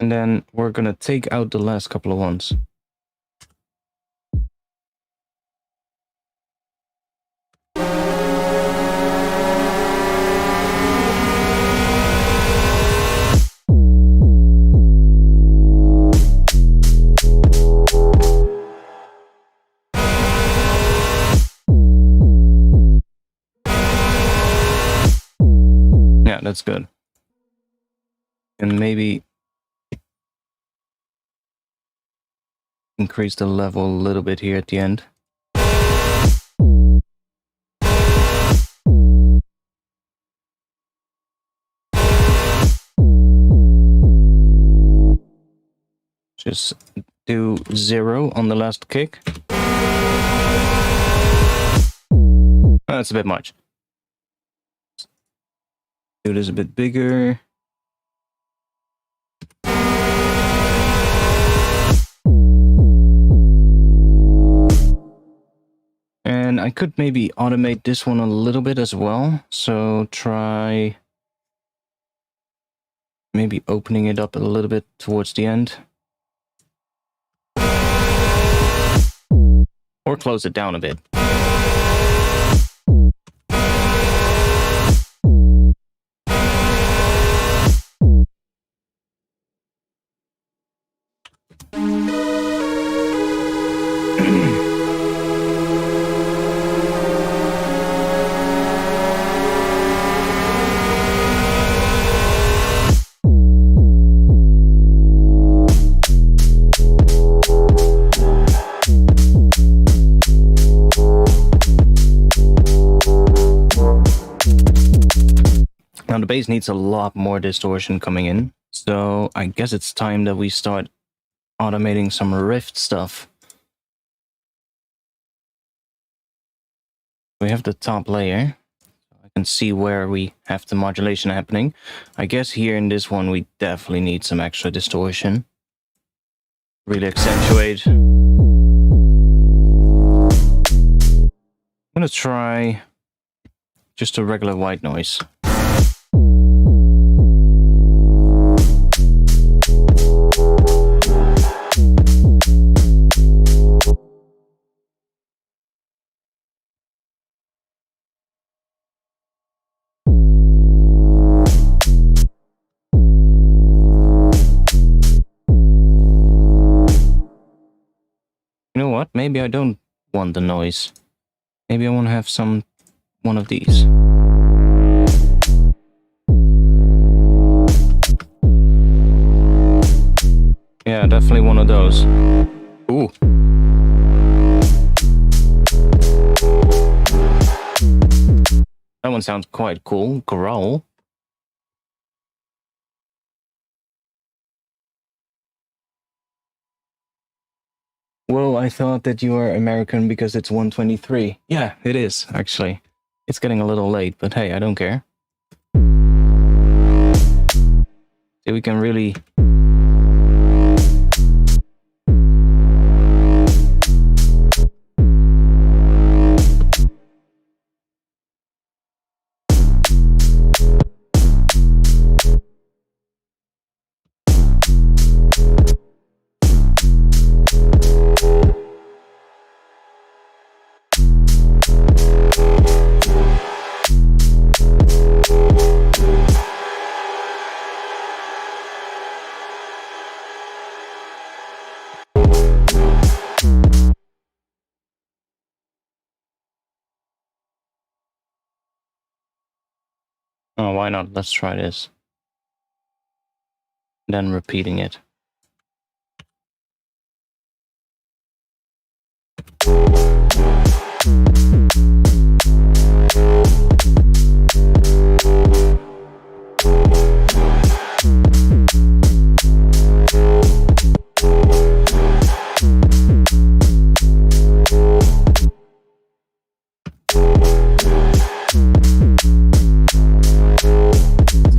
Speaker 1: And then we're gonna take out the last couple of ones. Yeah, that's good. And maybe increase the level a little bit here at the end. Just do 0 on the last kick. That's a bit much. Do this a bit bigger. And I could maybe automate this one a little bit as well. So try maybe opening it up a little bit towards the end. Or close it down a bit. Now the bass needs a lot more distortion coming in, so I guess it's time that we start automating some riff stuff. We have the top layer. I can see where we have the modulation happening. I guess here in this one we definitely need some extra distortion. Really accentuate. I'm gonna try just a regular white noise. You know what? Maybe I don't want the noise. Maybe I want to have one of these. Yeah, definitely one of those. Ooh. That one sounds quite cool. Growl. Well, I thought that you were American because it's 1:23. Yeah, it is, actually. It's getting a little late, but hey, I don't care. See, we can really... Oh, why not? Let's try this. Then repeating it.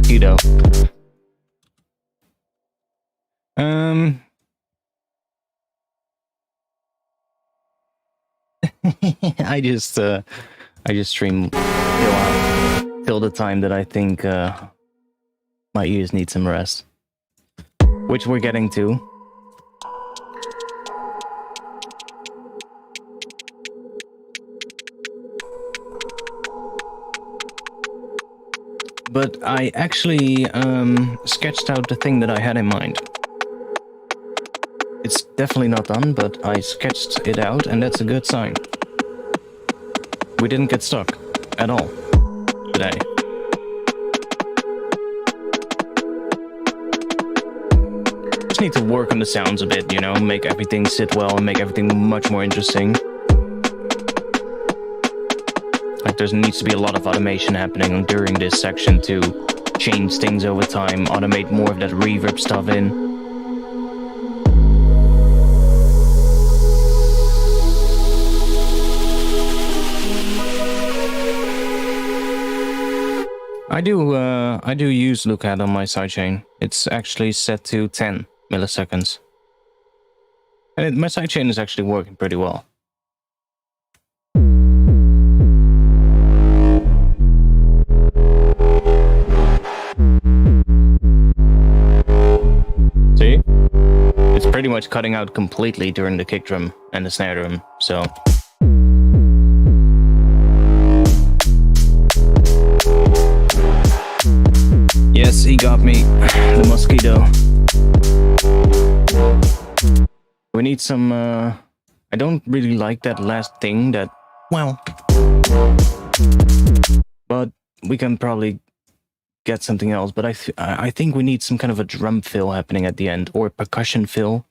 Speaker 1: Keto. I just stream till the time that I think my ears need some rest. which we're getting to. But I actually sketched out the thing that I had in mind. It's definitely not done, but I sketched it out, and that's a good sign. We didn't get stuck at all today. Just need to work on the sounds a bit, you know, make everything sit well and make everything much more interesting. Like there needs to be a lot of automation happening during this section to change things over time, automate more of that reverb stuff in. I do use Lookat on my sidechain. It's actually set to 10 milliseconds. And my sidechain is actually working pretty well. See? It's pretty much cutting out completely during the kick drum and the snare drum, so... Yes, he got me. The mosquito. We need some, I don't really like that last thing that... Well... But we can probably get something else. But I think we need some kind of a drum fill happening at the end. Or percussion fill.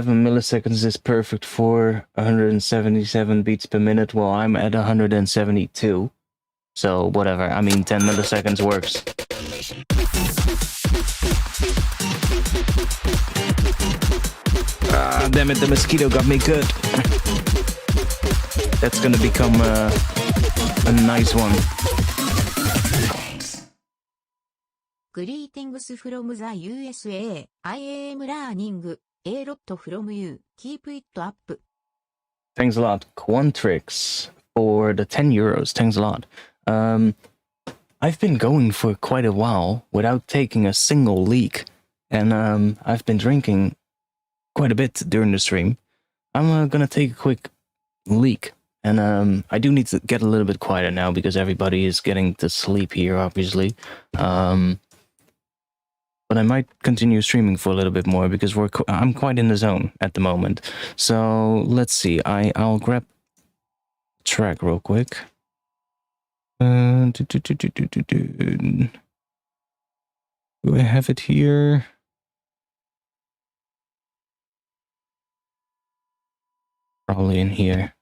Speaker 1: Milliseconds is perfect for 177 beats per minute. Well, I'm at 172. So, whatever. I mean, 10 milliseconds works. Ah, damn it, the mosquito got me good. That's gonna become a nice one.
Speaker 2: Greetings from the USA. I am learning. A lot from you. Keep it up.
Speaker 1: Thanks a lot. Quantrix for the 10 euros. Thanks a lot. I've been going for quite a while without taking a single leak. And I've been drinking quite a bit during the stream. I'm gonna take a quick leak. And I do need to get a little bit quieter now because everybody is getting to sleep here, obviously. But I might continue streaming for a little bit more because I'm quite in the zone at the moment. So let's see. I'll grab a track real quick. Do I have it here? Probably in here.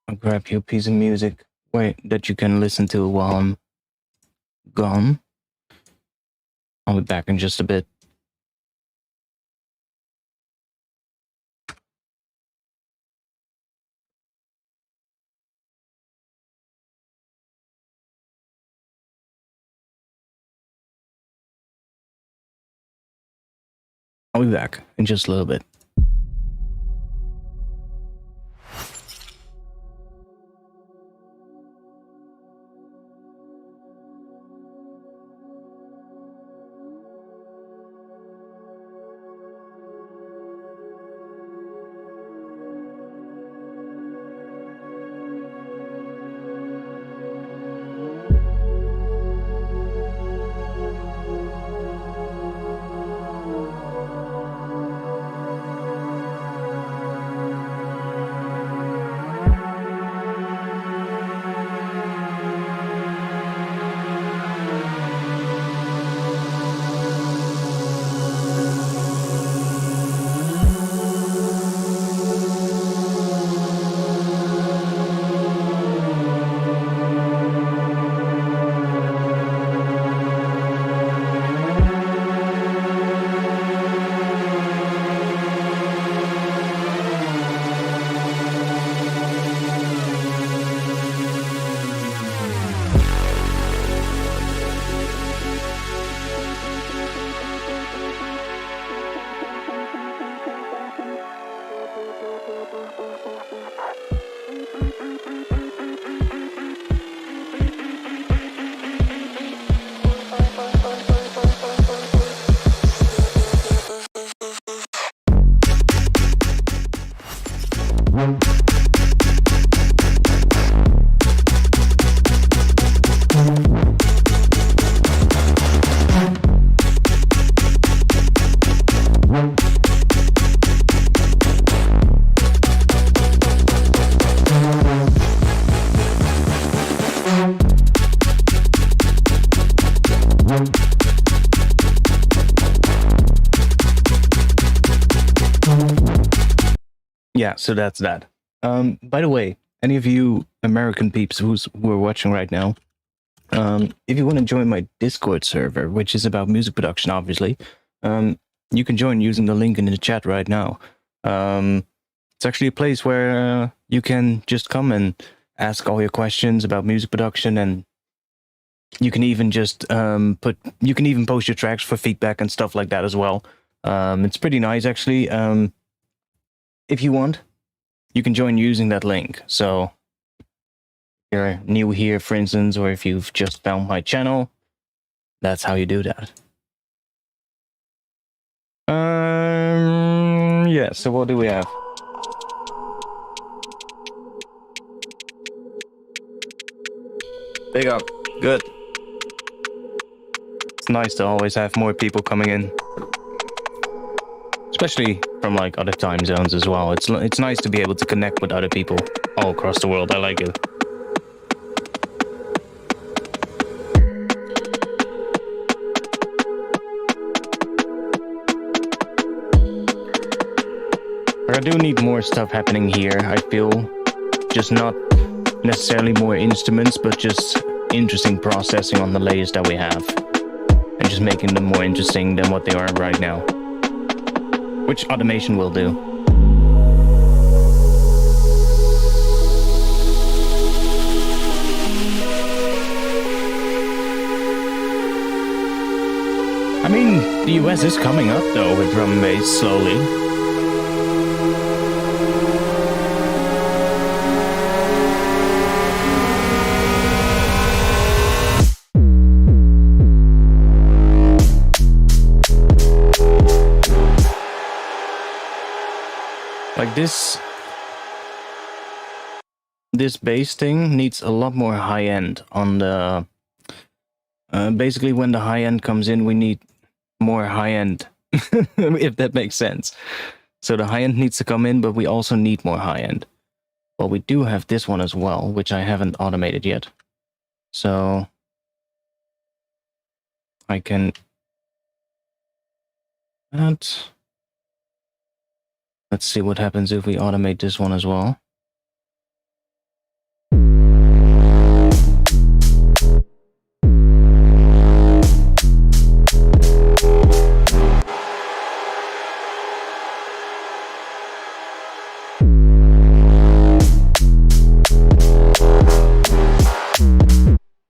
Speaker 1: I'll grab you a piece of music that you can listen to while I'm gone. I'll be back in just a bit. I'll be back in just a little bit. yeah, so that's that. By the way, any of you American peeps who are watching right now, if you want to join my Discord server, which is about music production, obviously, you can join using the link in the chat right now. It's actually a place where you can just come and ask all your questions about music production, and you can even just you can even post your tracks for feedback and stuff like that as well. It's pretty nice, actually. If you want, you can join using that link. So if you're new here, for instance, or if you've just found my channel, that's how you do that. Yeah, so what do we have? Big up. Good. It's nice to always have more people coming in. Especially from like other time zones as well. It's nice to be able to connect with other people all across the world. I like it. I do need more stuff happening here, I feel. Just not necessarily more instruments, but just interesting processing on the layers that we have. And just making them more interesting than what they are right now. Which automation will do. I mean, the US is coming up though with drum and bass slowly. Like this bass thing needs a lot more high end on the. Basically, when the high end comes in, we need more high end, if that makes sense. So the high end needs to come in, but we also need more high end. Well, we do have this one as well, which I haven't automated yet. So I can add. Let's see what happens if we automate this one as well.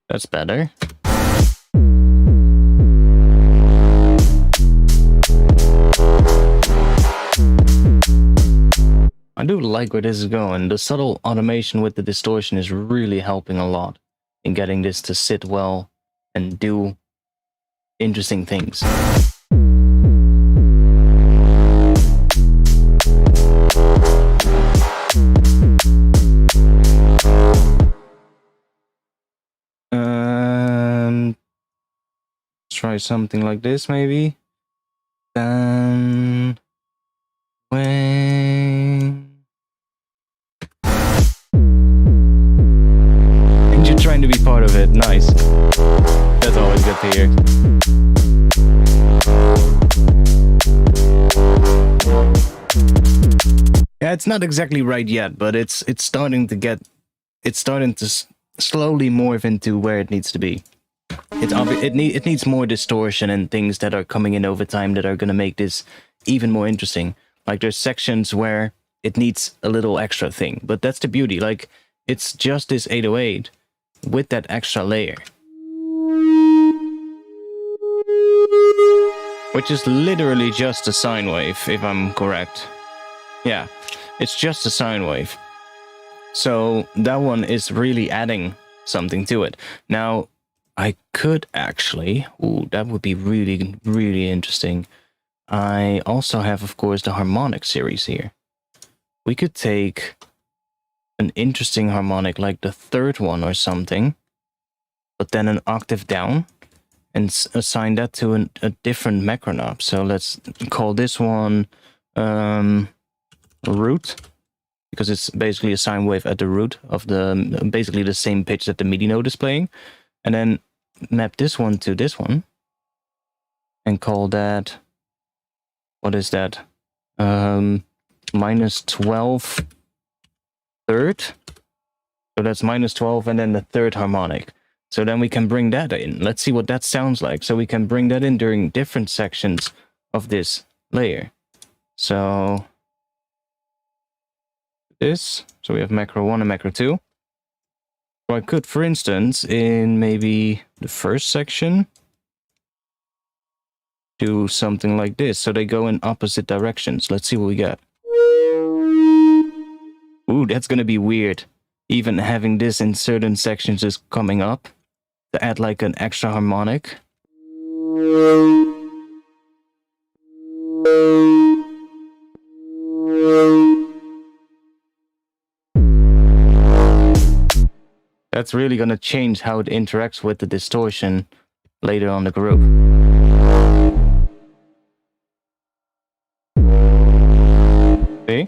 Speaker 1: That's better. I do like where this is going. The subtle automation with the distortion is really helping a lot in getting this to sit well and do interesting things. Try something like this maybe. When and you're trying to be part of it. Nice. That's always good to hear. Yeah, it's not exactly right yet, but it's starting to slowly morph into where it needs to be. It needs more distortion and things that are coming in over time that are going to make this even more interesting. Like there's sections where it needs a little extra thing, but that's the beauty. Like it's just this 808 with that extra layer, which is literally just a sine wave, if I'm correct. Yeah, it's just a sine wave. So that one is really adding something to it. Now, I could actually... Ooh, that would be really, really interesting. I also have, of course, the harmonic series here. We could take an interesting harmonic, like the third one or something, but then an octave down, and assign that to a different macronob. So let's call this one root, because it's basically a sine wave at the root of basically the same pitch that the MIDI note is playing. And then map this one to this one and call that, what is that? minus 12 third. So that's minus 12 and then the third harmonic. So then we can bring that in. Let's see what that sounds like. So we can bring that in during different sections of this layer. So this. So we have macro 1 and macro 2. So I could, for instance, in maybe the first section, do something like this. So they go in opposite directions. Let's see what we get. Ooh, that's going to be weird. Even having this in certain sections is coming up to add like an extra harmonic. That's really going to change how it interacts with the distortion later on the group. See?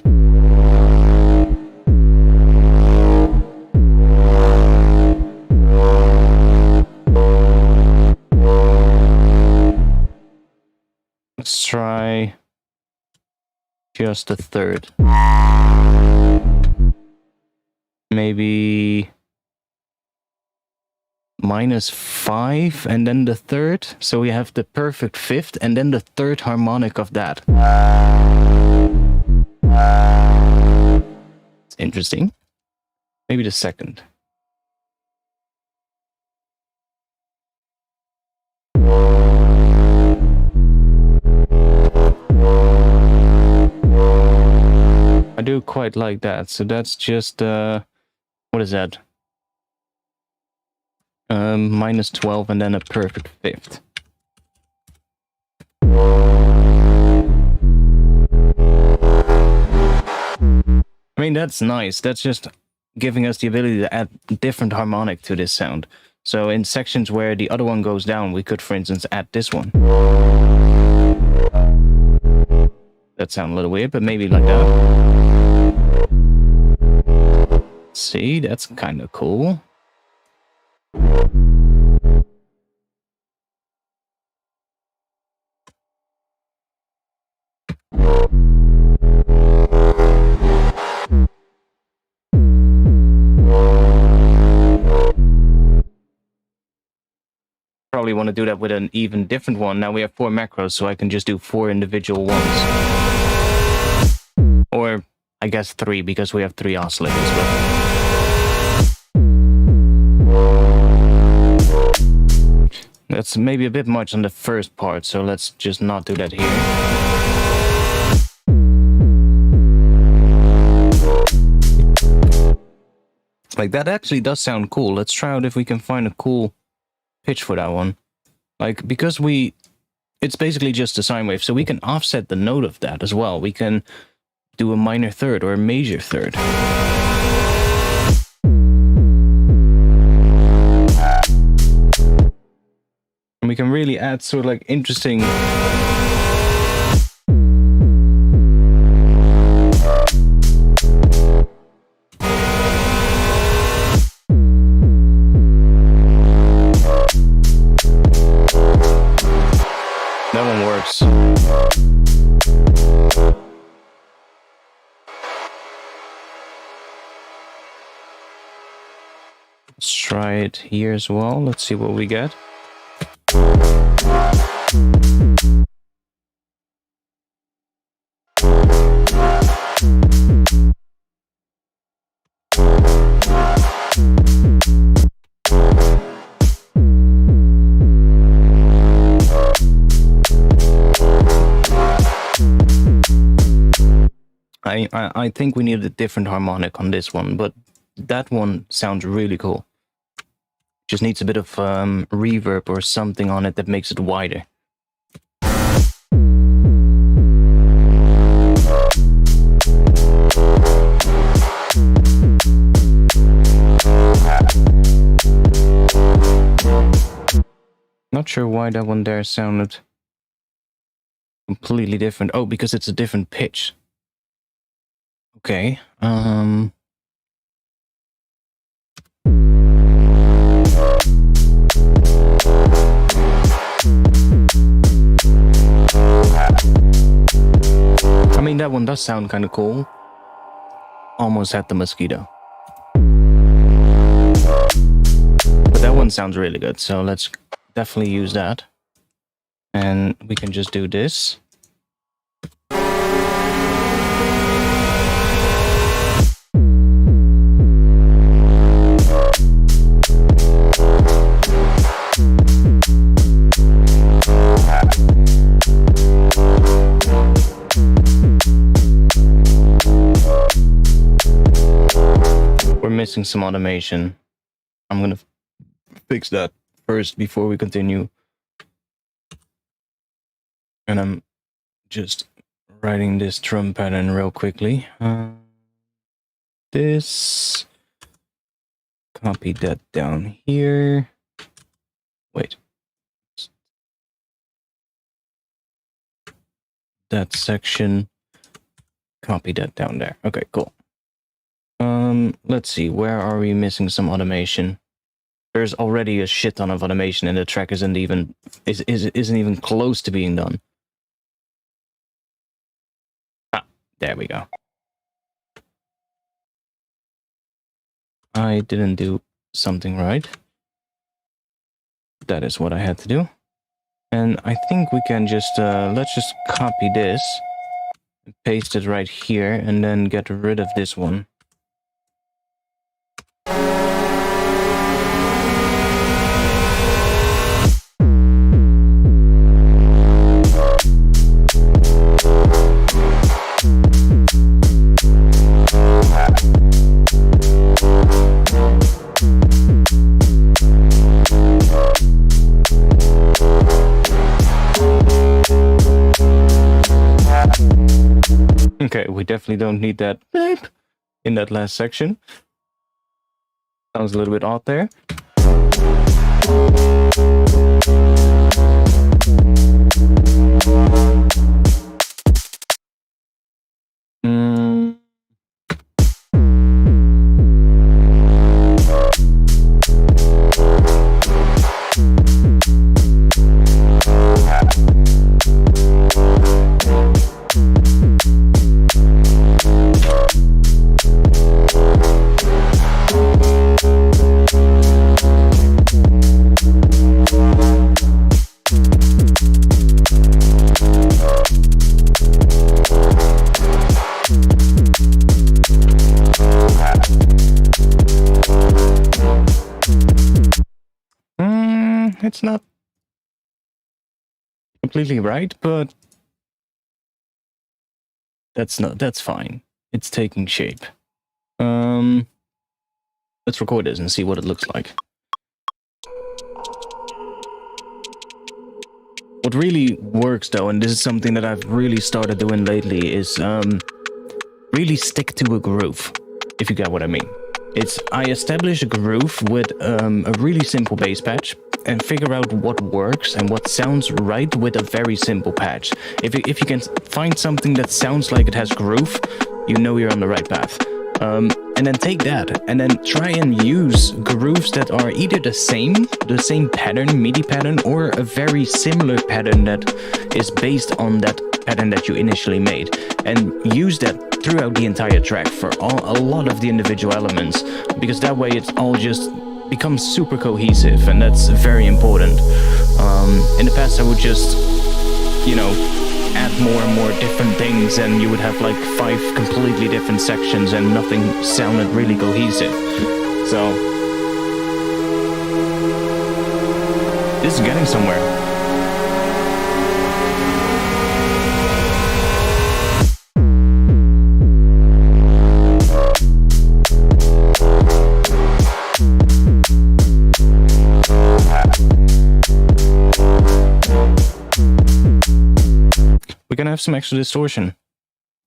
Speaker 1: Let's try just a third. Maybe minus 5 and then the third. So we have the perfect fifth and then the third harmonic of that. It's interesting. Maybe the second. I do quite like that. So that's just, what is that? Minus 12 and then a perfect fifth. I mean, that's nice. That's just giving us the ability to add different harmonic to this sound. So in sections where the other one goes down, we could, for instance, add this one. That sounds a little weird, but maybe like that. See, that's kind of cool. Probably want to do that with an even different one. Now we have 4 macros, so I can just do 4 individual ones. Or, I guess 3, because we have 3 oscillators. But that's maybe a bit much on the first part, so let's just not do that here. Like, that actually does sound cool. Let's try out if we can find a cool pitch for that one. Like, because it's basically just a sine wave, so we can offset the note of that as well. We can do a minor third or a major third. And we can really add sort of like interesting that one works. Let's try it here as well. Let's see what we get. I think we need a different harmonic on this one, but that one sounds really cool. Just needs a bit of reverb or something on it that makes it wider. Not sure why that one there sounded completely different. Oh, because it's a different pitch. Okay. I mean, that one does sound kind of cool. Almost had the mosquito. But that one sounds really good, so let's definitely use that. And we can just do this. We're missing some automation. I'm gonna fix that first before we continue. And I'm just writing this drum pattern real quickly. This. Copy that down here. Wait. That section. Copy that down there. Okay, cool. Let's see. Where are we missing some automation? There's already a shit ton of automation, and the track isn't even close to being done. Ah, there we go. I didn't do something right. That is what I had to do. And I think we can just, let's just copy this, and paste it right here, and then get rid of this one. Okay, we definitely don't need that beep in that last section. Sounds a little bit odd there. It's not completely right, but that's fine. It's taking shape. Let's record this and see what it looks like. What really works though, and this is something that I've really started doing lately, is really stick to a groove, if you get what I mean. I establish a groove with a really simple bass patch and figure out what works and what sounds right with a very simple patch. If you can find something that sounds like it has groove, you know you're on the right path. And then take that and then try and use grooves that are either the same pattern, MIDI pattern, or a very similar pattern that is based on that pattern that you initially made, and use that throughout the entire track for a lot of the individual elements, because that way it all just becomes super cohesive, and that's very important. In the past I would just, you know, add more and more different things, and you would have like 5 completely different sections and nothing sounded really cohesive. So this is getting somewhere. We're gonna have some extra distortion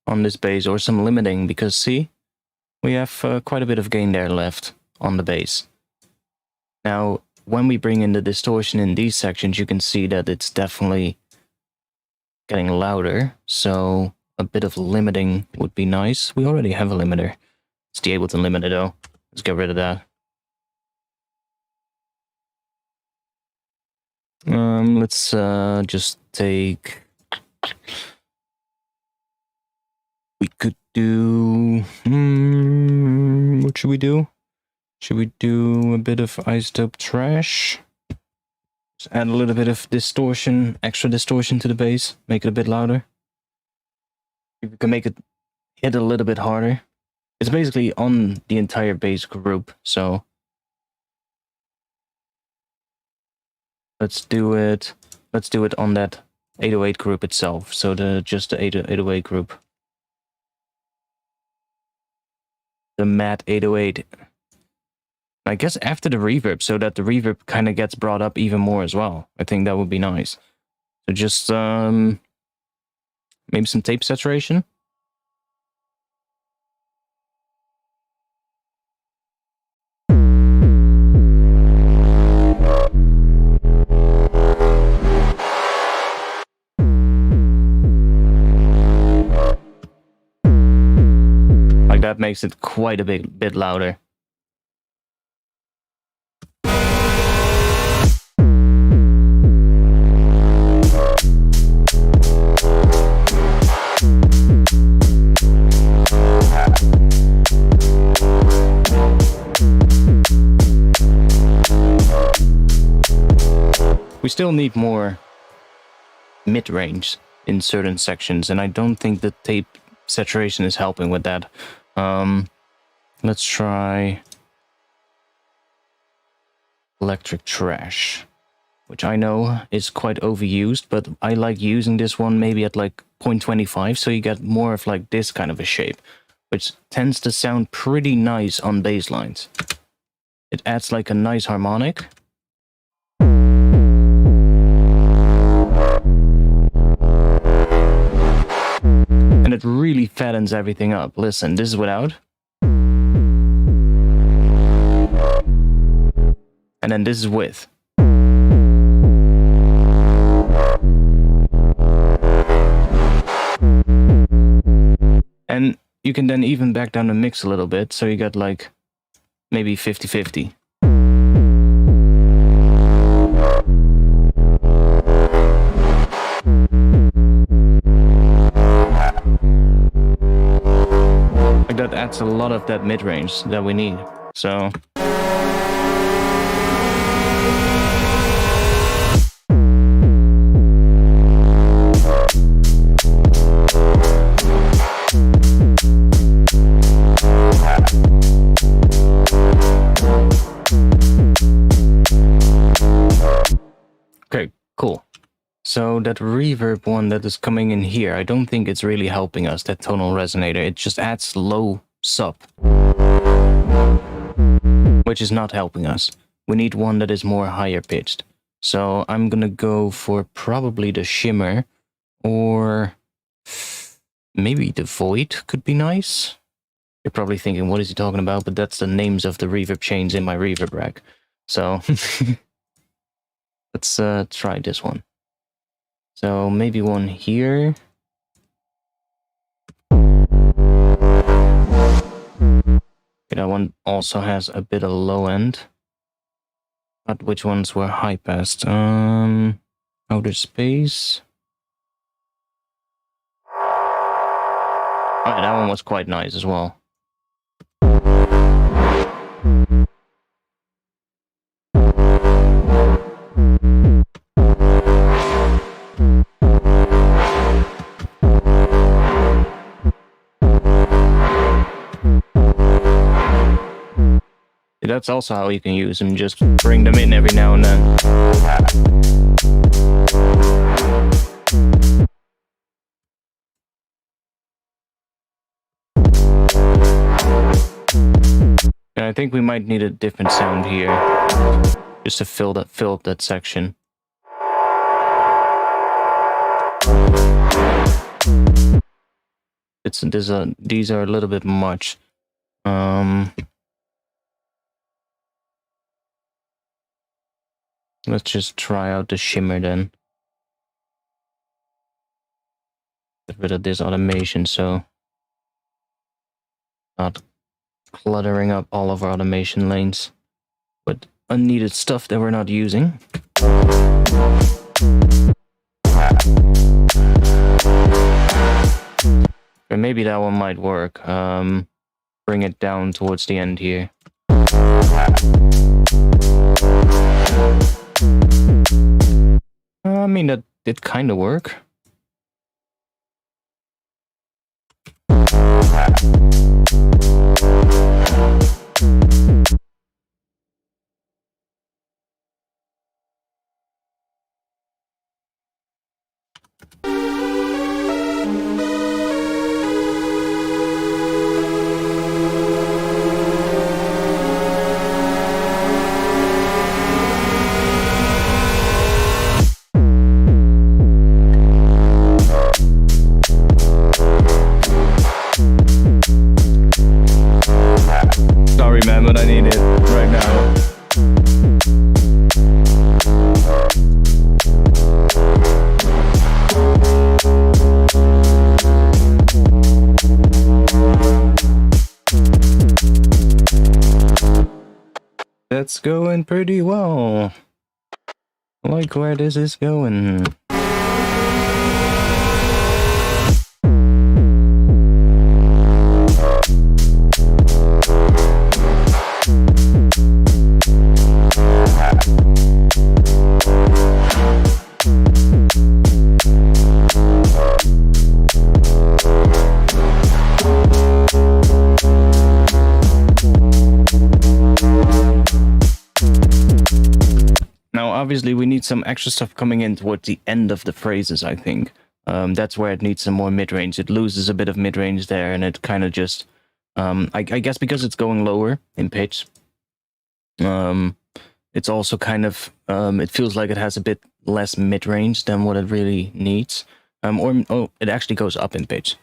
Speaker 1: on this bass, or some limiting, because see, we have quite a bit of gain there left on the bass. Now, when we bring in the distortion in these sections, you can see that it's definitely getting louder, so a bit of limiting would be nice. We already have a limiter. It's the Ableton limiter though. Let's get rid of that. Let's just take We could do... what should we do? Should we do a bit of isotope trash? Just add a little bit of distortion, extra distortion to the bass. Make it a bit louder. If we can make it hit a little bit harder. It's basically on the entire bass group, so... Let's do it on that 808 group itself. So just the 808 group. The matte 808. I guess after the reverb, so that the reverb kind of gets brought up even more as well. I think that would be nice. So just maybe some tape saturation. Like that makes it quite a bit louder. We still need more mid-range in certain sections, and I don't think the tape saturation is helping with that. Let's try electric trash, which I know is quite overused, but I like using this one maybe at like 0.25, so you get more of like this kind of a shape, which tends to sound pretty nice on bass lines. It adds like a nice harmonic. And it really fattens everything up. Listen, this is without. And then this is with. And you can then even back down the mix a little bit, so you got like maybe 50-50. Like that adds a lot of that mid-range that we need. So okay, cool. So that reverb one that is coming in here, I don't think it's really helping us, that tonal resonator. It just adds low sub, which is not helping us. We need one that is more higher pitched. So I'm gonna go for probably the shimmer, or maybe the void could be nice. You're probably thinking, what is he talking about? But that's the names of the reverb chains in my reverb rack. So let's try this one. So maybe one here. Okay, that one also has a bit of low end. But which ones were high passed? Outer space. Alright, that one was quite nice as well. That's also how you can use them, just bring them in every now and then. And I think we might need a different sound here, just to fill up that section. These are a little bit much. Let's just try out the shimmer then. Get rid of this automation, so not cluttering up all of our automation lanes with unneeded stuff that we're not using. Okay, Okay, maybe that one might work. Bring it down towards the end here. I mean, that did kind of work. Sorry, man, but I need it right now. That's going pretty well. I like where this is going. Now, obviously, we need some extra stuff coming in towards the end of the phrases, I think. That's where it needs some more mid-range. It loses a bit of mid-range there, and it kind of just... I guess because it's going lower in pitch, it's also kind of... it feels like it has a bit less mid-range than what it really needs. Or it actually goes up in pitch.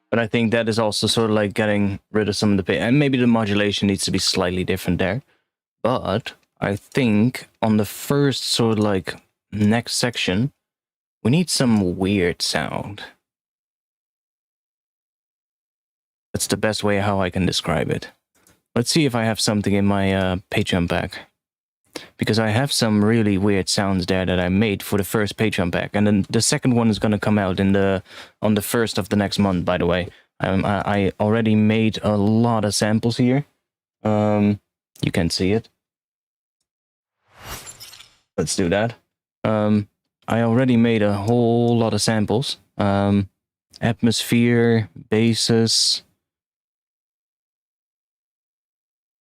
Speaker 1: But I think that is also sort of like getting rid of some of the pitch. And maybe the modulation needs to be slightly different there. But I think on the first sort of like next section, we need some weird sound. That's the best way how I can describe it. Let's see if I have something in my Patreon pack. Because I have some really weird sounds there that I made for the first Patreon pack. And then the second one is going to come out on the 1st of the next month, by the way. I already made a lot of samples here. You can see it. Let's do that. I already made a whole lot of samples. Atmosphere, basses.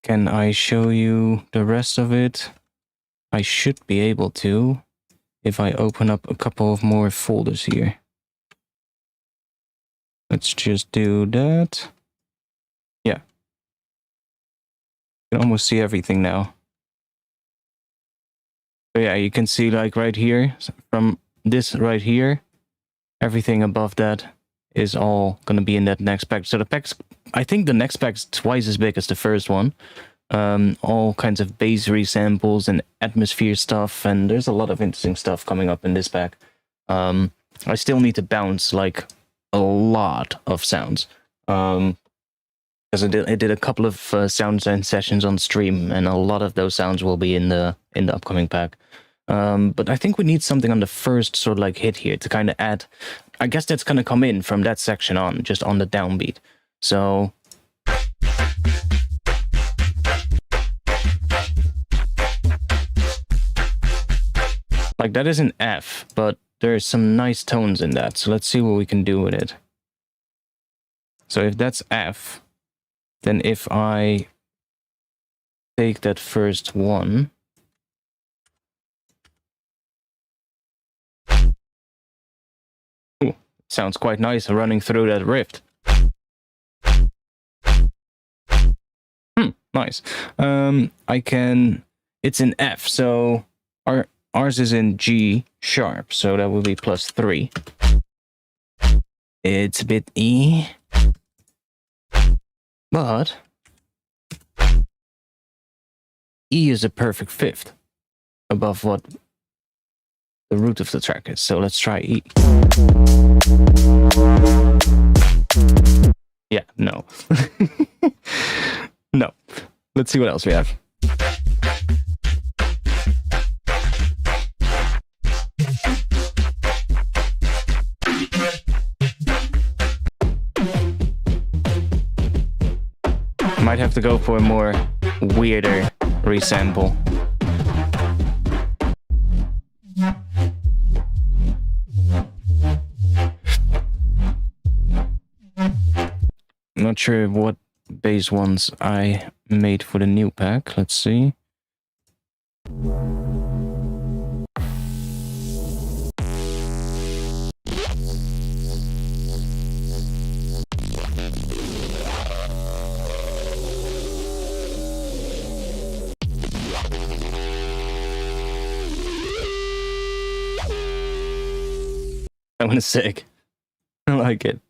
Speaker 1: Can I show you the rest of it? I should be able to if I open up a couple of more folders here. Let's just do that. Yeah. You can almost see everything now. So yeah, you can see like right here, from this right here, everything above that is all going to be in that next pack. So the packs, I think the next pack is twice as big as the first one. All kinds of bass resamples and atmosphere stuff, and there's a lot of interesting stuff coming up in this pack. I still need to bounce like a lot of sounds, because I did a couple of sound and sessions on stream, and a lot of those sounds will be in the upcoming pack. But I think we need something on the first sort of like hit here to kind of add. I guess that's going to come in from that section on, just on the downbeat. So like that is an F, but there's some nice tones in that. So let's see what we can do with it. So if that's F, then if I take that first one, ooh, sounds quite nice running through that rift. Nice. I can, it's in F, so ours is in G sharp, so that will be +3. It's a bit E, but E is a perfect fifth above what the root of the track is. So let's try E. Yeah, no. No. Let's see what else we have. might have to go for a more weirder resample. I'm not sure what bass ones I made for the new pack. Let's see. That one is sick. I like it.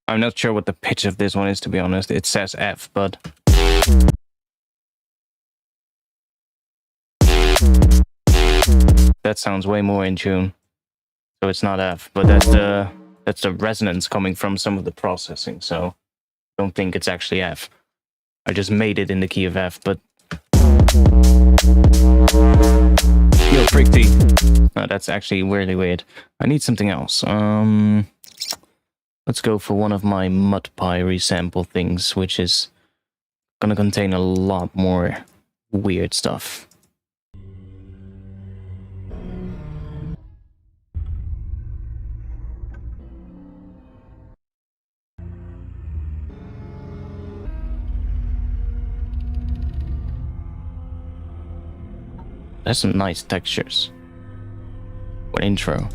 Speaker 1: I'm not sure what the pitch of this one is, to be honest. It says F, but... that sounds way more in tune. So it's not F, but that's the resonance coming from some of the processing, so I don't think it's actually F. I just made it in the key of F, but... yo, pretty. No, that's actually weirdly weird. I need something else. Let's go for one of my MudPie resample things, which is gonna contain a lot more weird stuff. That's some nice textures. What intro.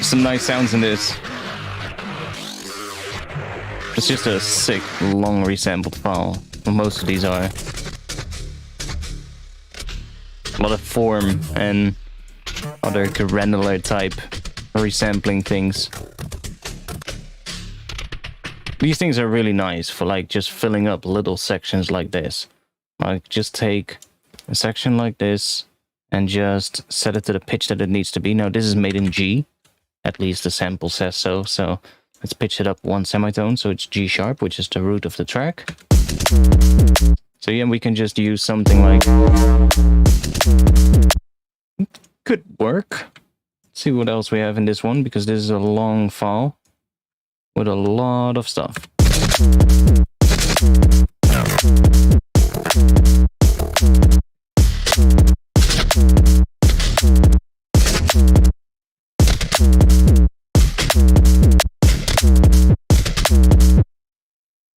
Speaker 1: Some nice sounds in this. It's just a sick, long resampled file. Well, most of these are. A lot of form and other granular type resampling things. These things are really nice for like just filling up little sections like this. Like just take a section like this and just set it to the pitch that it needs to be. Now this is made in G. At least the sample says so, so let's pitch it up one semitone, so it's G sharp, which is the root of the track. So yeah, we can just use something like... could work. Let's see what else we have in this one, because this is a long file with a lot of stuff.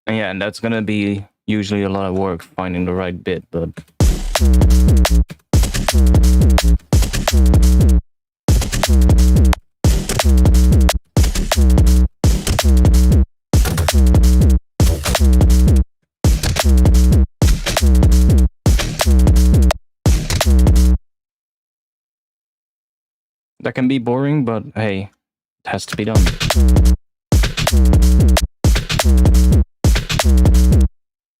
Speaker 1: Yeah, and that's gonna be usually a lot of work finding the right bit, but... that can be boring, but hey, it has to be done.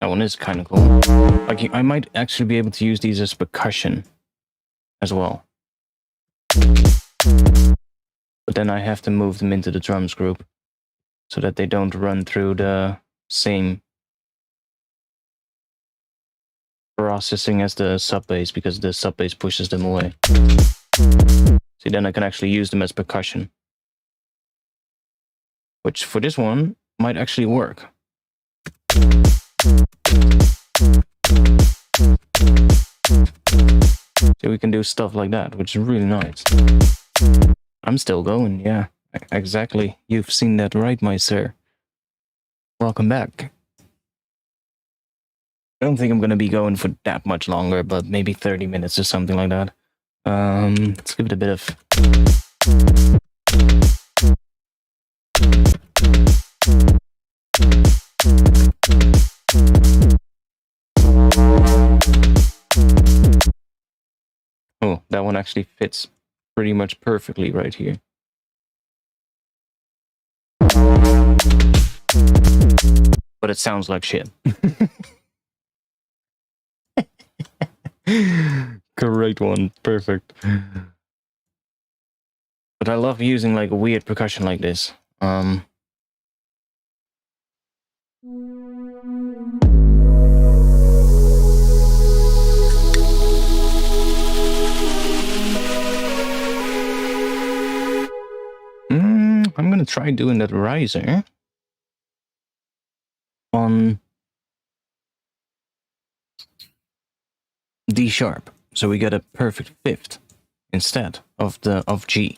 Speaker 1: That one is kind of cool. Like, I might actually be able to use these as percussion as well. But then I have to move them into the drums group so that they don't run through the same processing as the sub bass, because the sub bass pushes them away. See, then I can actually use them as percussion, which for this one might actually work. So we can do stuff like that, which is really nice. I'm still going, yeah, exactly. You've seen that right, my sir. Welcome back. I don't think I'm gonna be going for that much longer, but maybe 30 minutes or something like that. Let's give it a bit of... Oh, that one actually fits pretty much perfectly right here. But it sounds like shit. Correct one. Perfect. But I love using like a weird percussion like this. I'm gonna try doing that riser on D sharp, so we get a perfect fifth instead of G.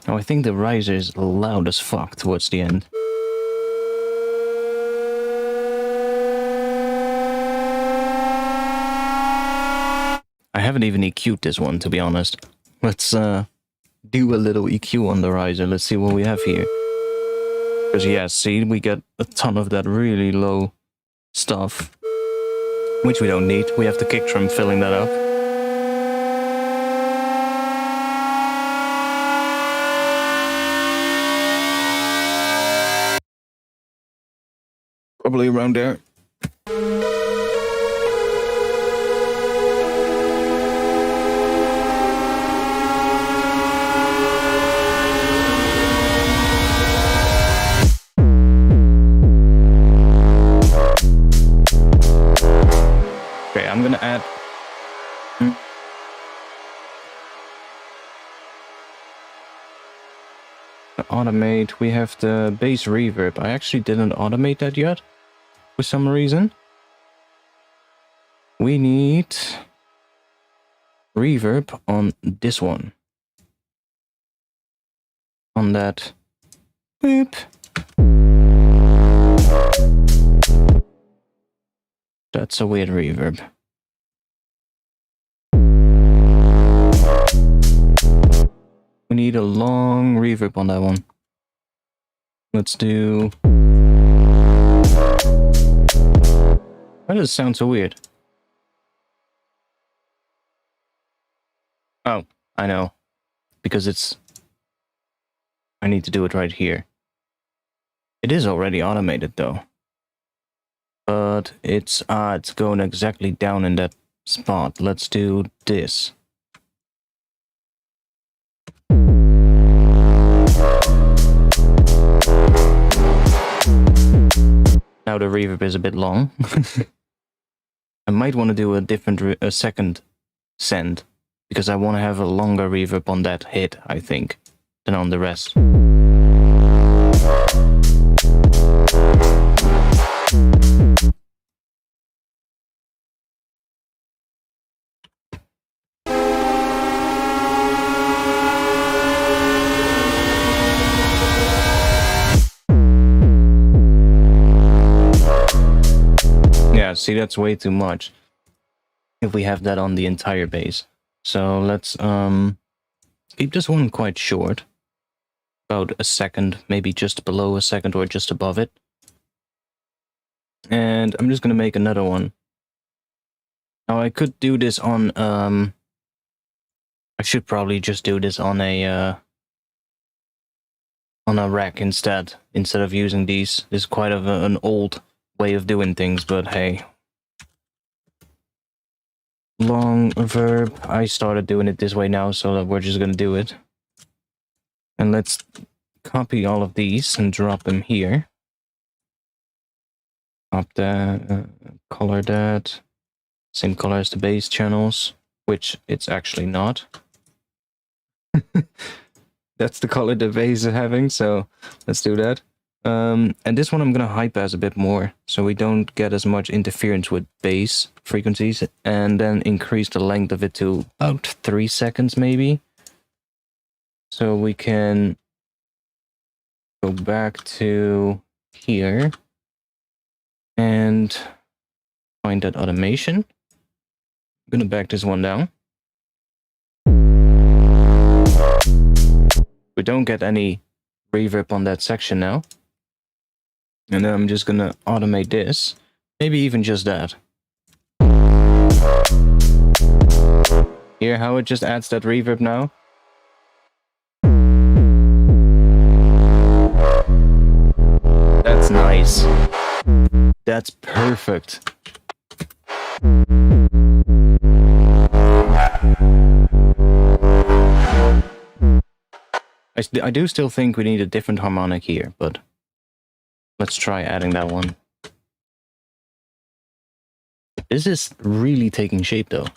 Speaker 1: I think the riser is loud as fuck towards the end. I haven't even EQ'd this one, to be honest. Let's do a little EQ on the riser. Let's see what we have here. Because yeah, see, we get a ton of that really low stuff, which we don't need. We have the kick drum filling that up. Probably around there. Okay, I'm gonna add... Automate, we have the bass reverb. I actually didn't automate that yet, for some reason. We need reverb on this one. On that. Boop. That's a weird reverb. We need a long reverb on that one. Let's do... Why does it sound so weird? Oh, I know. Because it's... I need to do it right here. It is already automated though. But it's going exactly down in that spot. Let's do this. Now the reverb is a bit long. I might want to do a second send, because I want to have a longer reverb on that hit, I think, than on the rest. Yeah, see, that's way too much if we have that on the entire bass. So let's keep this one quite short. About a second, maybe just below a second or just above it. And I'm just gonna make another one. Now I could do this on I should probably just do this on a rack instead of using these. This is quite of an old way of doing things, but hey. Long verb. I started doing it this way now, so we're just gonna do it. And let's copy all of these and drop them here. Copy that, color that. Same color as the bass channels, which it's actually not. That's the color the bass is having, so let's do that. And this one I'm gonna high pass a bit more, so we don't get as much interference with bass frequencies, and then increase the length of it to about 3 seconds maybe. So we can go back to here and find that automation. I'm gonna back this one down. We don't get any reverb on that section now. And then I'm just gonna automate this. Maybe even just that. Hear how it just adds that reverb now? That's nice. That's perfect. I do still think we need a different harmonic here, but let's try adding that one. This is really taking shape though.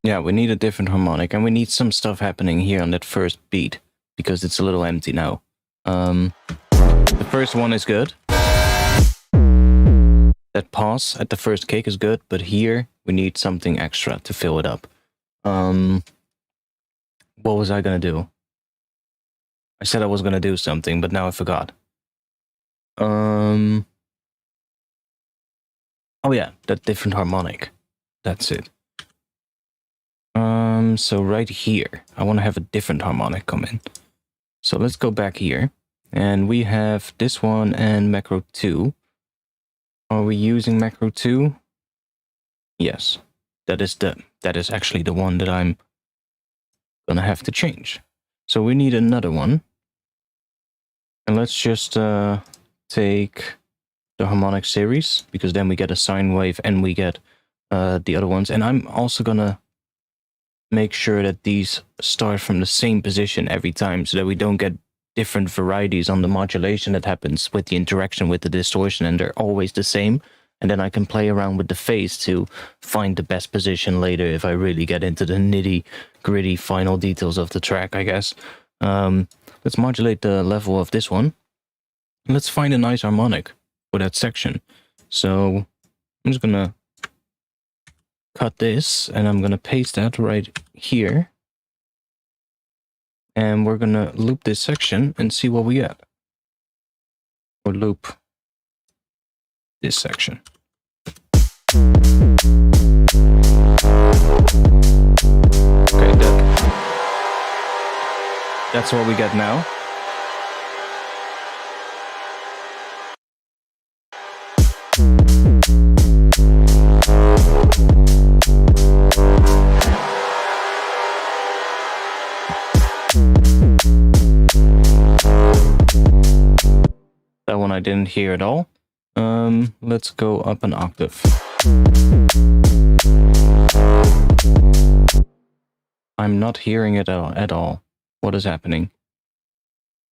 Speaker 1: Yeah, we need a different harmonic, and we need some stuff happening here on that first beat, because it's a little empty now. The first one is good. That pause at the first kick is good, but here we need something extra to fill it up. What was I gonna do? I said I was gonna do something, but now I forgot. Oh yeah, that different harmonic. That's it. So right here, I want to have a different harmonic come in. So let's go back here, and we have this one and macro 2. Are we using macro 2? Yes, that is actually the one that I'm gonna have to change. So we need another one, and let's just take the harmonic series, because then we get a sine wave and we get the other ones. And I'm also gonna make sure that these start from the same position every time, so that we don't get different varieties on the modulation that happens with the interaction with the distortion, and they're always the same. And then I can play around with the phase to find the best position later if I really get into the nitty-gritty final details of the track, I guess. Let's modulate the level of this one. Let's find a nice harmonic for that section. So I'm just gonna cut this, and I'm gonna paste that right here. And we're gonna loop this section and see what we get. Or loop this section. Okay, that's what we get now. That one I didn't hear at all. Let's go up an octave. I'm not hearing it at all. What is happening?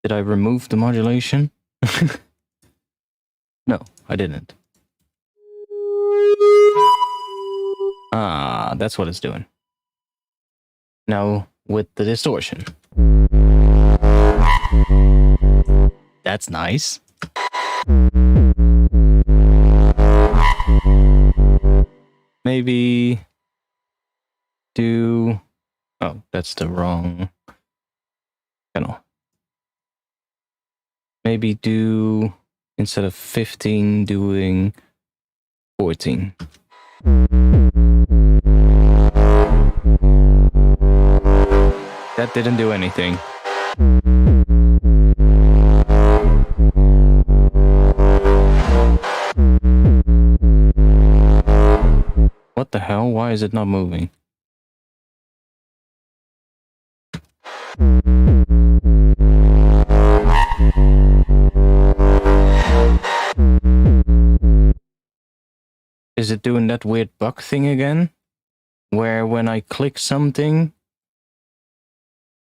Speaker 1: Did I remove the modulation? No, I didn't. Ah, that's what it's doing. Now with the distortion. That's nice. Maybe do... Oh, that's the wrong channel. Maybe do, instead of 15, doing 14. That didn't do anything. is it not moving? Is it doing that weird bug thing again? Where when I click something...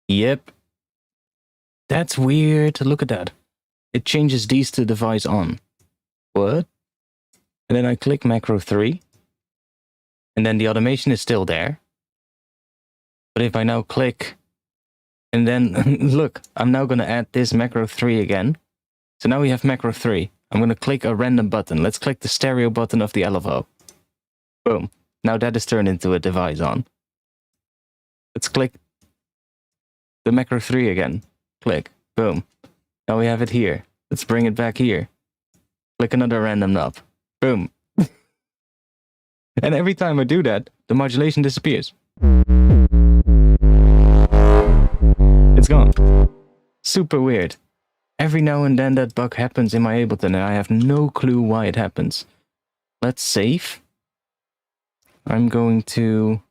Speaker 1: Yep. That's weird. Look at that. It changes these two device on. What? And then I click macro 3. And then the automation is still there. But if I now click... And then, look, I'm now going to add this macro 3 again. So now we have macro 3. I'm going to click a random button. Let's click the stereo button of the Elevo. Boom. Now that is turned into a device on. Let's click the macro 3 again. Click. Boom. Now we have it here. Let's bring it back here. Click another random knob. Boom. And every time I do that, the modulation disappears. It's gone. Super weird. Every now and then that bug happens in my Ableton and I have no clue why it happens. Let's save. I'm going to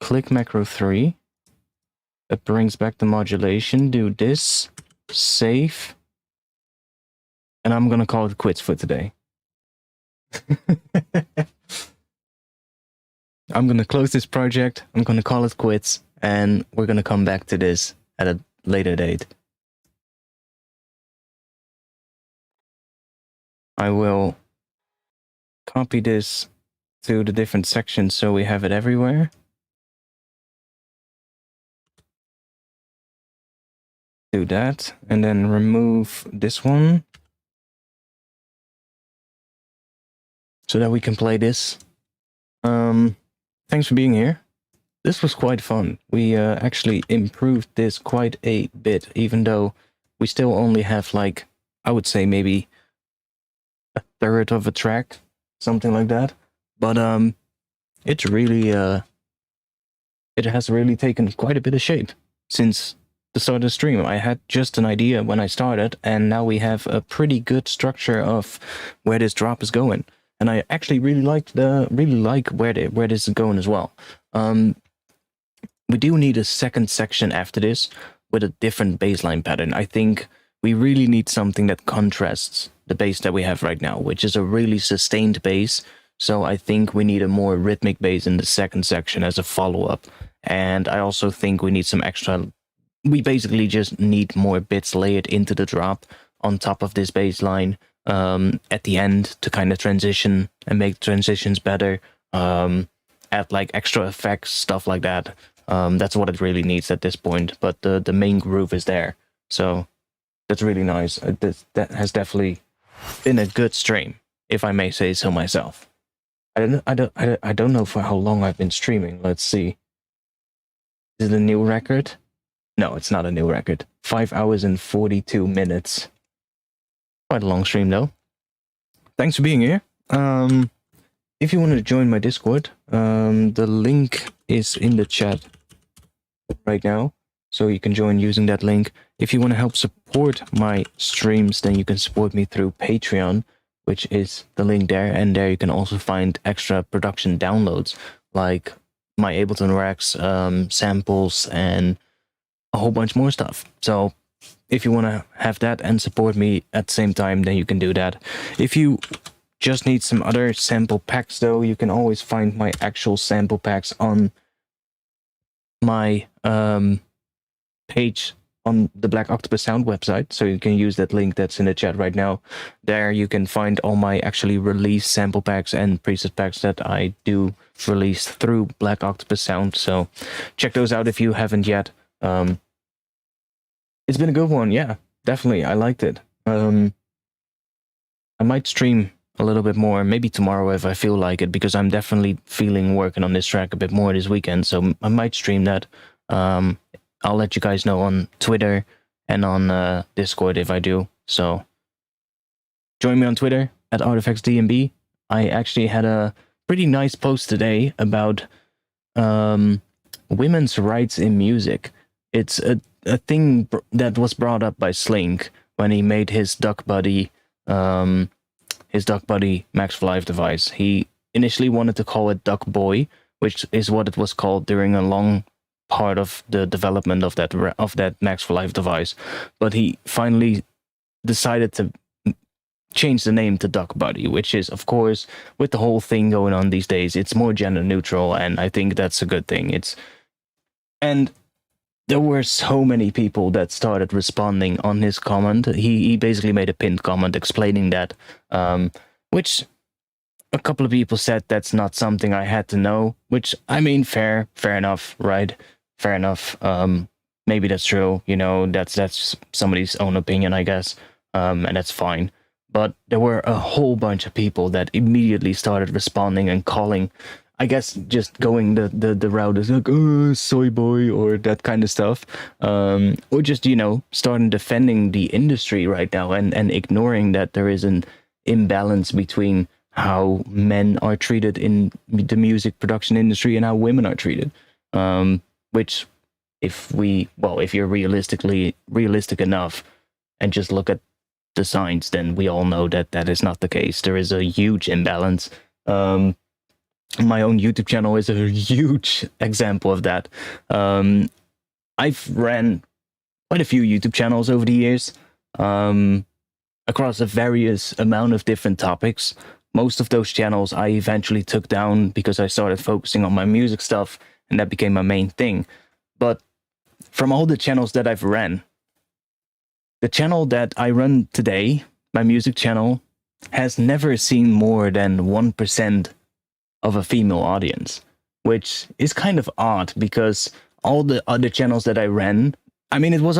Speaker 1: click macro 3. That brings back the modulation. Do this. Save. And I'm going to call it quits for today. I'm going to close this project. I'm going to call it quits. And we're going to come back to this at a later date. I will copy this to the different sections so we have it everywhere. Do that, and then remove this one so that we can play this. Thanks for being here. This was quite fun. We actually improved this quite a bit, even though we still only have, like, I would say maybe a third of a track, something like that. But it's really it has really taken quite a bit of shape since the start of the stream. I had just an idea when I started, and now we have a pretty good structure of where this drop is going. And I actually really like where this is going as well. We do need a second section after this with a different bassline pattern. I think we really need something that contrasts the bass that we have right now, which is a really sustained bass. So I think we need a more rhythmic bass in the second section as a follow-up. And I also think we need some extra... We basically just need more bits layered into the drop on top of this bass line at the end to kind of transition and make transitions better. Add like extra effects, stuff like that. That's what it really needs at this point. But the main groove is there. So that's really nice. That has definitely been a good stream, if I may say so myself. I don't know for how long I've been streaming. Let's see. Is it a new record? No, it's not a new record. 5 hours and 42 minutes. Quite a long stream though. Thanks for being here. If you want to join my Discord, the link is in the chat right now. So you can join using that link. If you want to help support my streams, then you can support me through Patreon, which is the link there. And there you can also find extra production downloads, like my Ableton racks, samples, and a whole bunch more stuff. So if you want to have that and support me at the same time, then you can do that. If you just need some other sample packs, though, you can always find my actual sample packs on my page on the Black Octopus Sound website. So you can use that link that's in the chat right now. There you can find all my actually released sample packs and preset packs that I do release through Black Octopus Sound. So check those out if you haven't yet. It's been a good one, yeah, definitely. I liked it. I might stream a little bit more, maybe tomorrow if I feel like it, because I'm definitely feeling working on this track a bit more this weekend, so I might stream that. I'll let you guys know on Twitter and on Discord if I do. So join me on Twitter at ArtifactsDNB. I actually had a pretty nice post today about women's rights in music. It's a thing that was brought up by Slink when he made his Duck Buddy Max for Life device. He initially wanted to call it Duck Boy, which is what it was called during a long part of the development of that Max for Life device. But he finally decided to change the name to Duck Buddy, which is, of course, with the whole thing going on these days, it's more gender neutral, and I think that's a good thing. And there were so many people that started responding on his comment. He basically made a pinned comment explaining that, which a couple of people said that's not something I had to know, which, I mean, fair enough, right? Fair enough. Maybe that's true, that's somebody's own opinion, I guess, and that's fine. But there were a whole bunch of people that immediately started responding and calling, I guess, just going the route is like, oh, soy boy, or that kind of stuff. Or just, starting defending the industry right now and ignoring that there is an imbalance between how men are treated in the music production industry and how women are treated. Which, if you're realistic enough and just look at the signs, then we all know that that is not the case. There is a huge imbalance. My own YouTube channel is a huge example of that. I've ran quite a few YouTube channels over the years, across a various amount of different topics. Most of those channels I eventually took down because I started focusing on my music stuff, and that became my main thing. But from all the channels that I've ran, the channel that I run today, my music channel, has never seen more than 1% of a female audience, which is kind of odd because all the other channels that I ran, I mean, it was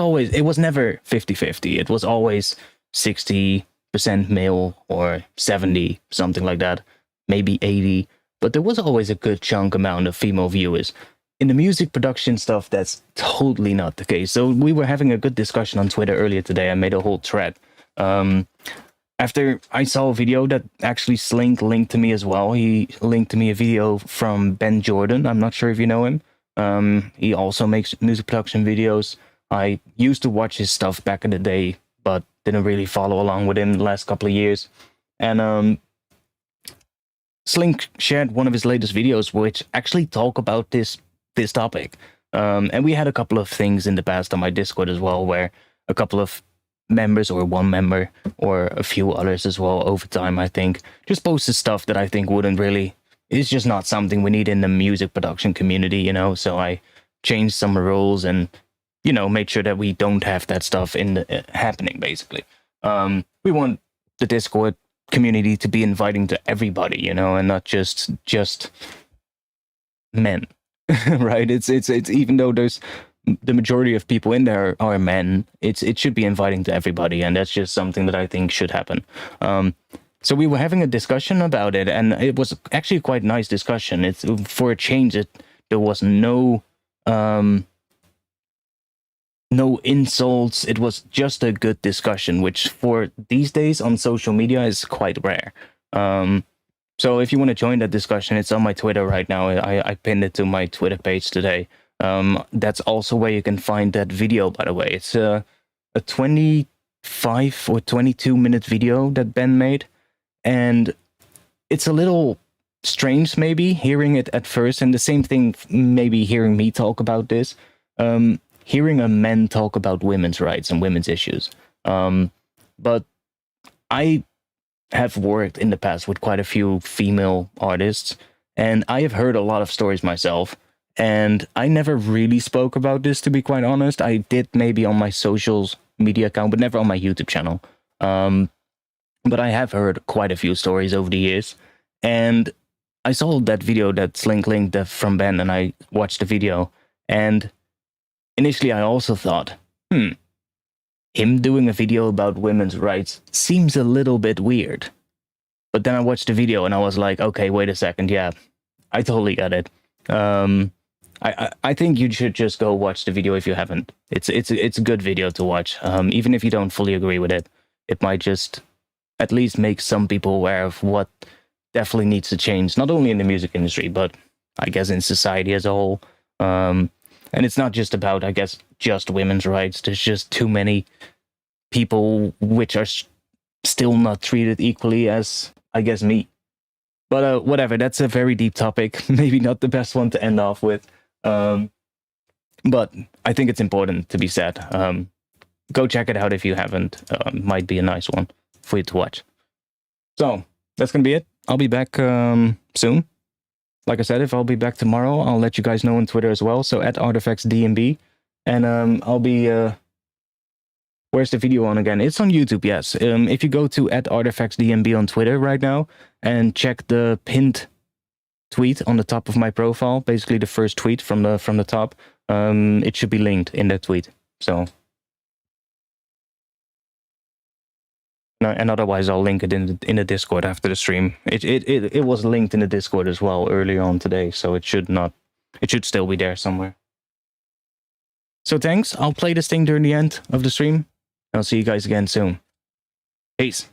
Speaker 1: never 50-50. It was always 60% male or 70, something like that, maybe 80, but there was always a good chunk amount of female viewers. In the music production stuff, that's totally not the case. So we were having a good discussion on Twitter earlier today. I made a whole thread. After I saw a video that actually Slink linked to me as well. He linked to me a video from Ben Jordan. I'm not sure if you know him. He also makes music production videos. I used to watch his stuff back in the day, but didn't really follow along with him the last couple of years. And Slink shared one of his latest videos, which actually talk about this topic. And we had a couple of things in the past on my Discord as well, where a couple of members, or one member, or a few others as well over time, I think, just posted stuff that I think it's just not something we need in the music production community, so I changed some rules and, made sure that we don't have that stuff happening, basically. We want the Discord community to be inviting to everybody, and not just men. Right? It's even though there's the majority of people in there are men, it should be inviting to everybody, and that's just something that I think should happen. So we were having a discussion about it, and it was actually a quite nice discussion. It's for a change. There was no insults. It was just a good discussion, which for these days on social media is quite rare. So if you want to join that discussion, it's on my Twitter right now. I pinned it to my Twitter page today. That's also where you can find that video, by the way. It's a 25 or 22 minute video that Ben made. And it's a little strange, maybe, hearing it at first. And the same thing, maybe hearing me talk about this. Hearing a man talk about women's rights and women's issues. But I have worked in the past with quite a few female artists, and I have heard a lot of stories myself, and I never really spoke about this, to be quite honest. I did maybe on my social media account, but never on my YouTube channel. But I have heard quite a few stories over the years, and I saw that video that Slink linked from Ben, and I watched the video, and initially I also thought, him doing a video about women's rights seems a little bit weird. But then I watched the video and I was like, okay, wait a second, yeah, I totally get it. I think you should just go watch the video if you haven't. It's a good video to watch. Even if you don't fully agree with it, it might just at least make some people aware of what definitely needs to change, not only in the music industry, but I guess in society as a whole. And it's not just about, I guess, just women's rights. There's just too many people which are still not treated equally as, I guess, me. But whatever, that's a very deep topic. Maybe not the best one to end off with. But I think it's important to be said. Go check it out if you haven't. Might be a nice one for you to watch. So that's gonna be it. I'll be back soon. Like I said, if I'll be back tomorrow, I'll let you guys know on Twitter as well. So @artifactsdnb, and I'll be. Where's the video on again? It's on YouTube. Yes. If you go to @artifactsdnb on Twitter right now and check the pinned tweet on the top of my profile, basically the first tweet from the top, it should be linked in that tweet. So. No, and otherwise I'll link it in the Discord after the stream. It was linked in the Discord as well earlier on today, so it should still be there somewhere. So thanks. I'll play this thing during the end of the stream. I'll see you guys again soon. Peace.